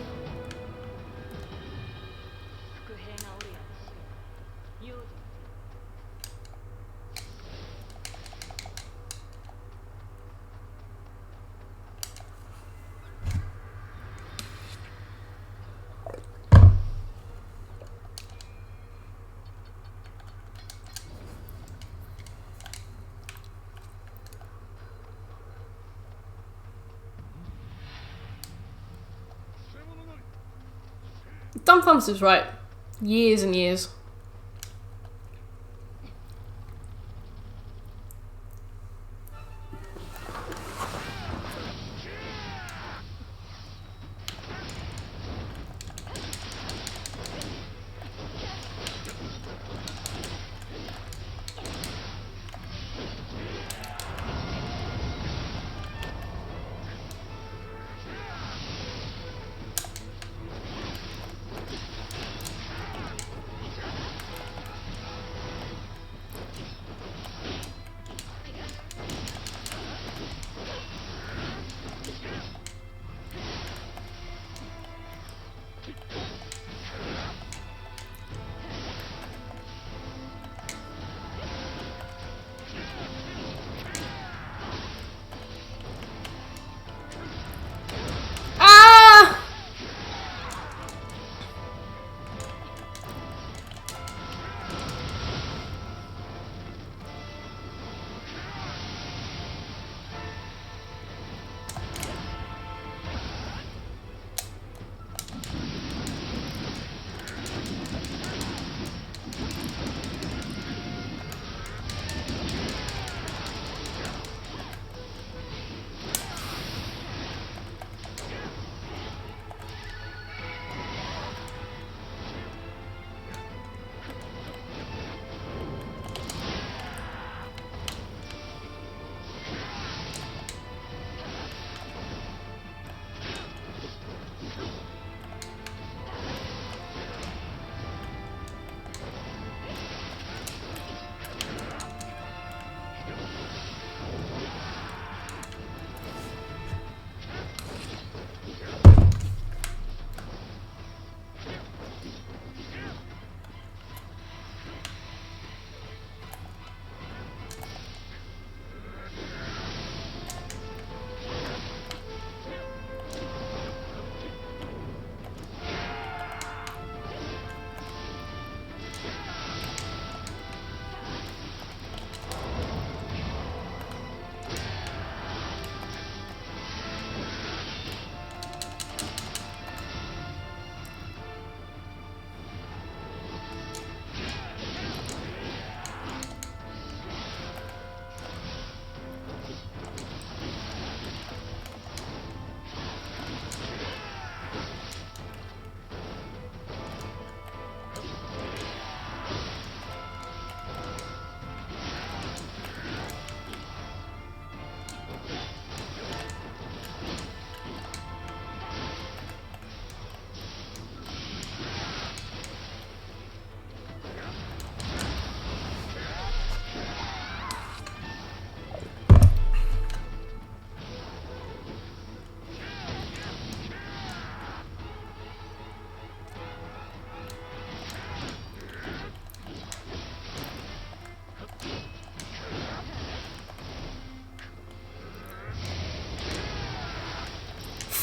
Dumb Thumbs is right. Years and years.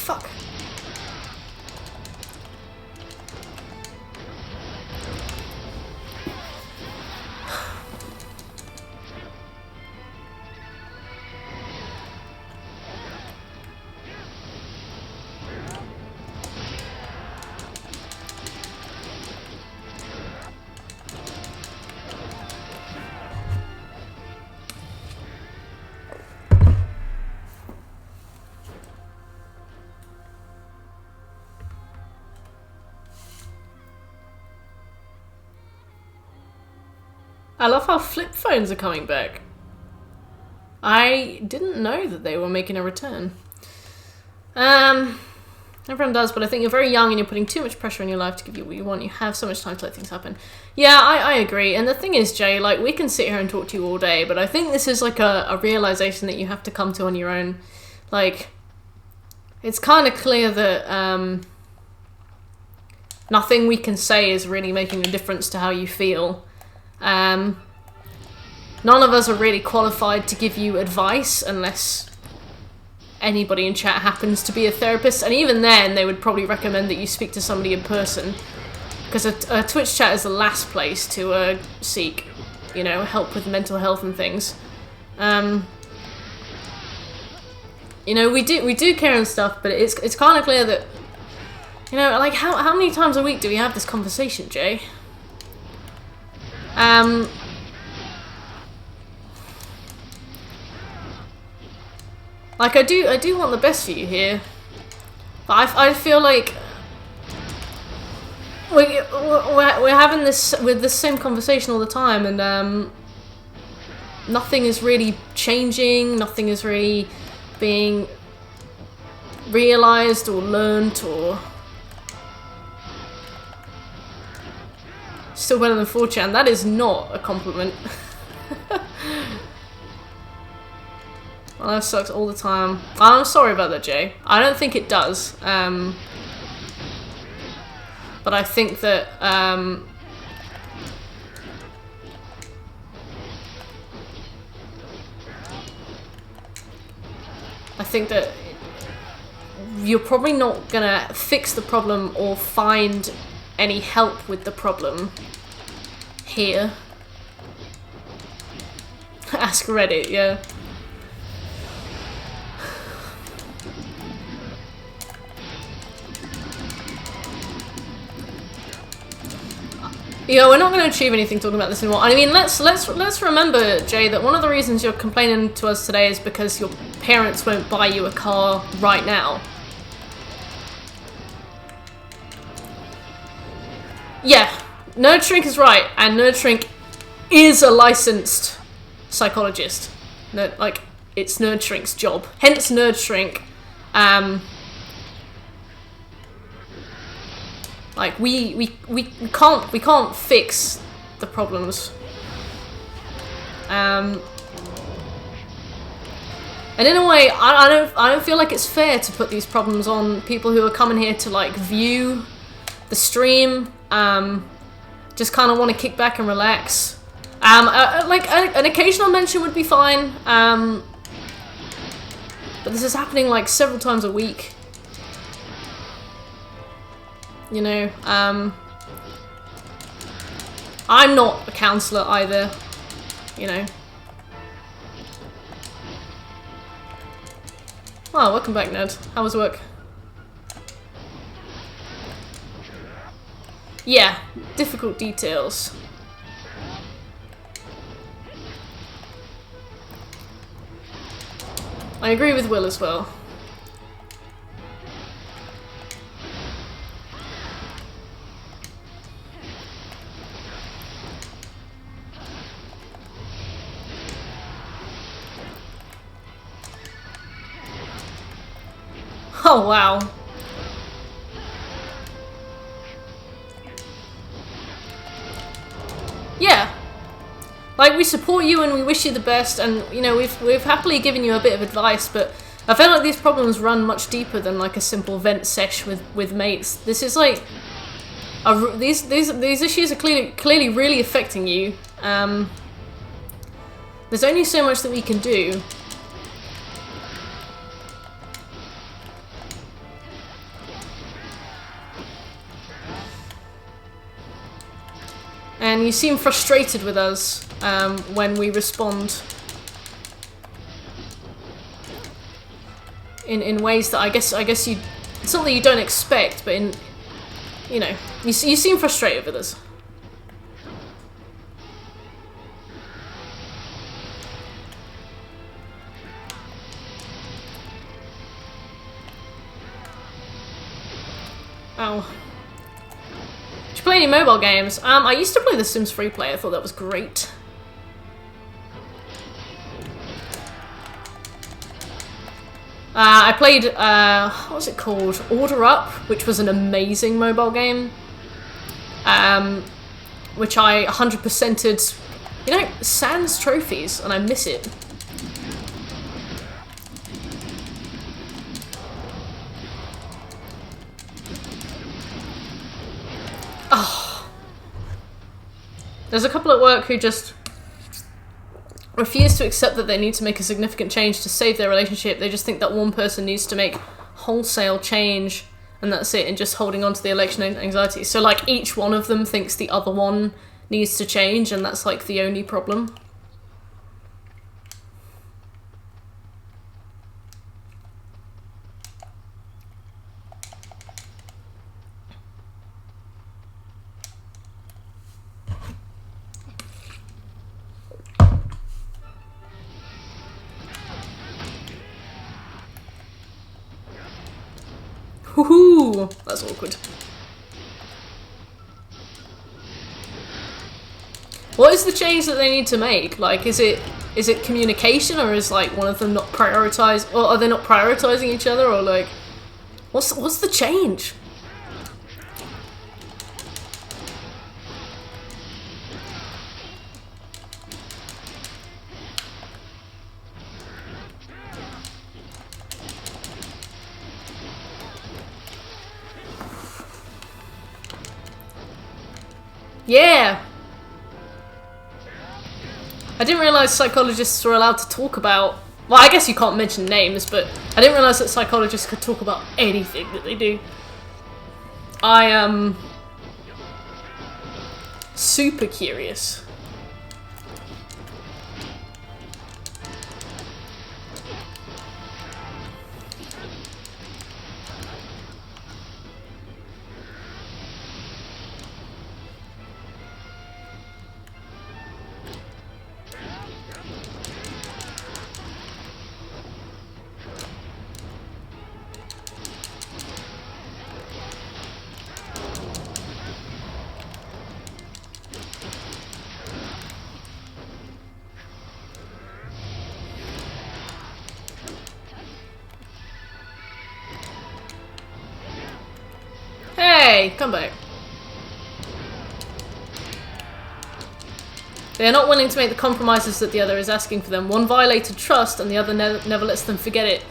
fuck. I love how flip phones are coming back. I didn't know that they were making a return. Everyone does, but I think you're very young and you're putting too much pressure on your life to give you what you want. You have so much time to let things happen. Yeah, I agree. And the thing is, Jay, like, we can sit here and talk to you all day, but I think this is like a realization that you have to come to on your own. Like, it's kind of clear that nothing we can say is really making a difference to how you feel. None of us are really qualified to give you advice unless anybody in chat happens to be a therapist, and even then they would probably recommend that you speak to somebody in person, because a Twitch chat is the last place to seek, you know, help with mental health and things. You know, we do care and stuff, but it's kind of clear that, you know, like, how many times a week do we have this conversation, Jay? Like, I do want the best for you here, but I feel like we're having this same conversation all the time, and nothing is really changing, nothing is really being realized or learnt, or still better than 4chan. That is not a compliment. My life sucks all the time. I'm sorry about that, Jay. I don't think it does. But I think that you're probably not gonna fix the problem or find any help with the problem here. Ask Reddit, yeah. Yeah, we're not going to achieve anything talking about this anymore. I mean, let's remember, Jay, that one of the reasons you're complaining to us today is because your parents won't buy you a car right now. Yeah, Nerdtrink is right, and Nerdtrink is a licensed psychologist. Like, it's Nerdshrink's job. Hence Nerdtrink. Like, we can't fix the problems. And in a way, I don't feel like it's fair to put these problems on people who are coming here to, like, view the stream, just kind of want to kick back and relax. Like, an occasional mention would be fine, but this is happening, like, several times a week. You know, I'm not a counsellor either, you know. Well, welcome back, Ned. How was work? Yeah, difficult details. I agree with Will as well. Oh, wow. Yeah. Like, we support you and we wish you the best, and, you know, we've happily given you a bit of advice, but I feel like these problems run much deeper than, like, a simple vent sesh with mates. This is, like, these issues are clearly really affecting you. There's only so much that we can do. And you seem frustrated with us when we respond in ways that I guess you, it's not that you don't expect, but you know, you seem frustrated with us. Oh. Do you play any mobile games? I used to play The Sims Free Play. I thought that was great. I played, what was it called? Order Up, which was an amazing mobile game. Which I 100%ed, you know, sans trophies, and I miss it. Oh. There's a couple at work who just refuse to accept that they need to make a significant change to save their relationship. They just think that one person needs to make wholesale change and that's it, and just holding on to the election anxiety. So like each one of them thinks the other one needs to change, and that's like the only problem. Woohoo! That's awkward. What is the change that they need to make? Like, is it communication, or is like one of them not prioritize, or are they not prioritizing each other, or like, what's the change? Yeah! I didn't realise psychologists were allowed to talk about... Well, I guess you can't mention names, but I didn't realise that psychologists could talk about anything that they do. I am super curious. Hey, come back. They are not willing to make the compromises that the other is asking for them. One violated trust and the other never lets them forget it.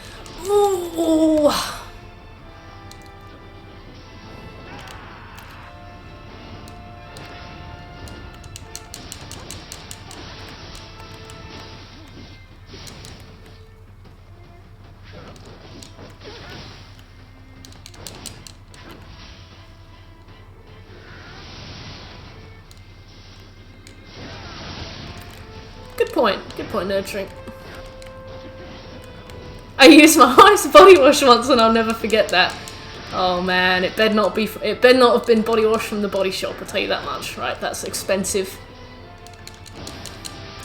Ooh. Good point, nurturing. I used my wife's body wash once and I'll never forget that. Oh man, it better not have been body wash from the Body Shop, I'll tell you that much. Right, that's expensive.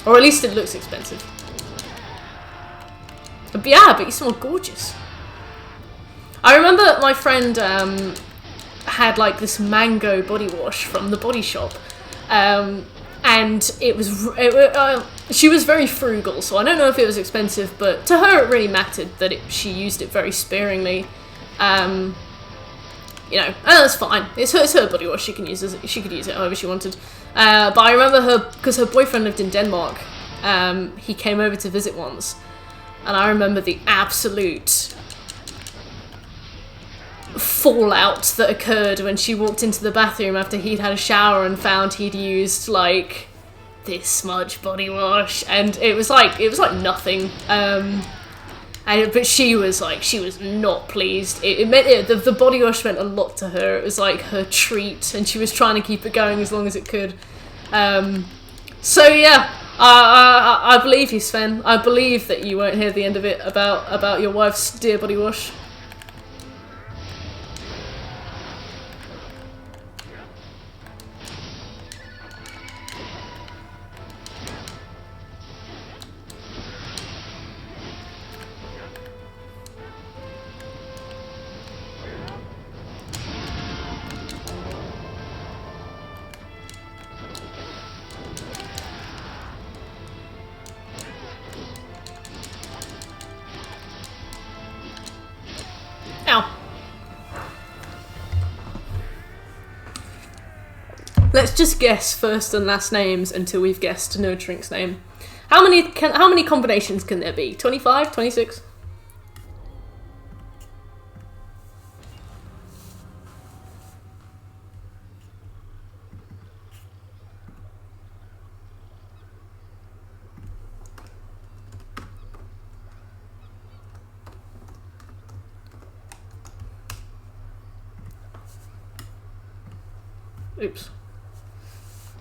Or at least it looks expensive. But yeah, but you smell gorgeous. I remember my friend had like this mango body wash from the Body Shop. And it was, she was very frugal, so I don't know if it was expensive, but to her it really mattered that she used it very sparingly. You know, and that's fine. It's her body wash. She could use it however she wanted. But I remember her, because her boyfriend lived in Denmark. He came over to visit once, and I remember the absolute fallout that occurred when she walked into the bathroom after he'd had a shower and found he'd used like this much body wash, and it was like nothing. But she was not pleased. The body wash meant a lot to her. It was like her treat, and she was trying to keep it going as long as it could. So yeah, I believe you, Sven. I believe that you won't hear the end of it about your wife's dear body wash. Ow. Let's just guess first and last names until we've guessed No Drink's name. How many combinations can there be? 25? 26? Oops.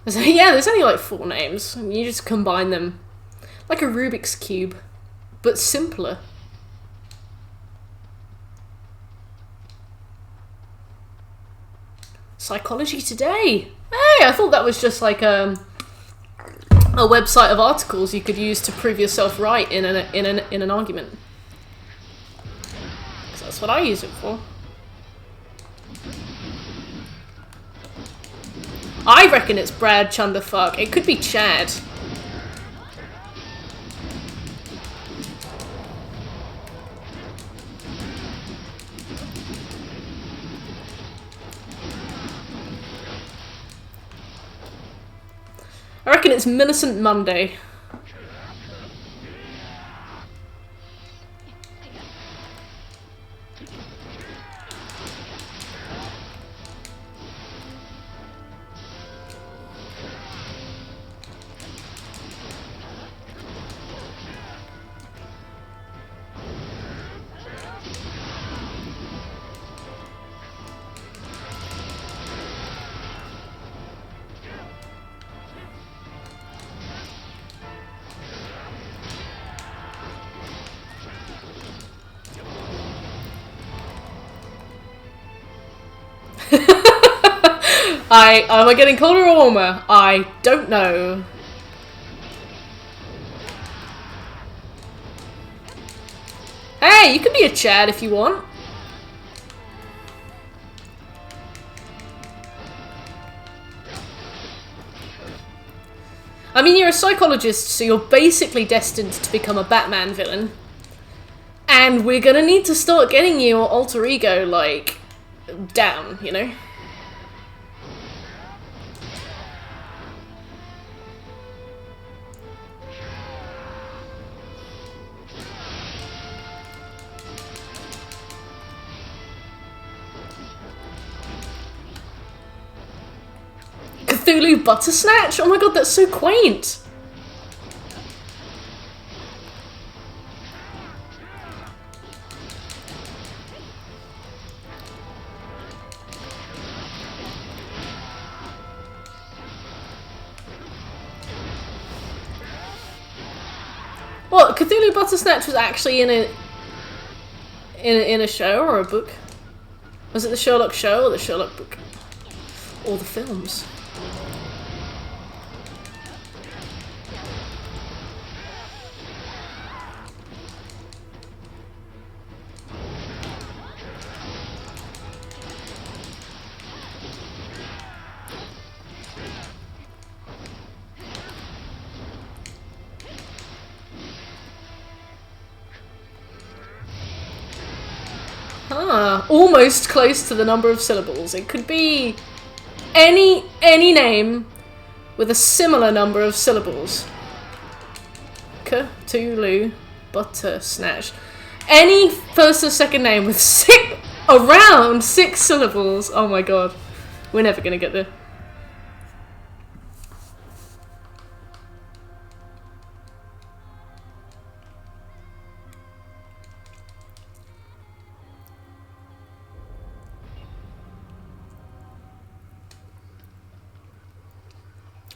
Yeah, there's only like 4 names, and you just combine them. Like a Rubik's Cube, but simpler. Psychology Today! Hey, I thought that was just like a website of articles you could use to prove yourself right in an argument. 'Cause that's what I use it for. I reckon it's Brad Chunderfuck. It could be Chad. I reckon it's Millicent Monday. Am I getting colder or warmer? I don't know. Hey, you can be a Chad if you want. I mean, you're a psychologist, so you're basically destined to become a Batman villain. And we're gonna need to start getting your alter ego, like, down, you know? Cthulhu Buttersnatch? Oh my god, that's so quaint! What, Cthulhu Buttersnatch was actually in a show or a book? Was it the Sherlock show or the Sherlock book? Or the films? Ah, almost close to the number of syllables. It could be any name with a similar number of syllables. Cthulhu Buttersnatch. Any first or second name with around 6 syllables. Oh my god. We're never gonna get there.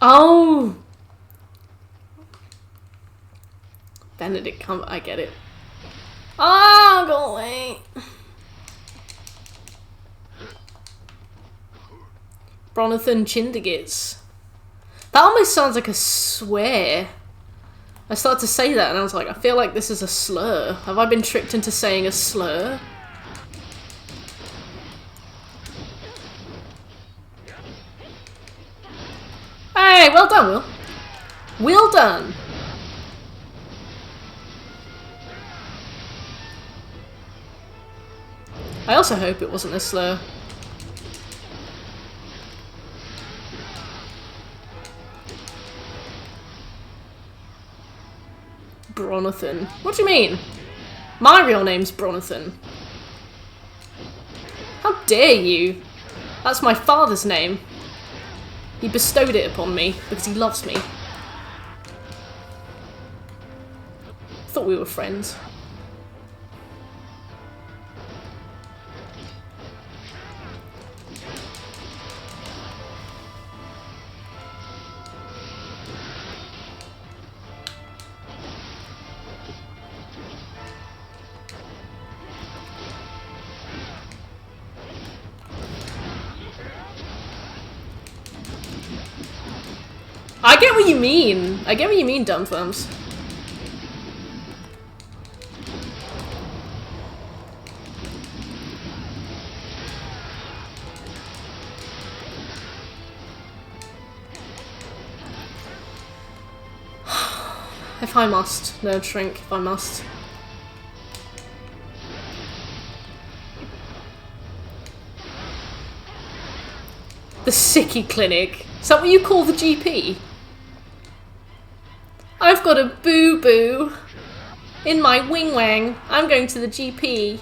Oh! Benedict, come. I get it. Oh, go away. Bronathan Chindigits. That almost sounds like a swear. I started to say that and I was like, I feel like this is a slur. Have I been tricked into saying a slur? Hey, well done, Will. Well done. I also hope it wasn't a slur. Bronathan. What do you mean? My real name's Bronathan. How dare you? That's my father's name. He bestowed it upon me because he loves me. Thought we were friends. I get what you mean. I get what you mean, dumb thumbs. If I must. No, shrink, if I must. The Sicky Clinic. Is that what you call the GP? I've got a boo-boo in my wing-wang. I'm going to the GP.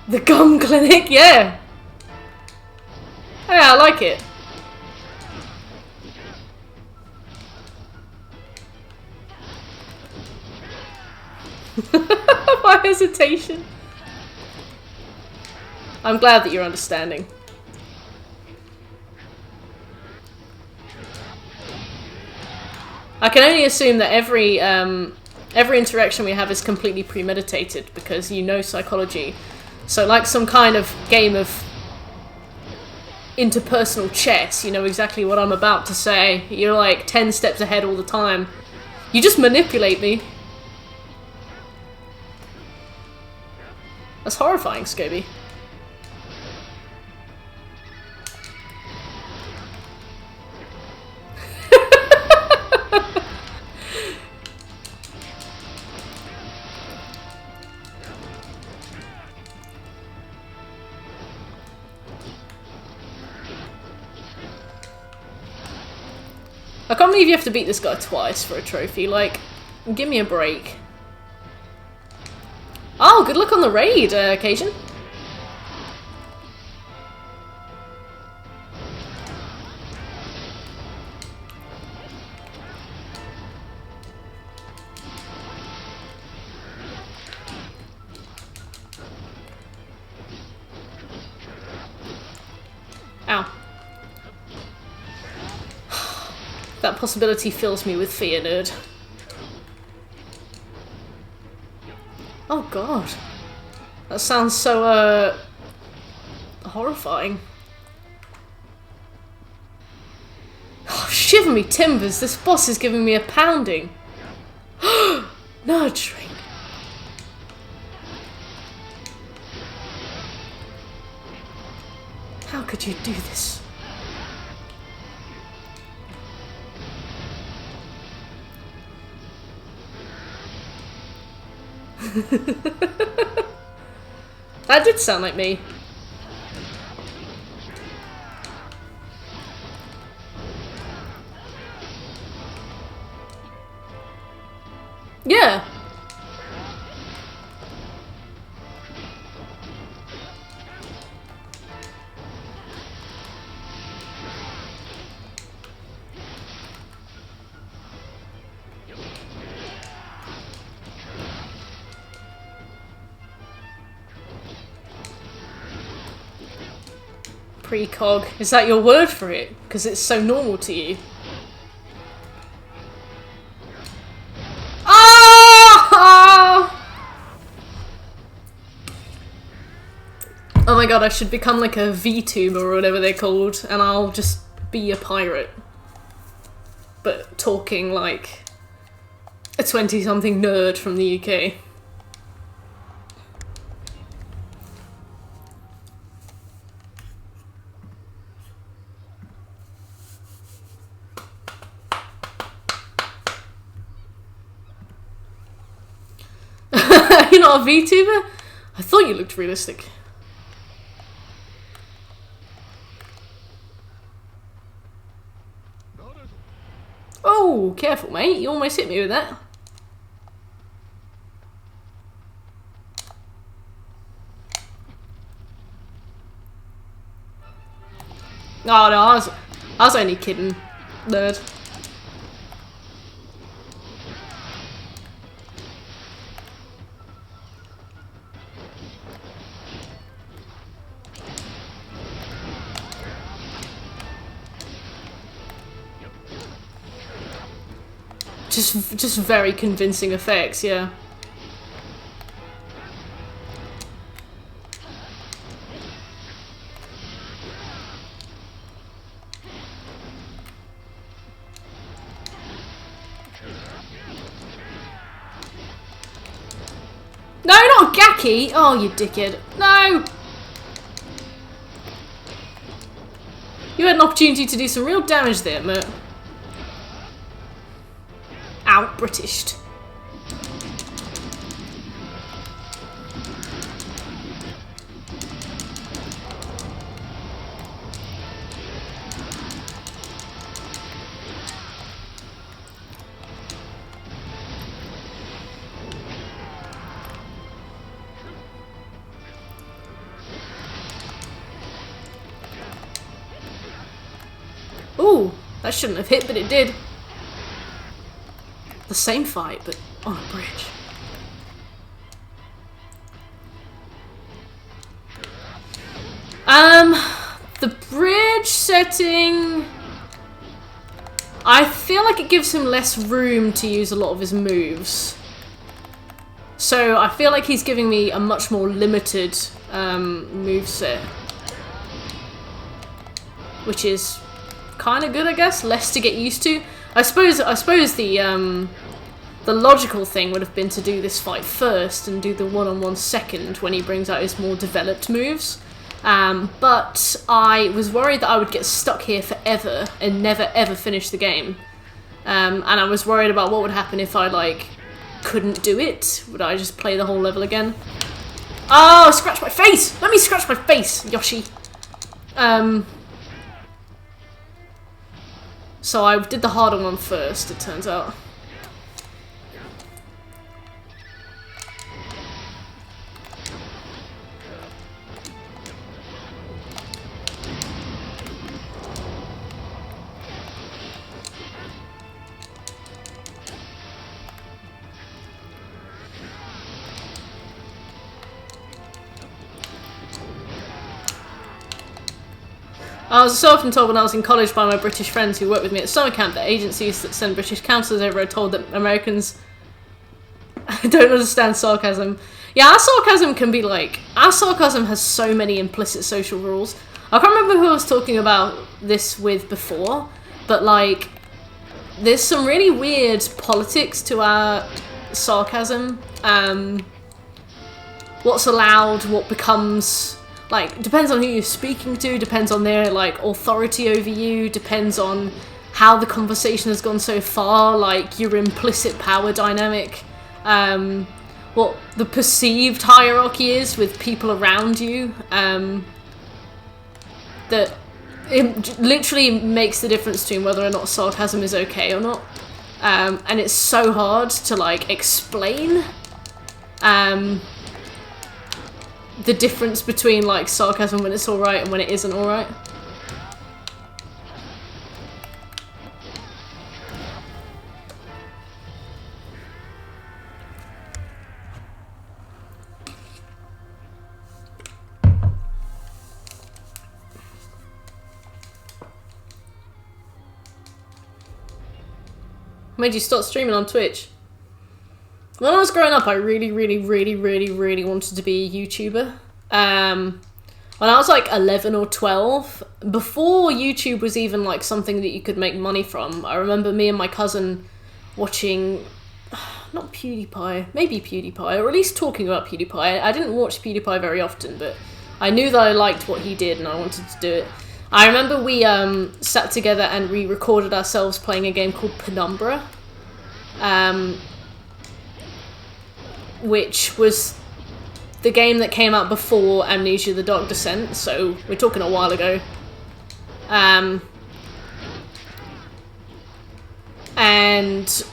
The gum clinic, yeah. Yeah, I like it. My hesitation. I'm glad that you're understanding. I can only assume that every interaction we have is completely premeditated because you know psychology. So like some kind of game of interpersonal chess, you know exactly what I'm about to say. You're like 10 steps ahead all the time. You just manipulate me. That's horrifying, Scobie. I can't believe you have to beat this guy twice for a trophy. Like, give me a break. Oh, good luck on the raid, Cajun. Ow. That possibility fills me with fear, nerd. Oh god. That sounds so, horrifying. Oh, shiver me timbers, this boss is giving me a pounding. Nurturing. How could you do this? That did sound like me. Yeah. Precog. Is that your word for it? Because it's so normal to you. Oh! Oh my god, I should become like a VTuber or whatever they're called, and I'll just be a pirate. But talking like a 20-something nerd from the UK. You're not a VTuber? I thought you looked realistic. Oh, careful, mate. You almost hit me with that. Oh no, I was only kidding, nerd. Just very convincing effects, yeah. No, not Gaki! Oh, you dickhead. No! You had an opportunity to do some real damage there, Mert. Out-Britished. Ooh, that shouldn't have hit, but it did. The same fight, but on a bridge. The bridge setting... I feel like it gives him less room to use a lot of his moves. So I feel like he's giving me a much more limited moveset. Which is kind of good, I guess. Less to get used to. I suppose the logical thing would have been to do this fight first and do the one-on-one second when he brings out his more developed moves. But I was worried that I would get stuck here forever and never ever finish the game. And I was worried about what would happen if I, like, couldn't do it. Would I just play the whole level again? Oh, scratch my face! Let me scratch my face, Yoshi! So I did the harder one first, it turns out. I was so often told when I was in college by my British friends who worked with me at summer camp that agencies that send British counsellors over are told that Americans don't understand sarcasm. Yeah, our sarcasm can be like... Our sarcasm has so many implicit social rules. I can't remember who I was talking about this with before, but like... There's some really weird politics to our sarcasm. What's allowed, what becomes... Like, depends on who you're speaking to, depends on their, like, authority over you, depends on how the conversation has gone so far, like, your implicit power dynamic, what the perceived hierarchy is with people around you, that it literally makes the difference between whether or not sarcasm is okay or not, and it's so hard to, like, explain, the difference between, like, sarcasm when it's alright and when it isn't alright. made you start streaming on Twitch? When I was growing up, I really wanted to be a YouTuber. When I was like 11 or 12, before YouTube was even like something that you could make money from, I remember me and my cousin watching, not PewDiePie, maybe PewDiePie, or at least talking about PewDiePie. I didn't watch PewDiePie very often, but I knew that I liked what he did and I wanted to do it. I remember we sat together and we recorded ourselves playing a game called Penumbra, which was the game that came out before Amnesia: The Dark Descent, so we're talking a while ago. And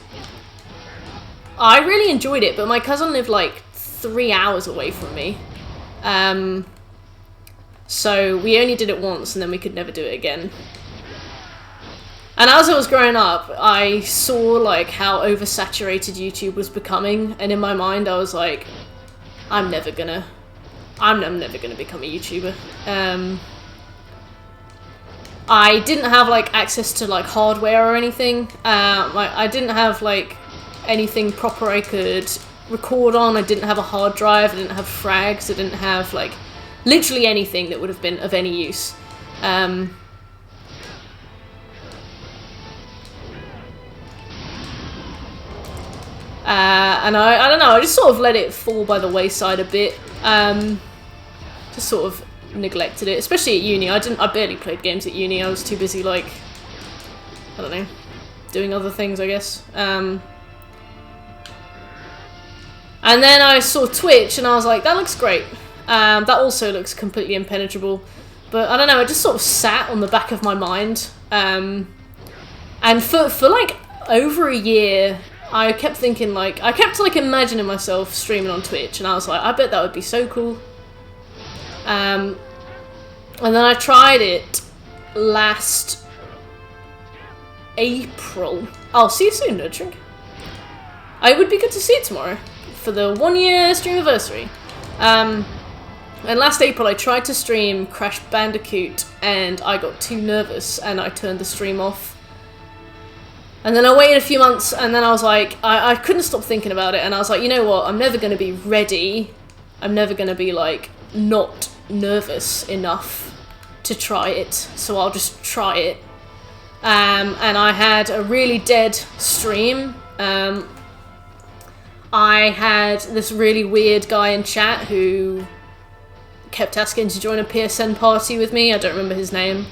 I really enjoyed it, but my cousin lived like 3 hours away from me. So we only did it once and then we could never do it again. And as I was growing up, I saw like how oversaturated YouTube was becoming, and in my mind I was like, I'm never gonna become a YouTuber. I didn't have like access to like hardware or anything. I didn't have like anything proper I could record on. I didn't have a hard drive. I didn't have frags. I didn't have like literally anything that would have been of any use. And I don't know, I just sort of let it fall by the wayside a bit. Just sort of neglected it, especially at uni. I barely played games at uni. I was too busy, like, I don't know, doing other things, I guess. And then I saw Twitch and I was like, that looks great. That also looks completely impenetrable. But I don't know, it just sort of sat on the back of my mind. And for like over a year, I kept thinking, like, I kept like imagining myself streaming on Twitch, and I was like, I bet that would be so cool. And then I tried it last April. I'll see you soon, Nerdrink. It would be good to see you tomorrow for the 1 year stream anniversary. And last April I tried to stream Crash Bandicoot and I got too nervous and I turned the stream off. And then I waited a few months and then I was like, I couldn't stop thinking about it, and I was like, you know what, I'm never going to be ready. I'm never going to be like not nervous enough to try it, so I'll just try it. And I had a really dead stream. I had this really weird guy in chat who kept asking to join a PSN party with me. I don't remember his name.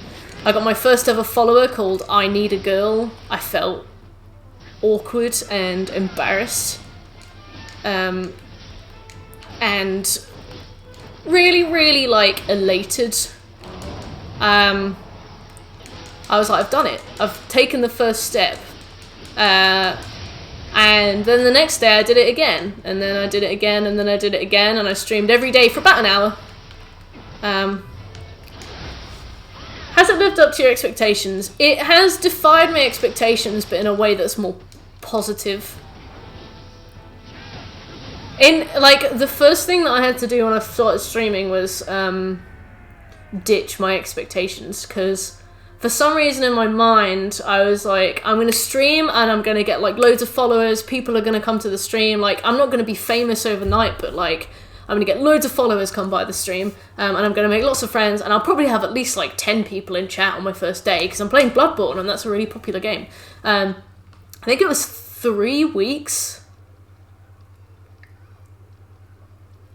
I got my first ever follower called I Need a Girl. I felt awkward and embarrassed. And really like elated. I was like, I've done it. I've taken the first step. And then the next day I did it again. And then I did it again, and then I did it again, and I streamed every day for about an hour. Has it lived up to your expectations? It has defied my expectations, but in a way that's more positive. Like, the first thing that I had to do when I started streaming was ditch my expectations, because for some reason in my mind I was like, I'm going to stream and I'm going to get like loads of followers, people are going to come to the stream, like I'm not going to be famous overnight, but like I'm going to get loads of followers come by the stream, and I'm going to make lots of friends, and I'll probably have at least like 10 people in chat on my first day, because I'm playing Bloodborne and that's a really popular game. I think it was 3 weeks.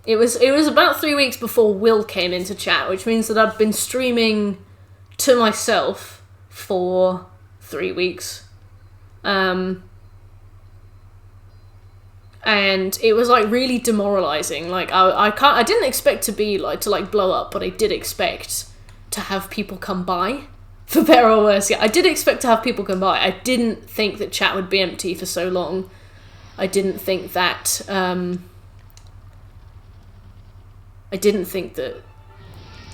It was about 3 weeks before Will came into chat, which means that I've been streaming to myself for 3 weeks. And it was like really demoralizing. Like I didn't expect to be like to like blow up, but I did expect to have people come by, for better or worse. Yeah, I did expect to have people come by. I didn't think that chat would be empty for so long. I didn't think that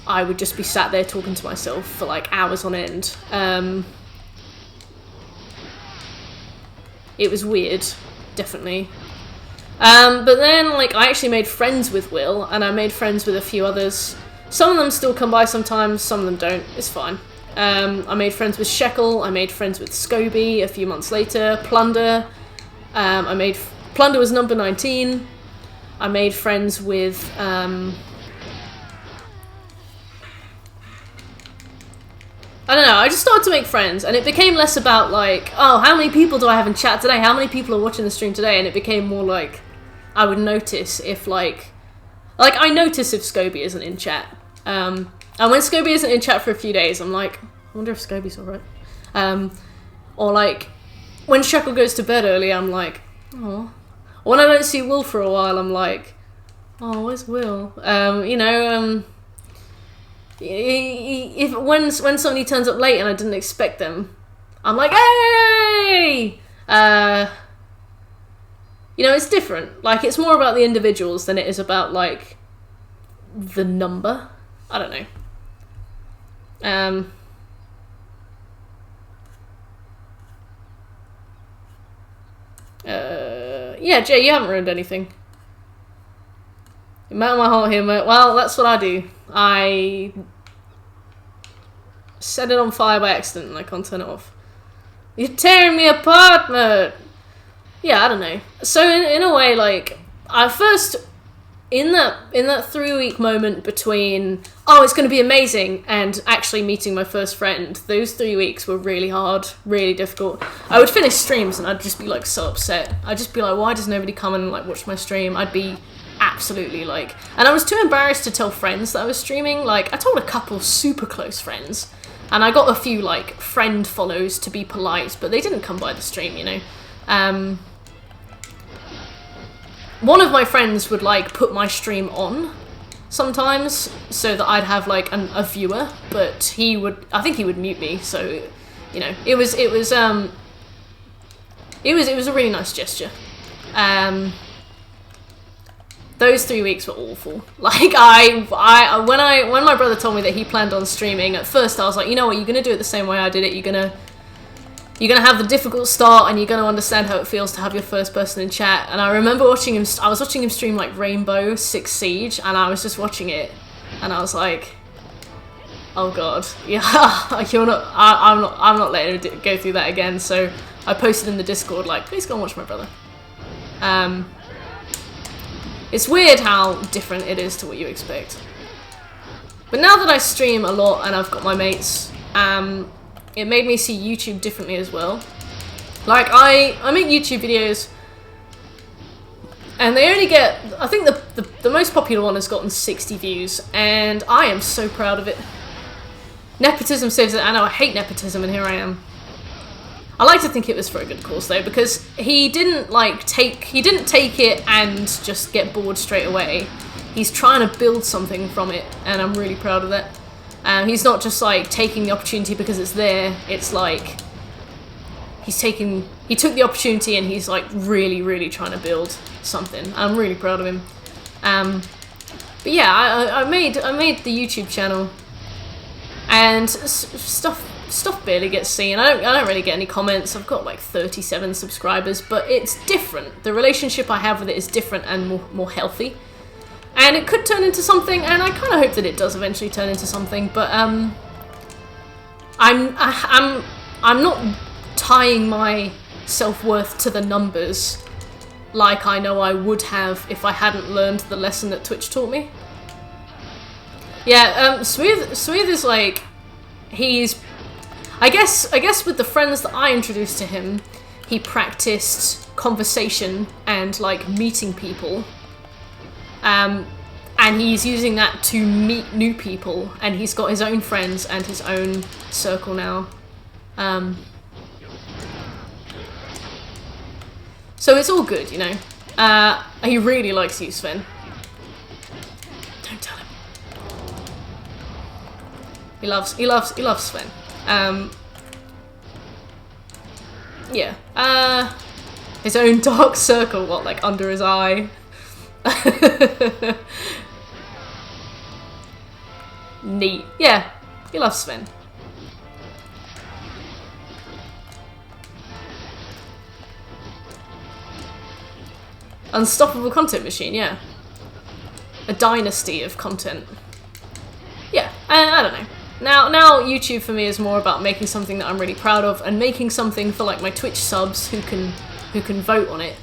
I would just be sat there talking to myself for like hours on end. It was weird, definitely. But then, like, I actually made friends with Will, and I made friends with a few others. Some of them still come by sometimes, some of them don't. It's fine. I made friends with Shekel. I made friends with Scoby a few months later. Plunder. Plunder was number 19. I made friends with I don't know, I just started to make friends, and it became less about like, oh, how many people do I have in chat today? How many people are watching the stream today? And it became more like, I would notice if like I notice if Scoby isn't in chat. And when Scoby isn't in chat for a few days, I'm like, I wonder if Scoby's alright. Or like, when Shekel goes to bed early, I'm like, oh. When I don't see Will for a while, I'm like, oh, where's Will? When somebody turns up late and I didn't expect them, I'm like, hey! It's different. Like, it's more about the individuals than it is about, like, the number. I don't know. Yeah, Jay, you haven't ruined anything. You melt my heart here, Mert. Well, that's what I do. I set it on fire by accident and I can't turn it off. You're tearing me apart, Mert! Yeah, I don't know. So in a way, like, I first, in that 3-week moment between, oh, it's going to be amazing, and actually meeting my first friend, those 3 weeks were really hard, really difficult. I would finish streams and I'd just be like so upset. I'd just be like, why does nobody come and like watch my stream? I'd be absolutely like, and I was too embarrassed to tell friends that I was streaming. Like, I told a couple super close friends, and I got a few like friend follows to be polite, but they didn't come by the stream, One of my friends would like put my stream on sometimes so that I'd have like a viewer, but I think he would mute me, so it was a really nice gesture. Those 3 weeks were awful. Like, when my brother told me that he planned on streaming, at first I was like, you know what, you're gonna do it the same way I did it. You're gonna have the difficult start, and you're gonna understand how it feels to have your first person in chat. And I remember I was watching him stream like Rainbow Six Siege, and I was just watching it, and I was like, oh god, yeah, I'm not letting him go through that again. So I posted in the Discord like, please go and watch my brother. It's weird how different it is to what you expect. But now that I stream a lot and I've got my mates, it made me see YouTube differently as well. Like, I make YouTube videos, and they only get, I think the most popular one has gotten 60 views, and I am so proud of it. Nepotism saves it. I know, I hate nepotism, and here I am. I like to think it was for a good cause though, because he didn't take it and just get bored straight away. He's trying to build something from it, and I'm really proud of that. He's not just like taking the opportunity because it's there. It's like he took the opportunity and he's like really, really trying to build something. I'm really proud of him. But yeah, I made the YouTube channel, and stuff barely gets seen. I don't really get any comments. I've got like 37 subscribers, but it's different. The relationship I have with it is different and more healthy. And it could turn into something, and I kind of hope that it does eventually turn into something. But I'm not tying my self-worth to the numbers like I know I would have if I hadn't learned the lesson that Twitch taught me. Yeah, Smooth is like, I guess with the friends that I introduced to him, he practiced conversation and like meeting people. And he's using that to meet new people, and he's got his own friends and his own circle now. So it's all good, He really likes you, Sven. Don't tell him. He loves Sven. Yeah. His own dark circle, what, like under his eye? Neat. Yeah, he loves Sven. Unstoppable content machine, yeah. A dynasty of content. Yeah, I don't know. Now YouTube for me is more about making something that I'm really proud of, and making something for like my Twitch subs who can vote on it,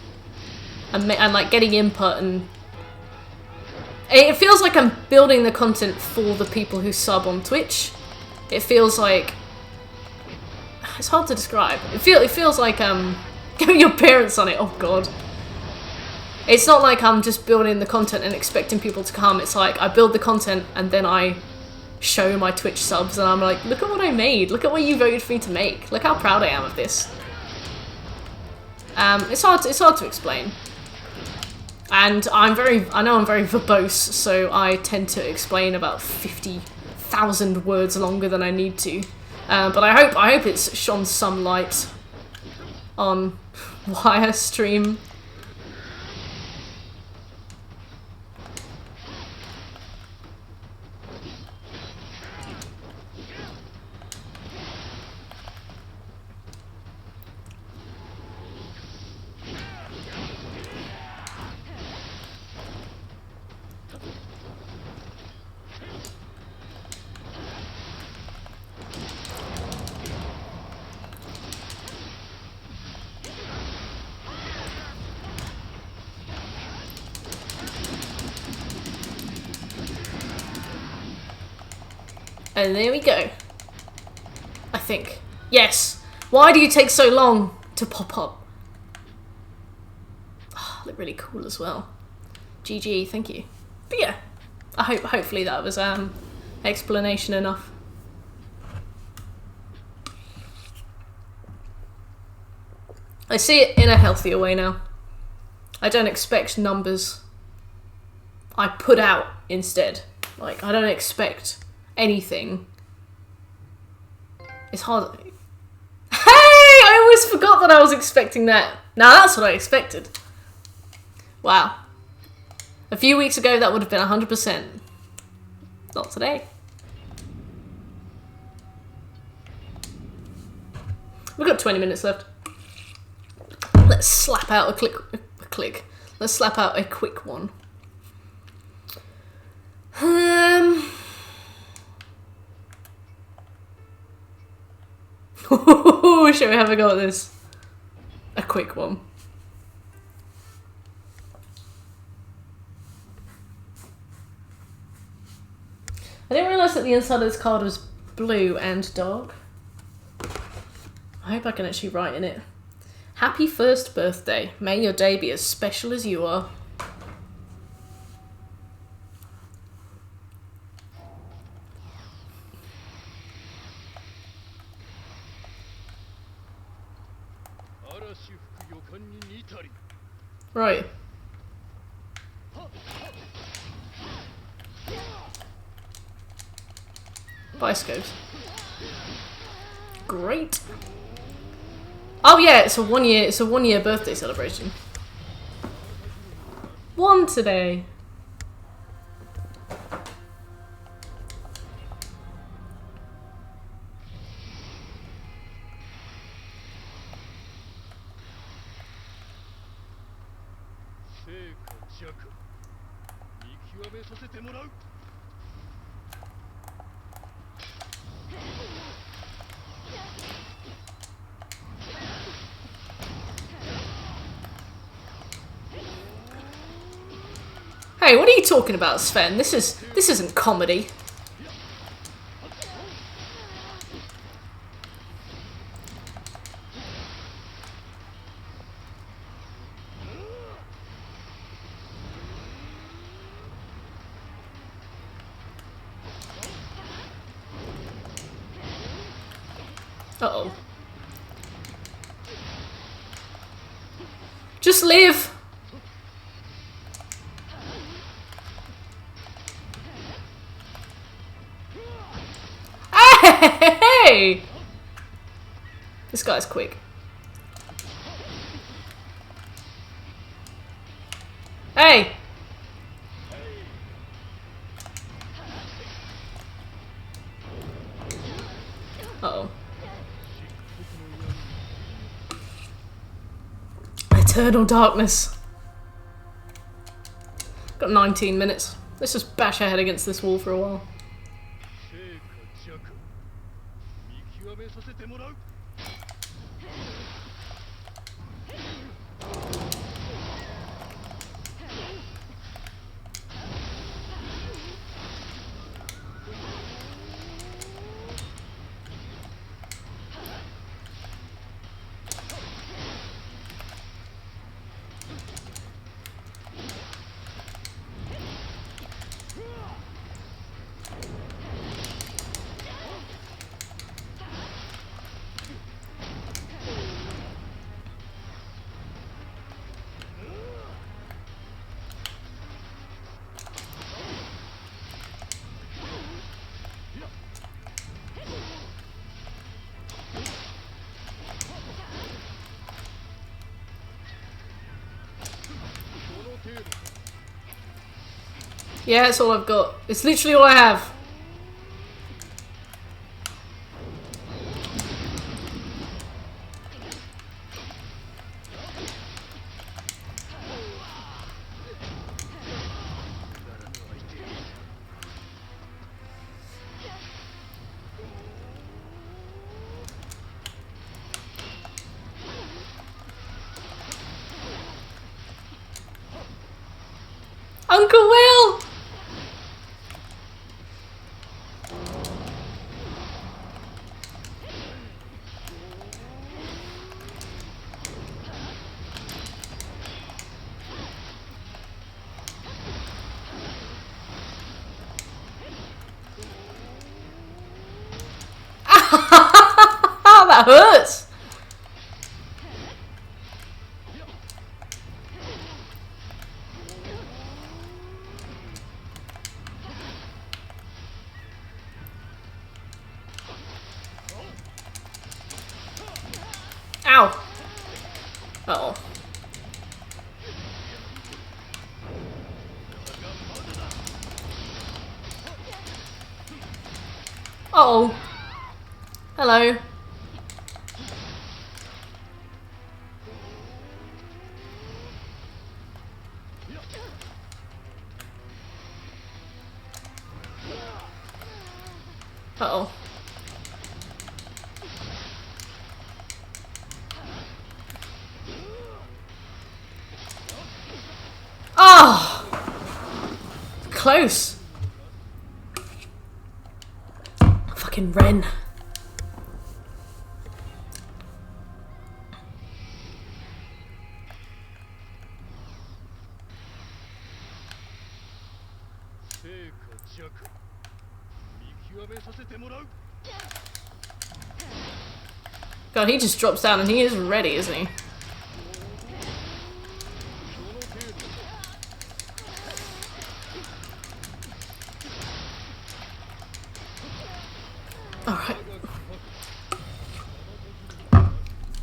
and like getting input, and it feels like I'm building the content for the people who sub on Twitch. It feels like it's hard to describe. It feels like getting your parents on it. Oh god. It's not like I'm just building the content and expecting people to come. It's like I build the content and then I show my Twitch subs and I'm like, look at what I made. Look at what you voted for me to make. Look how proud I am of this. It's hard to explain. And I know I'm very verbose, so I tend to explain about 50,000 words longer than I need to. But I hope it's shone some light on why I stream. And there we go. I think. Yes! Why do you take so long to pop up? Oh, look really cool as well. GG, thank you. But yeah, hopefully that was explanation enough. I see it in a healthier way now. I don't expect numbers. I put out instead. Like, I don't expect anything. It's hard. Hey! I always forgot that I was expecting that. Now that's what I expected. Wow. A few weeks ago that would have been 100%. Not today. We've got 20 minutes left. Let's slap out a click. Let's slap out a quick one. Shall we have a go at this? A quick one. I didn't realise that the inside of this card was blue and dark. I hope I can actually write in it. Happy first birthday. May your day be as special as you are. Right. Bioscopes. Great. Oh yeah, it's a 1 year birthday celebration. One today. Hey, what are you talking about, Sven? This isn't comedy. Uh-oh. Just live! Hey! This guy's quick. Hey! Uh-oh. Eternal darkness. Got 19 minutes. Let's just bash our head against this wall for a while. Yeah, that's all I've got. It's literally all I have. Uncle Will! That hurts! Ow! Uh-oh. Uh-oh. Hello. Uh-oh. Oh! Close. Fucking Ren. God, he just drops down and he is ready, isn't he? Alright.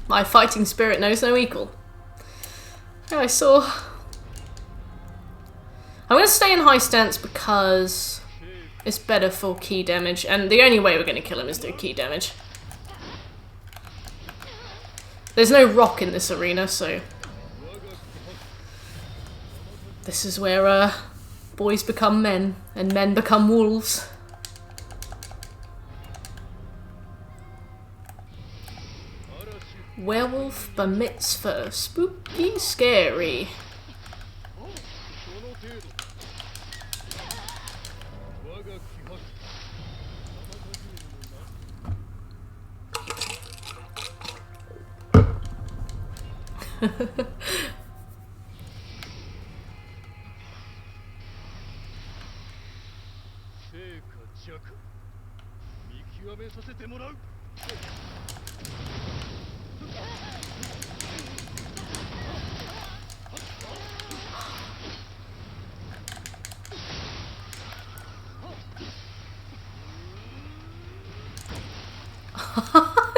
My fighting spirit knows no equal. Yeah, I saw. I'm going to stay in high stance because it's better for key damage, and the only way we're going to kill him is through key damage. There's no rock in this arena, so this is where boys become men and men become wolves. Werewolf bar mitzvah, spooky, scary.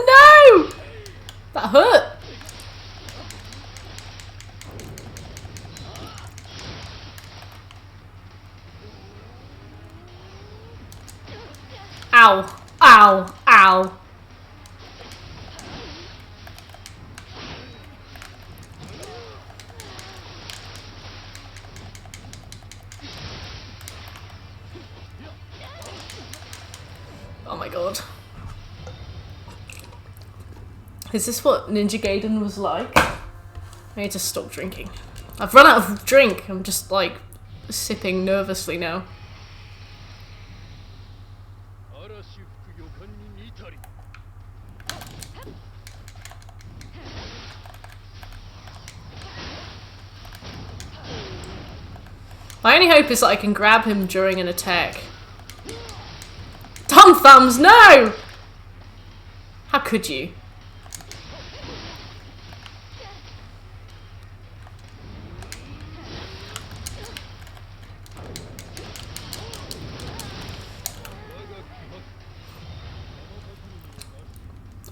No! That hurt. Ow. Ow. Ow. Oh my god. Is this what Ninja Gaiden was like? I need to stop drinking. I've run out of drink. I'm just like sipping nervously now. My only hope is that I can grab him during an attack. Dumb thumbs, no! How could you?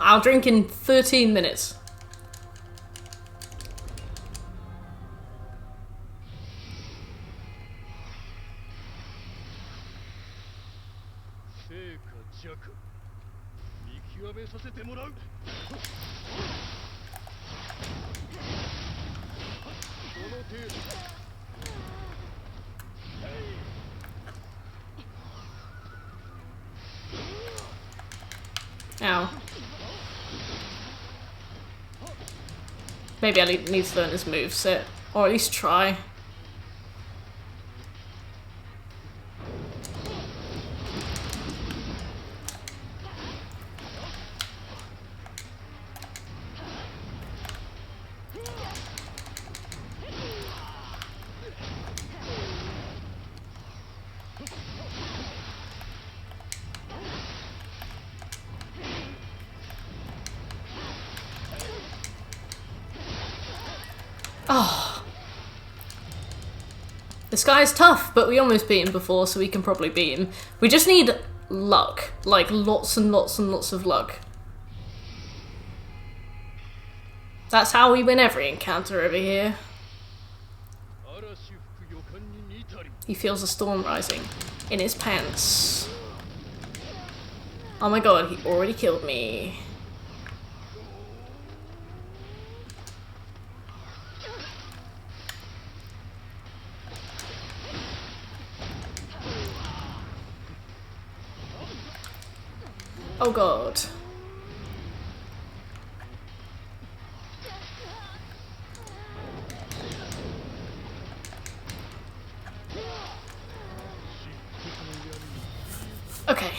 I'll drink in 13 minutes. Ow. Maybe I need to learn his moveset, or at least try. Oh. This guy is tough, but we almost beat him before, so we can probably beat him. We just need luck. Like, lots and lots and lots of luck. That's how we win every encounter over here. He feels a storm rising in his pants. Oh my god, he already killed me. Oh god. Okay.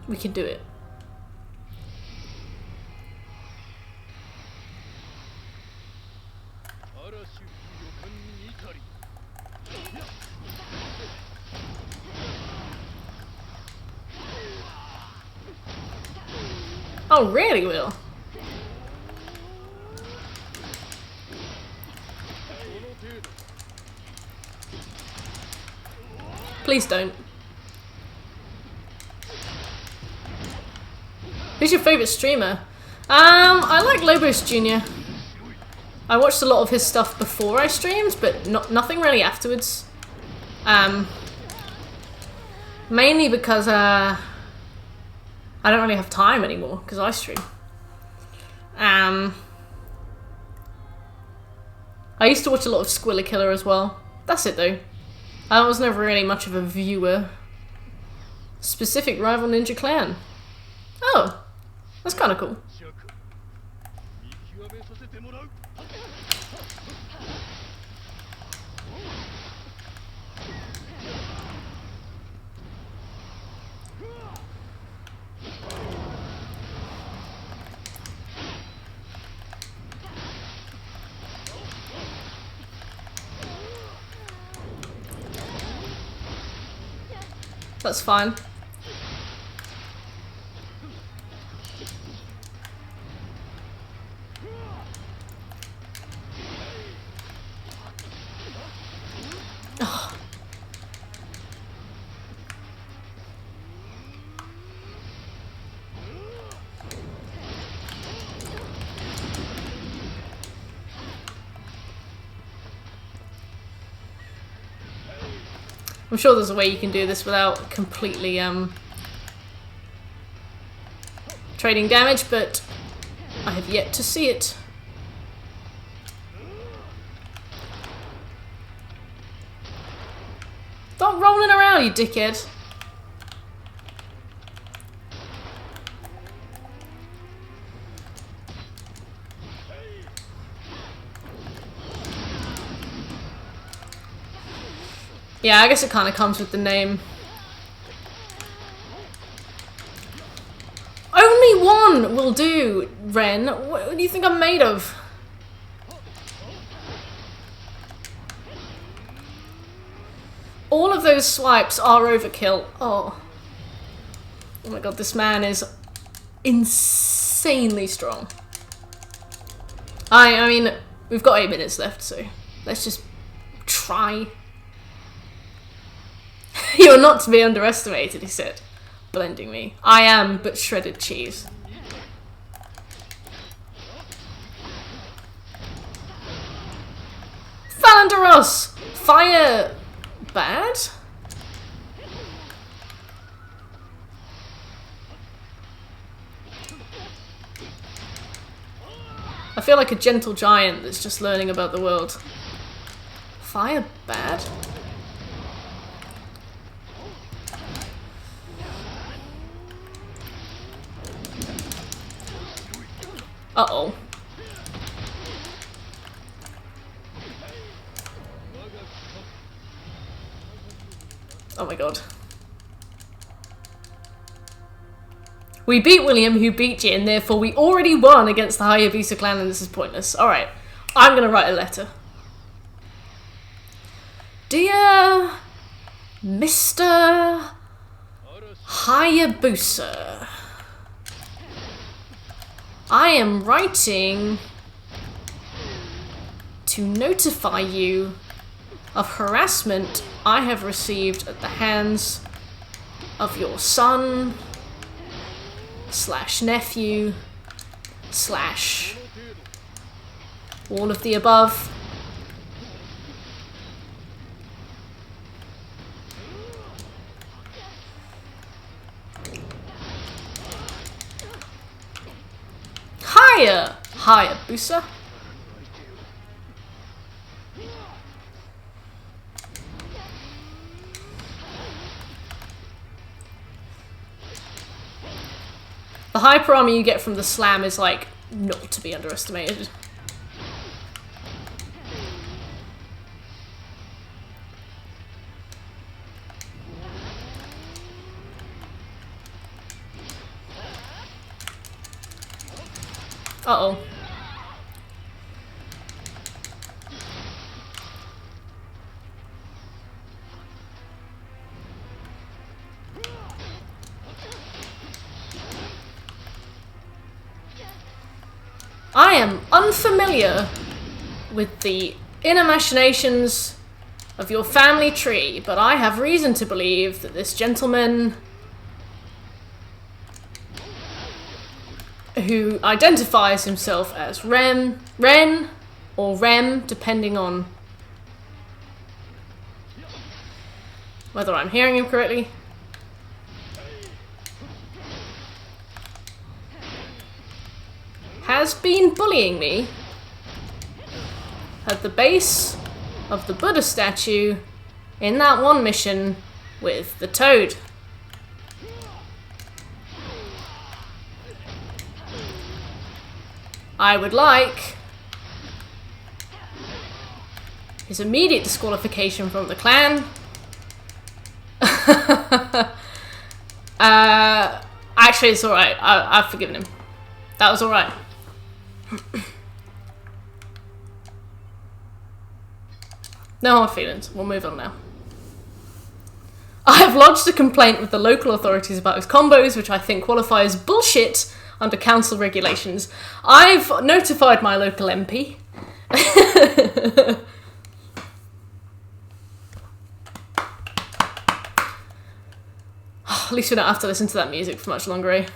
We can do it. Oh, really, Will? Please don't. Who's your favourite streamer? I like Lobos Jr. I watched a lot of his stuff before I streamed, but nothing really afterwards. Mainly because, I don't really have time anymore, because I stream. I used to watch a lot of Squilla Killer as well. That's it though. I was never really much of a viewer. Specific rival ninja clan. Oh, that's kind of cool. That's fine. Oh. I'm sure there's a way you can do this without completely trading damage, but I have yet to see it. Stop rolling around, you dickhead. Yeah, I guess it kind of comes with the name. Only one will do, Ren. What do you think I'm made of? All of those swipes are overkill. Oh. Oh my god, this man is insanely strong. I mean, we've got 8 minutes left, so let's just try. You are not to be underestimated, he said, blending me. I am but shredded cheese. Falandaros! Fire bad? I feel like a gentle giant that's just learning about the world. Fire bad? Uh-oh. Oh my god. We beat William, who beat Jin, therefore we already won against the Hayabusa clan and this is pointless. Alright, I'm gonna write a letter. Dear Mr. Hayabusa, I am writing to notify you of harassment I have received at the hands of your son / nephew / all of the above. Hiya, Hayabusa. The hyper armor you get from the slam is like not to be underestimated. Uh-oh. I am unfamiliar with the inner machinations of your family tree, but I have reason to believe that this gentleman who identifies himself as Ren, or Rem, depending on whether I'm hearing him correctly, has been bullying me at the base of the Buddha statue in that one mission with the toad. I would like his immediate disqualification from the clan. Actually, it's alright. I've forgiven him. That was alright. No hard feelings. We'll move on now. I have lodged a complaint with the local authorities about his combos, which I think qualifies bullshit under council regulations. I've notified my local MP. At least we don't have to listen to that music for much longer, eh?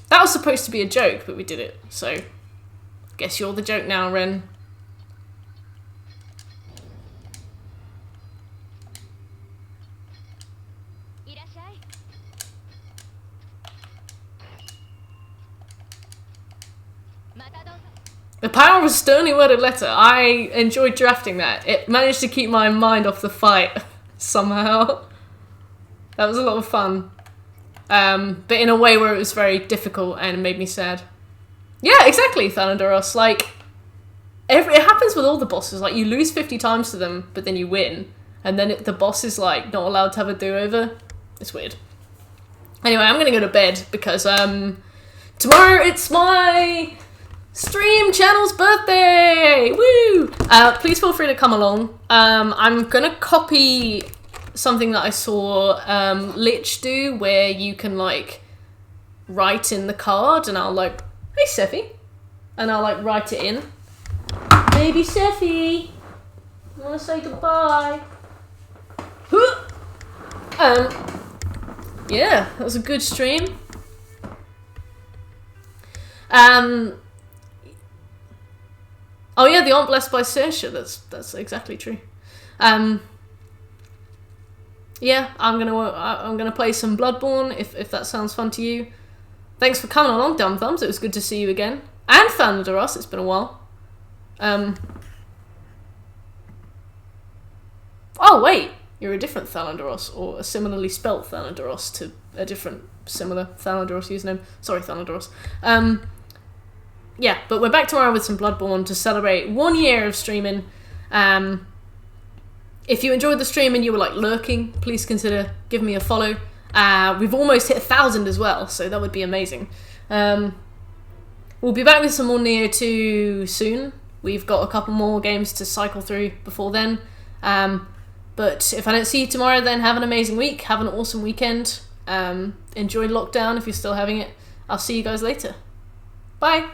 That was supposed to be a joke, but we did it, so guess you're the joke now, Ren. The power of a sternly worded letter. I enjoyed drafting that. It managed to keep my mind off the fight somehow. That was a lot of fun. But in a way where it was very difficult and made me sad. Yeah, exactly, Thalandaros. Like, it happens with all the bosses. Like, you lose 50 times to them, but then you win. and then the boss is like not allowed to have a do-over. It's weird. Anyway, I'm gonna go to bed because tomorrow it's my stream channel's birthday. Woo! Please feel free to come along. I'm gonna copy something that I saw Lich do, where you can like write in the card, and I'll like, hey Seffi, and I'll like write it in. Baby Seffi, I wanna say goodbye. Yeah, that was a good stream. Oh yeah, the aren't blessed by Sersha. That's exactly true. Yeah, I'm gonna play some Bloodborne if that sounds fun to you. Thanks for coming along, Dumb Thumbs. It was good to see you again. And Thanadoros, it's been a while. Oh wait, you're a different Thanadoros, or a similarly spelt Thanadoros to a different similar Thanadoros username. Sorry, Thanadoros. Yeah, but we're back tomorrow with some Bloodborne to celebrate 1 year of streaming. If you enjoyed the stream and you were like lurking, please consider giving me a follow. We've almost hit 1,000 as well, so that would be amazing. We'll be back with some more Nioh 2 soon. We've got a couple more games to cycle through before then. But if I don't see you tomorrow, then have an amazing week. Have an awesome weekend. Enjoy lockdown if you're still having it. I'll see you guys later. Bye!